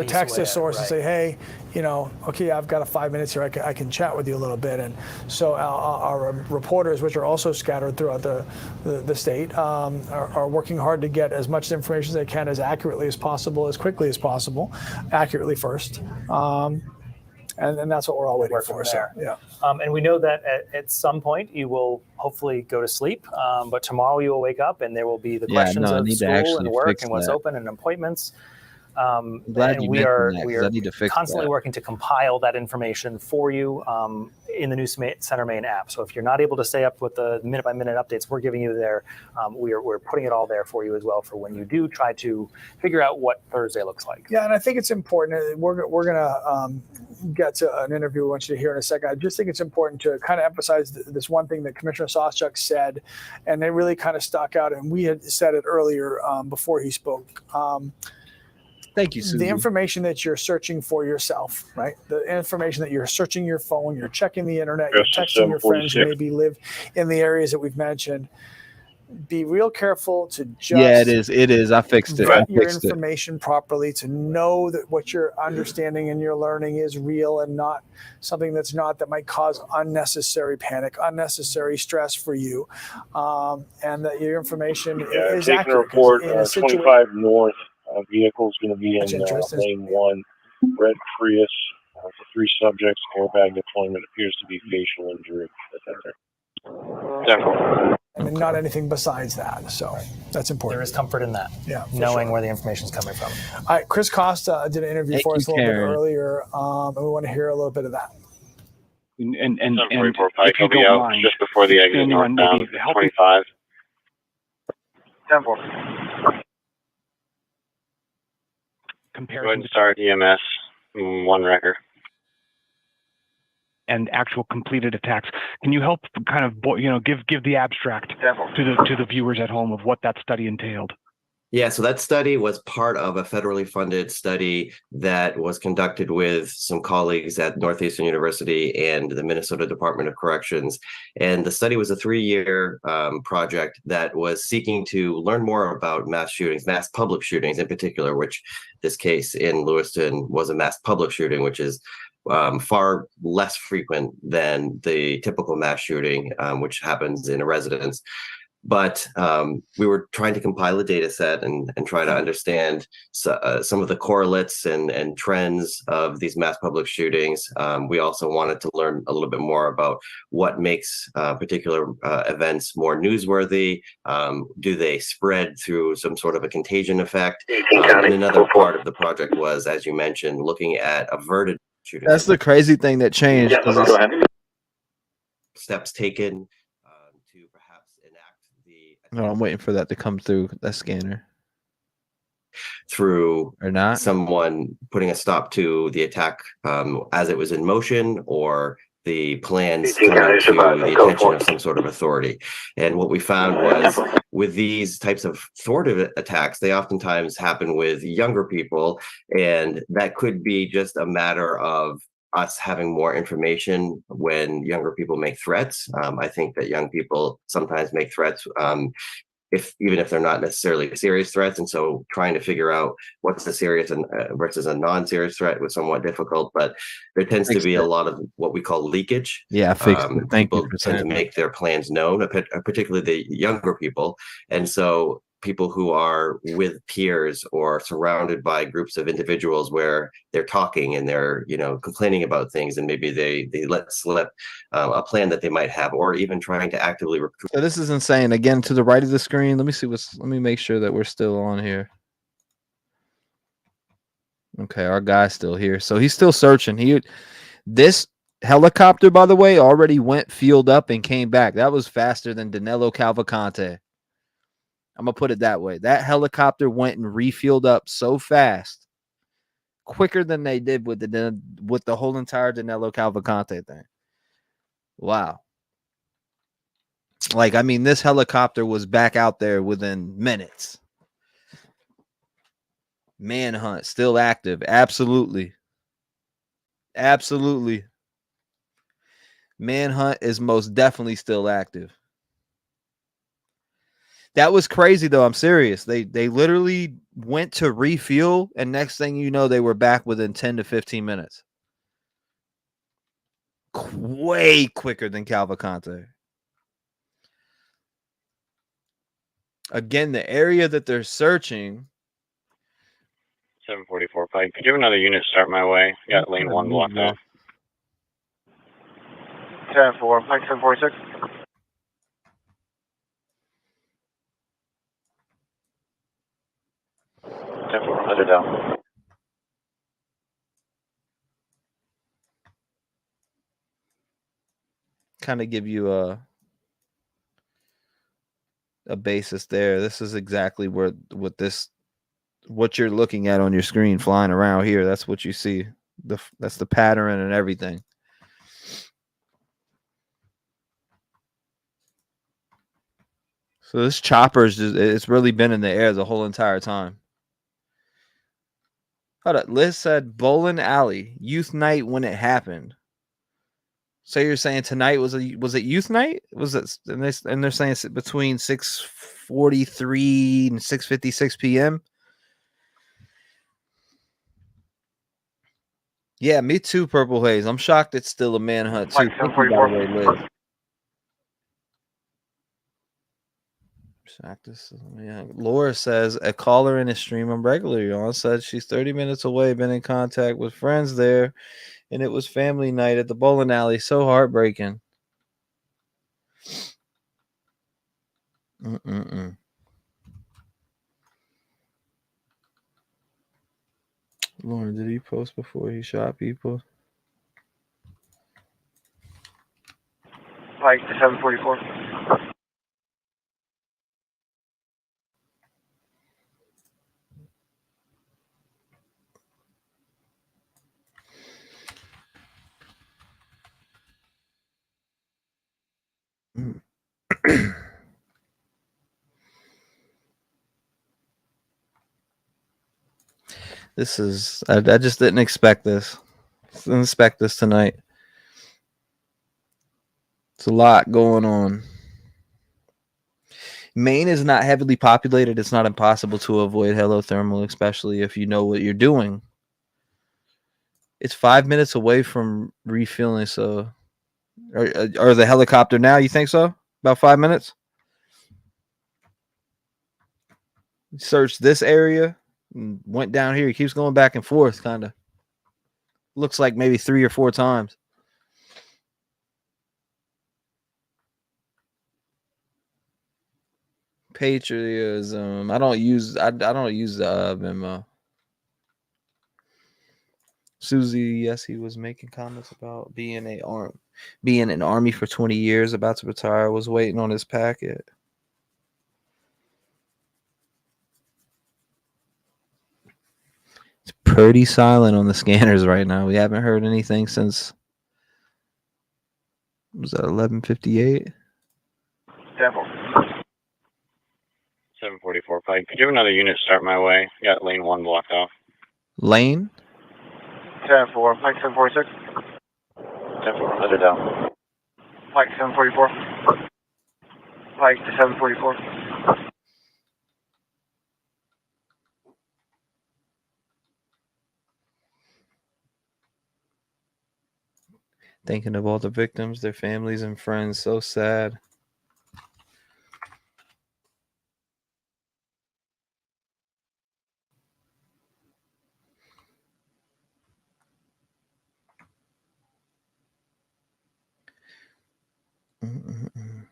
Text a source and say, hey, okay, I've got 5 minutes here. I can chat with you a little bit. And so our reporters, which are also scattered throughout the state, are working hard to get as much information as they can, as accurately as possible, as quickly as possible, accurately first. And that's what we're all waiting for. So, yeah. And we know that at some point you will hopefully go to sleep, but tomorrow you will wake up and there will be the questions of school and work and what's open and appointments. I'm glad you we are constantly working to compile that information for you in the New Center Maine app. So if you're not able to stay up with the minute-by-minute updates we're giving you there, we're putting it all there for you as well for when you do try to figure out what Thursday looks like. Yeah, and I think it's important. We're going to get to an interview we want you to hear in a second. I just think it's important to kind of emphasize this one thing that Commissioner Sawchuk said, and it really kind of stuck out, and we had said it earlier before he spoke. Thank you, Susan. The information that you're searching for yourself, right? The information that you're searching your phone, you're checking the internet, you're texting your friends who maybe live in the areas that we've mentioned. Be real careful to just it is. I fixed it. Vet your information properly, to know that what you're understanding and you're learning is real and not something that might cause unnecessary panic, unnecessary stress for you, and that your information is accurate. A report 25 north. Vehicle is going to be in lane 1, red Prius, For 3 subjects, airbag deployment appears to be facial injury. Definitely. And not anything besides that. So that's important. There is comfort in that. Yeah, for knowing sure. where the information is coming from. All right, Chris Costa did an interview for us a little bit earlier, and we want to hear a little bit of that. And if you don't mind, just before the exit northbound, 25. 10-4. Go ahead and start EMS, 1 record. And actual completed attacks. Can you help kind of, give the abstract to the viewers at home of what that study entailed? Yeah, so that study was part of a federally funded study that was conducted with some colleagues at Northeastern University and the Minnesota Department of Corrections. And the study was a 3-year project that was seeking to learn more about mass shootings, mass public shootings in particular, which this case in Lewiston was a mass public shooting, which is far less frequent than the typical mass shooting, which happens in a residence. But we were trying to compile a data set and try to understand some of the correlates and trends of these mass public shootings. We also wanted to learn a little bit more about what makes particular events more newsworthy. Do they spread through some sort of a contagion effect? And another part of the project was, as you mentioned, looking at averted shooting. That's the crazy thing that changed. Yeah, go ahead. Steps taken. No, I'm waiting for that to come through that scanner. Through or not someone putting a stop to the attack as it was in motion, or the plans coming to the attention of some sort of authority. And what we found was with these types of thwarted attacks, they oftentimes happen with younger people, and that could be just a matter of us having more information when younger people make threats. I think that young people sometimes make threats even if they're not necessarily serious threats. And so trying to figure out what's the serious and versus a non-serious threat was somewhat difficult, but there tends to be a lot of what we call leakage. Yeah, People tend to make their plans known, particularly the younger people. And so people who are with peers or surrounded by groups of individuals where they're talking and they're complaining about things, and maybe they let slip a plan that they might have, or even trying to actively recruit. So this is insane. Again, to the right of the screen, let me make sure that we're still on here. Okay, our guy's still here, so he's still searching. This helicopter, by the way, already went field up and came back. That was faster than Danilo Cavalcante. I'm going to put it that way. That helicopter went and refueled up so fast, quicker than they did with the whole entire Danilo Cavalcante thing. Wow. Like, I mean, this helicopter was back out there within minutes. Manhunt still active. Absolutely. Absolutely. Manhunt is most definitely still active. That was crazy, though. I'm serious. They literally went to refuel, and next thing you know, they were back within 10 to 15 minutes. Way quicker than Cavalcante. Again, the area that they're searching. 744 Pike. Could you have another unit start my way? Got lane 1 blocked off. 10-4, Pike 746. 10-4, let it down. Kind of give you a basis there. This is exactly what you're looking at on your screen flying around here. That's what you see. That's the pattern and everything. So this chopper it's really been in the air the whole entire time. Hold up. Liz said Bowling Alley, youth night when it happened. So you're saying tonight was it youth night? Was it? And they're saying it's between 6:43 and 6:56 p.m. Yeah, me too, Purple Haze. I'm shocked it's still a manhunt too. Thank you, by the way, Liz. Yeah. Laura says a caller in a stream I'm regularly on said she's 30 minutes away, been in contact with friends there, and it was family night at the bowling alley. So heartbreaking. Lauren, did he post before he shot people? Pike to 744. This is I just didn't expect this. Didn't expect this tonight. It's a lot going on. Maine is not heavily populated. It's not impossible to avoid helothermal, especially if you know what you're doing. It's 5 minutes away from refueling, so or the helicopter now, you think so? About 5 minutes? Searched this area and went down here. He keeps going back and forth, kind of. Looks like maybe 3 or 4 times. Patriotism. I don't use the Venmo. Susie, yes, he was making comments about being an army for 20 years, about to retire, was waiting on his packet. It's pretty silent on the scanners right now. We haven't heard anything since, was that 11:58? Devil. 744 Pike. Could you have another unit start my way? Got lane 1 blocked off. Lane? 10-4, Pike 746. 10-4, let it down. Pike 744. Pike to 744. Thinking of all the victims, their families and friends. So sad. Mm-mm-mm.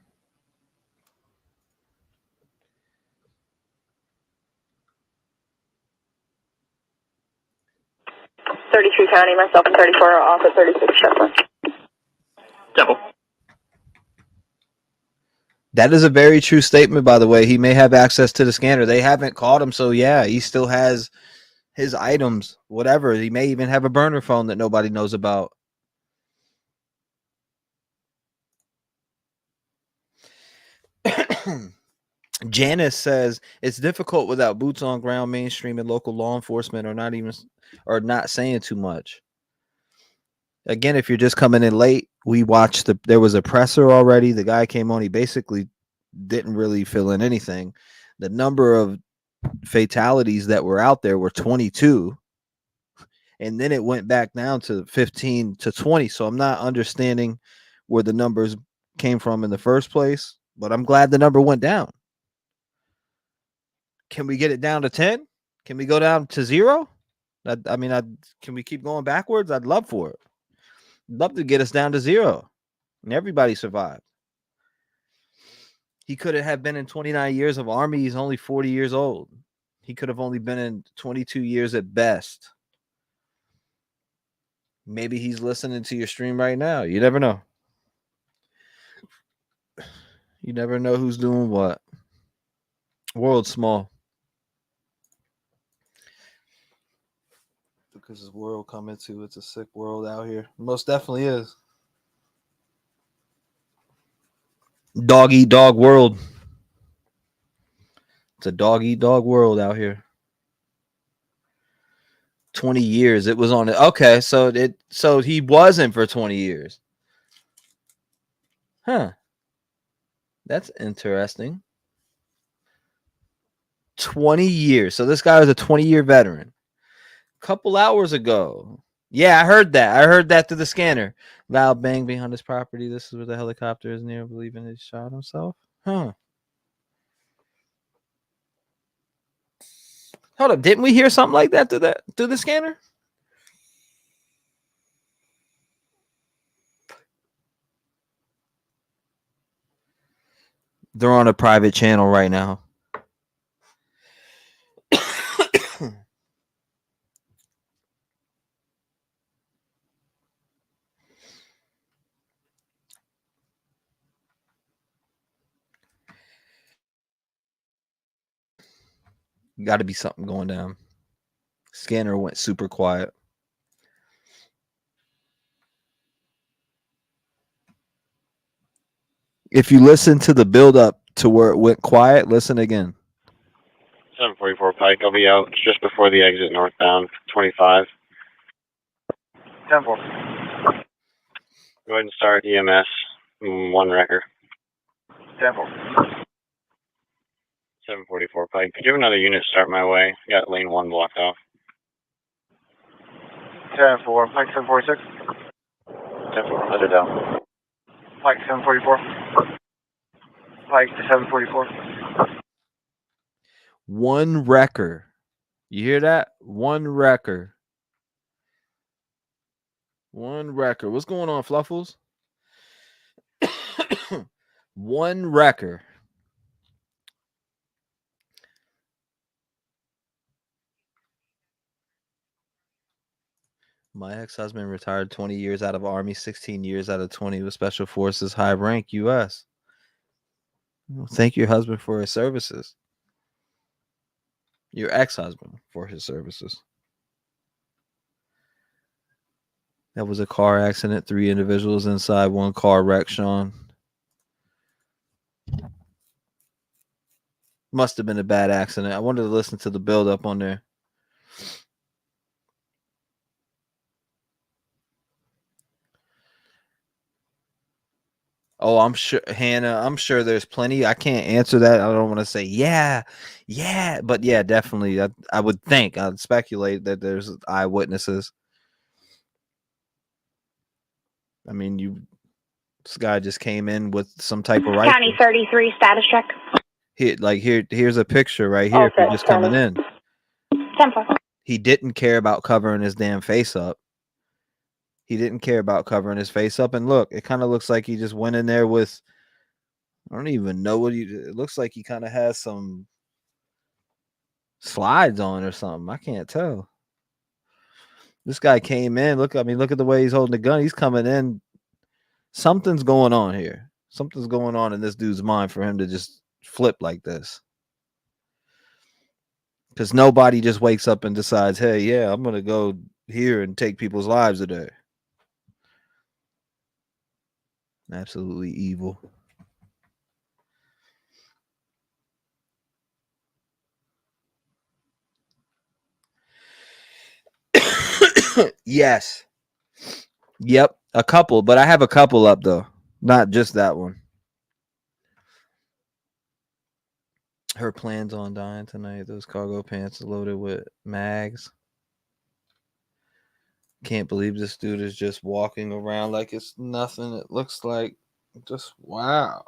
33 County, myself and 34 are off at 36 Shetland. Devil. That is a very true statement, by the way. He may have access to the scanner. They haven't caught him, so yeah, he still has his items, whatever. He may even have a burner phone that nobody knows about. Janice says it's difficult without boots on ground, mainstream and local law enforcement or not saying too much. Again, if you're just coming in late, we watched there was a presser already. The guy came on, he basically didn't really fill in anything. The number of fatalities that were out there were 22. And then it went back down to 15 to 20. So I'm not understanding where the numbers came from in the first place, but I'm glad the number went down. Can we get it down to 10? Can we go down to 0? Can we keep going backwards? I'd love for it. Love to get us down to 0 and everybody survived. He could have been in 29 years of Army. He's only 40 years old. He could have only been in 22 years at best. Maybe he's listening to your stream right now. You never know. You never know who's doing what. World's small. Because this world coming to, it's a sick world out here. Most definitely is. Dog eat dog world. It's a dog eat dog world out here. 20 years. It was on it. Okay, so he wasn't for 20 years. Huh. That's interesting. 20 years. So this guy was a 20-year veteran. A couple hours ago. Yeah, I heard that. I heard that through the scanner. Loud bang behind his property. This is where the helicopter is near, believing he shot himself. Huh. Hold up, didn't we hear something like that through the scanner? They're on a private channel right now. Got to be something going down. Scanner went super quiet. If you listen to the build up to where it went quiet, listen again. 744 Pike. I'll be out just before the exit northbound, 25. 10-4. Go ahead and start EMS. One wrecker. 10-4. 744 Pike. Could you have another unit start my way? Got lane 1 blocked off. 10-4. Pike 746. 10-4. Let it down. Pike 744. Pike 744. One wrecker. You hear that? One wrecker. One wrecker. What's going on, Fluffles? One wrecker. My ex-husband retired 20 years out of Army, 16 years out of 20 with Special Forces, high rank, U.S. Well, thank your husband for his services. Your ex-husband for his services. That was a car accident. 3 individuals inside, 1 car wreck, Sean. Must have been a bad accident. I wanted to listen to the build-up on there. Oh, I'm sure, Hannah, I'm sure there's plenty. I can't answer that. I don't want to say, yeah, but yeah, definitely. I would think, I'd speculate that there's eyewitnesses. I mean, this guy just came in with some type of rifle. County 33, status check. Here's a picture right here. If you're just coming in. 10-4. He didn't care about covering his damn face up. He didn't care about covering his face up. And look, it kind of looks like he just went in there with, I don't even know what it looks like. He kind of has some slides on or something. I can't tell. This guy came in. Look at the way he's holding the gun. He's coming in. Something's going on here. Something's going on in this dude's mind for him to just flip like this. Because nobody just wakes up and decides, hey, yeah, I'm going to go here and take people's lives today. Absolutely evil. Yes. Yep. A couple, but I have a couple up though. Not just that one. Her plans on dying tonight. Those cargo pants loaded with mags. Can't believe this dude is just walking around like it's nothing. It looks like just wow.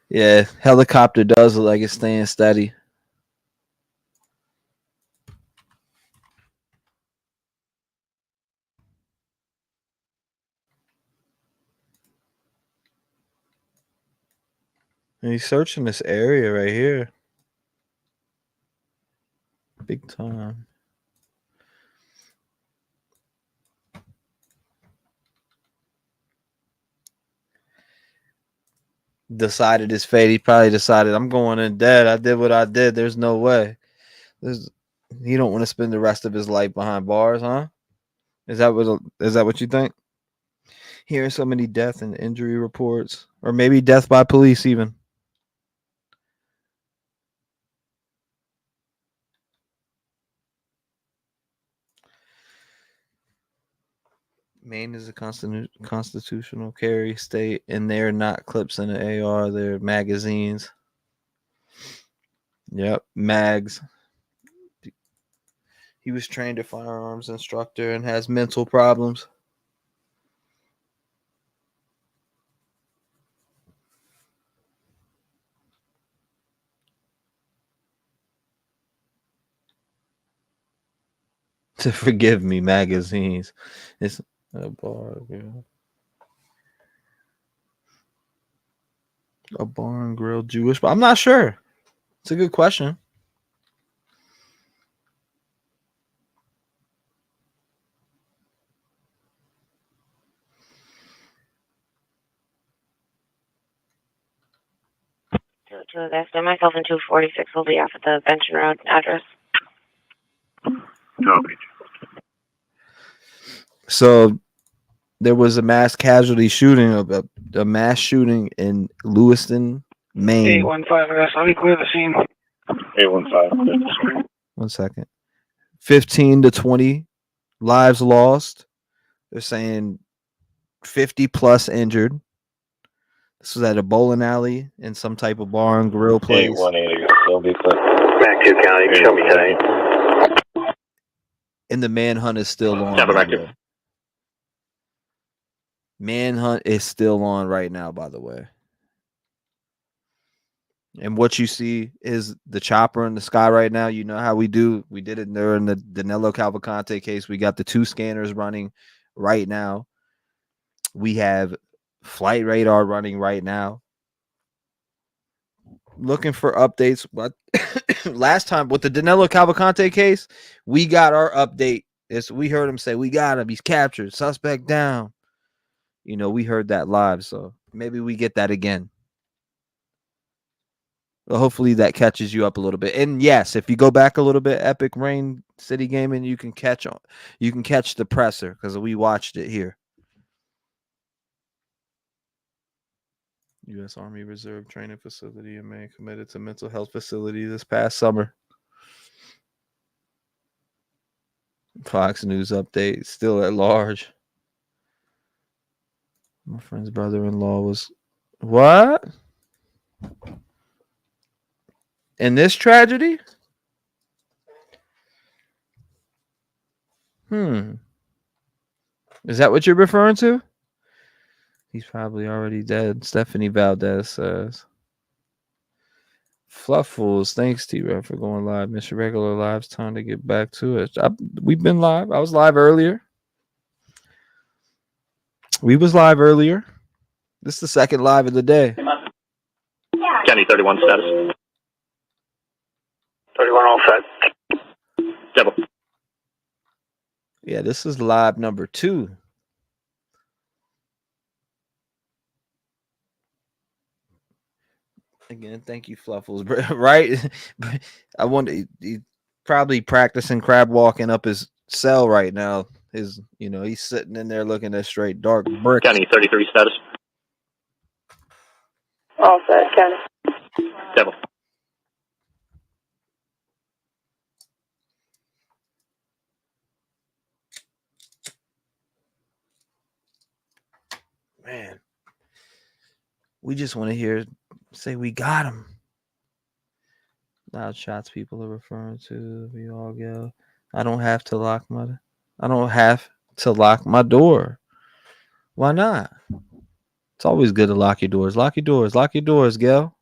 Yeah, helicopter does look like it's staying steady. And he's searching this area right here. Big time. Decided his fate. He probably decided, I'm going in dead. I did what I did. There's no way. He don't want to spend the rest of his life behind bars, huh? Is that what you think? Hearing so many death and injury reports, or maybe death by police even. Maine is a constitutional carry state, and they're not clips in the AR. They're magazines. Yep, mags. He was trained a firearms instructor and has mental problems. to forgive me magazines. It's a bar, girl. A bar and grill Jewish, but I'm not sure. It's a good question. To the best, myself in 246 will be off at the Benton Road address. Copy. So there was a mass casualty shooting, a mass shooting in Lewiston, Maine. 815, let me clear the scene. 815. 1 second. 15 to 20 lives lost. They're saying 50 plus injured. This was at a bowling alley in some type of bar and grill place. 818, they'll be clear. Back 2 County, show me tonight. And the manhunt is still on. Back to. Manhunt is still on right now, by the way. And what you see is the chopper in the sky right now. You know how we do. We did it during the Danilo Cavalcante case. We got the 2 scanners running right now. We have flight radar running right now. Looking for updates. But last time with the Danilo Cavalcante case, we got our update. We heard him say, we got him. He's captured. Suspect down. You know, we heard that live. So maybe we get that again. Well, hopefully that catches you up a little bit. And yes, if you go back a little bit, Epic Rain City Gaming, you can catch the presser because we watched it here. U.S. Army Reserve Training Facility in Maine committed to mental health facility this past summer. Fox News update, still at large. My friend's brother-in-law was... What? In this tragedy? Is that what you're referring to? He's probably already dead. Stephanie Valdez says. Fluff Fools. Thanks, T-REV, for going live. Miss your regular lives. Time to get back to it. We've been live. I was live earlier. We was live earlier. This is the second live of the day. County 31 status. 31 all set. Devil. Yeah, this is live number 2. Again, thank you, Fluffles. Right? I wonder, he's probably practicing crab walking up his cell right now. He's sitting in there looking at straight dark bricks. County 33 status. All set, County. Devil. Man, we just want to say we got him. Loud shots people are referring to. We all go. I don't have to lock my door. Why not? It's always good to lock your doors. Lock your doors. Lock your doors, Gail.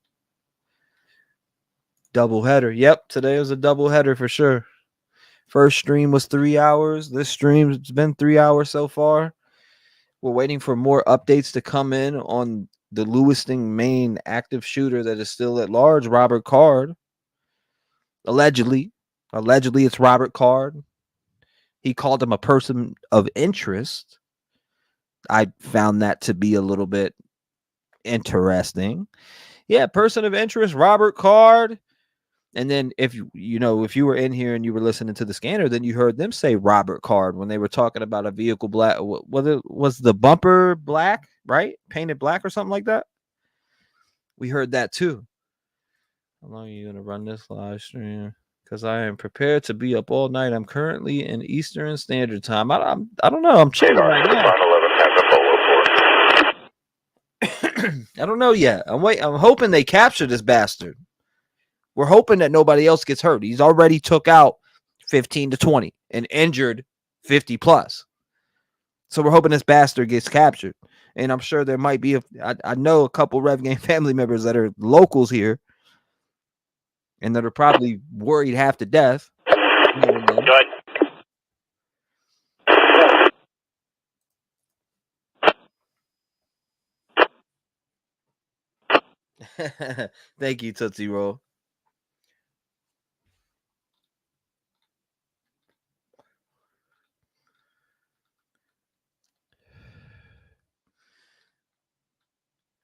Double header. Yep, today was a double header for sure. First stream was 3 hours. This stream's been 3 hours so far. We're waiting for more updates to come in on the Lewiston, Maine active shooter that is still at large, Robert Card. Allegedly, it's Robert Card. He called him a person of interest. I found that to be a little bit interesting. Yeah, person of interest, Robert Card. And then if you were in here and you were listening to the scanner, then you heard them say Robert Card when they were talking about a vehicle black. Was the bumper black, right? Painted black or something like that. We heard that too. How long are you going to run this live stream? Because I am prepared to be up all night. I'm currently in Eastern Standard Time. I don't know. I'm chilling right now. I don't know yet. I'm hoping they capture this bastard. We're hoping that nobody else gets hurt. He's already took out 15 to 20 and injured 50 plus. So we're hoping this bastard gets captured. And I'm sure there might be I know a couple Rev Game family members that are locals here and that are probably worried half to death. Good. Thank you, Tootsie Roll.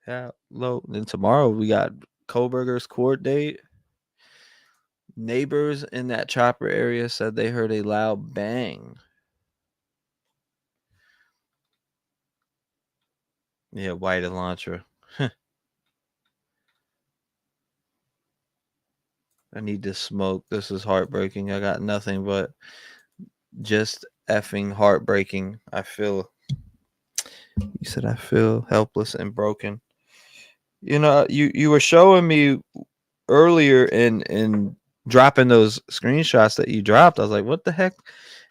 Yeah, low. Then tomorrow we got Koberger's court date. Neighbors in that chopper area said they heard a loud bang. Yeah, white Elantra. I need to smoke. This is heartbreaking. I got nothing but just effing heartbreaking. I feel, you said I feel helpless and broken. You know, you were showing me earlier in dropping those screenshots that you dropped. I was like, what the heck?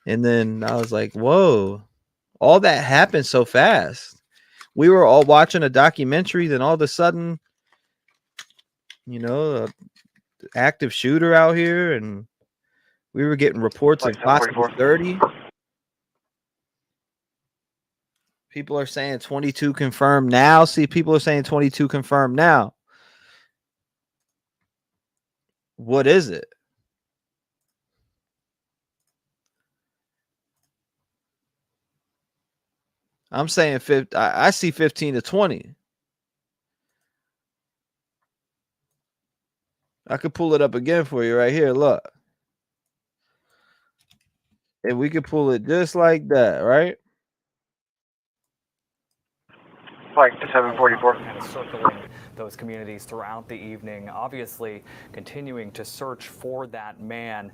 And then I was like, whoa, all that happened so fast. We were all watching a documentary, then all of a sudden, you know, active shooter out here, and we were getting reports of possibly 30. People are saying 22 confirmed now. See, people are saying 22 confirmed now. What is it? I'm saying 50. I see 15 to 20. I could pull it up again for you right here. Look. And we could pull it just like that, right? Like the 744. Kind of circling those communities throughout the evening, obviously continuing to search for that man.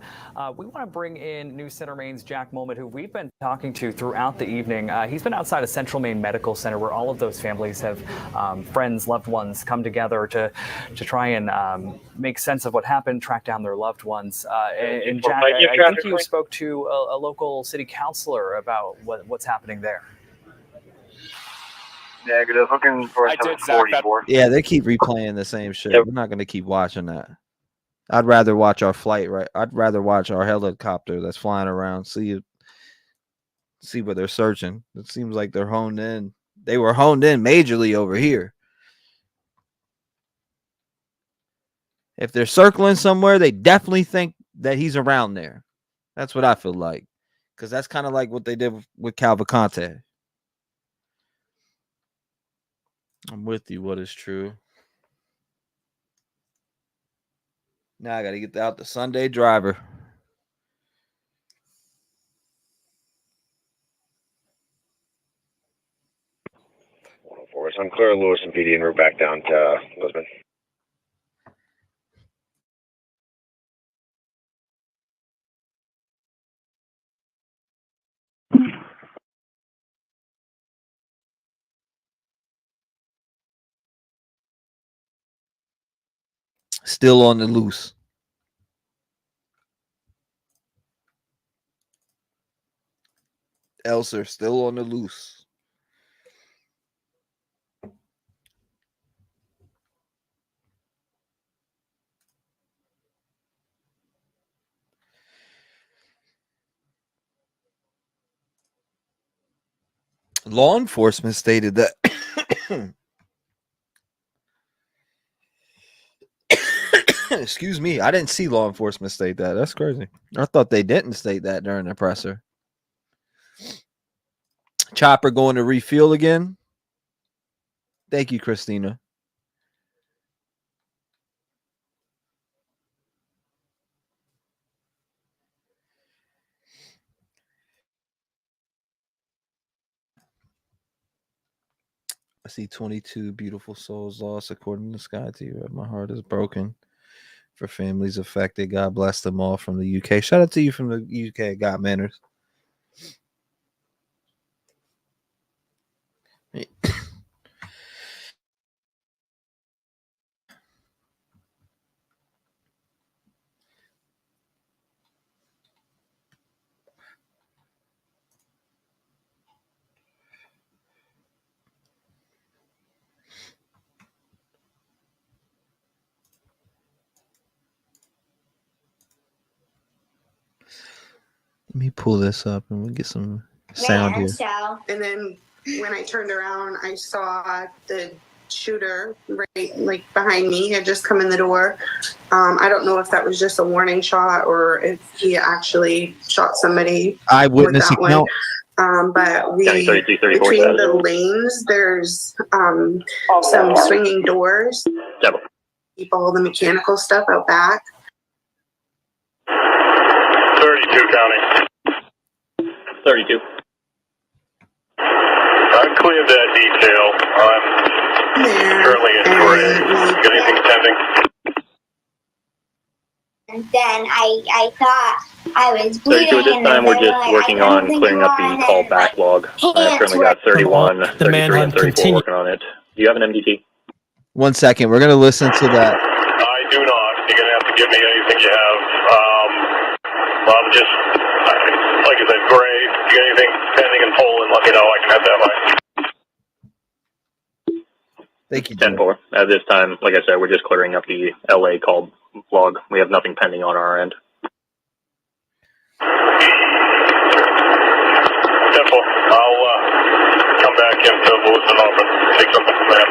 We want to bring in News Center Maine's Jack Moment, who we've been talking to throughout the evening. He's been outside of Central Maine Medical Center, where all of those families have friends, loved ones come together to try and make sense of what happened, track down their loved ones. And Jack, I think you spoke to a local city councilor about what's happening there. Negative. Looking for a 744. Yeah, they keep replaying the same shit. We're not going to keep watching that. I'd rather watch our flight, right? I'd rather watch our helicopter that's flying around, see what they're searching. It seems like they're honed in. They were honed in majorly over here. If they're circling somewhere, they definitely think that he's around there. That's what I feel like. Because that's kind of like what they did with Cavalcante. I'm with you. What is true? Now I got to get out the Sunday driver. It's unclear Lewiston PD and we're back down to Lisbon. Still on the loose. Elser still on the loose. Law enforcement stated that excuse me, I didn't see law enforcement state that. That's crazy. I thought they didn't state that during the presser. Chopper going to refuel again. Thank you, Christina. I see 22 beautiful souls lost according to Sky T-REV. My heart is broken for families affected. God bless them all from the UK. Shout out to you from the UK. Got manners. Let me pull this up and we'll get some sound here. And then when I turned around, I saw the shooter right like behind me had just come in the door. I don't know if that was just a warning shot or if he actually shot somebody Eyewitness with that one. account. But between the lanes, there's some swinging doors. Keep all the mechanical stuff out back. 32 county. 32. I cleared that detail. I'm currently in Got anything pending? And then I thought I was bleeding. 32 at this time, we're just working on clearing up the call backlog. I currently got 31, 33, and 34 working on it. Do you have an MDT? 1 second. We're gonna listen to that. I do not. You're gonna have to give me anything you have. I'm just, like I said, Gray. If you got anything pending in Poland, let me know. I can have that by. Thank you, 10-4. At this time, like I said, we're just clearing up the LA call log. We have nothing pending on our end. 10-4. I'll come back into Lewiston office and take something from there.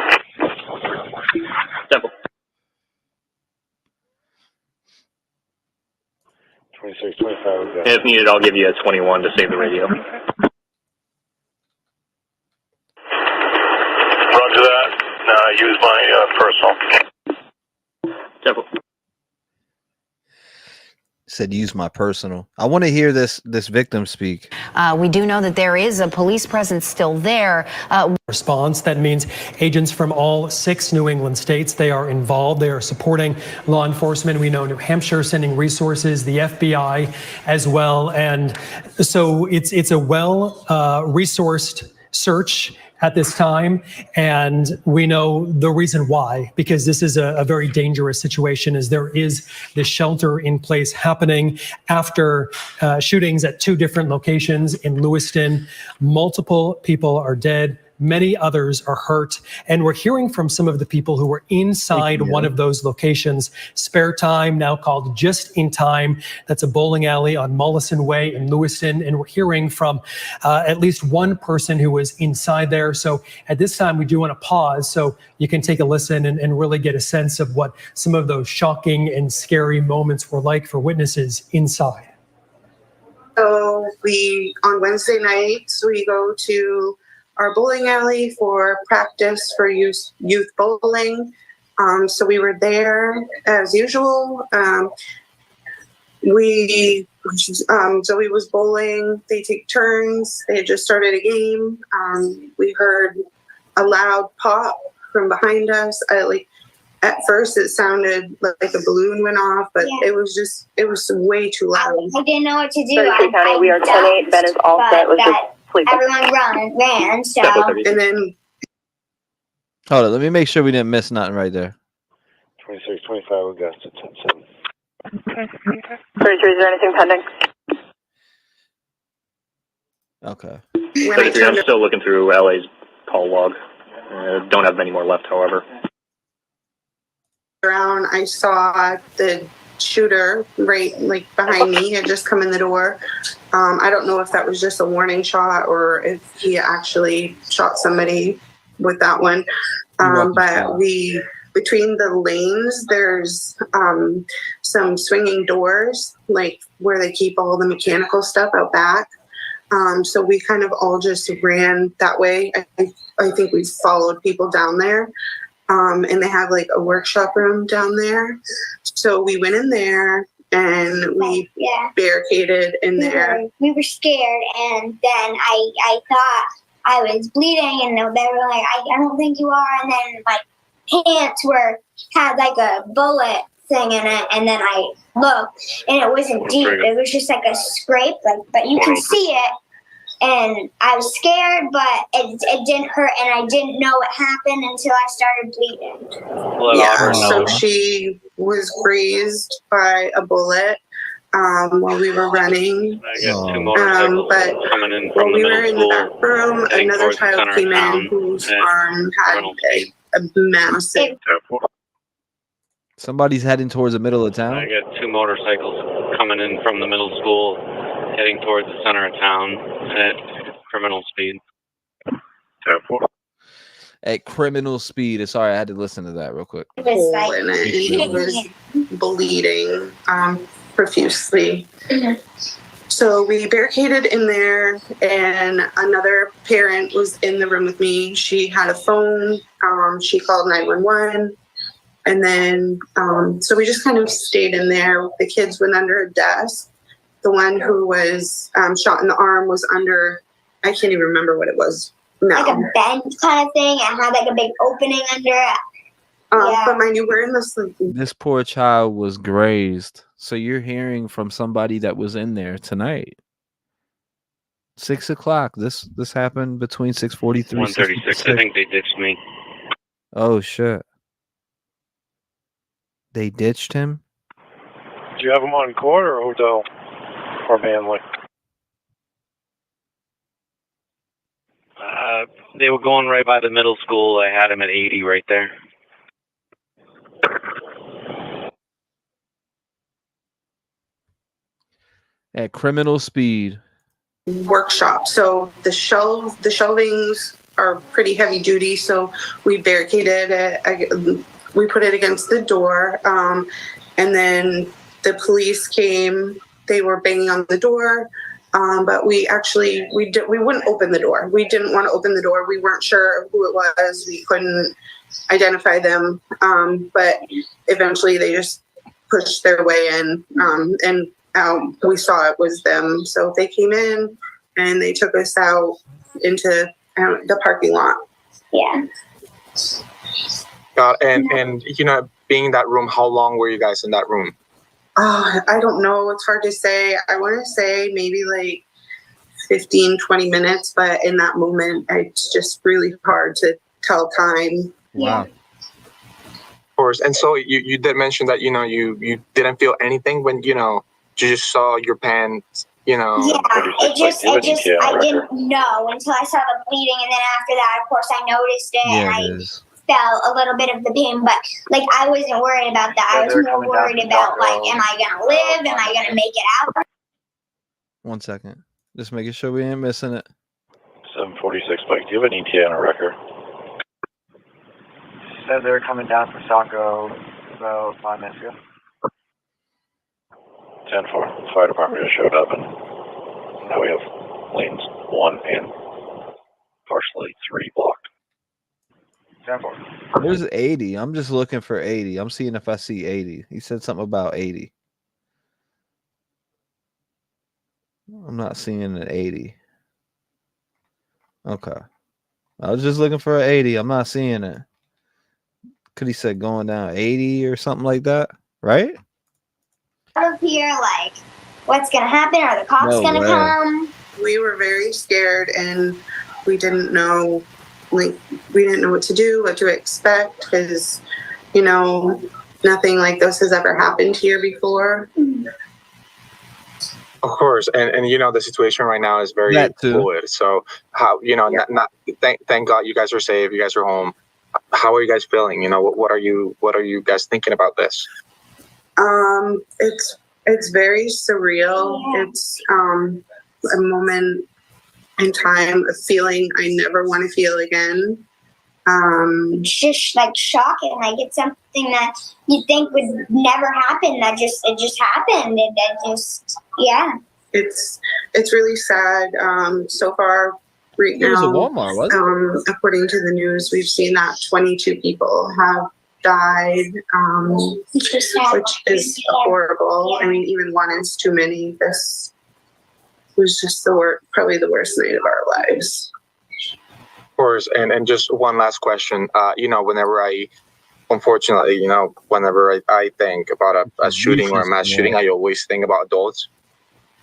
10-4. 26, 25. If needed, I'll give you a 21 to save the radio. Roger that. Use my personal. 10-4. Said use my personal. I want to hear this victim speak. We do know that there is a police presence still there. Response. That means agents from all 6 New England states, they are involved. They are supporting law enforcement. We know New Hampshire sending resources, the FBI as well. And so it's a well-resourced search at this time, and we know the reason why, because this is a very dangerous situation, as there is this shelter in place happening after shootings at 2 different locations in Lewiston. Multiple people are dead. Many others are hurt. And we're hearing from some of the people who were inside one of those locations. Spare Time, now called Just in Time. That's a bowling alley on Mollison Way in Lewiston. And we're hearing from at least one person who was inside there. So at this time, we do want to pause so you can take a listen and really get a sense of what some of those shocking and scary moments were like for witnesses inside. So on Wednesday nights, we go to our bowling alley for practice for youth bowling. So we were there as usual. Zoe was bowling. They take turns. They had just started a game. We heard a loud pop from behind us. At first it sounded like a balloon went off, but it was way too loud. I didn't know what to do. 33 County, we are 10-8. Ben is all set. Let's just sleep. Everyone ran, so. And then. Hold on, let me make sure we didn't miss nothing right there. 26, 25, we got to 10-7. 33, is there anything pending? Okay. 33, I'm still looking through LA's call log. Don't have many more left, however. Around, I saw the shooter right behind me had just come in the door. I don't know if that was just a warning shot or if he actually shot somebody with that one. But between the lanes, there's some swinging doors, where they keep all the mechanical stuff out back. So we kind of all just ran that way. I think we followed people down there. And they have a workshop room down there. So we went in there and we barricaded in there. We were scared, and then I thought I was bleeding, and they were like, I don't think you are. And then my pants had a bullet thing in it, and then I looked, and it wasn't deep. It was just a scrape, but you can see it. And I was scared, but it didn't hurt, and I didn't know what happened until I started bleeding. Yeah, so she was grazed by a bullet while we were running. But while we were in the back room, another child came in whose arm had a massive... Somebody's heading towards the middle of town. I got 2 motorcycles coming in from the middle school, heading towards the center of town at criminal speed. at criminal speed. Sorry, I had to listen to that real quick. Hole in it, and he was bleeding profusely. So we barricaded in there, and another parent was in the room with me. She had a phone. She called 911. And then, so we just kind of stayed in there. The kids went under a desk. The one who was shot in the arm was under, I can't even remember what it was. No. Like a bench kind of thing. It had like a big opening under it. But mind you, we're in this. This poor child was grazed. So you're hearing from somebody that was in there tonight. 6 o'clock. This happened between 6:43. 136. I think they ditched me. Oh shit. They ditched him? Do you have him on court or hotel or Manly? They were going right by the middle school. I had him at 80 right there. At criminal speed. Workshop. So the shelvings are pretty heavy duty. So we barricaded it. We put it against the door. And then the police came. They were banging on the door. But we wouldn't open the door. We didn't want to open the door. We weren't sure who it was. We couldn't identify them. But eventually they just pushed their way in. And we saw it was them. So they came in and they took us out into the parking lot. Yeah. And you know, being in that room, how long were you guys in that room? I don't know. It's hard to say. I want to say maybe like 15, 20 minutes, but in that moment, it's just really hard to tell time. Wow. Of course. And so you did mention that, you know, you didn't feel anything when, you know, you just saw your pants, you know. Yeah, I didn't know until I saw the bleeding, and then after that, of course, I noticed it, and I felt a little bit of the pain, but like I wasn't worried about that. I was more worried about like, am I gonna live? Am I gonna make it out? 1 second. Just making sure we ain't missing it. 746 Mike, do you have an ETA on a record? Said they were coming down from Saco about 5 minutes ago. 10-4. Fire department just showed up, and now we have lanes 1 and partially 3 blocked. 10-4. There's 80. I'm just looking for 80. I'm seeing if I see 80. He said something about 80. I'm not seeing an 80. Okay. I was just looking for an 80. I'm not seeing it. Could he said going down 80 or something like that? Right? Out of here, like, what's gonna happen? Are the cops gonna come? We were very scared, and we didn't know, like, we didn't know what to do, what to expect, because, you know, nothing like this has ever happened here before. Of course, and you know the situation right now is very fluid. So how, you know, thank God you guys are safe, you guys are home. How are you guys feeling? You know, what are you guys thinking about this? It's very surreal. Yeah. It's a moment in time, a feeling I never want to feel again. It's just like shocking. Like it's something that you think would never happen. It just happened. It's really sad. So far, right now, it was a Walmart, wasn't it? According to the news, we've seen that 22 people have died, which is horrible. I mean, even one is too many. This was just probably the worst night of our lives. Of course, and just one last question. You know, whenever I think about a shooting or a mass shooting, I always think about adults.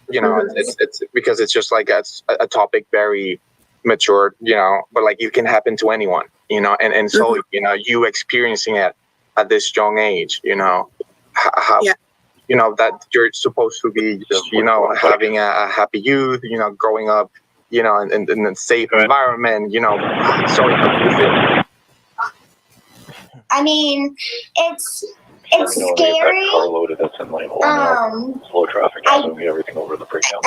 You know, it's because it's just like it's a topic very mature, you know, but like it can happen to anyone, you know, and so, you know, you experiencing it at this young age, you know, how, you know, that you're supposed to be, you know, having a happy youth, you know, growing up, you know, in a safe environment, you know, so I mean, it's scary. Car loaded that's in lane 1. Slow traffic. Moving everything over the breakdown.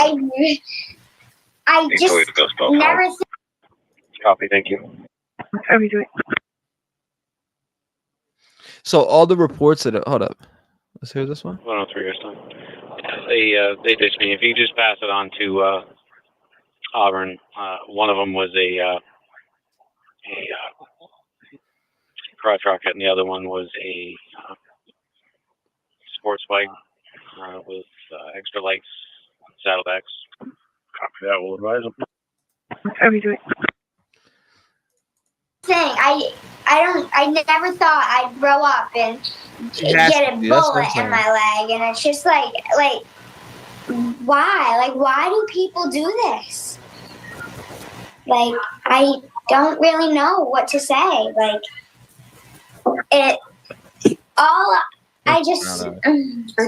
I just never. Copy. Thank you. So all the reports that hold up, let's hear this one. 103 years time. They ditched me. If you just pass it on to Auburn, one of them was a crotch rocket, and the other one was a sports bike with extra lights, saddlebags. Copy that. We'll advise them. I never thought I'd grow up and get a bullet in my leg, and it's just like why do people do this? Like, I don't really know what to say. Like, I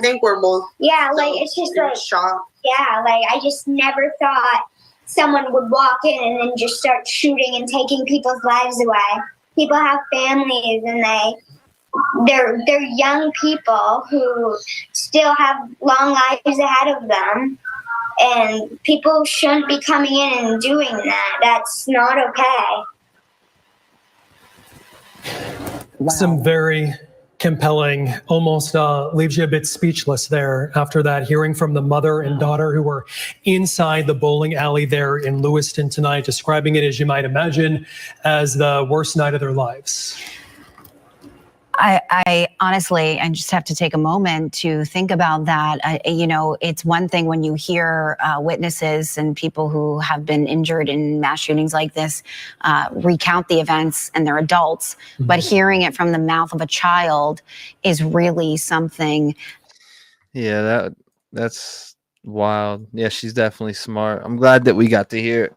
think we're both. Yeah, like, it's just like shocked. Yeah, like, I just never thought someone would walk in and then just start shooting and taking people's lives away. People have families, and they're young people who still have long lives ahead of them, and people shouldn't be coming in and doing that. That's not okay. Some very compelling, almost leaves you a bit speechless there after that, hearing from the mother and daughter who were inside the bowling alley there in Lewiston tonight, describing it, as you might imagine, as the worst night of their lives. I honestly, I just have to take a moment to think about that. It's one thing when you hear witnesses and people who have been injured in mass shootings like this recount the events, and they're adults, but hearing it from the mouth of a child is really something. Yeah, that's wild. Yeah, she's definitely smart. I'm glad that we got to hear it.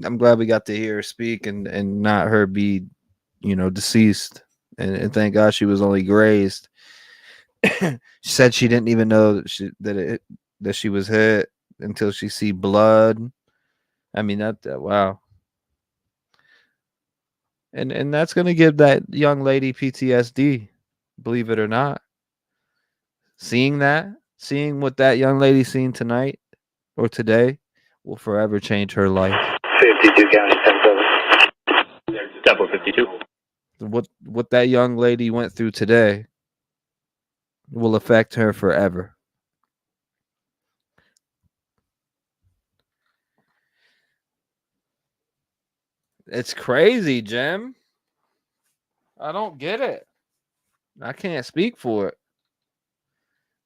I'm glad we got to hear her speak and not her be, deceased. And thank God she was only grazed. She said she didn't even know that she was hit until she see blood. I mean, wow. And that's gonna give that young lady PTSD, believe it or not. Seeing what that young lady seen tonight or today will forever change her life. 52 County 10-7. Depot 52. What that young lady went through today will affect her forever. It's crazy, Jim. I don't get it. I can't speak for it.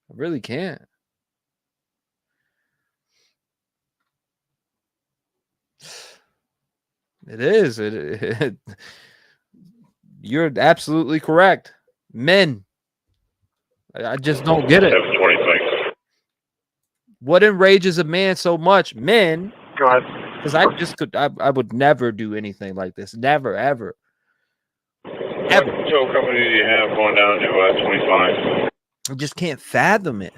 I really can't. It is. You're absolutely correct. Men. I just don't get it. What enrages a man so much? Men. Go ahead. Because I would never do anything like this. Never, ever. Ever. What tow company do you have going down to 25? I just can't fathom it.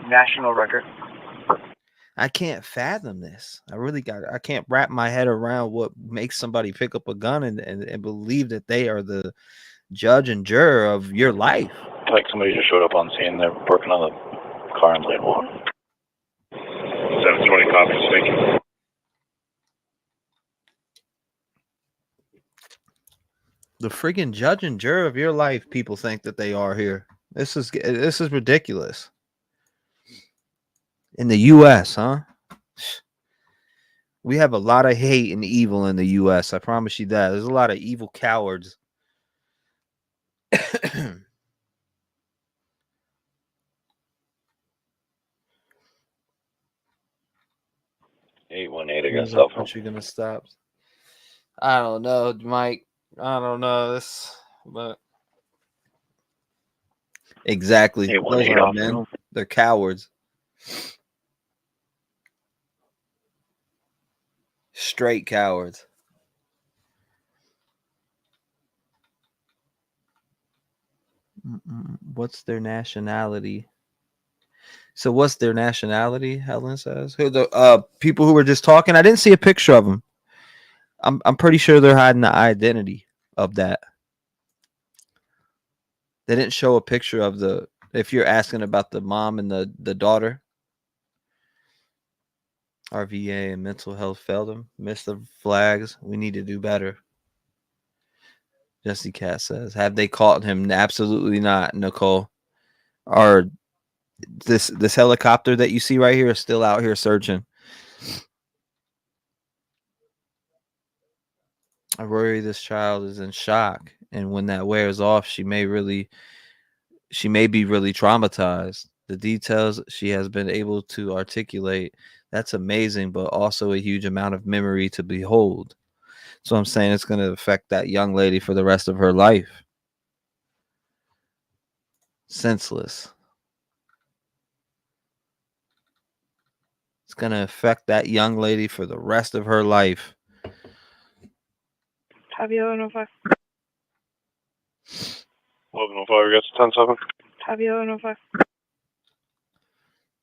National record. I can't fathom this. I can't wrap my head around what makes somebody pick up a gun and believe that they are the judge and juror of your life. Like somebody just showed up on scene. They're working on the car in lane 1. 720 copies. Thank you. The friggin' judge and juror of your life, people think that they are here. This is ridiculous. In the U.S., huh? We have a lot of hate and evil in the U.S. I promise you that. There's a lot of evil cowards. 818 against cell phone. You're gonna stop. I don't know, Mike. I don't know this, but exactly. Those are men. They're cowards. Straight cowards. What's their nationality? So what's their nationality? Helen says. Who the people who were just talking? I didn't see a picture of them. I'm pretty sure they're hiding the identity of that. They didn't show a picture of the. If you're asking about the mom and the daughter. RVA and mental health failed them. Missed the flags. We need to do better. Jesse Cat says, have they caught him? Absolutely not, Nicole. Or this helicopter that you see right here is still out here searching. I worry this child is in shock, and when that wears off, she may be really traumatized. The details she has been able to articulate, that's amazing, but also a huge amount of memory to behold. So I'm saying it's going to affect that young lady for the rest of her life. Senseless. It's going to affect that young lady for the rest of her life. Copy 1105. 1105, we got 10-7. Copy 1105.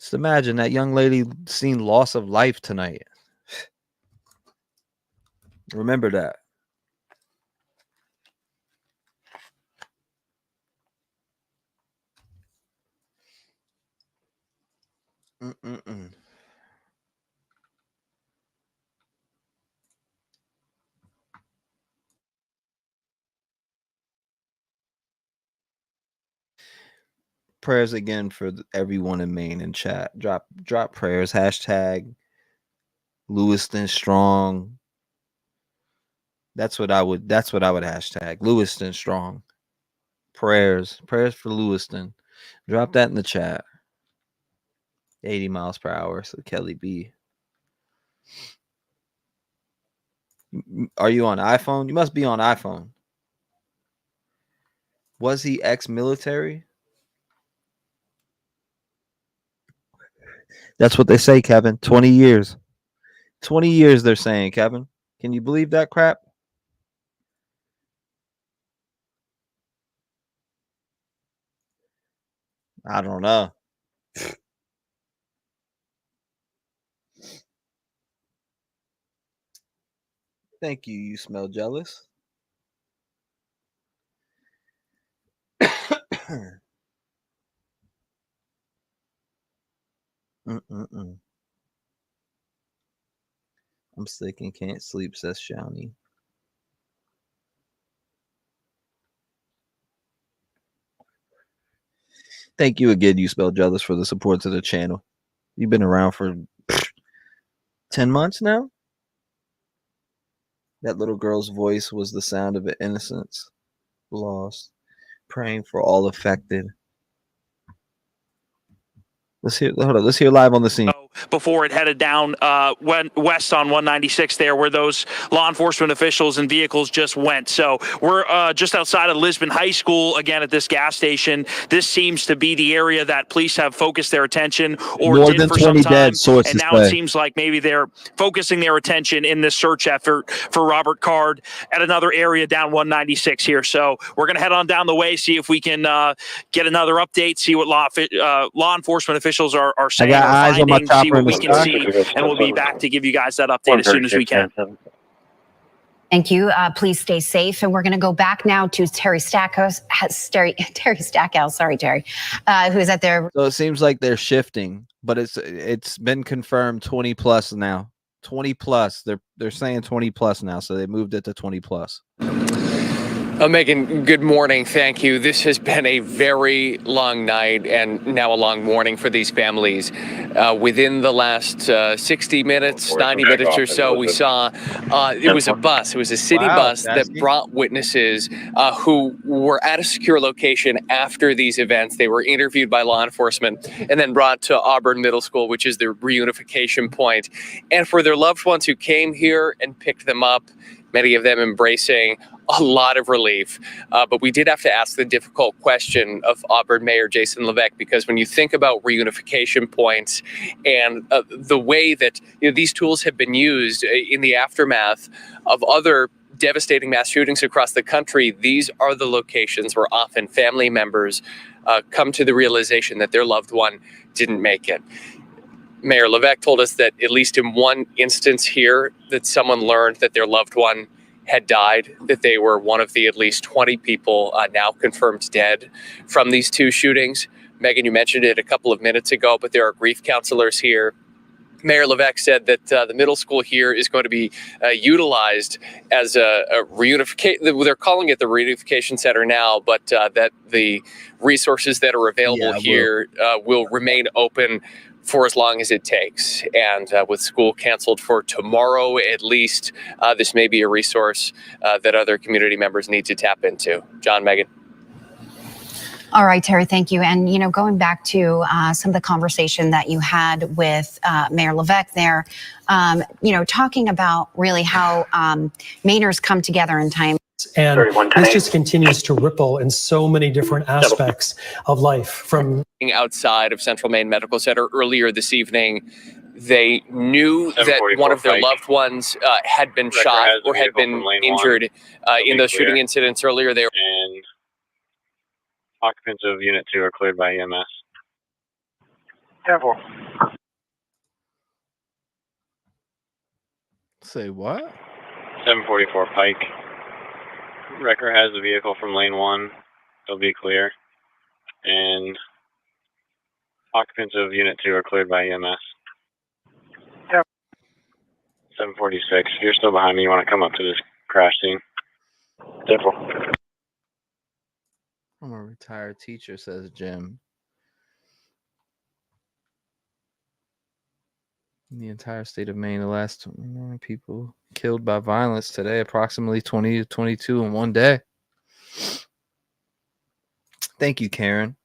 Just imagine that young lady seen loss of life tonight. Remember that. Mm-mm-mm. Prayers again for everyone in Maine in chat. Drop prayers. Hashtag Lewiston strong. That's what I would hashtag. Lewiston strong. Prayers for Lewiston. Drop that in the chat. 80 miles per hour. So Kelly B. Are you on iPhone? You must be on iPhone. Was he ex-military? That's what they say, Kevin. 20 years. 20 years they're saying, Kevin. Can you believe that crap? I don't know. Thank you. You smell jealous. Mm-mm-mm. I'm sick and can't sleep, says Shawnee. Thank you again, You Spell Jealous, for the support to the channel. You've been around for 10 months now? That little girl's voice was the sound of innocence lost. Praying for all affected. Let's hear live on the scene. Before it headed down west on 196 there, where those law enforcement officials and vehicles just went. So we're just outside of Lisbon High School, again, at this gas station. This seems to be the area that police have focused their attention, or More did than for 20 some time. dead, sources And now it say. seems like maybe they're focusing their attention in this search effort for Robert Card at another area down 196 here. So we're going to head on down the way, see if we can get another update, see what law enforcement officials are saying or eyes on my finding, see chopper what in we the can sky. see, and we'll be back to give you guys that update as soon as we can. Thank you. Please stay safe. And we're going to go back now to Terry Stackhouse. Terry Stackhouse. Sorry, Terry, who's at their. So it seems like they're shifting, but it's been confirmed 20 plus now. 20 plus. They're saying 20 plus now, so they moved it to 20 plus. Megan, good morning. Thank you. This has been a very long night and now a long morning for these families. Within the last 60 minutes, 90 minutes or so, we saw it was a bus. It was a city bus that brought witnesses who were at a secure location after these events. They were interviewed by law enforcement and then brought to Auburn Middle School, which is the reunification point. And for their loved ones who came here and picked them up, many of them embracing a lot of relief. But we did have to ask the difficult question of Auburn Mayor Jason Levesque, because when you think about reunification points and the way that these tools have been used in the aftermath of other devastating mass shootings across the country, these are the locations where often family members come to the realization that their loved one didn't make it. Mayor Levesque told us that at least in one instance here, that someone learned that their loved one had died, that they were one of the at least 20 people now confirmed dead from these two shootings. Megan, you mentioned it a couple of minutes ago, but there are grief counselors here Mayor Levesque said that the middle school here is going to be utilized as a reunification. They're calling it the reunification center now, but that the resources that are available here will remain open for as long as it takes. And with school canceled for tomorrow, at least, this may be a resource that other community members need to tap into. John, Megan. All right, Terry, thank you. And, you know, going back to some of the conversation that you had with Mayor Levesque there, you know, talking about really how Mainers come together in time. And this just continues to ripple in so many different aspects of life. From outside of Central Maine Medical Center earlier this evening, they knew that one of their loved ones had been shot or had been injured in those shooting incidents earlier. They were And occupants of Unit 2 are cleared by EMS. Careful. Say what? 744 Pike. Wrecker has the vehicle from lane 1. They'll be clear. And occupants of Unit 2 are cleared by EMS. Yep. 746. If you're still behind me, you want to come up to this crash scene. Careful. I'm a retired teacher, says Jim. In the entire state of Maine, the last 29 people killed by violence today, approximately 20 to 22 in one day. Thank you, Karen.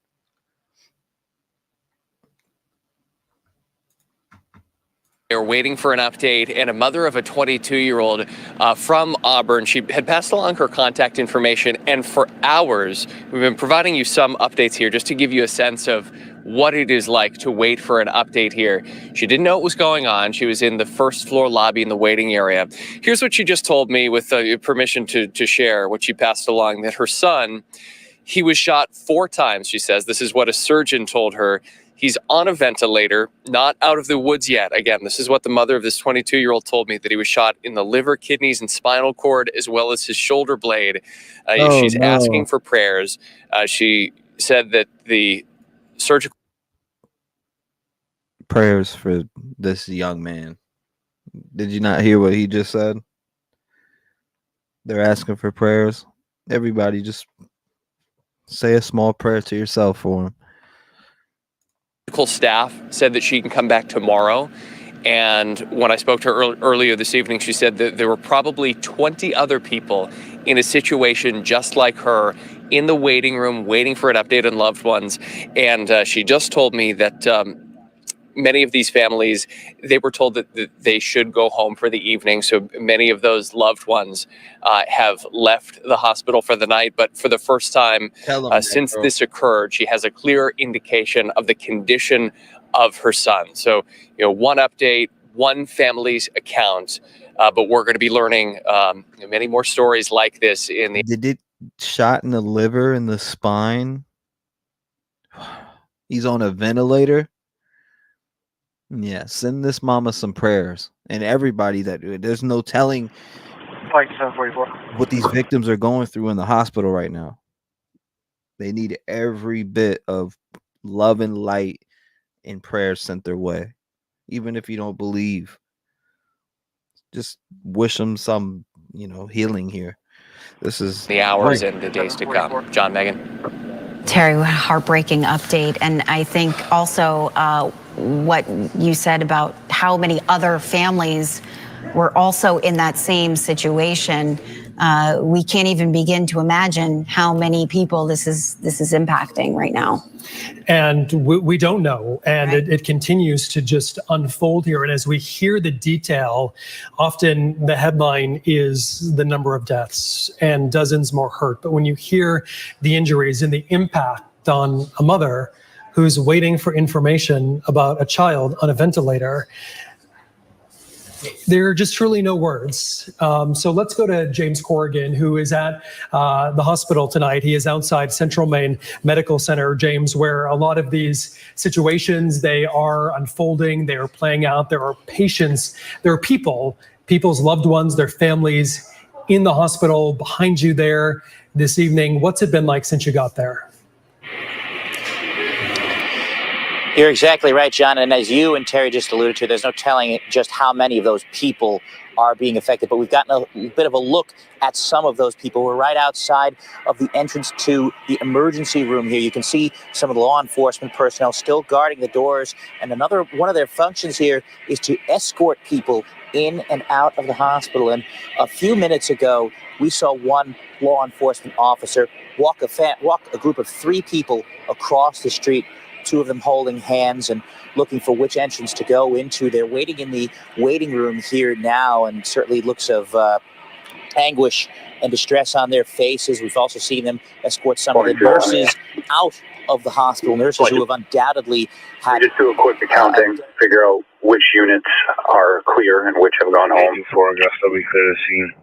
They were waiting for an update, and a mother of a 22-year-old from Auburn, she had passed along her contact information, and for hours, we've been providing you some updates here just to give you a sense of what it is like to wait for an update here. She didn't know what was going on. She was in the first floor lobby in the waiting area. Here's what she just told me with permission to share what she passed along, that her son, he was shot 4 times, she says. This is what a surgeon told her. He's on a ventilator, not out of the woods yet. Again, this is what the mother of this 22-year-old told me, that he was shot in the liver, kidneys, and spinal cord, as well as his shoulder blade. She's asking for prayers. She said that the surgical Prayers for this young man. Did you not hear what he just said? They're asking for prayers. Everybody just say a small prayer to yourself for him. Staff said that she can come back tomorrow. And when I spoke to her earlier this evening, she said that there were probably 20 other people in a situation just like her in the waiting room, waiting for an update on loved ones. And she just told me that many of these families, they were told that they should go home for the evening. So many of those loved ones have left the hospital for the night. But for the first time since this occurred, she has a clear indication of the condition of her son. So, you know, one update, one family's account, but we're going to be learning many more stories like this in the... Did it shot in the liver and the spine? He's on a ventilator. Yeah, send this mama some prayers, and everybody that there's no telling Flight 744. what these victims are going through in the hospital right now. They need every bit of love and light and prayers sent their way. Even if you don't believe, just wish them some, you know, healing here. This is the hours and the days to come. John, Megan. Terry, what a heartbreaking update. And I think also what you said about how many other families were also in that same situation. We can't even begin to imagine how many people this is impacting right now. And we don't know. And it continues to just unfold here. And as we hear the detail, often the headline is the number of deaths and dozens more hurt. But when you hear the injuries and the impact on a mother who's waiting for information about a child on a ventilator, there are just truly no words. So let's go to James Corrigan, who is at the hospital tonight. He is outside Central Maine Medical Center, James, where a lot of these situations, they are unfolding, they are playing out. There are patients, there are people's loved ones, their families in the hospital behind you there this evening. What's it been like since you got there? You're exactly right, John. And as you and Terry just alluded to, there's no telling just how many of those people are being affected. But we've gotten a bit of a look at some of those people. We're right outside of the entrance to the emergency room here. You can see some of the law enforcement personnel still guarding the doors. And another one of their functions here is to escort people in and out of the hospital. And a few minutes ago, we saw one law enforcement officer walk a group of 3 people across the street, 2 of them holding hands and looking for which entrance to go into. They're waiting in the waiting room here now, and certainly looks of anguish and distress on their faces. We've also seen them escort some of the nurses out of the hospital, nurses who have undoubtedly had... Just do a quick accounting, figure out which units are clear and which have gone home. 84 Augusta, we clear the scene.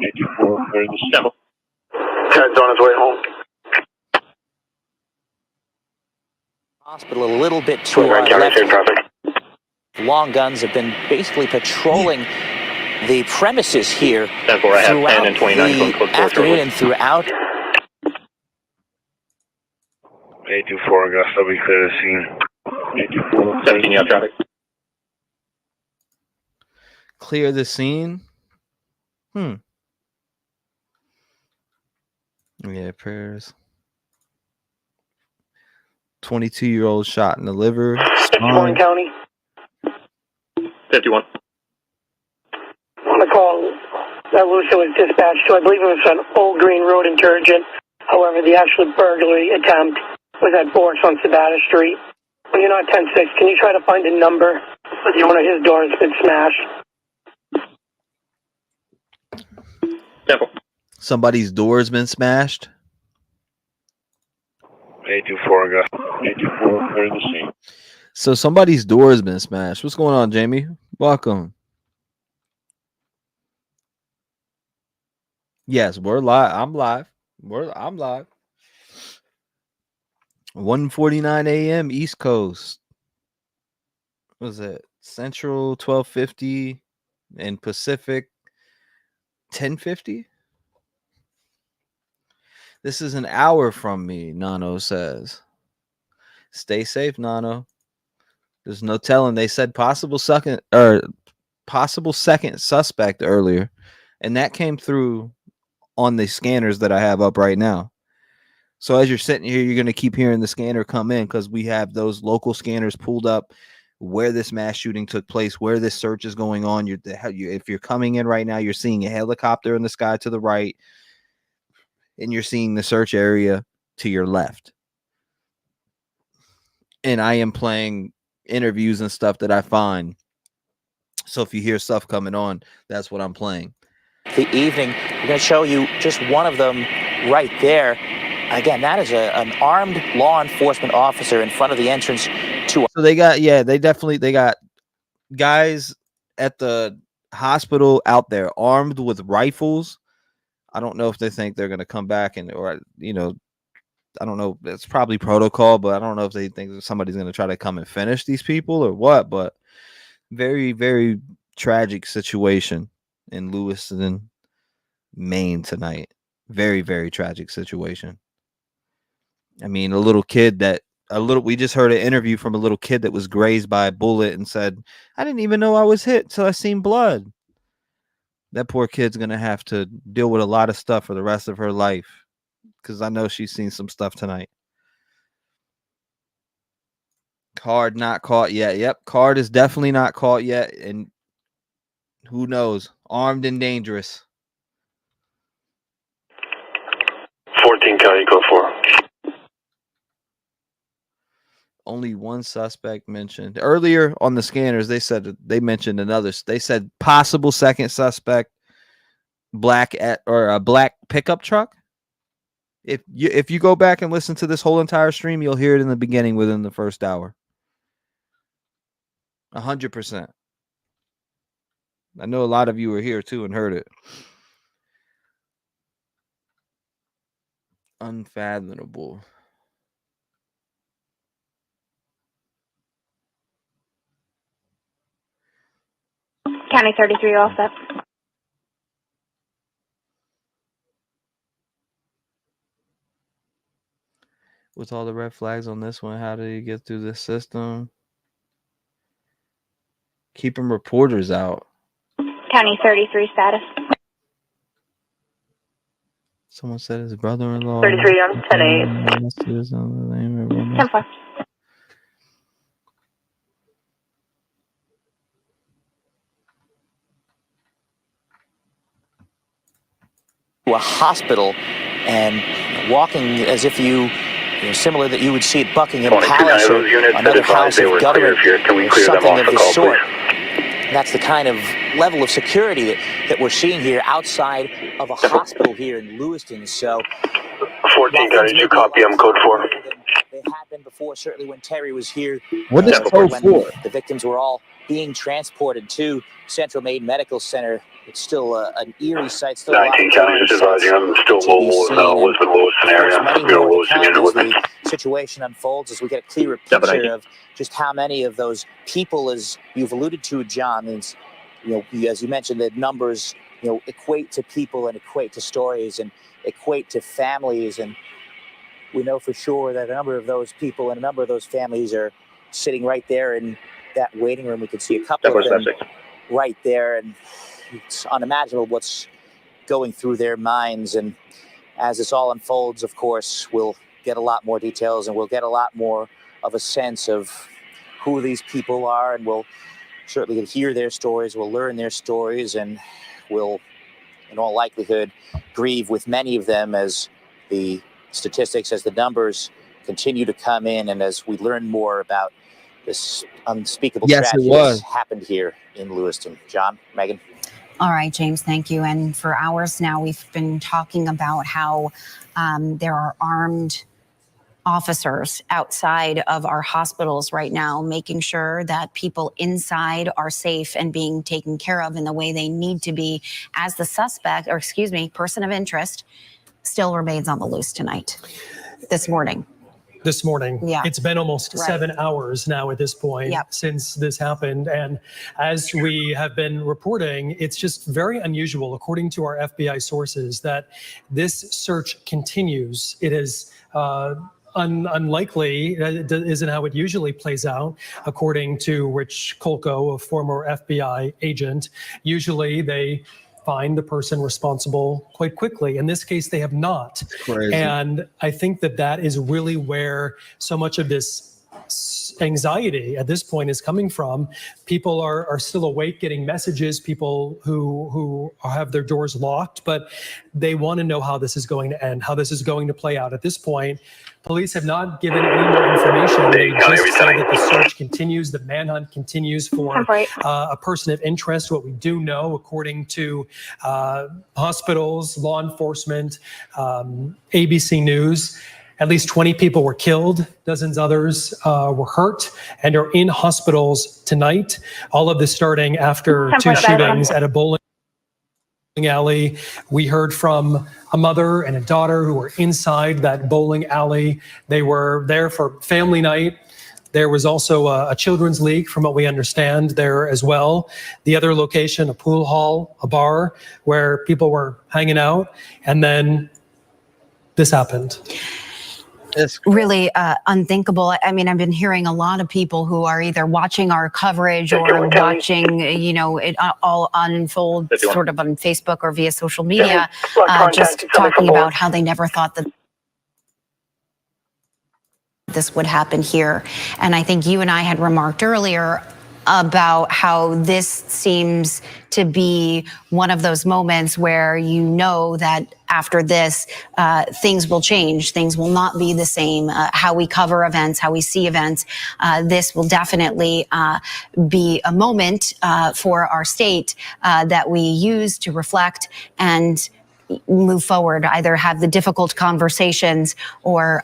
84, clear the scene. Ted's on his way home. Hospital a little bit to our left. Long guns have been basically patrolling the premises here throughout the afternoon and throughout. 824 Augusta, we clear the scene. 17, you have traffic. Clear the scene. Yeah, prayers. 22-year-old shot in the liver. Warren County. 51. On the call that Lewiston was dispatched to, I believe it was on Old Green Road in Turgeon. However, the actual burglary attempt was at Boris on Sabata Street. When you're not 10-6, can you try to find a number with one of his doors been smashed? Somebody's door's been smashed. 824 Augusta. 824, clear the scene. So somebody's door has been smashed. What's going on, Jamie? Welcome. Yes, we're live. I'm live. I'm live. 1:49 a.m. East Coast. What was it? Central 1250 and Pacific 1050. This is an hour from me, Nano says. Stay safe, Nano. There's no telling. They said possible second suspect earlier, and that came through on the scanners that I have up right now. So as you're sitting here, you're going to keep hearing the scanner come in because we have those local scanners pulled up where this mass shooting took place, where this search is going on. If you're coming in right now, you're seeing a helicopter in the sky to the right, and you're seeing the search area to your left. And I am playing interviews and stuff that I find. So if you hear stuff coming on, that's what I'm playing. The evening, we're going to show you just one of them right there. Again, that is an armed law enforcement officer in front of the entrance to. So they got guys at the hospital out there armed with rifles. I don't know if they think they're going to come back I don't know. It's probably protocol, but I don't know if they think somebody's going to try to come and finish these people or what. But very, very tragic situation in Lewiston, Maine tonight. Very, very tragic situation. I mean, we just heard an interview from a little kid that was grazed by a bullet and said, I didn't even know I was hit till I seen blood. That poor kid's going to have to deal with a lot of stuff for the rest of her life because I know she's seen some stuff tonight. Card not caught yet. Yep, Card is definitely not caught yet. And who knows? Armed and dangerous. 14 County, go for it. Only one suspect mentioned. Earlier on the scanners, they mentioned another. They said possible second suspect, black pickup truck. If you go back and listen to this whole entire stream, you'll hear it in the beginning within the first hour. 100%. I know a lot of you were here too and heard it. Unfathomable. County 33, all set. with all the red flags on this one. How did he get through this system? Keeping reporters out. County 33 status. Someone said his brother-in-law. 33 on 10-8. 10-4. To a hospital and walking as if you know, similar that you would see at Buckingham Palace or another house of government or something of the sort. That's the kind of level of security that we're seeing here outside of a hospital here in Lewiston. So 1432, copy, I'm code 4. They had been before, certainly when Terry was here. What is code 4? The victims were all being transported to Central Maine Medical Center. It's still an eerie sight. Still 19 counties just advising I'm still mobile in the Elizabeth Lewiston area. We are Lewiston unit with me. The situation unfolds as we get a clearer picture of just how many of those people, as you've alluded to, John, is, you know, as you mentioned, the numbers, you know, equate to people and equate to stories and equate to families. And we know for sure that a number of those people and a number of those families are sitting right there in that waiting room. We could see a couple of them right there, and it's unimaginable what's going through their minds. And as this all unfolds, of course, we'll get a lot more details and we'll get a lot more of a sense of who these people are, and we'll certainly hear their stories, we'll learn their stories, and we'll, in all likelihood, grieve with many of them as the statistics, as the numbers continue to come in, and as we learn more about this unspeakable tragedy that's happened here in Lewiston. John, Megan. All right, James, thank you. And for hours now, we've been talking about how there are armed officers outside of our hospitals right now, making sure that people inside are safe and being taken care of in the way they need to be, as the suspect, or excuse me, person of interest still remains on the loose tonight, this morning. Yeah. It's been almost 7 hours now at this point since this happened. And as we have been reporting, it's just very unusual, according to our FBI sources, that this search continues. It is unlikely, it isn't how it usually plays out, according to Rich Kolko, a former FBI agent. Usually they find the person responsible quite quickly. In this case, they have not. Crazy. And I think that that is really where so much of this anxiety at this point is coming from. People are still awake, getting messages, people who have their doors locked, but they want to know how this is going to end, how this is going to play out. At this point, police have not given any more information. They just say that the search continues, the manhunt continues for a person of interest. What we do know, according to hospitals, law enforcement, ABC News, at least 20 people were killed, dozens others were hurt and are in hospitals tonight. All of this starting after two shootings at a bowling alley. We heard from a mother and a daughter who were inside that bowling alley. They were there for family night. There was also a children's league, from what we understand, there as well. The other location, a pool hall, a bar, where people were hanging out. And then this happened. It's really unthinkable. I mean, I've been hearing a lot of people who are either watching our coverage or watching, you know, it all unfold sort of on Facebook or via social media, just talking about how they never thought that this would happen here. And I think you and I had remarked earlier about how this seems to be one of those moments where you know that after this, things will change. Things will not be the same. How we cover events, how we see events, this will definitely be a moment for our state that we use to reflect and move forward, either have the difficult conversations or,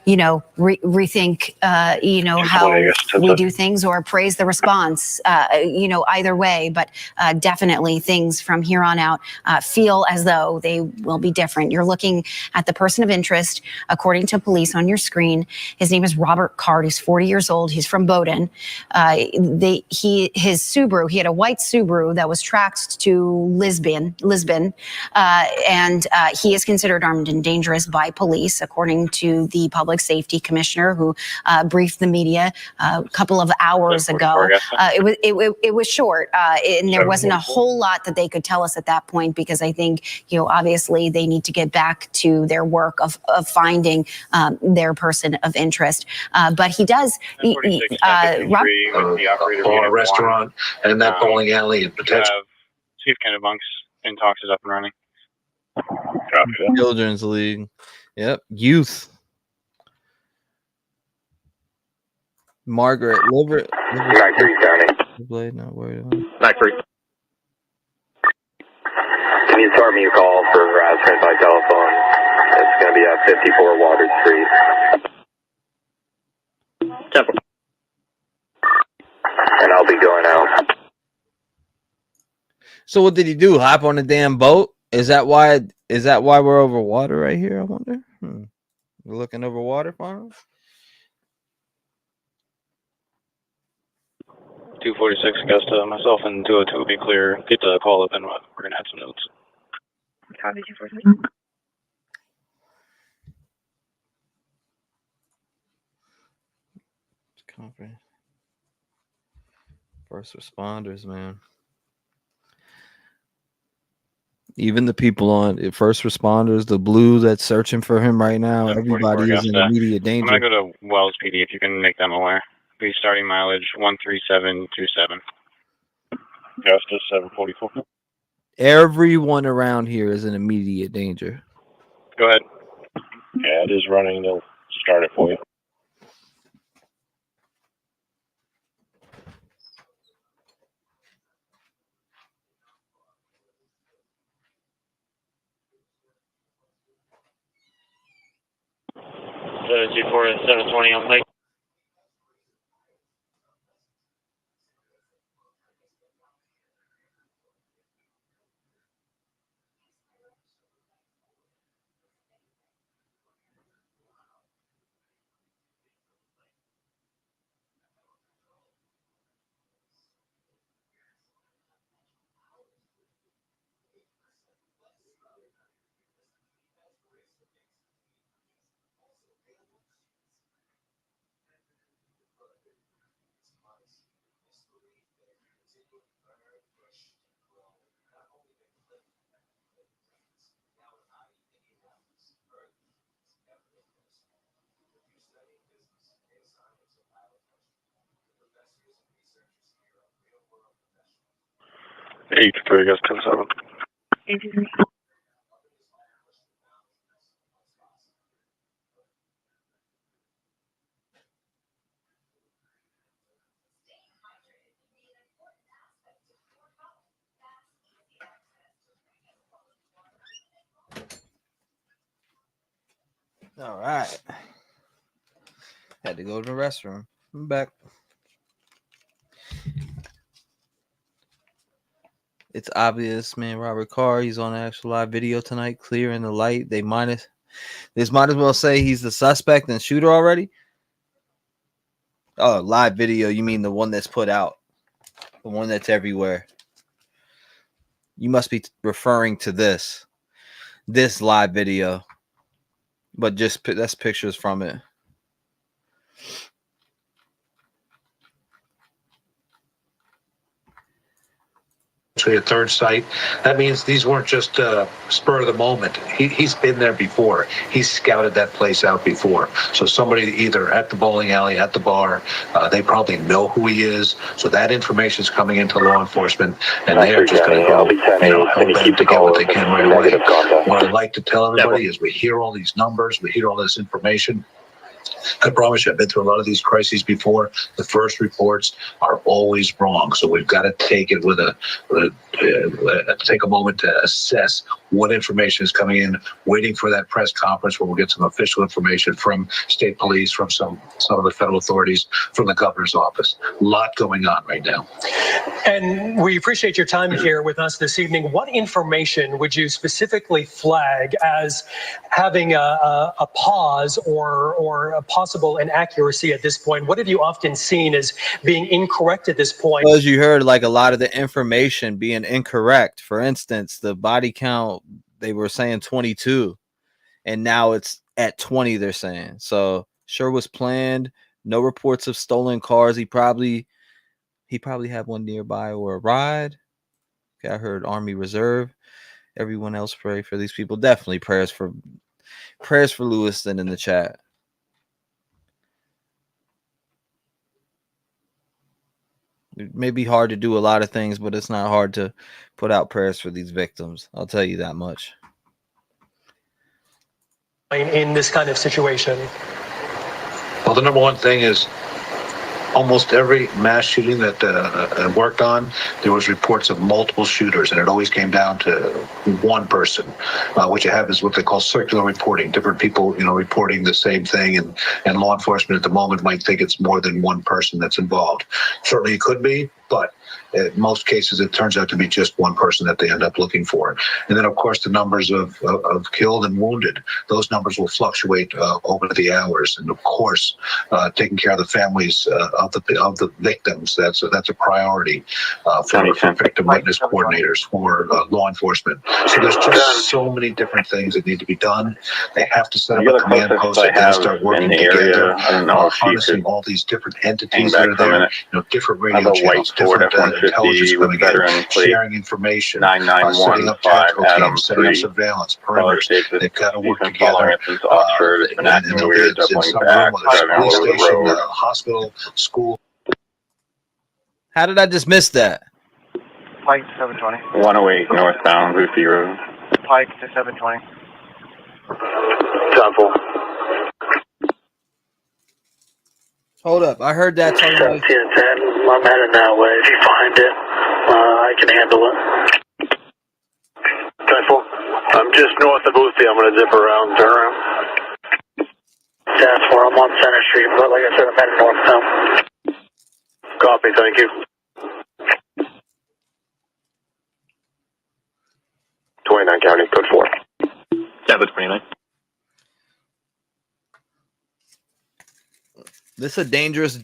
you know, rethink, you know, how we do things or praise the response, you know, either way. But definitely things from here on out feel as though they will be different. You're looking at the person of interest, according to police on your screen. His name is Robert Card. He's 40 years old. He's from Bowdoin. His Subaru, he had a white Subaru that was tracked to Lisbon. and he is considered armed and dangerous by police, according to the public safety commissioner, who briefed the media a couple of hours ago. It was short, and there wasn't a whole lot that they could tell us at that point, because I think, obviously they need to get back to their work of finding their person of interest. But he does. A restaurant and that bowling alley and potential. Chief Kennebunks and Talks is up and running. Children's League. Yep. Youth. Margaret Liver. Night 3 County. Blade, not worried about. Night 3. Can you start me a call for harassment by telephone? It's going to be at 54 Water Street. Temple. And I'll be going out. So what did he do? Hop on a damn boat? Is that why we're over water right here? I wonder. We're looking over water, finally. 246 Augusta, myself and 202 will be clear. Get the call up and we're gonna have some notes. Copy 246. First responders, man. Even the people on first responders, the blue that's searching for him right now, everybody is in immediate danger. I'm gonna go to Wells PD if you can make them aware. Be starting mileage 13727. Justice 744. Everyone around here is in immediate danger. Go ahead. Yeah, it is running. They'll start it for you. Seven 720 on plate. Eight 3 Augusta 7. 83. All right. Had to go to the restroom. I'm back. It's obvious, man. Robert Carr, he's on actual live video tonight, clear in the light. This might as well say he's the suspect and shooter already. Oh, live video. You mean the one that's put out, the one that's everywhere? You must be referring to this live video, but just that's pictures from it. A third site. That means these weren't just spur of the moment. He's been there before. He's scouted that place out before. So somebody either at the bowling alley, at the bar, they probably know who he is. So that information is coming into law enforcement, and they are just going to go, help them to get what they can right away. What I'd like to tell everybody is we hear all these numbers, we hear all this information. I promise you, I've been through a lot of these crises before. The first reports are always wrong, so we've got to take it take a moment to assess what information is coming in. Waiting for that press conference where we'll get some official information from state police, from some of the federal authorities, from the governor's office. A lot going on right now. And we appreciate your time here with us this evening. What information would you specifically flag as having a pause or a possible inaccuracy at this point? What have you often seen as being incorrect at this point? Well, as you heard, like a lot of the information being incorrect. For instance, the body count, they were saying 22, and now it's at 20. They're saying so. Sure was planned. No reports of stolen cars. He probably had one nearby or a ride. Okay, I heard Army Reserve. Everyone else pray for these people. Definitely prayers for Lewiston in the chat. It may be hard to do a lot of things, but it's not hard to put out prayers for these victims. I'll tell you that much. In this kind of situation? Well, the number one thing is almost every mass shooting that I worked on, there was reports of multiple shooters, and it always came down to one person. What you have is what they call circular reporting. Different people, reporting the same thing, and law enforcement at the moment might think it's more than one person that's involved. Certainly it could be, but in most cases, it turns out to be just one person that they end up looking for. And then, of course, the numbers of killed and wounded, those numbers will fluctuate over the hours. And, of course, taking care of the families of the victims, that's a priority for victim witness coordinators, for law enforcement. So there's just so many different things that need to be done. They have to set up a command post that then start working together, harnessing all these different entities that are there, different radio channels, different intelligence coming in, sharing information, setting up tactical teams, setting up surveillance, perimeters. They've got to work together. In some room, police station, hospital, school. How did I just miss that? Pike 720. 108 northbound, Lucy Road. Pike to 720. Temple. Hold up, I heard that. 10, I'm headed that way. If you find it, I can handle it. Temple. I'm just north of Boothby. I'm going to zip around, turn around. That's where I'm on Center Street, but like I said, I'm headed north now. Copy, thank you. 29 County, code 4. 729. This is a dangerous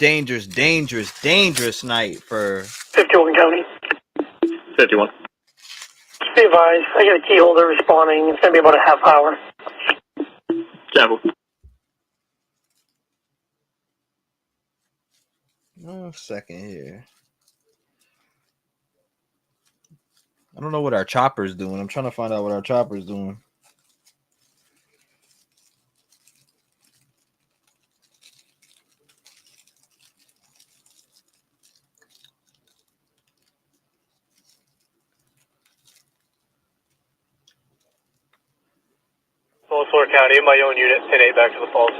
night for 51 County. 51. Just be advised, I got a key holder responding. It's going to be about a half hour. Temple. Oh, second here. I don't know what our chopper's doing. I'm trying to find out what our chopper's doing. Falls 4 County, in my own unit, 10-8 back to the falls.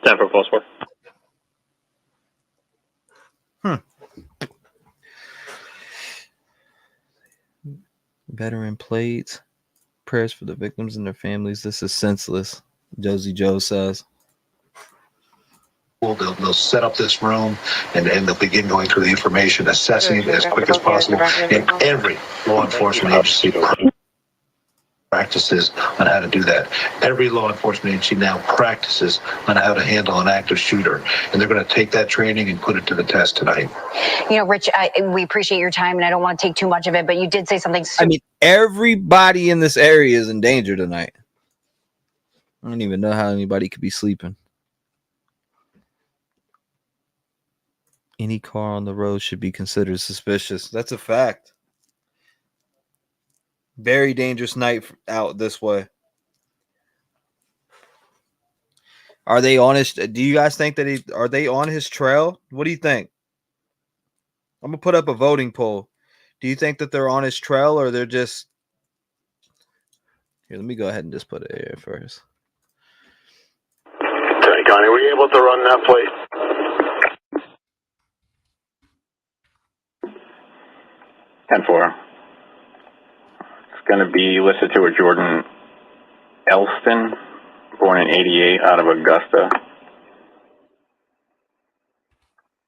10 for Falls 4. Veteran plates, prayers for the victims and their families. This is senseless, Josie Joe says. They'll set up this room and they'll begin going through the information, assessing it as quick as possible. And every law enforcement agency practices on how to do that. Every law enforcement agency now practices on how to handle an active shooter. And they're going to take that training and put it to the test tonight. Rich, we appreciate your time, and I don't want to take too much of it, but you did say something. I mean, everybody in this area is in danger tonight. I don't even know how anybody could be sleeping. Any car on the road should be considered suspicious. That's a fact. Very dangerous night out this way. Are they on his? Do you guys think that are they on his trail? What do you think? I'm gonna put up a voting poll. Do you think that they're on his trail or they're just here? Let me go ahead and just put it here first. Okay, Connie, were you able to run that plate? 10-4. It's going to be listed to a Jordan Elston, born in 88, out of Augusta.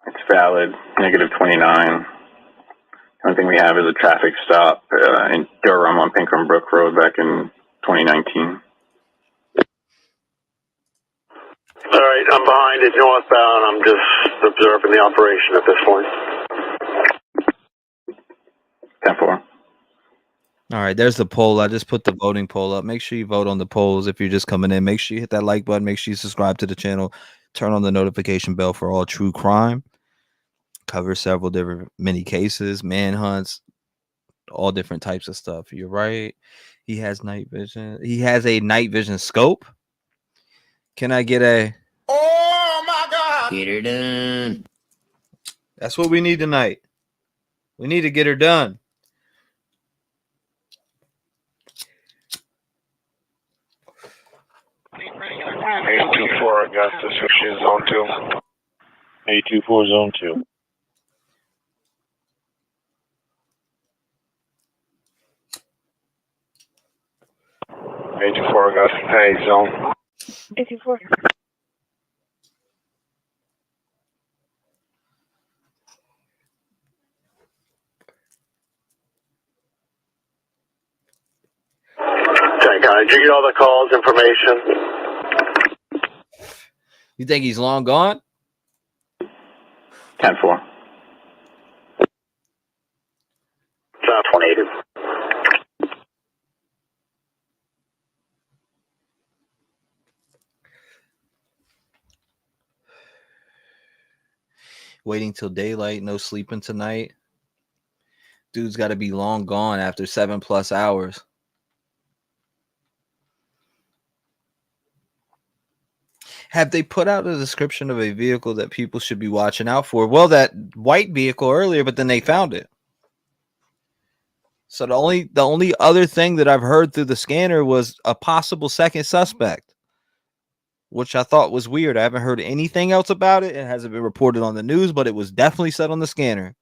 It's valid, -29. The only thing we have is a traffic stop in Durham on Pinkham Brook Road back in 2019. All right, I'm behind it northbound. I'm just observing the operation at this point. 10-4. All right, there's the poll. I just put the voting poll up. Make sure you vote on the polls if you're just coming in. Make sure you hit that like button. Make sure you subscribe to the channel. Turn on the notification bell for all true crime. Cover several different many cases, manhunts, all different types of stuff. You're right. He has night vision. He has a night vision scope. Can I get a? Oh my God! Get her done. That's what we need tonight. We need to get her done. A24 Augusta, switches zone 2. A24 zone 2. A24 Augusta, hey, zone. 84. Tank, did you get all the calls, information? You think he's long gone? 10-4. South 180. Waiting till daylight, no sleeping tonight. Dude's got to be long gone after 7+ hours. Have they put out a description of a vehicle that people should be watching out for? Well, that white vehicle earlier, but then they found it. So the only other thing that I've heard through the scanner was a possible second suspect, which I thought was weird. I haven't heard anything else about it. It hasn't been reported on the news, but it was definitely said on the scanner.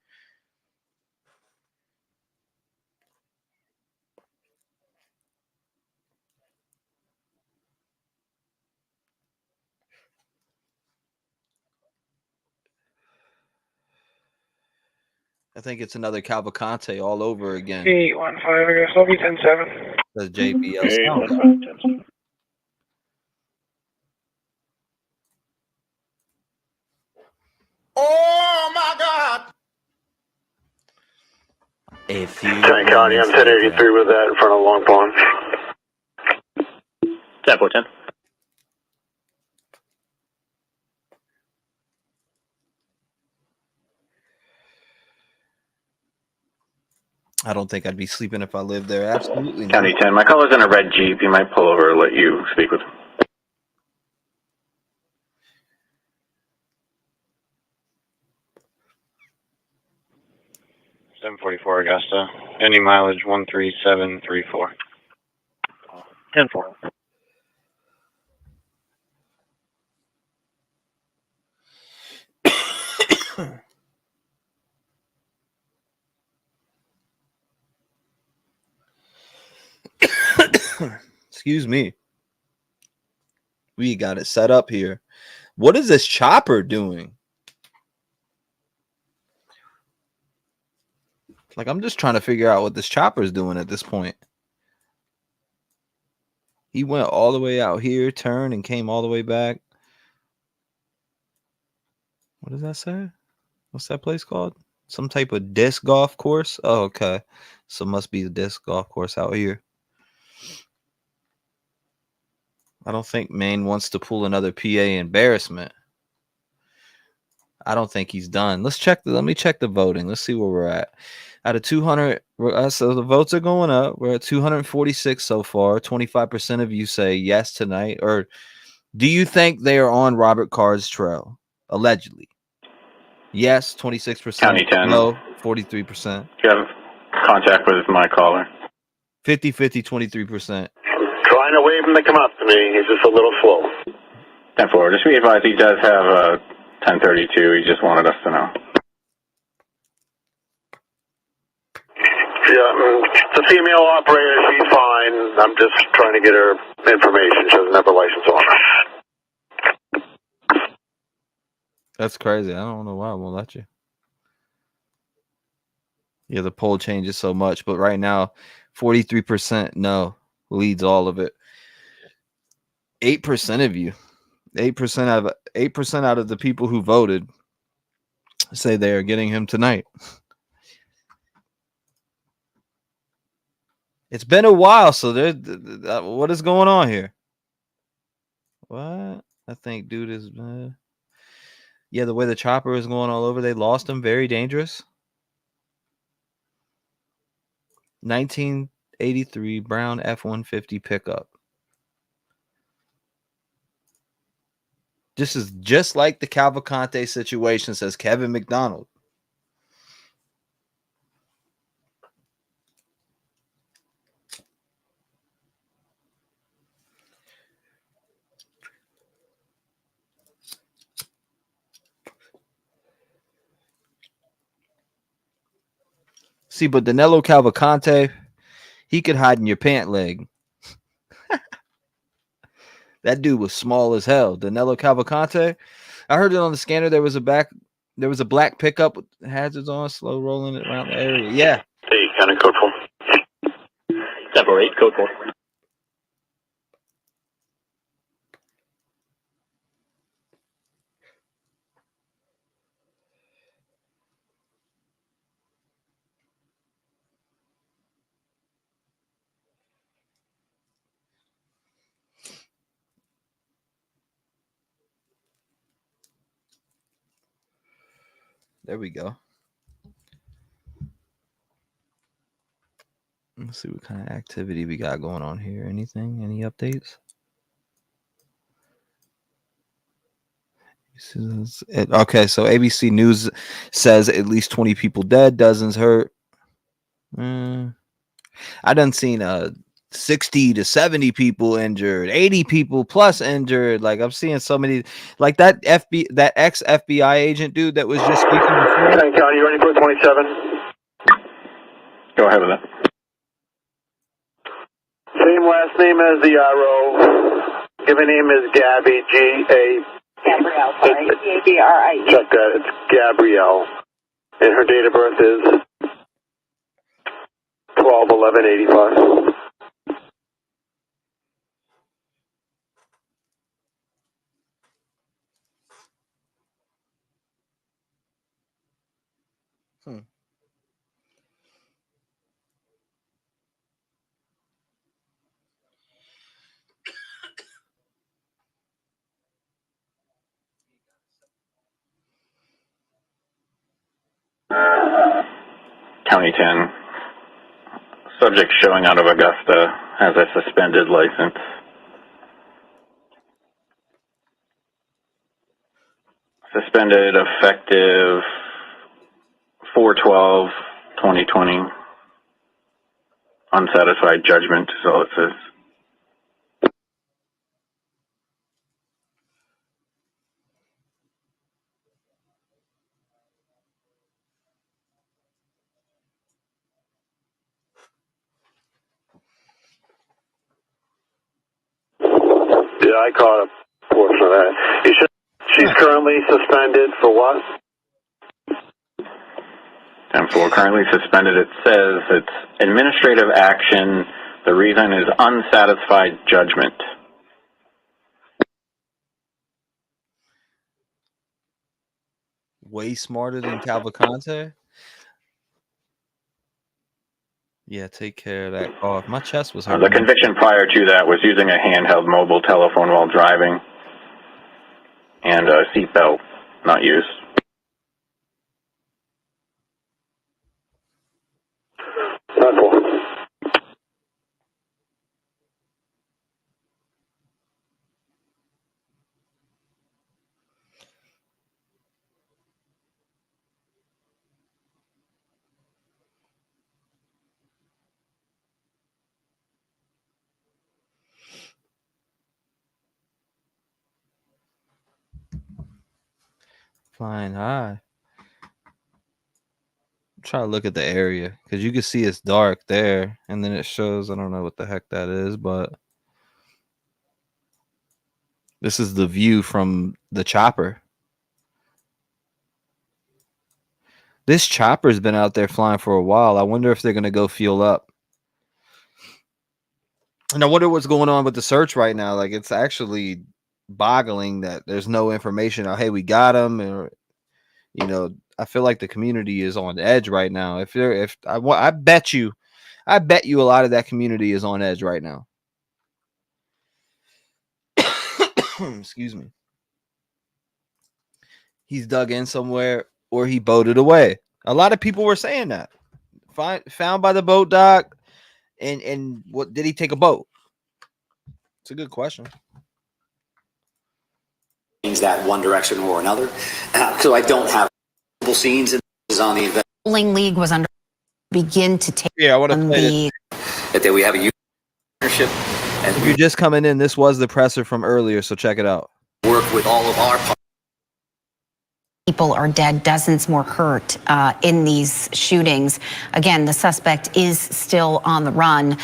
I think it's another Cavalcante all over again. 815, I guess. I'll be 10-7. That's JBL. 815, 10-7. Oh my God! A few. Tank County, I'm 1083 with that in front of Long Pond. 10-4-10. I don't think I'd be sleeping if I lived there. Absolutely not. County 10. My caller's in a red Jeep. He might pull over and let you speak with him. $744 Augusta. Any mileage 13734. 10-4. Excuse me. We got it set up here. What is this chopper doing? Like, I'm just trying to figure out what this chopper is doing at this point. He went all the way out here, turned, and came all the way back. What does that say? What's that place called? Some type of disc golf course? Oh, okay. So it must be the disc golf course out here. I don't think Maine wants to pull another PA embarrassment. I don't think he's done. Let me check the voting. Let's see where we're at. Out of 200, so the votes are going up. We're at 246 so far. 25% of you say yes tonight. Or do you think they are on Robert Carr's trail? Allegedly. Yes, 26%. County 10. No, 43%. Do you have contact with my caller? 50-50, 23%. Trying to wave him to come up to me. He's just a little slow. 10-4. Just be advised he does have a 1032. He just wanted us to know. Yeah, the female operator, she's fine. I'm just trying to get her information. She doesn't have a license on her. That's crazy. I don't know why I won't let you. Yeah, the poll changes so much, but right now, 43% no leads all of it. 8% of you, 8% out of the people who voted say they are getting him tonight. It's been a while, so there's what is going on here? What? I think dude is yeah, the way the chopper is going all over, they lost him. Very dangerous. 1983 Brown F-150 pickup. This is just like the Cavalcante situation, says Kevin McDonald. See, but Danilo Cavalcante, he could hide in your pant leg. That dude was small as hell. Danilo Cavalcante. I heard it on the scanner. There was a black pickup with hazards on, slow rolling it around the area. Yeah. Hey, kind of code 4. 748, code 4. There we go. Let's see what kind of activity we got going on here. Anything? Any updates? Okay, so ABC News says at least 20 people dead, dozens hurt. I done seen 60 to 70 people injured, 80 people plus injured. Like I'm seeing so many, like that ex FBI agent dude that was just speaking before. County, you ready for 27? Go ahead with that. Same last name as the RO. Given name is Gabby, G-A. Gabrielle, sorry. G-A-B-R-I-E. Check that. It's Gabrielle. And her date of birth is 12/11/85. County 10. Subject showing out of Augusta has a suspended license. Suspended effective 4/12/2020. Unsatisfied judgment is all it says. Yeah, I caught a portion of that. She's currently suspended for what? 10-4, currently suspended. It says it's administrative action. The reason is unsatisfied judgment. Way smarter than Cavalcante. Yeah, take care of that cough. My chest was hurting. The conviction prior to that was using a handheld mobile telephone while driving, and a seatbelt not used. Flying high. Try to look at the area because you can see it's dark there, and then it shows. I don't know what the heck that is, but this is the view from the chopper. This chopper's been out there flying for a while. I wonder if they're gonna go fuel up. And I wonder what's going on with the search right now. Like it's actually boggling that there's no information. Hey, we got him, or I feel like the community is on edge right now. I bet you I bet you a lot of that community is on edge right now. Excuse me. He's dug in somewhere or he boated away. A lot of people were saying that. Found by the boat dock. And what did he take a boat? It's a good question. That one direction or another. So I don't have scenes on the event. Bowling League was under begin to take. Yeah, I want to play that we have a partnership. And if you're just coming in, this was the presser from earlier, so check it out. Work with all of our people are dead, dozens more hurt in these shootings. Again, the suspect is still on the run.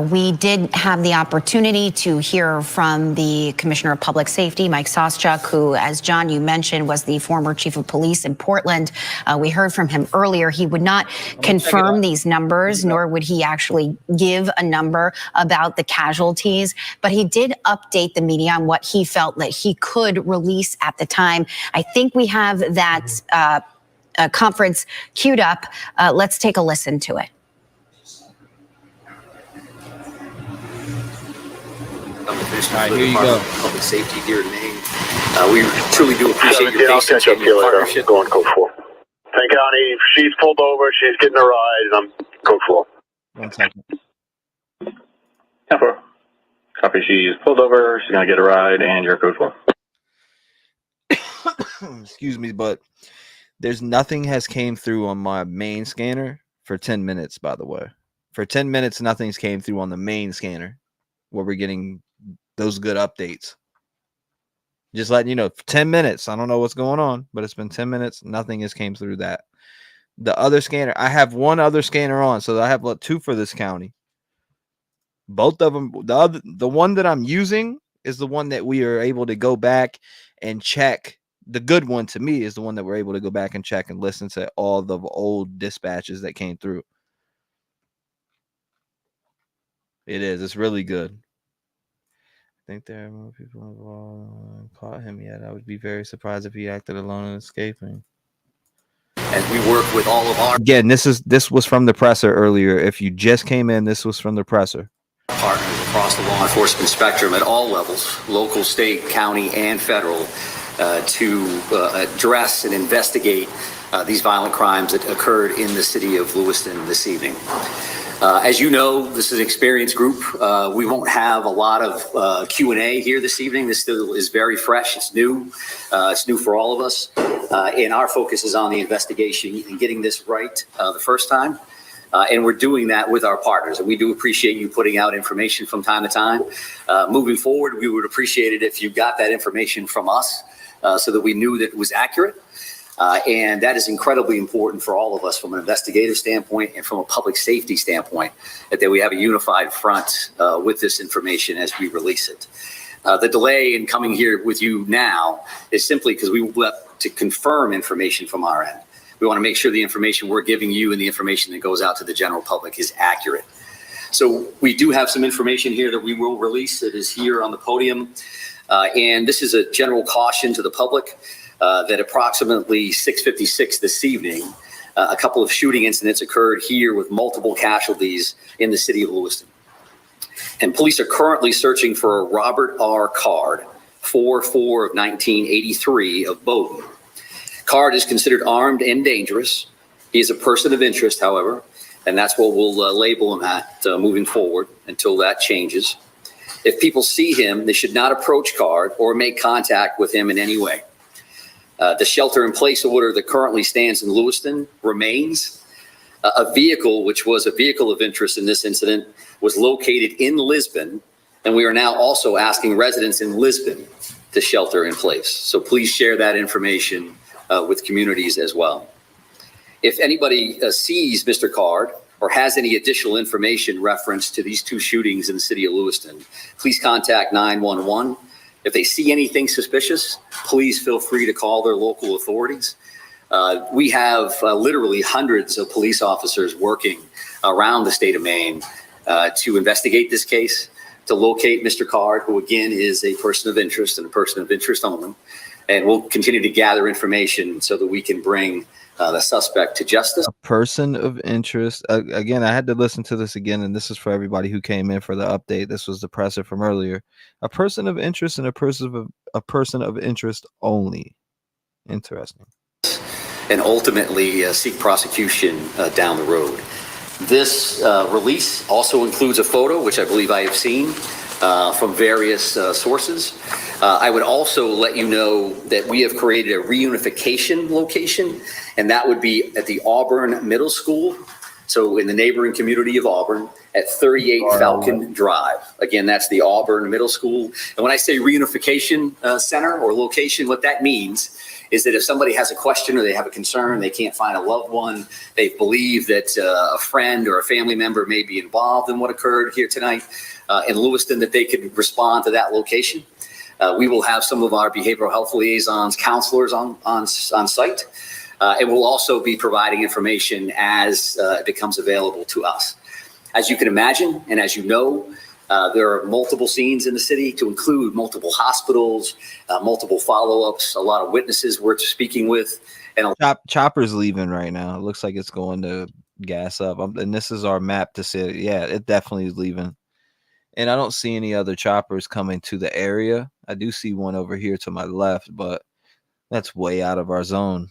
We did have the opportunity to hear from the Commissioner of Public Safety, Mike Soschuk, who, as John, you mentioned, was the former chief of police in Portland. We heard from him earlier. He would not confirm these numbers, nor would he actually give a number about the casualties, but he did update the media on what he felt that he could release at the time. I think we have that conference queued up. Let's take a listen to it. All right, here you go. Public safety here in Maine. We truly do appreciate your I'll patience catch up and to you your later. partnership. Going code 4. Tank County, she's pulled over. She's getting a ride, and I'm code 4. 1 second. 10-4. Copy. She's pulled over. She's gonna get a ride, and you're code 4. Excuse me, but there's nothing has came through on my main scanner for 10 minutes, by the way. For 10 minutes, nothing's came through on the main scanner where we're getting those good updates. Just letting you know, for 10 minutes, I don't know what's going on, but it's been 10 minutes. Nothing has came through that. The other scanner, I have one other scanner on, so I have 2 for this county. Both of them, the one that I'm using is the one that we are able to go back and check. The good one to me is the one that we're able to go back and check and listen to all the old dispatches that came through. It is. It's really good. I think there are more people involved. Caught him yet. I would be very surprised if he acted alone and escaping. As we work with all of our Again, this was from the presser earlier. If you just came in, this was from the presser. Partners across the law enforcement spectrum at all levels, local, state, county, and federal, to address and investigate these violent crimes that occurred in the city of Lewiston this evening. As you know, this is an experienced group. We won't have a lot of Q&A here this evening. This still is very fresh. It's new. It's new for all of us. And our focus is on the investigation and getting this right the first time. And we're doing that with our partners. And we do appreciate you putting out information from time to time. Moving forward, we would appreciate it if you got that information from us so that we knew that it was accurate. And that is incredibly important for all of us from an investigative standpoint and from a public safety standpoint, that we have a unified front with this information as we release it. The delay in coming here with you now is simply because we want to confirm information from our end. We want to make sure the information we're giving you and the information that goes out to the general public is accurate. So we do have some information here that we will release. It is here on the podium. And this is a general caution to the public that approximately 6:56 this evening, a couple of shooting incidents occurred here with multiple casualties in the city of Lewiston. And police are currently searching for a Robert R. Card, 4/4 of 1983 of Bowdoin. Card is considered armed and dangerous. He is a person of interest, however, and that's what we'll label him at moving forward until that changes. If people see him, they should not approach Card or make contact with him in any way. The shelter-in-place order that currently stands in Lewiston remains. A vehicle, which was a vehicle of interest in this incident, was located in Lisbon, and we are now also asking residents in Lisbon to shelter in place. So please share that information with communities as well. If anybody sees Mr. Card or has any additional information reference to these 2 shootings in the city of Lewiston, please contact 911. If they see anything suspicious, please feel free to call their local authorities. We have literally hundreds of police officers working around the state of Maine to investigate this case, to locate Mr. Card, who again is a person of interest and a person of interest only. and we'll continue to gather information so that we can bring the suspect to justice. A person of interest. Again, I had to listen to this again, and this is for everybody who came in for the update. This was the presser from earlier. A person of interest and a person of interest only. Interesting. And ultimately seek prosecution down the road. This release also includes a photo, which I believe I have seen from various sources. I would also let you know that we have created a reunification location, and that would be at the Auburn Middle School, so in the neighboring community of Auburn, at 38 Falcon Drive. Again, that's the Auburn Middle School. And when I say reunification center or location, what that means is that if somebody has a question or they have a concern, they can't find a loved one, they believe that a friend or a family member may be involved in what occurred here tonight in Lewiston, that they could respond to that location. We will have some of our behavioral health liaisons, counselors on site, and we'll also be providing information as it becomes available to us. As you can imagine, and as you know, there are multiple scenes in the city, to include multiple hospitals, multiple follow-ups, a lot of witnesses we're speaking with. And Chopper's leaving right now. It looks like it's going to gas up. And this is our map to say, yeah, it definitely is leaving. And I don't see any other choppers coming to the area. I do see one over here to my left, but that's way out of our zone.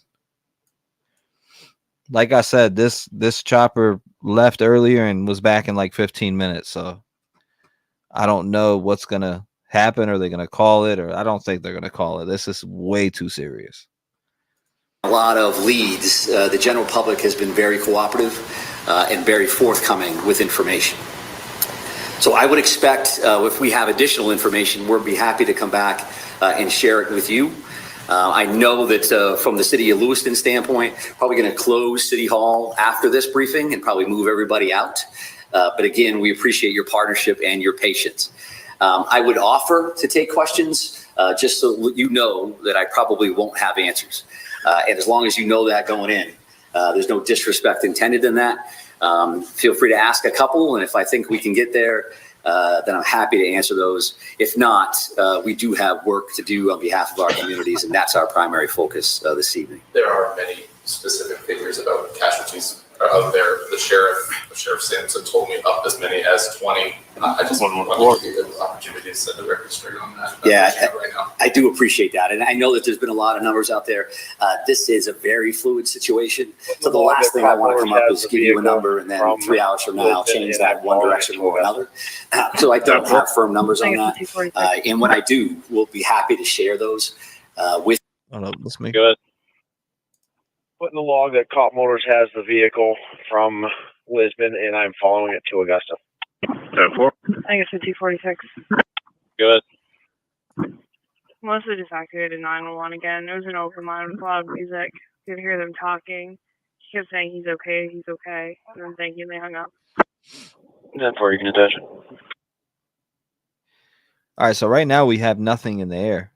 Like I said, this chopper left earlier and was back in like 15 minutes. So I don't know what's going to happen. Are they going to call it? Or I don't think they're going to call it. This is way too serious. A lot of leads. The general public has been very cooperative and very forthcoming with information. So I would expect if we have additional information, we'll be happy to come back and share it with you. I know that from the city of Lewiston standpoint, probably going to close City Hall after this briefing and probably move everybody out. But again, we appreciate your partnership and your patience. I would offer to take questions just so you know that I probably won't have answers. And as long as you know that going in, there's no disrespect intended in that. Feel free to ask a couple, and if I think we can get there, then I'm happy to answer those. If not, we do have work to do on behalf of our communities, and that's our primary focus this evening. There are many specific figures about casualties out there. The Sheriff Sampson told me up as many as 20. I just want to give you the opportunity to set the record straight on that. Yeah, I do appreciate that. And I know that there's been a lot of numbers out there. This is a very fluid situation. So the last thing I want to come up is give you a number, and then 3 hours from now, I'll change that one direction or another. So I don't have firm numbers on that. And when I do, we'll be happy to share those with you. Let's make good. Put in the log that Cop Motors has the vehicle from Lisbon, and I'm following it to Augusta. 10-4. I think it's a 246. Good. Mostly just activated 911 again. There was an open line with loud music. You could hear them talking. He kept saying he's okay, and then thank you, and they hung up. 10-4, you can attach it. All right, so right now we have nothing in the air.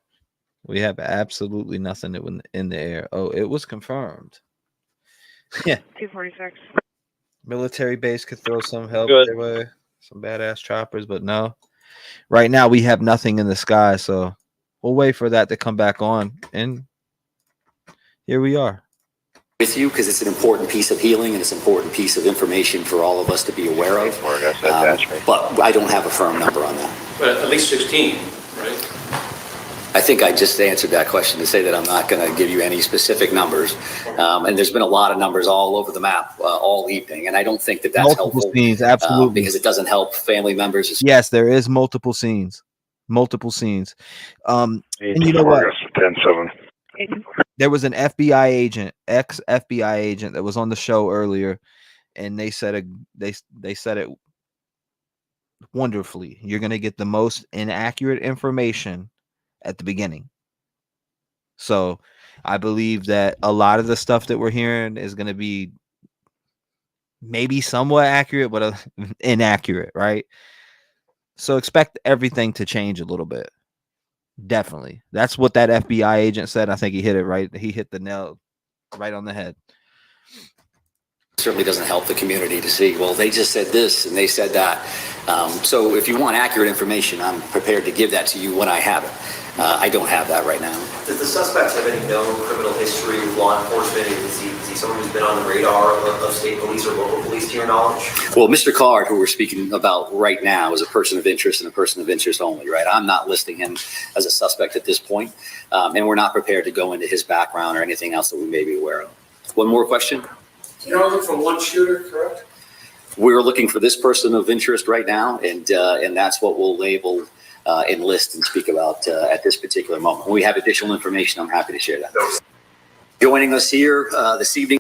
We have absolutely nothing in the air. Oh, it was confirmed. Yeah. 246. Military base could throw some help their way. Some badass choppers, but no. Right now we have nothing in the sky, so we'll wait for that to come back on. And here we are. With you, because it's an important piece of healing and it's an important piece of information for all of us to be aware of. But I don't have a firm number on that. But at least 16, right? I think I just answered that question to say that I'm not going to give you any specific numbers. And there's been a lot of numbers all over the map all evening. And I don't think that that's multiple helpful. Scenes, absolutely. Because it doesn't help family members. Yes, there is multiple scenes. And you know what? 10-7. There was an FBI agent, ex-FBI agent that was on the show earlier. And they said they said it wonderfully. You're going to get the most inaccurate information at the beginning. So I believe that a lot of the stuff that we're hearing is going to be maybe somewhat accurate, but inaccurate, right? So expect everything to change a little bit. Definitely. That's what that FBI agent said. I think he hit it right. He hit the nail right on the head. Certainly doesn't help the community to see, well, they just said this and they said that. So if you want accurate information, I'm prepared to give that to you when I have it. I don't have that right now. Does the suspect have any known criminal history with law enforcement? Is he someone who's been on the radar of state police or local police, to your knowledge? Well, Mr. Card, who we're speaking about right now, is a person of interest and a person of interest only, right? I'm not listing him as a suspect at this point, and we're not prepared to go into his background or anything else that we may be aware of. One more question? You're only looking for one shooter, correct? We're looking for this person of interest right now, and that's what we'll label enlist and speak about at this particular moment. When we have additional information, I'm happy to share that. Joining us here this evening.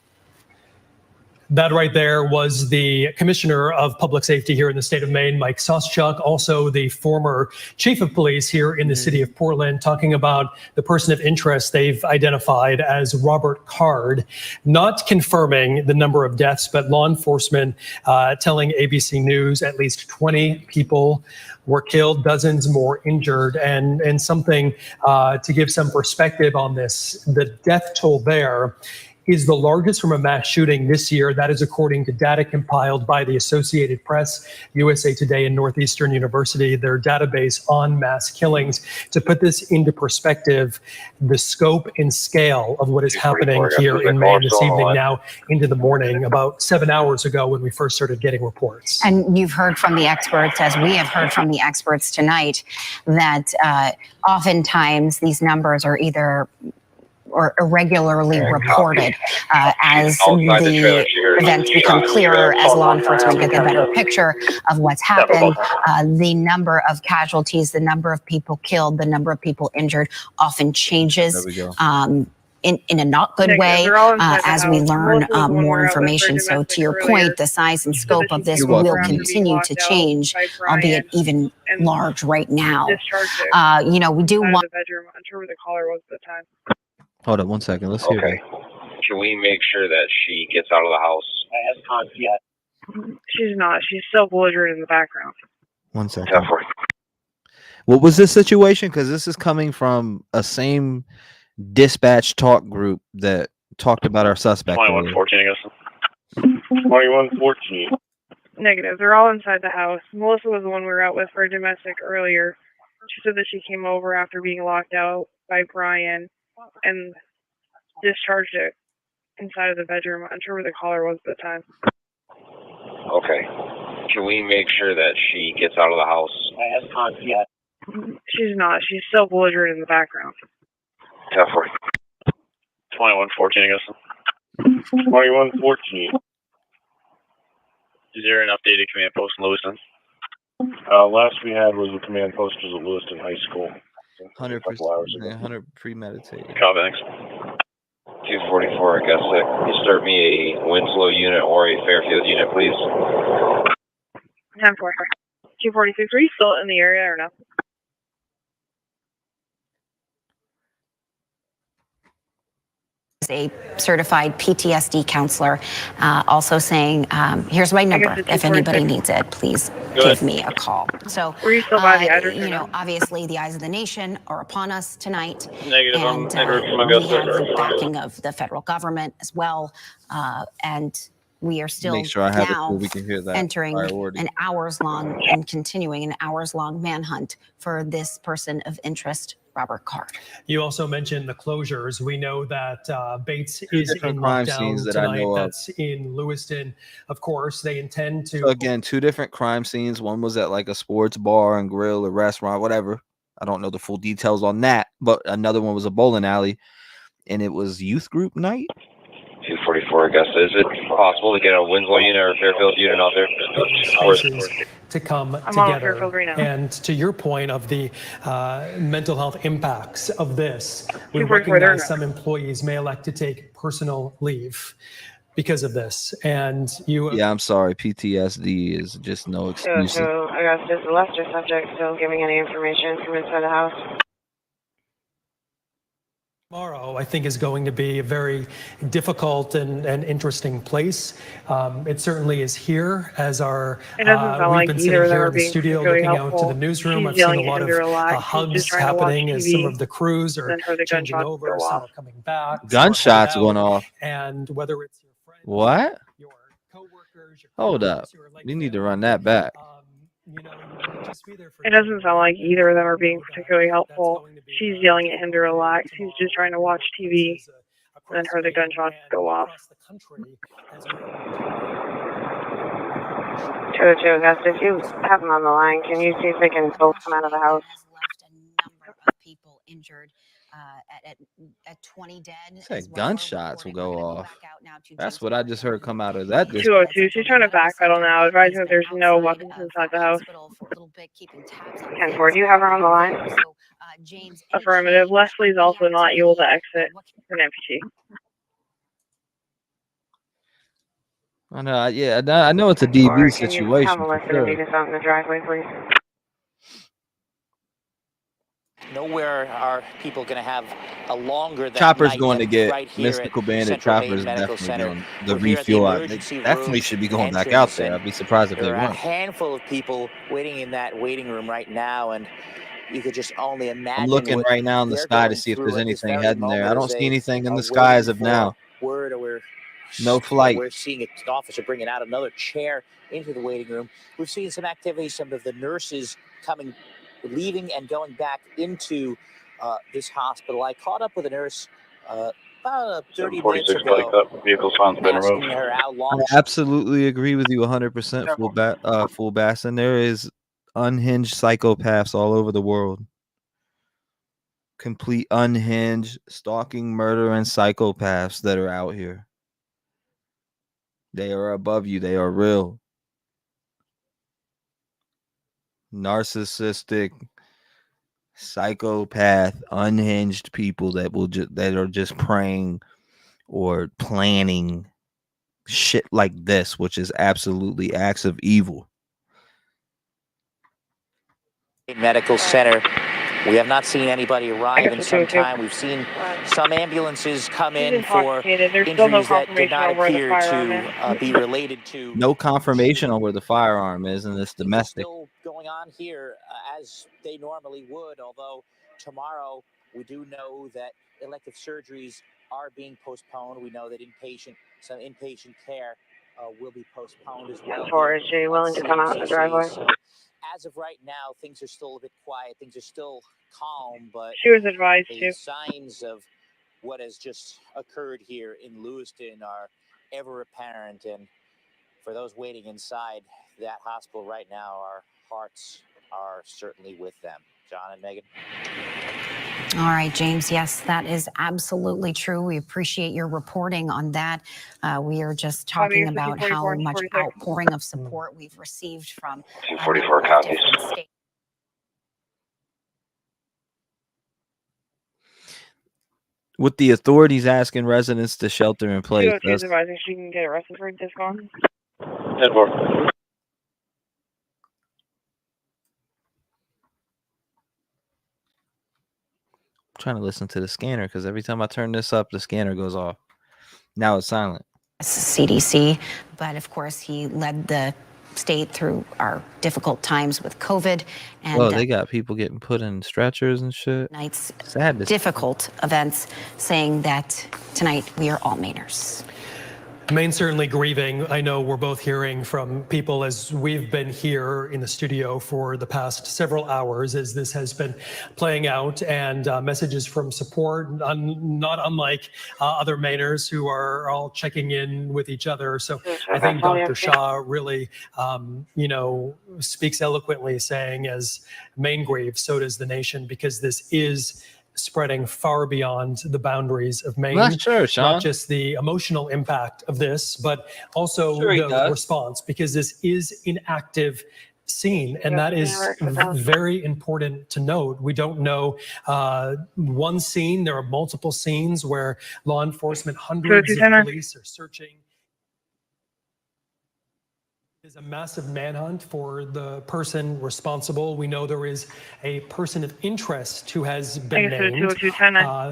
That right there was the Commissioner of Public Safety here in the state of Maine, Mike Soschuk, also the former Chief of Police here in the city of Portland, talking about the person of interest they've identified as Robert Card, not confirming the number of deaths, but law enforcement telling ABC News at least 20 people were killed, dozens more injured, and something to give some perspective on this. The death toll there is the largest from a mass shooting this year. That is according to data compiled by the Associated Press, USA Today, and Northeastern University, their database on mass killings. To put this into perspective, the scope and scale of what is happening here in Maine this evening, now into the morning, about 7 hours ago when we first started getting reports. And you've heard from the experts, as we have heard from the experts tonight, that oftentimes these numbers are either or irregularly reported as the events become clearer, as law enforcement get a better picture of what's happened. The number of casualties, the number of people killed, the number of people injured often changes in a not good way as we learn more information. So to your point, the size and scope of this will continue to change, albeit even large right now. You know, we do want... I'm sure where the caller was at the time. Hold on 1 second. Let's hear it. Can we make sure that she gets out of the house? I have not yet. She's not. She's still belligerent in the background. 1 second. What was this situation? Because this is coming from a same dispatch talk group that talked about our suspect. 2114, I guess. 2114. Negative. They're all inside the house. Melissa was the one we were out with for a domestic earlier. She said that she came over after being locked out by Brian and discharged it inside of the bedroom. I'm sure where the caller was at the time. Okay. Can we make sure that she gets out of the house? I have not yet. She's not. She's still belligerent in the background. 2114, I guess. 2114. Is there an updated command post in Lewiston? Last we had was a command post was at Lewiston High School. 100%, 100 premeditated. Copy, thanks. 244, I guess. Can you start me a Winslow unit or a Fairfield unit, please? 10-4. 246, are you still in the area or no? A certified PTSD counselor, also saying, here's my number. If anybody needs it, please give me a call. So, you know, obviously the eyes of the nation are upon us tonight. Negative. And we have the backing of the federal government as well. And we are still now entering an hours-long and continuing an hours-long manhunt for this person of interest, Robert Card. You also mentioned the closures. We know that Bates is in crime lockdown scenes that tonight. I know of. That's in Lewiston. Of course, they intend to... So again, two different crime scenes. One was at like a sports bar and grill or restaurant, whatever. I don't know the full details on that, but another one was a bowling alley, and it was youth group night. 244, I guess. Is it possible to get a Winslow unit or a Fairfield unit out there? To come together. And to your point of the mental health impacts of this, we recognize some employees may elect to take personal leave because of this. And you... Yeah, I'm sorry. PTSD is just no excuse. So I guess just the Lester subject still giving any information from inside the house. Tomorrow, I think, is going to be a very difficult and interesting place. It certainly is here, as our we've been sitting here in the studio looking out to the newsroom. I've seen a lot of hugs happening as some of the crews are changing over, some are coming back. Gunshots going off. And whether it's your friends, what? your coworkers, your Hold up. You need to run that back. It doesn't sound like either of them are being particularly helpful. She's yelling at him to relax. He's just trying to watch TV. And then heard the gunshots go off. 202, Gus, if you have them on the line, can you see if they can both come out of the house? People injured at 20 dead. Said gunshots will go off. That's what I just heard come out of that. 202, she's trying to backpedal now, advising that there's no weapons inside the house. 10-4, do you have her on the line? Affirmative. Leslie's also not able to exit an amputee. I know, yeah, I know it's a DV situation. Have Melissa to meet us out in the driveway, please? Nowhere are people going to have a longer than Chopper's going to get right here Mystical at Bandit. Central Maine Chopper's Medical definitely Center. going the We're here at the refuel. They emergency definitely room should be going back out entrance, there. and I'd be surprised if they there are a weren't. handful of people waiting in that waiting room right now, and you could just only imagine. I'm looking what right now in the they're sky to going see if through there's at this anything very heading there. I moment don't as see they anything in are the sky as waiting of now. for word, or we're No flight. We're seeing an officer bringing out another chair into the waiting room. We've seen some activity, some of the nurses leaving and going back into this hospital. I caught up with a nurse about 30 minutes ago, Vehicle sounds been asking removed. her how long. I absolutely agree with you 100%, full bass, and there is unhinged psychopaths all over the world. Complete unhinged, stalking, murdering psychopaths that are out here. They are above you. They are real. Narcissistic, psychopath, unhinged people that are just praying or planning shit like this, which is absolutely acts of evil. Medical Center. We have not seen anybody arrive in some time. We've seen some ambulances come in for injuries that did not appear to be related to. No confirmation on where the firearm is, and it's domestic. Still going on here as they normally would, although tomorrow we do know that elective surgeries are being postponed. We know that some inpatient care will be postponed as well. 10-4, is she willing to come out in the driveway? So, as of right now, things are still a bit quiet. Things are still calm, but she was advised the to. signs of what has just occurred here in Lewiston are ever apparent. And for those waiting inside that hospital right now, our hearts are certainly with them. John and Megan. All right, James. Yes, that is absolutely true. We appreciate your reporting on that. We are just talking about how much outpouring of support we've received from 244 copies. With the authorities asking residents to shelter in place. 202 is advising she can get arrested for discount. 10-4. Trying to listen to the scanner because every time I turn this up, the scanner goes off. Now it's silent. CDC, but of course he led the state through our difficult times with COVID. And they got people getting put in stretchers and shit. Night's sad, difficult events, saying that tonight we are all Mainers. Maine certainly grieving. I know we're both hearing from people as we've been here in the studio for the past several hours as this has been playing out, and messages from support, not unlike other Mainers who are all checking in with each other. So I think Dr. Shah really, speaks eloquently, saying as Maine grieves, so does the nation, because this is spreading far beyond the boundaries of Maine. Not sure, Sean. Not just the emotional impact of this, but also the response, because this is an active scene, and that is very important to note. We don't know one scene. There are multiple scenes where law enforcement, hundreds of police are searching. Is a massive manhunt for the person responsible. We know there is a person of interest who has been named,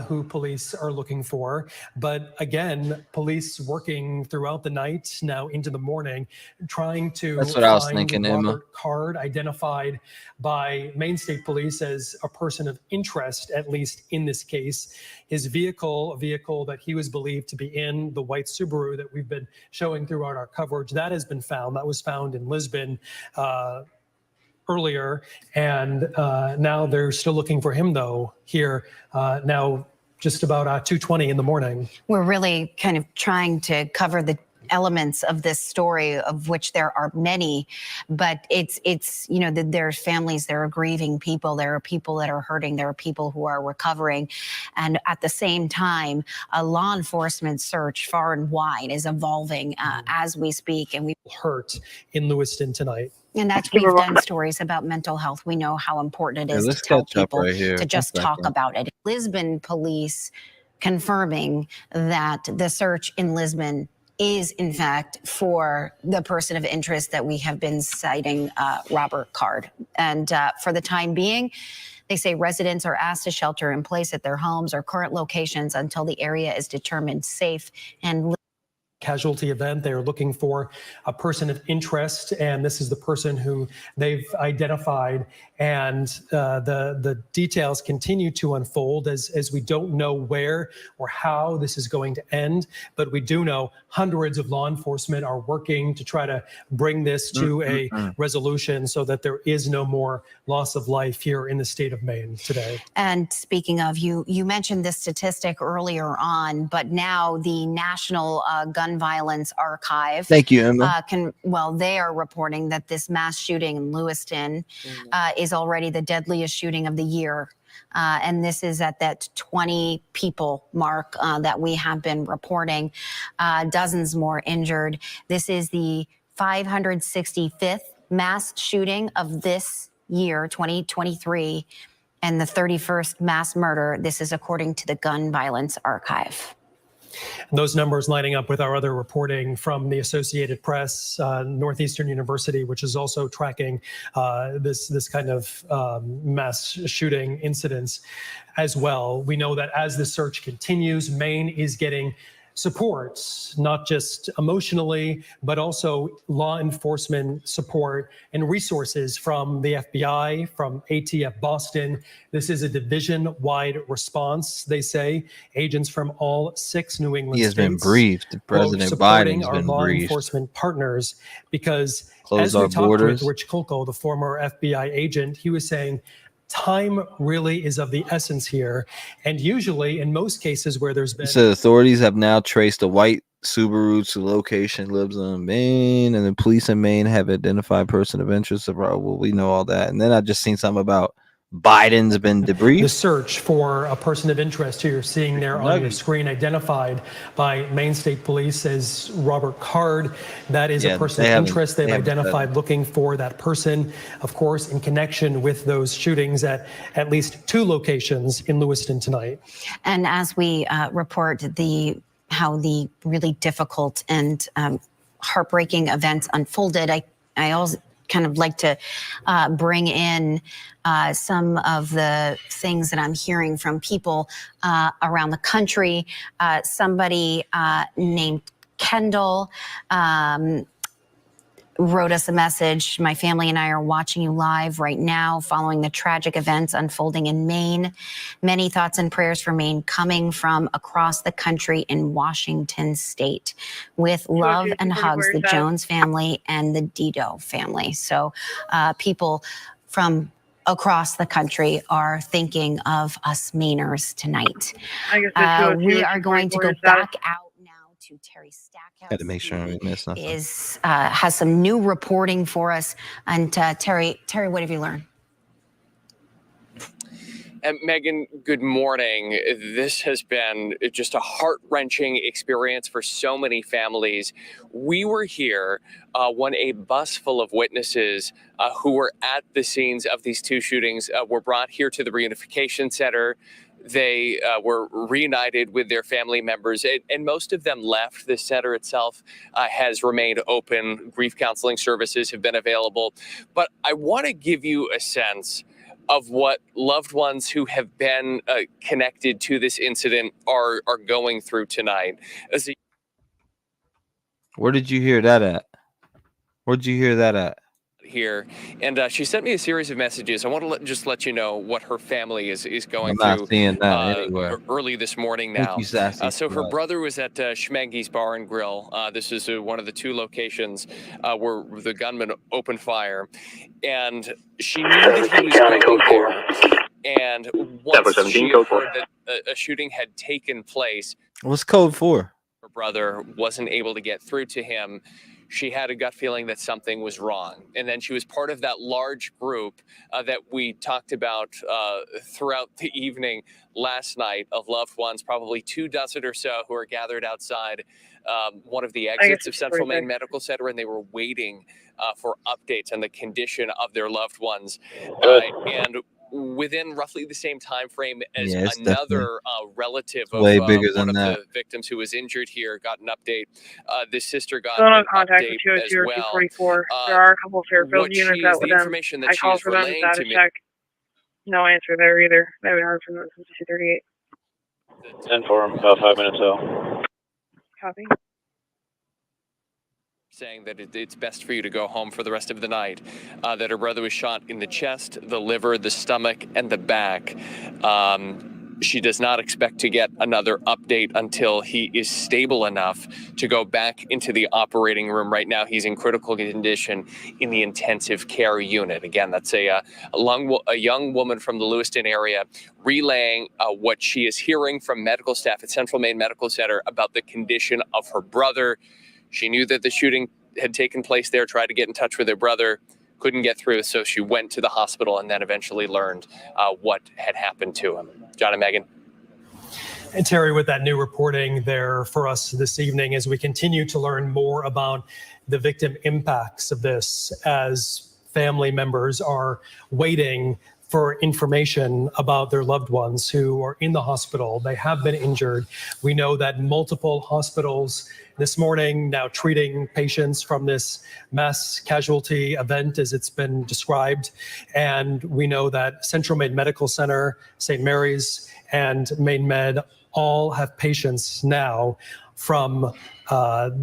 who police are looking for. But again, police working throughout the night, now into the morning, trying to That's what I was find thinking, Emma. Robert Card, identified by Maine State Police as a person of interest, at least in this case. His vehicle, a vehicle that he was believed to be in, the white Subaru that we've been showing throughout our coverage, that has been found. That was found in Lisbon earlier, and now they're still looking for him, though, here now just about 2:20 in the morning. We're really kind of trying to cover the elements of this story, of which there are many, but it's there's families, there are grieving people, there are people that are hurting, there are people who are recovering, and at the same time, a law enforcement search far and wide is evolving as we speak, and we hurt in Lewiston tonight. And that's, we've done stories about mental health. We know how important it is to tell people to just talk about it. Lisbon police confirming that the search in Lisbon is in fact for the person of interest that we have been citing, Robert Card. And for the time being, they say residents are asked to shelter in place at their homes or current locations until the area is determined safe and casualty event. They are looking for a person of interest, and this is the person who they've identified. And the details continue to unfold as we don't know where or how this is going to end. But we do know hundreds of law enforcement are working to try to bring this to a resolution so that there is no more loss of life here in the state of Maine today. And speaking of, you mentioned this statistic earlier on, but now the National Gun Violence Archive. Thank you, Emma. They are reporting that this mass shooting in Lewiston is already the deadliest shooting of the year. And this is at that 20 people mark that we have been reporting, dozens more injured. This is the 565th mass shooting of this year, 2023, and the 31st mass murder. This is according to the Gun Violence Archive. Those numbers lining up with our other reporting from the Associated Press, Northeastern University, which is also tracking this kind of mass shooting incidents as well. We know that as the search continues, Maine is getting support, not just emotionally, but also law enforcement support and resources from the FBI, from ATF Boston. This is a division-wide response, they say. Agents from all 6 New England He has states, been briefed. President supporting Biden's our been law briefed. enforcement partners, because Close as we our talked borders. with Rich Kulko, the former FBI agent, he was saying, time really is of the essence here. And usually, in most cases where there's been... So authorities have now traced a white Subaru to location lives in Maine, and the police in Maine have identified person of interest. Well, we know all that. And then I just seen something about Biden's been debriefed. The search for a person of interest who you're seeing there on your screen, identified by Maine State Police as Robert Card. That is a person of interest they've identified, looking for that person, of course, in connection with those shootings at least 2 locations in Lewiston tonight. And as we report how the really difficult and heartbreaking events unfolded, I also kind of like to bring in some of the things that I'm hearing from people around the country. Somebody named Kendall wrote us a message. My family and I are watching you live right now following the tragic events unfolding in Maine. Many thoughts and prayers for Maine coming from across the country in Washington state. With love and hugs, the Jones family and the Dido family. So people from across the country are thinking of us Mainers tonight. We are going to go back out now to Terry Stackhouse. Had to make sure we missed nothing. Has some new reporting for us. And Terry, what have you learned? And Megan, good morning. This has been just a heart-wrenching experience for so many families. We were here when a bus full of witnesses who were at the scenes of these 2 shootings were brought here to the reunification center. They were reunited with their family members, and most of them left. The center itself has remained open. Grief counseling services have been available. But I want to give you a sense of what loved ones who have been connected to this incident are going through tonight. Where did you hear that at? Where'd you hear that at? here, and she sent me a series of messages. I want to just let you know what her family is going I'm not through seeing that anywhere. early this morning Thank now. you, Sassy. So her brother was at Schmeggy's Bar and Grill. This is one of the two locations where the gunman opened fire, and she knew that he was going there. And once she heard that a shooting had taken place, What's code 4? her brother wasn't able to get through to him. She had a gut feeling that something was wrong. And then she was part of that large group that we talked about throughout the evening last night of loved ones, probably 24 or so, who are gathered outside one of the exits of Central Maine Medical Center, and they were waiting for updates on the condition of their loved ones. And within roughly the same time frame as another relative of way bigger one than of that. the victims who was injured here got an update. The sister got Still an in contact update with as 202 or well. 244. There are a couple of Fairfield What units she out is, with the them. information that I she called is for them relaying to status me. check. No answer there either. I haven't heard from them since 238. 10 for about 5 minutes out. Copy. Saying that it's best for you to go home for the rest of the night. That her brother was shot in the chest, the liver, the stomach, and the back. She does not expect to get another update until he is stable enough to go back into the operating room. Right now, he's in critical condition in the intensive care unit. Again, that's a young woman from the Lewiston area relaying what she is hearing from medical staff at Central Maine Medical Center about the condition of her brother. She knew that the shooting had taken place there, tried to get in touch with her brother, couldn't get through, so she went to the hospital and then eventually learned what had happened to him. John and Megan. And Terry, with that new reporting there for us this evening, as we continue to learn more about the victim impacts of this, as family members are waiting for information about their loved ones who are in the hospital. They have been injured. We know that multiple hospitals this morning now treating patients from this mass casualty event, as it's been described. And we know that Central Maine Medical Center, St. Mary's, and Maine Med all have patients now from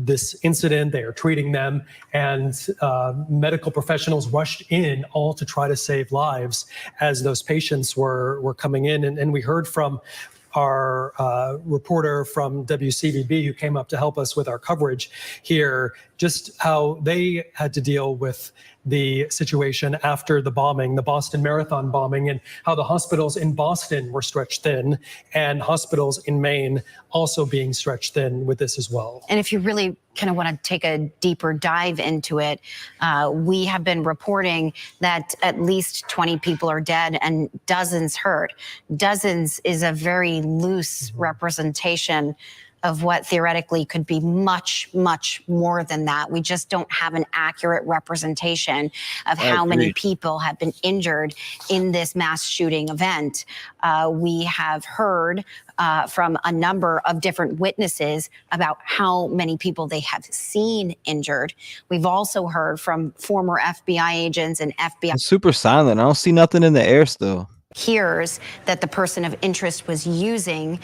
this incident. They are treating them, and medical professionals rushed in all to try to save lives as those patients were coming in. And we heard from our reporter from WCVB who came up to help us with our coverage here, just how they had to deal with the situation after the bombing, the Boston Marathon bombing, and how the hospitals in Boston were stretched thin, and hospitals in Maine also being stretched thin with this as well. And if you really kind of want to take a deeper dive into it, we have been reporting that at least 20 people are dead and dozens hurt. Dozens is a very loose representation of what theoretically could be much, much more than that. We just don't have an accurate representation of how many people have been injured in this mass shooting event. We have heard from a number of different witnesses about how many people they have seen injured. We've also heard from former FBI agents and FBI. It's super silent. I don't see nothing in the air still. Hears that the person of interest was using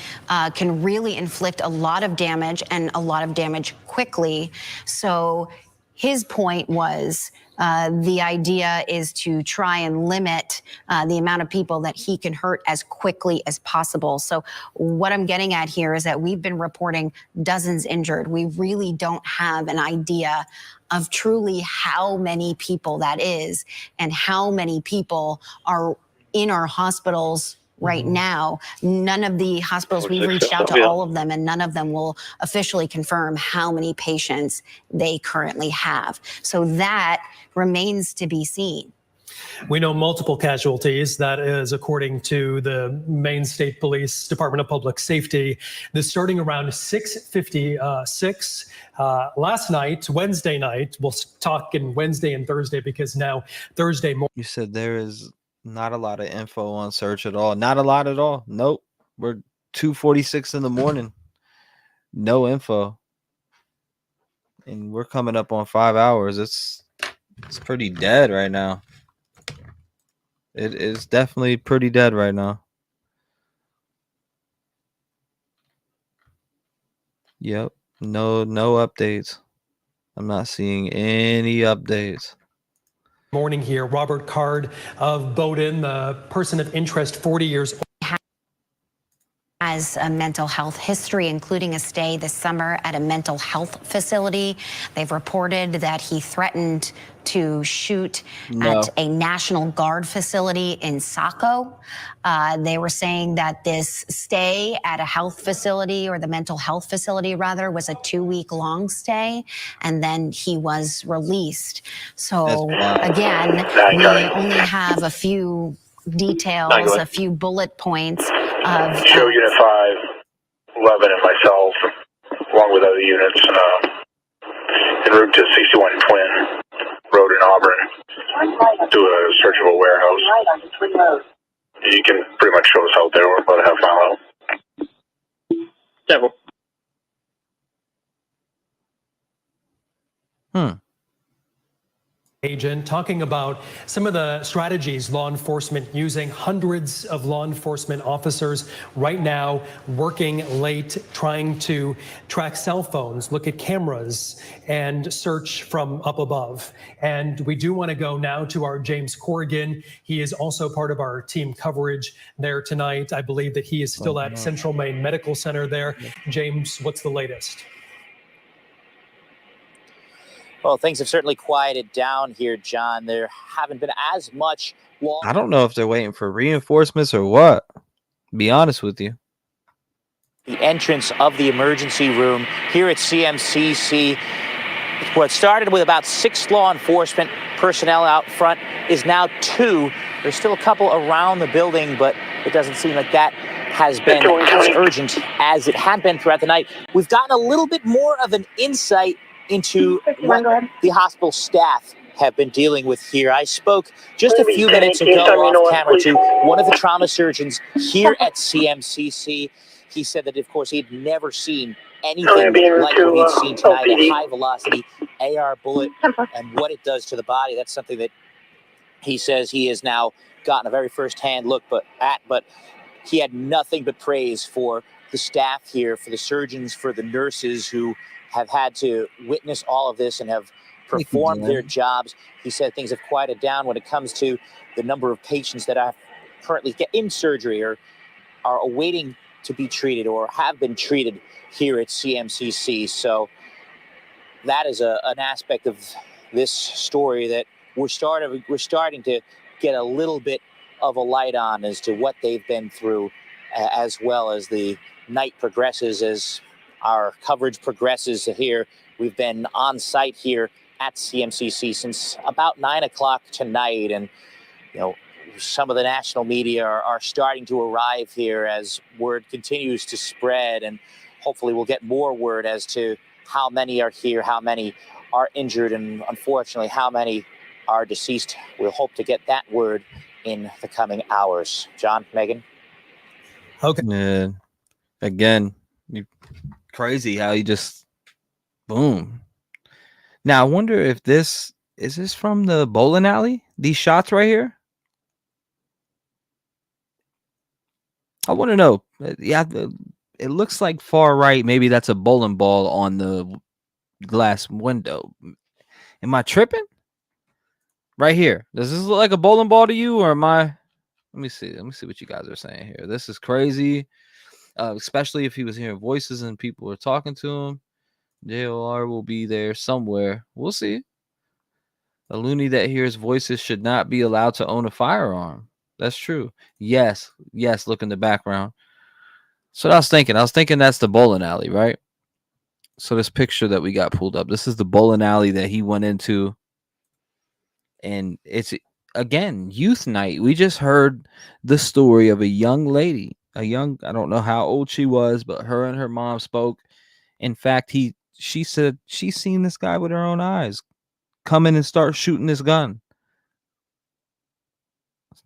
can really inflict a lot of damage, and a lot of damage quickly. So his point was the idea is to try and limit the amount of people that he can hurt as quickly as possible. So what I'm getting at here is that we've been reporting dozens injured. We really don't have an idea of truly how many people that is and how many people are in our hospitals right now. None of the hospitals, we've reached out to all of them, and none of them will officially confirm how many patients they currently have. So that remains to be seen. We know multiple casualties. That is according to the Maine State Police Department of Public Safety. This starting around 6:56 last night, Wednesday night. We'll talk in Wednesday and Thursday because now Thursday morning. You said there is not a lot of info on search at all. Not a lot at all. Nope. We're 2:46 in the morning. No info. And we're coming up on 5 hours. It's pretty dead right now. It is definitely pretty dead right now. Yep. No updates. I'm not seeing any updates. Morning here. Robert Card of Bowdoin, the person of interest, 40 years old. Has a mental health history, including a stay this summer at a mental health facility. They've reported that he threatened to shoot at a National Guard facility in Saco. They were saying that this stay at a health facility, or the mental health facility rather, was a 2-week long stay, and then he was released. So again, we only have a few details, a few bullet points of Show Unit 5, 11 and myself, along with other units, en route to 61 Twin Road in Auburn, do a search of a warehouse. You can pretty much show us out there. We're about a half mile out. Several. Agent talking about some of the strategies law enforcement using. Hundreds of law enforcement officers right now working late, trying to track cell phones, look at cameras, and search from up above. And we do want to go now to our James Corrigan. He is also part of our team coverage there tonight. I believe that he is still at Central Maine Medical Center there. James, what's the latest? Well, things have certainly quieted down here, John. There haven't been as much law. I don't know if they're waiting for reinforcements or what. Be honest with you. The entrance of the emergency room here at CMCC, what started with about 6 law enforcement personnel out front, is now 2. There's still a couple around the building, but it doesn't seem like that has been as urgent as it had been throughout the night. We've gotten a little bit more of an insight into what the hospital staff have been dealing with here. I spoke just a few minutes ago off camera to one of the trauma surgeons here at CMCC. He said that, of course, he'd never seen anything like what he'd seen tonight, a high-velocity AR bullet and what it does to the body. That's something that he says he has now gotten a very first-hand look but he had nothing but praise for the staff here, for the surgeons, for the nurses who have had to witness all of this and have performed their jobs. He said things have quieted down when it comes to the number of patients that are currently in surgery or are awaiting to be treated or have been treated here at CMCC. So that is an aspect of this story that we're starting to get a little bit of a light on as to what they've been through, as well as the night progresses, as our coverage progresses here. We've been on site here at CMCC since about 9 o'clock tonight, and some of the national media are starting to arrive here as word continues to spread, and hopefully we'll get more word as to how many are here, how many are injured, and unfortunately how many are deceased. We'll hope to get that word in the coming hours. John, Megan? Okay. Yeah. Again, crazy how you just boom. Now I wonder if this is from the bowling alley, these shots right here. I want to know. Yeah, it looks like far right. Maybe that's a bowling ball on the glass window. Am I tripping? Right here. Does this look like a bowling ball to you, or am I? Let me see what you guys are saying here. This is crazy. Especially if he was hearing voices and people were talking to him. JLR will be there somewhere. We'll see. A loony that hears voices should not be allowed to own a firearm. That's true. Yes. Look in the background. So I was thinking that's the bowling alley, right? So this picture that we got pulled up, this is the bowling alley that he went into. And it's, again, youth night. We just heard the story of a young lady. I don't know how old she was, but her and her mom spoke. In fact, she said she's seen this guy with her own eyes come in and start shooting this gun.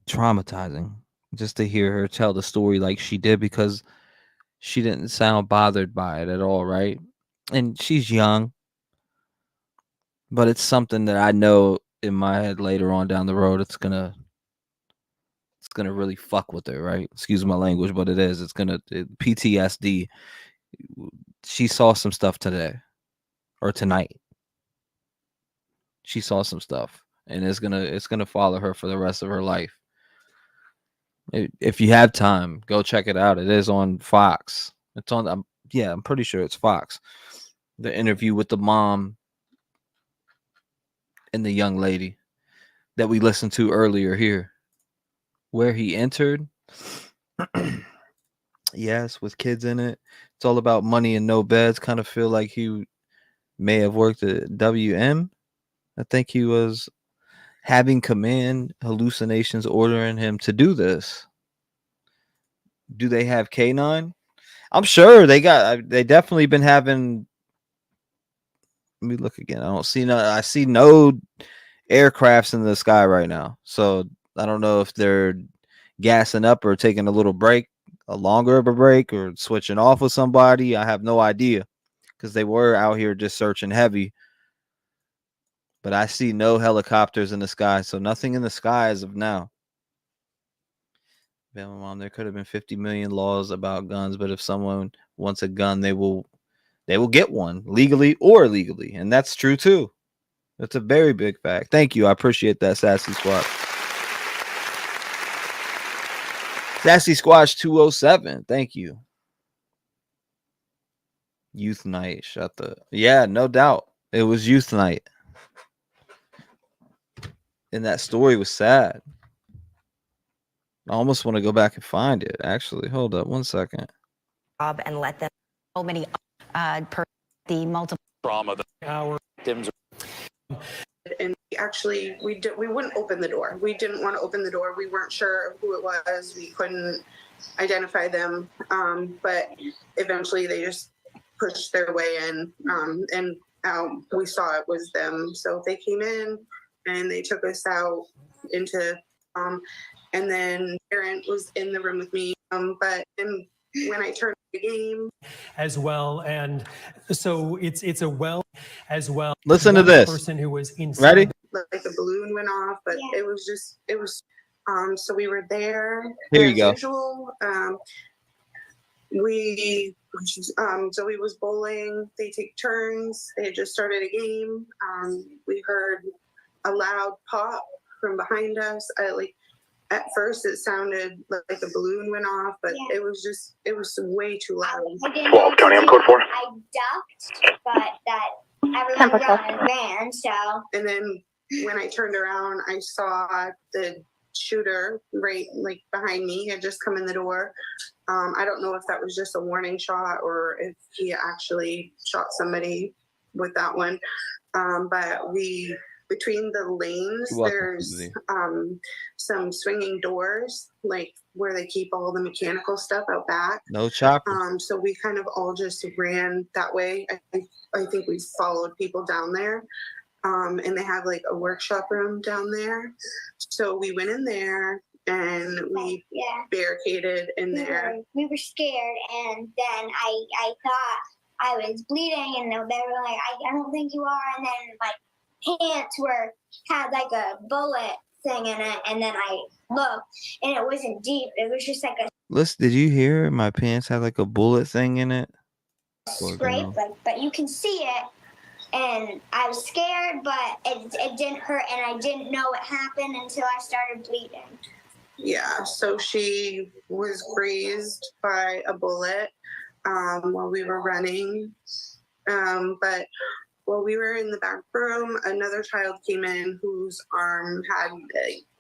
Traumatizing just to hear her tell the story like she did, because she didn't sound bothered by it at all, right? And she's young, but it's something that I know in my head later on down the road it's gonna really fuck with her, right? Excuse my language, but it is. It's gonna PTSD. She saw some stuff today or tonight. She saw some stuff, and it's gonna follow her for the rest of her life. If you have time, go check it out. It is on Fox. It's on. I'm pretty sure it's Fox. The interview with the mom and the young lady that we listened to earlier here, where he entered. Yes, with kids in it. It's all about money and no beds. Kind of feel like he may have worked at WM. I think he was having command hallucinations ordering him to do this. Do they have K9? I'm sure they definitely been having. Let me look again. I see no aircrafts in the sky right now. So I don't know if they're gassing up or taking a little break, a longer of a break, or switching off with somebody. I have no idea, because they were out here just searching heavy. But I see no helicopters in the sky, so nothing in the sky as of now. Mom, there could have been 50 million laws about guns, but if someone wants a gun, they will get one, legally or illegally, and that's true too. That's a very big fact. Thank you. I appreciate that, Sassy Squad. Sassy Squash 207. Thank you. Youth night. Yeah, no doubt. It was youth night. And that story was sad. I almost want to go back and find it. Actually, hold up 1 second. And let them so many the multiple trauma our victims. And we wouldn't open the door. We didn't want to open the door. We weren't sure who it was. We couldn't identify them. But eventually they just pushed their way in, and we saw it was them. So they came in and they took us out into, and then Aaron was in the room with me. But when I turned the game as well, and so it's a well as well. Listen to this. Person who was inside. Ready? like a balloon went off, but it was so we were there Here as you go. usual. Zoe was bowling. They take turns. They had just started a game. We heard a loud pop from behind us. At first it sounded like a balloon went off, but it was way too loud. 12 County, I'm code 4. I ducked, but everyone ran, so. And then when I turned around, I saw the shooter right behind me. He had just come in the door. I don't know if that was just a warning shot or if he actually shot somebody with that one. But between the lanes, there's some swinging doors, where they keep all the mechanical stuff out back. No chopper. So we kind of all just ran that way. I think we followed people down there. And they have a workshop room down there. So we went in there and we barricaded in there. We were scared, and then I thought I was bleeding, and they were like, I don't think you are. And then my pants had a bullet thing in it, and then I looked, and it wasn't deep. It was just Listen, did you hear my pants had a bullet thing in it? scrape, but you can see it. And I was scared, but it didn't hurt, and I didn't know what happened until I started bleeding. Yeah, so she was grazed by a bullet while we were running. But while we were in the back room, another child came in whose arm had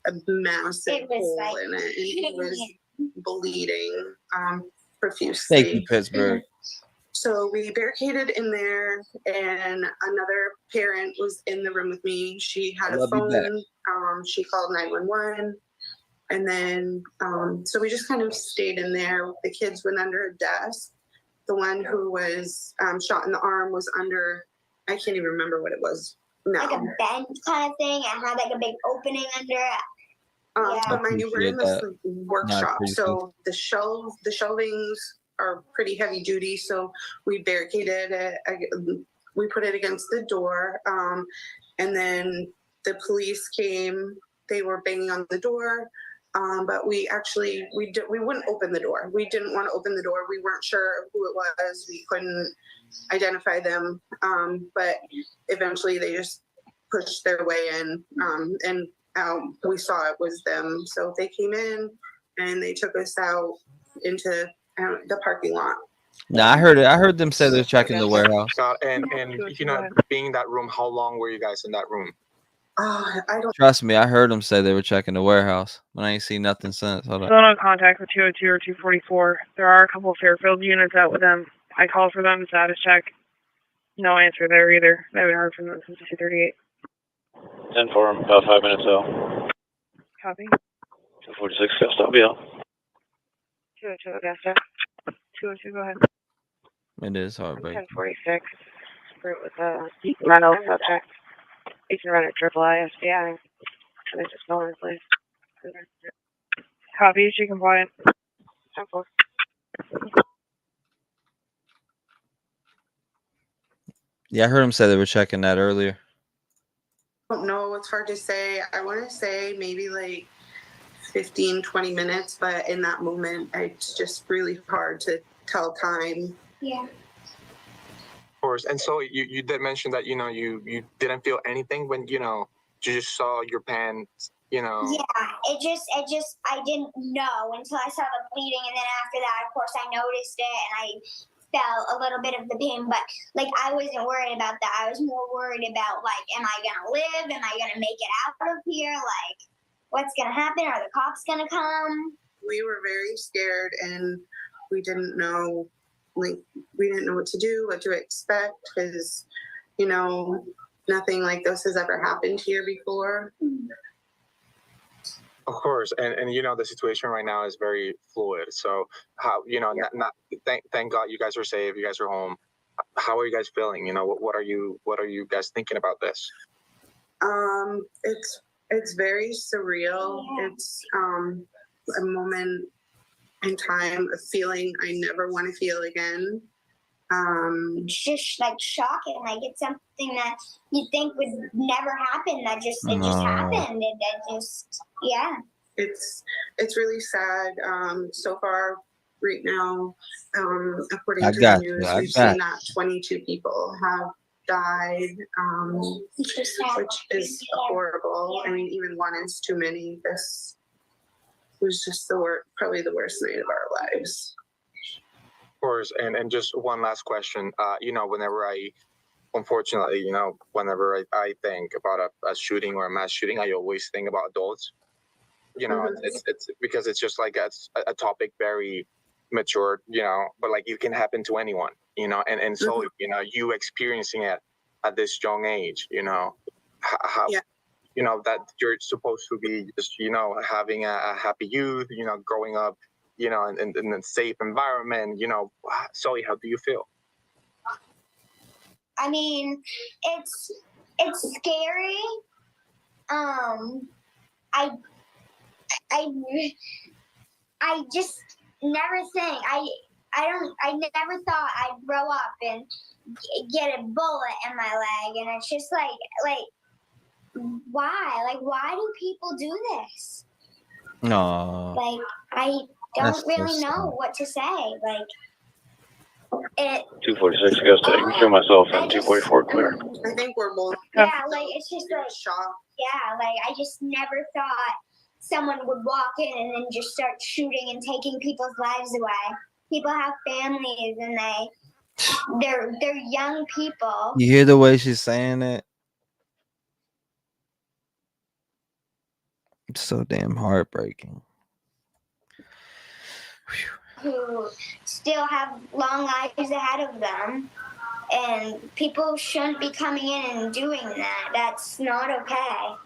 a massive hole in it, and he was bleeding profusely. Thank you, Pittsburgh. So we barricaded in there, and another parent was in the room with me. She had a phone. She called 911. And then, so we just kind of stayed in there. The kids went under a desk. The one who was shot in the arm was under, I can't even remember what it was now. Like a bench kind of thing. It had a big opening under it. But mind you, we're in this workshop, so the shelvings are pretty heavy duty, so we barricaded it. We put it against the door, and then the police came. They were banging on the door, but we wouldn't open the door. We didn't want to open the door. We weren't sure who it was. We couldn't identify them, but eventually they just pushed their way in, and we saw it was them. So they came in and they took us out into the parking lot. No, I heard it. I heard them say they're checking the warehouse. And you know, being in that room, how long were you guys in that room? I don't. Trust me, I heard them say they were checking the warehouse, but I ain't seen nothing since. Hold Still on. no contact with 202 or 244. There are a couple of Fairfield units out with them. I called for them, status check. No answer there either. I haven't heard from them since 238. 10-4, about 5 minutes out. Copy. 246, got stop BL. 202, gas stop. 202, go ahead. It is heartbreaking. 1046. Fruit with a rental subject. You can run it AAA SDI. And it's just going, please. Copy, she compliant. 10-4. Yeah, I heard them say they were checking that earlier. I don't know. It's hard to say. I want to say maybe like 15, 20 minutes, but in that moment, it's just really hard to tell time. Yeah. Of course. And so you did mention that, you know, you didn't feel anything when, you know, you just saw your pants, you know. Yeah, it just, I didn't know until I saw the bleeding, and then after that, of course, I noticed it, and I felt a little bit of the pain, but, like, I wasn't worried about that. I was more worried about, like, am I gonna live? Am I gonna make it out of here? Like, what's gonna happen? Are the cops gonna come? We were very scared, and we didn't know, like, we didn't know what to do, what to expect, because, you know, nothing like this has ever happened here before. Of course, and you know the situation right now is very fluid. So how, you know, thank God you guys are safe, you guys are home. How are you guys feeling? You know, what are you guys thinking about this? It's very surreal. It's a moment in time, a feeling I never want to feel again. It's just like shocking. Like it's something that you think would never happen. It just happened. It just, yeah. It's really sad. So far, right now, according to the news, we've seen that 22 people have died, which is horrible. I mean, even one is too many. This was just probably the worst night of our lives. Of course, and just one last question. You know, unfortunately, you know, whenever I think about a shooting or a mass shooting, I always think about adults. You know, it's because it's just like a topic very mature, you know, but like it can happen to anyone, you know, and so, you know, you experiencing it at this young age, you know, how, you know, that you're supposed to be just, you know, having a happy youth, you know, growing up, you know, in a safe environment, you know. Sully, how do you feel? I mean, it's scary. I just never think I never thought I'd grow up and get a bullet in my leg, and it's just like why do people do this? No. Like I don't really know what to say. Like it. 246, I guess I can feel myself, and 244 clear. I think we're both. Yeah, like it's just like shock. Yeah, like I just never thought someone would walk in and then just start shooting and taking people's lives away. People have families and they're young people. You hear the way she's saying it? It's so damn heartbreaking. Who still have long lives ahead of them, and people shouldn't be coming in and doing that. That's not okay.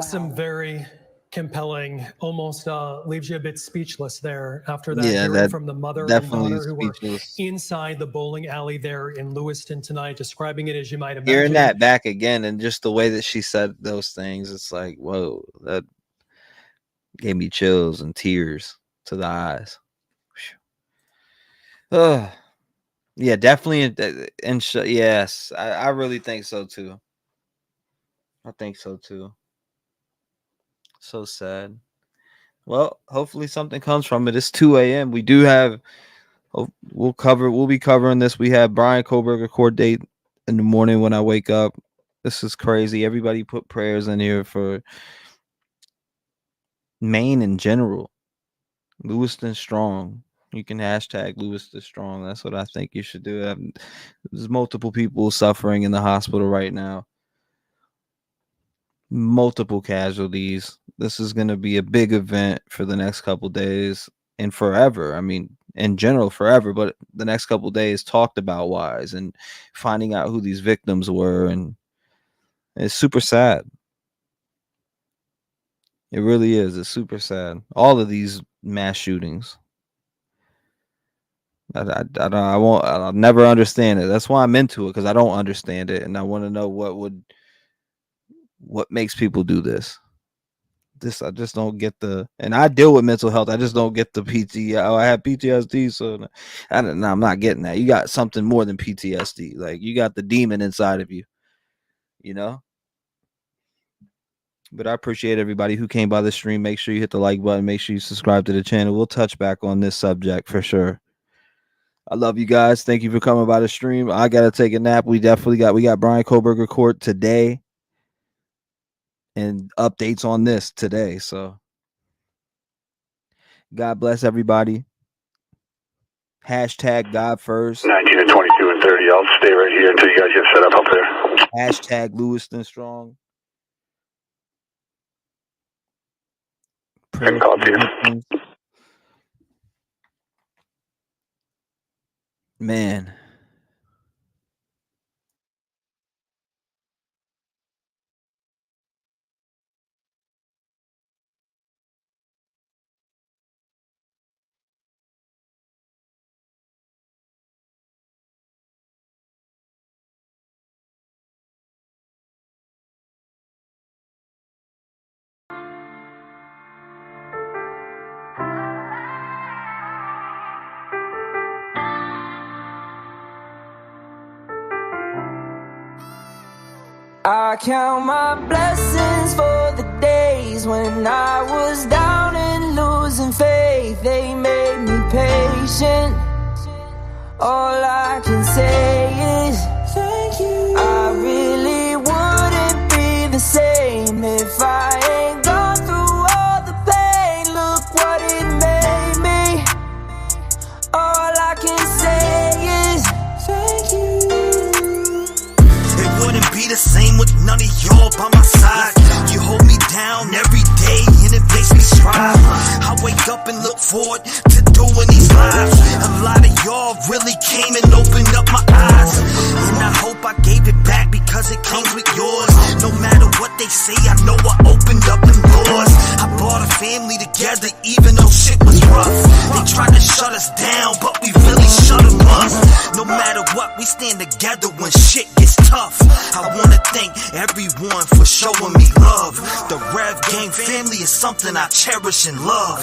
Some very compelling, almost leaves you a bit speechless there after that. Yeah, hearing that from the mother and definitely daughter who were speechless. inside the bowling alley there in Lewiston tonight, describing it as you might imagine. Hearing that back again, and just the way that she said those things, it's like, whoa, that gave me chills and tears to the eyes. Oh, yeah, definitely. Yes, I really think so too. I think so too. So sad. Well, hopefully something comes from it. It's 2 a.m. We do have. We'll be covering this. We have Brian Koberger court date in the morning when I wake up. This is crazy. Everybody put prayers in here for Maine in general. Lewiston strong. You can hashtag Lewiston strong. That's what I think you should do. There's multiple people suffering in the hospital right now. Multiple casualties. This is going to be a big event for the next couple days and forever. I mean, in general, forever, but the next couple days talked about wise and finding out who these victims were. And it's super sad. It really is. It's super sad. All of these mass shootings. I'll never understand it. That's why I'm into it, because I don't understand it, and I want to know what makes people do this. I just don't get and I deal with mental health. I just don't get the PTSD. I have PTSD, so I'm not getting that. You got something more than PTSD. Like, you got the demon inside of you, you know? But I appreciate everybody who came by the stream. Make sure you hit the like button. Make sure you subscribe to the channel. We'll touch back on this subject for sure. I love you guys. Thank you for coming by the stream. I gotta take a nap. We got Brian Koberger court today and updates on this today. So God bless everybody. Hashtag God first. 19 and 22 and 30. I'll stay right here until you guys get set up there. Hashtag Lewiston strong. Pray for the Man. I count my blessings for the days when I was down and losing faith. They made me patient. All I can say is thank you. I really wouldn't be the same if I ain't gone through all the pain. Look what it made me. All I can say is thank you. It wouldn't be the same with none of y'all by my side. You hold me down every day and it makes me strive. I wake up and look forward to doing these lives. A lot of y'all really came and opened up my eyes, and I hope I gave it back because it comes with yours. No matter what they say, I know I opened up them doors. I brought a family together even though shit was rough. They tried to shut us down, but we really shut them up. No matter what, we stand together when shit gets tough. I wanna thank everyone for showing me love. The Rev Gang family is something I cherish and love,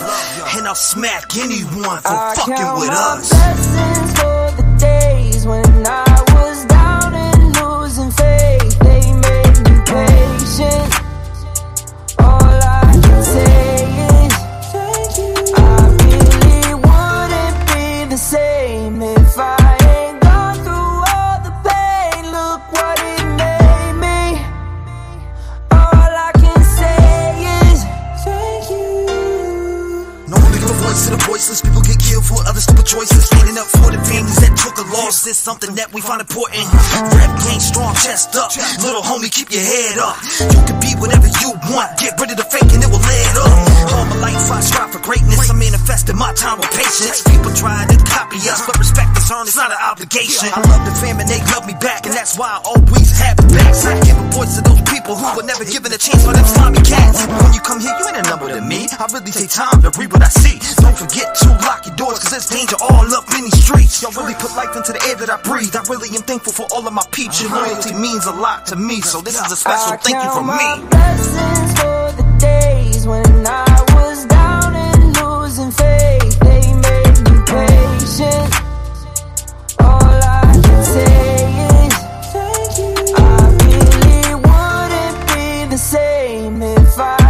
and I'll smack anyone for fucking with us. Blessings for the days when I was down and losing faith. They made me patient. All I can say is thank you. I really wouldn't be the same if I ain't gone through all the pain. Look what it made me. All I can say is thank you. No one give a voice to the voiceless. People get killed for other stupid choices. Standing up for the families that took a loss is something that we find important. Rap gang strong, chest up. Little homie, keep your head up. You can be whatever you want. Get rid of the fake and it will add up. All my life I strive for greatness. I manifested my time with patience. People try to copy us, but respect is earned. It's not an obligation. I love the fam and they love me back, and that's why I always have the backs. I give a voice to those people who were never given a chance for them slimy cats. When you come here, you ain't a number to me. I really take time to read what I see. Don't forget to lock your doors, cause there's danger all up in these streets. Y'all really put life into the air that I breathe. I really am thankful for all of my peeps. Your loyalty means a lot to me, so this is a special thank you from me. Blessings for the days when I was down and losing faith. They made me patient. All I can say is thank you. I really wouldn't be the same if I